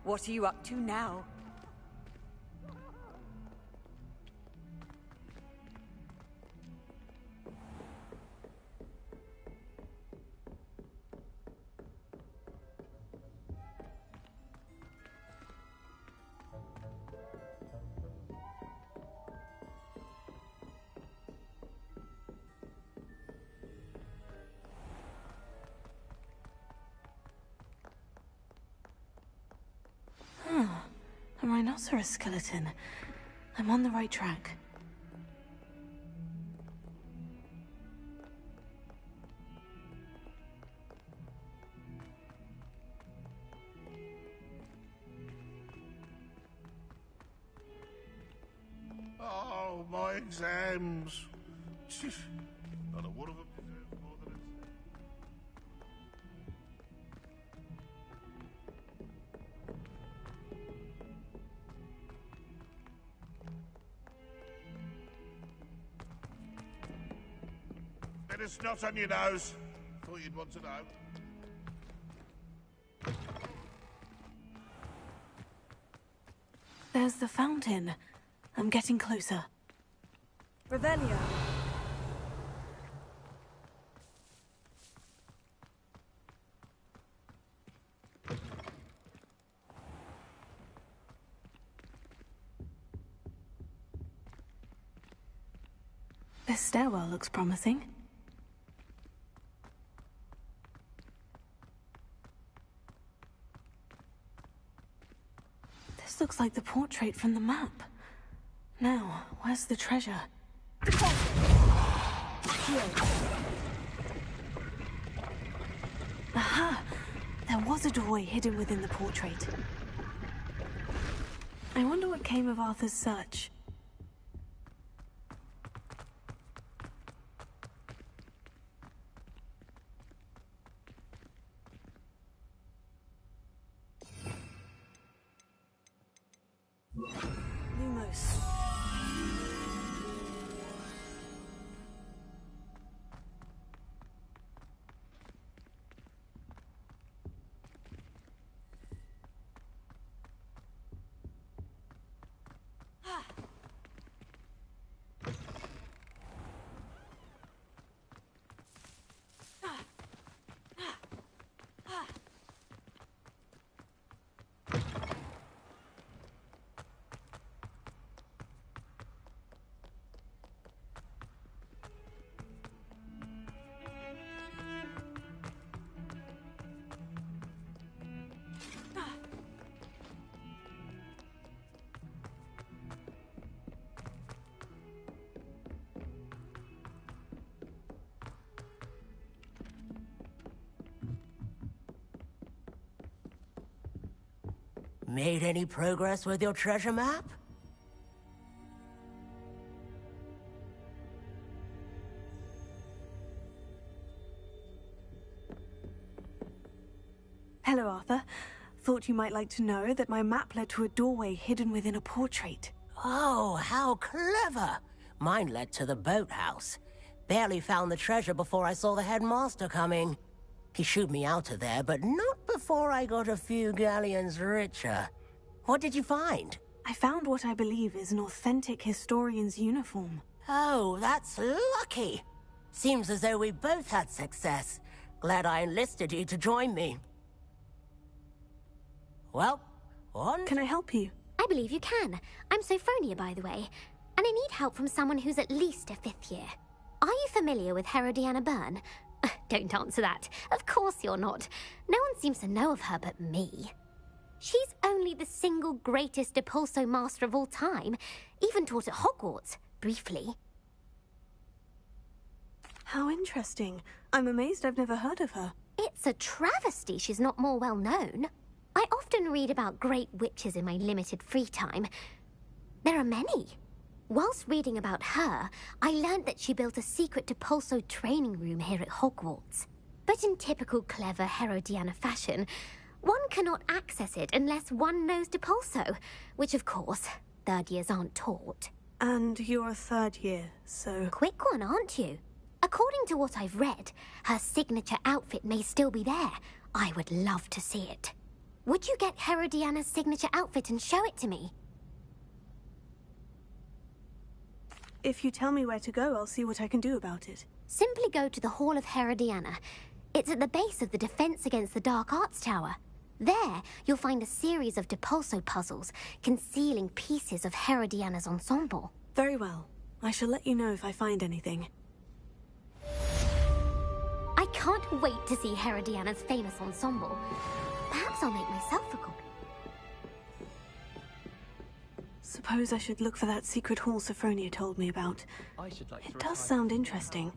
What are you up to now? rhinoceros skeleton. I'm on the right track. Oh, my exams. Not a word of it. Bit of snot on your nose. Thought you'd want to know. There's the fountain. I'm getting closer. Revelio. This stairwell looks promising. This looks like the portrait from the map. Now, where's the treasure? Aha! There was a doorway hidden within the portrait. I wonder what came of Arthur's search. Lumos. Made any progress with your treasure map? Hello, Arthur. Thought you might like to know that my map led to a doorway hidden within a portrait. Oh, how clever! Mine led to the boathouse. Barely found the treasure before I saw the headmaster coming. He shooed me out of there, but not before I got a few galleons richer. What did you find? I found what I believe is an authentic historian's uniform. Oh, that's lucky. Seems as though we both had success. Glad I enlisted you to join me. Well, on. Can I help you? I believe you can. I'm Sophronia, by the way. And I need help from someone who's at least a 5th year. Are you familiar with Herodiana Byrne? Don't answer that. Of course you're not. No one seems to know of her but me. She's only the single greatest Depulso master of all time. Even taught at Hogwarts, briefly. How interesting. I'm amazed I've never heard of her. It's a travesty she's not more well known. I often read about great witches in my limited free time. There are many. Whilst reading about her, I learned that she built a secret Depulso training room here at Hogwarts. But in typical clever Herodiana fashion, one cannot access it unless one knows Depulso, which of course, 3rd years aren't taught. And you're a 3rd year, so... Quick one, aren't you? According to what I've read, her signature outfit may still be there. I would love to see it. Would you get Herodiana's signature outfit and show it to me? If you tell me where to go, I'll see what I can do about it. Simply go to the Hall of Herodiana. It's at the base of the Defense Against the Dark Arts Tower. There, you'll find a series of Depulso puzzles concealing pieces of Herodiana's ensemble. Very well. I shall let you know if I find anything. I can't wait to see Herodiana's famous ensemble. Perhaps I'll make myself a copy. Suppose I should look for that secret hall Sophronia told me about. It does sound interesting.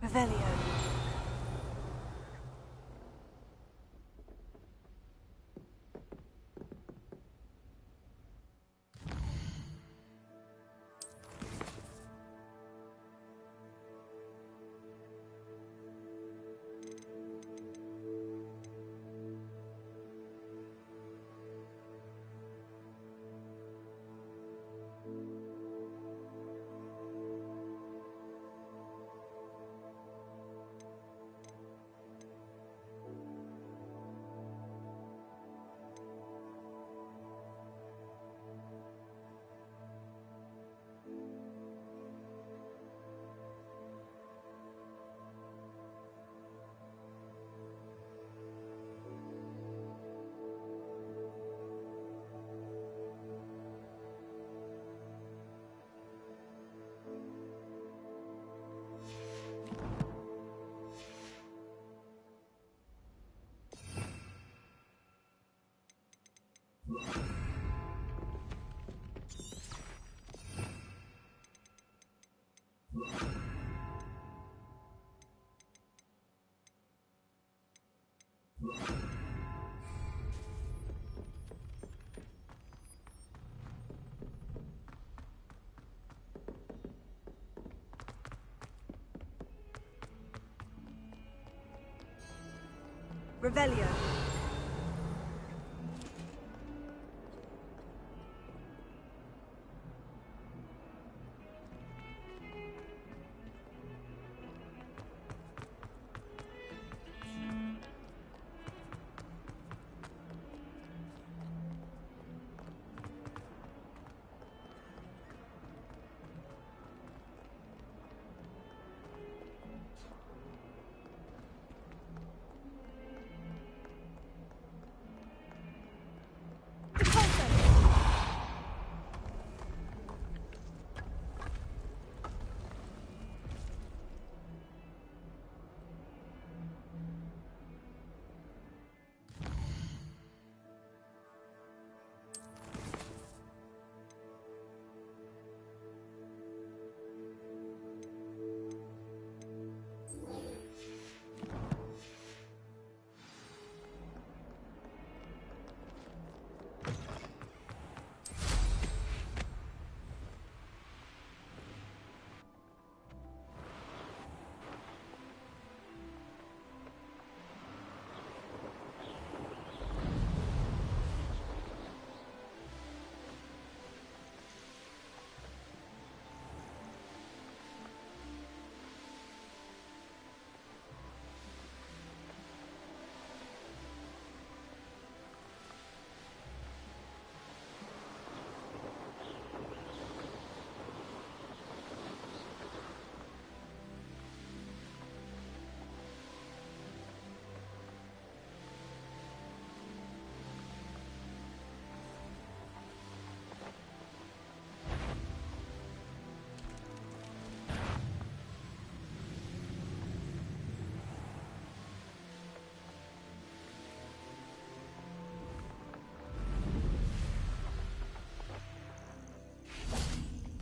Revelio. Revelio.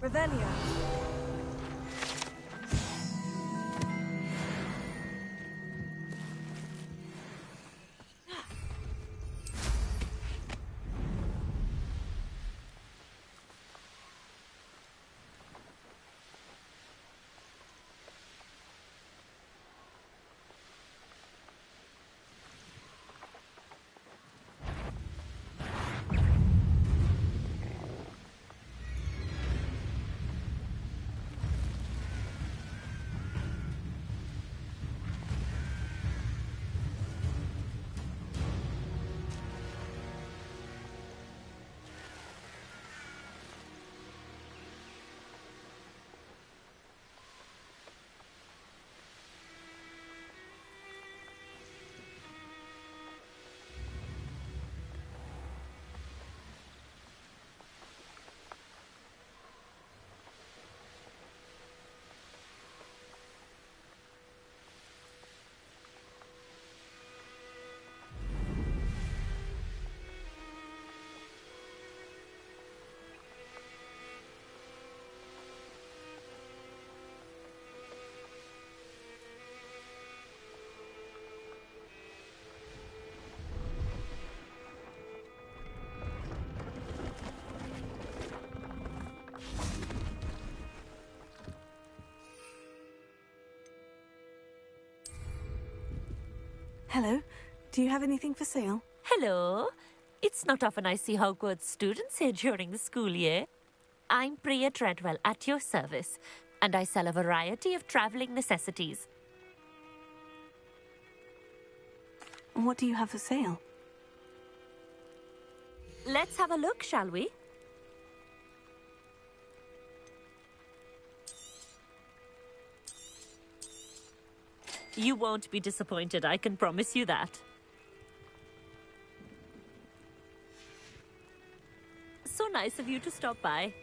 Revelio. Hello. Do you have anything for sale? Hello. It's not often I see Hogwarts students here during the school year. I'm Priya Treadwell, at your service, and I sell a variety of travelling necessities. What do you have for sale? Let's have a look, shall we? You won't be disappointed, I can promise you that. So nice of you to stop by.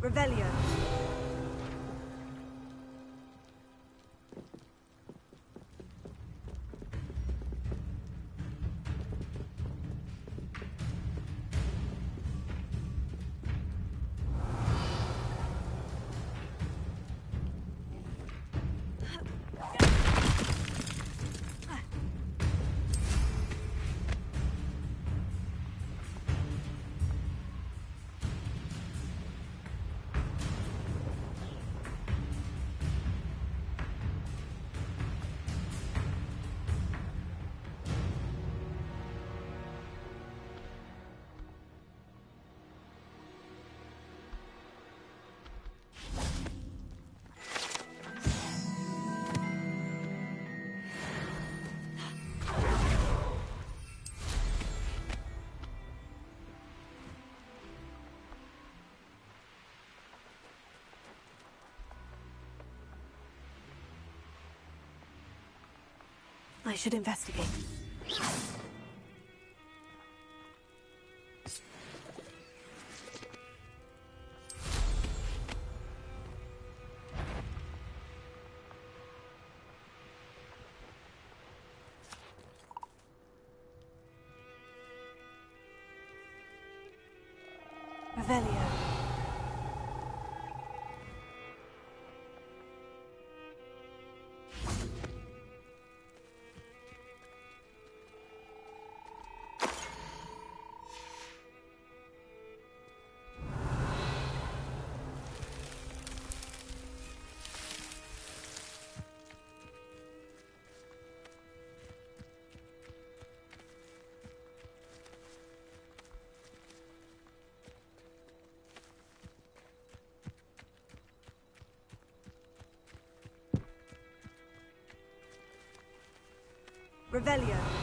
Revelio. I should investigate. Revelio. Revelio.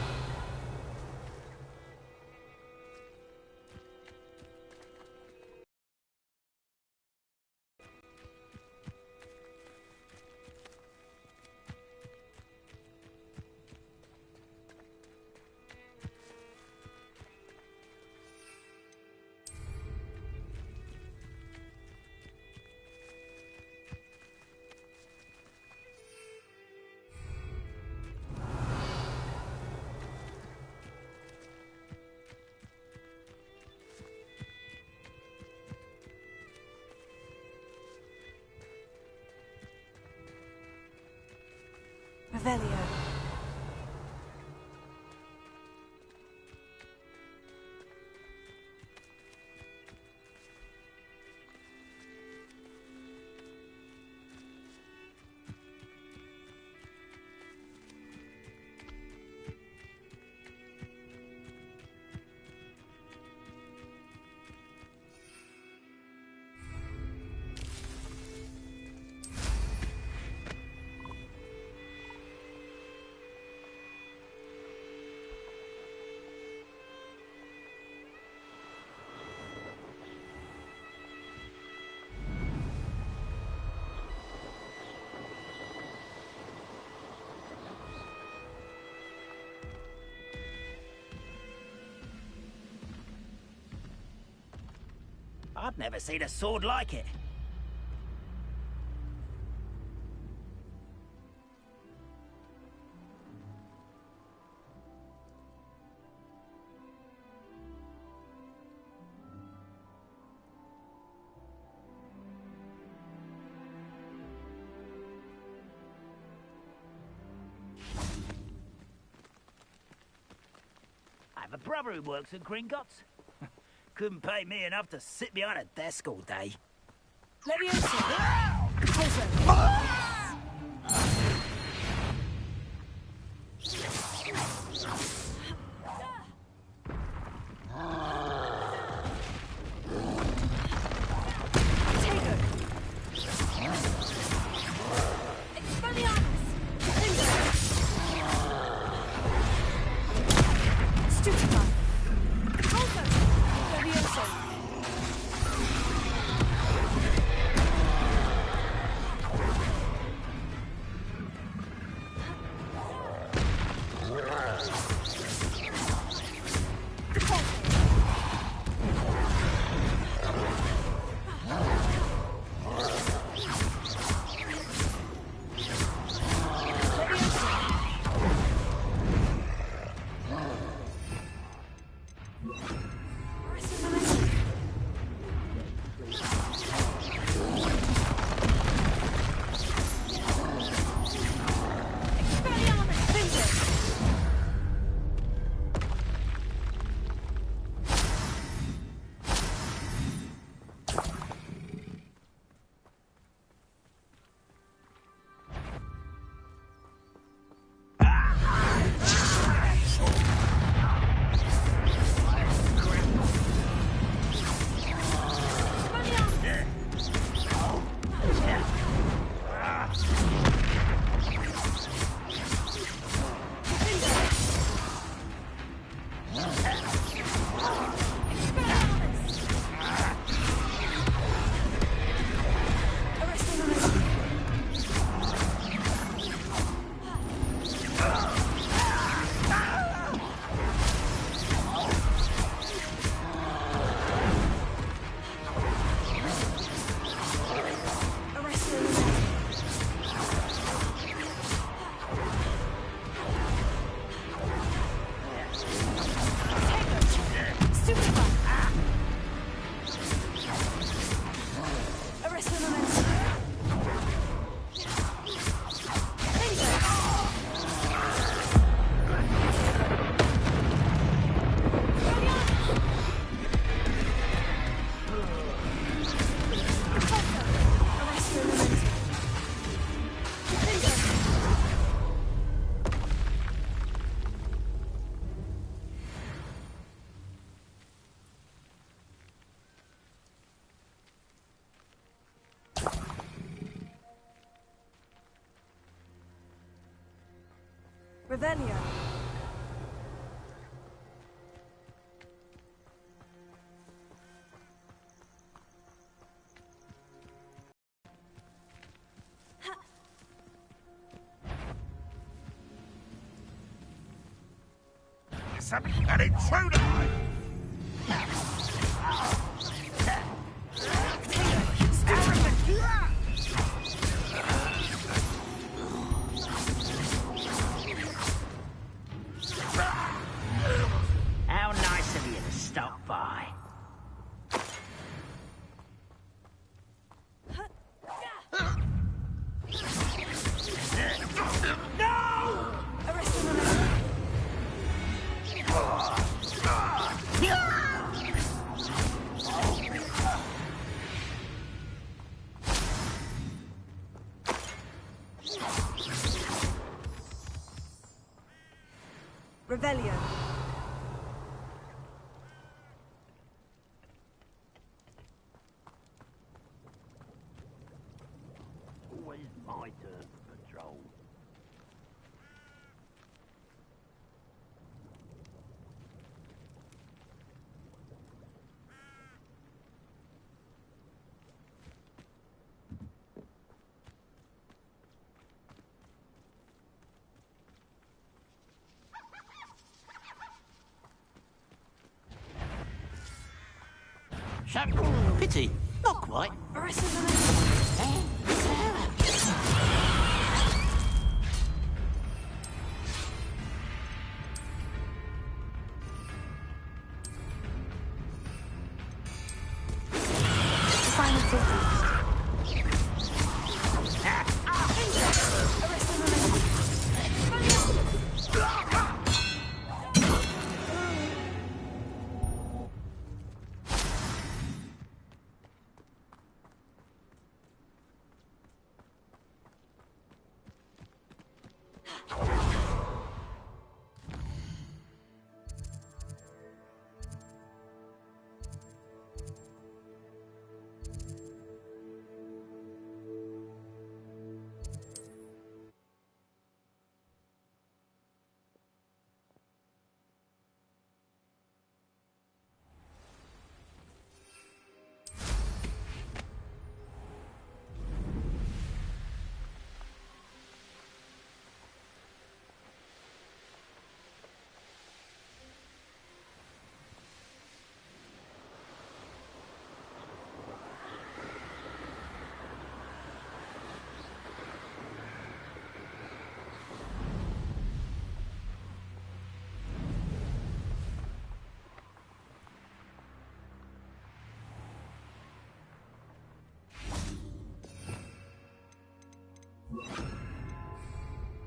Revelio. I've never seen a sword like it. brother who works at Gringotts. Couldn't pay me enough to sit behind a desk all day. Revelio. An intruder! How nice of you to stop by. Revelio. Always my turn for patrol. Pity. Not quite.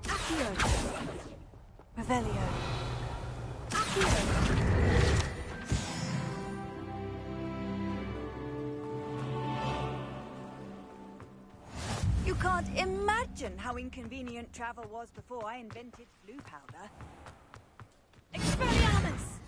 Accio. Revelio. Accio. You can't imagine how inconvenient travel was before I invented blue powder. Expelliarmus!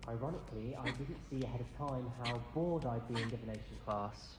Ironically, I didn't see ahead of time how bored I'd be in divination class.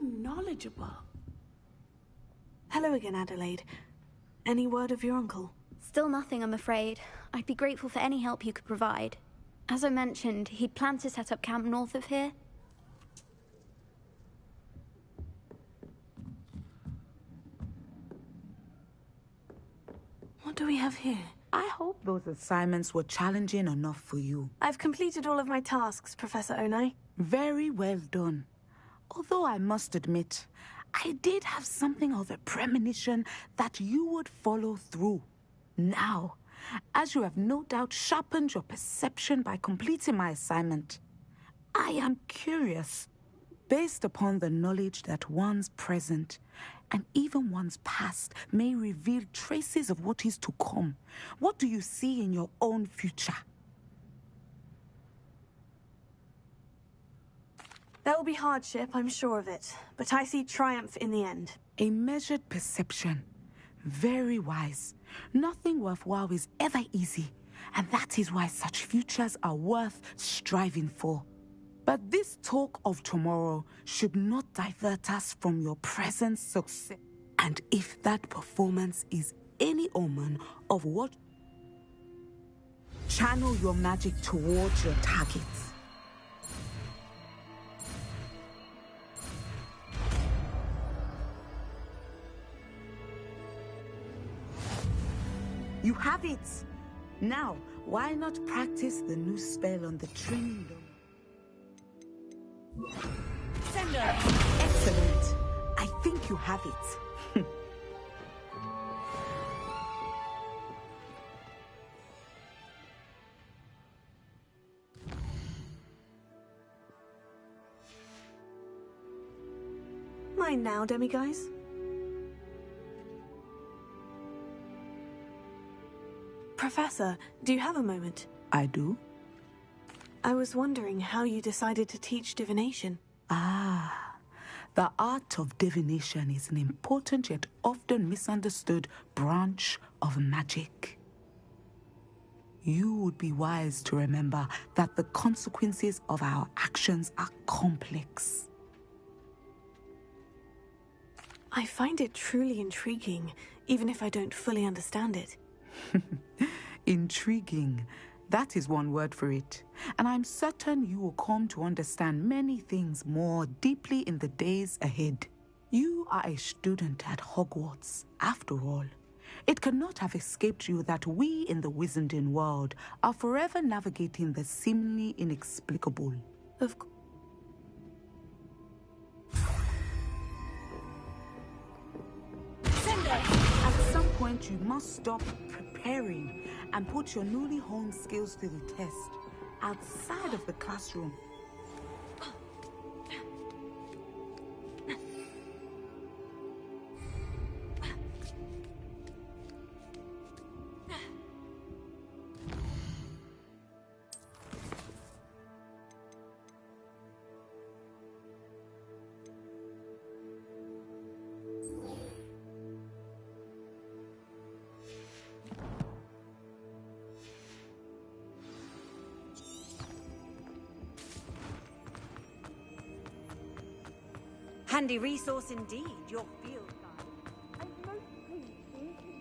Knowledgeable. Hello again, Adelaide. Any word of your uncle? Still nothing, I'm afraid. I'd be grateful for any help you could provide. As I mentioned, he'd planned to set up camp north of here. What do we have here? I hope those assignments were challenging enough for you. I've completed all of my tasks, Professor Onai. Very well done. Although I must admit, I did have something of a premonition that you would follow through. Now, as you have no doubt sharpened your perception by completing my assignment, I am curious, based upon the knowledge that one's present and even one's past may reveal traces of what is to come. What do you see in your own future? There will be hardship, I'm sure of it, but I see triumph in the end. A measured perception. Very wise. Nothing worthwhile is ever easy, and that is why such futures are worth striving for. But this talk of tomorrow should not divert us from your present success. And if that performance is any omen of what... Channel your magic towards your targets. You have it! Now, why not practice the new spell on the training dome? Sender! Excellent! I think you have it. Mine now, demiguise. Professor, do you have a moment? I do. I was wondering how you decided to teach divination. Ah, the art of divination is an important yet often misunderstood branch of magic. You would be wise to remember that the consequences of our actions are complex. I find it truly intriguing, even if I don't fully understand it. Intriguing. That is one word for it. And I'm certain you will come to understand many things more deeply in the days ahead. You are a student at Hogwarts, after all. It cannot have escaped you that we in the Wizarding world are forever navigating the seemingly inexplicable. Of course. At some point, you must stop preparing and put your newly honed skills to the test outside of the classroom. Handy resource indeed, your field guide. I'm most pleased to meet you.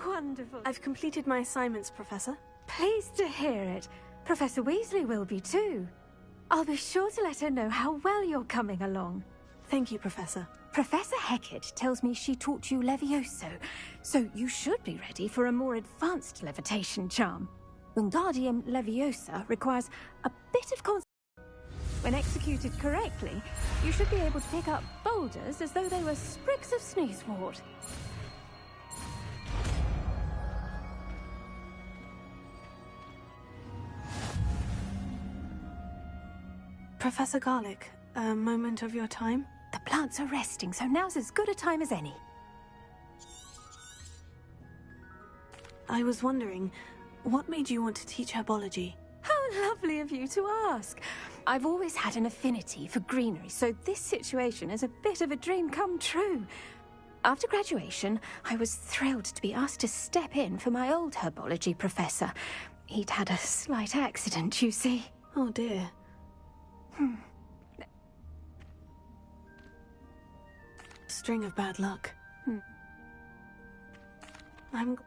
Wonderful. I've completed my assignments, Professor. Pleased to hear it. Professor Weasley will be too. I'll be sure to let her know how well you're coming along. Thank you, Professor. Professor Hecat tells me she taught you Levioso, so you should be ready for a more advanced levitation charm. Wingardium Leviosa requires a bit of concentration. When executed correctly, you should be able to pick up boulders as though they were sprigs of sneezewort. Professor Garlick, a moment of your time? The plants are resting, so now's as good a time as any. I was wondering, what made you want to teach herbology? How lovely of you to ask. I've always had an affinity for greenery, so this situation is a bit of a dream come true. After graduation, I was thrilled to be asked to step in for my old herbology professor. He'd had a slight accident, you see. Oh dear. String of bad luck. I'm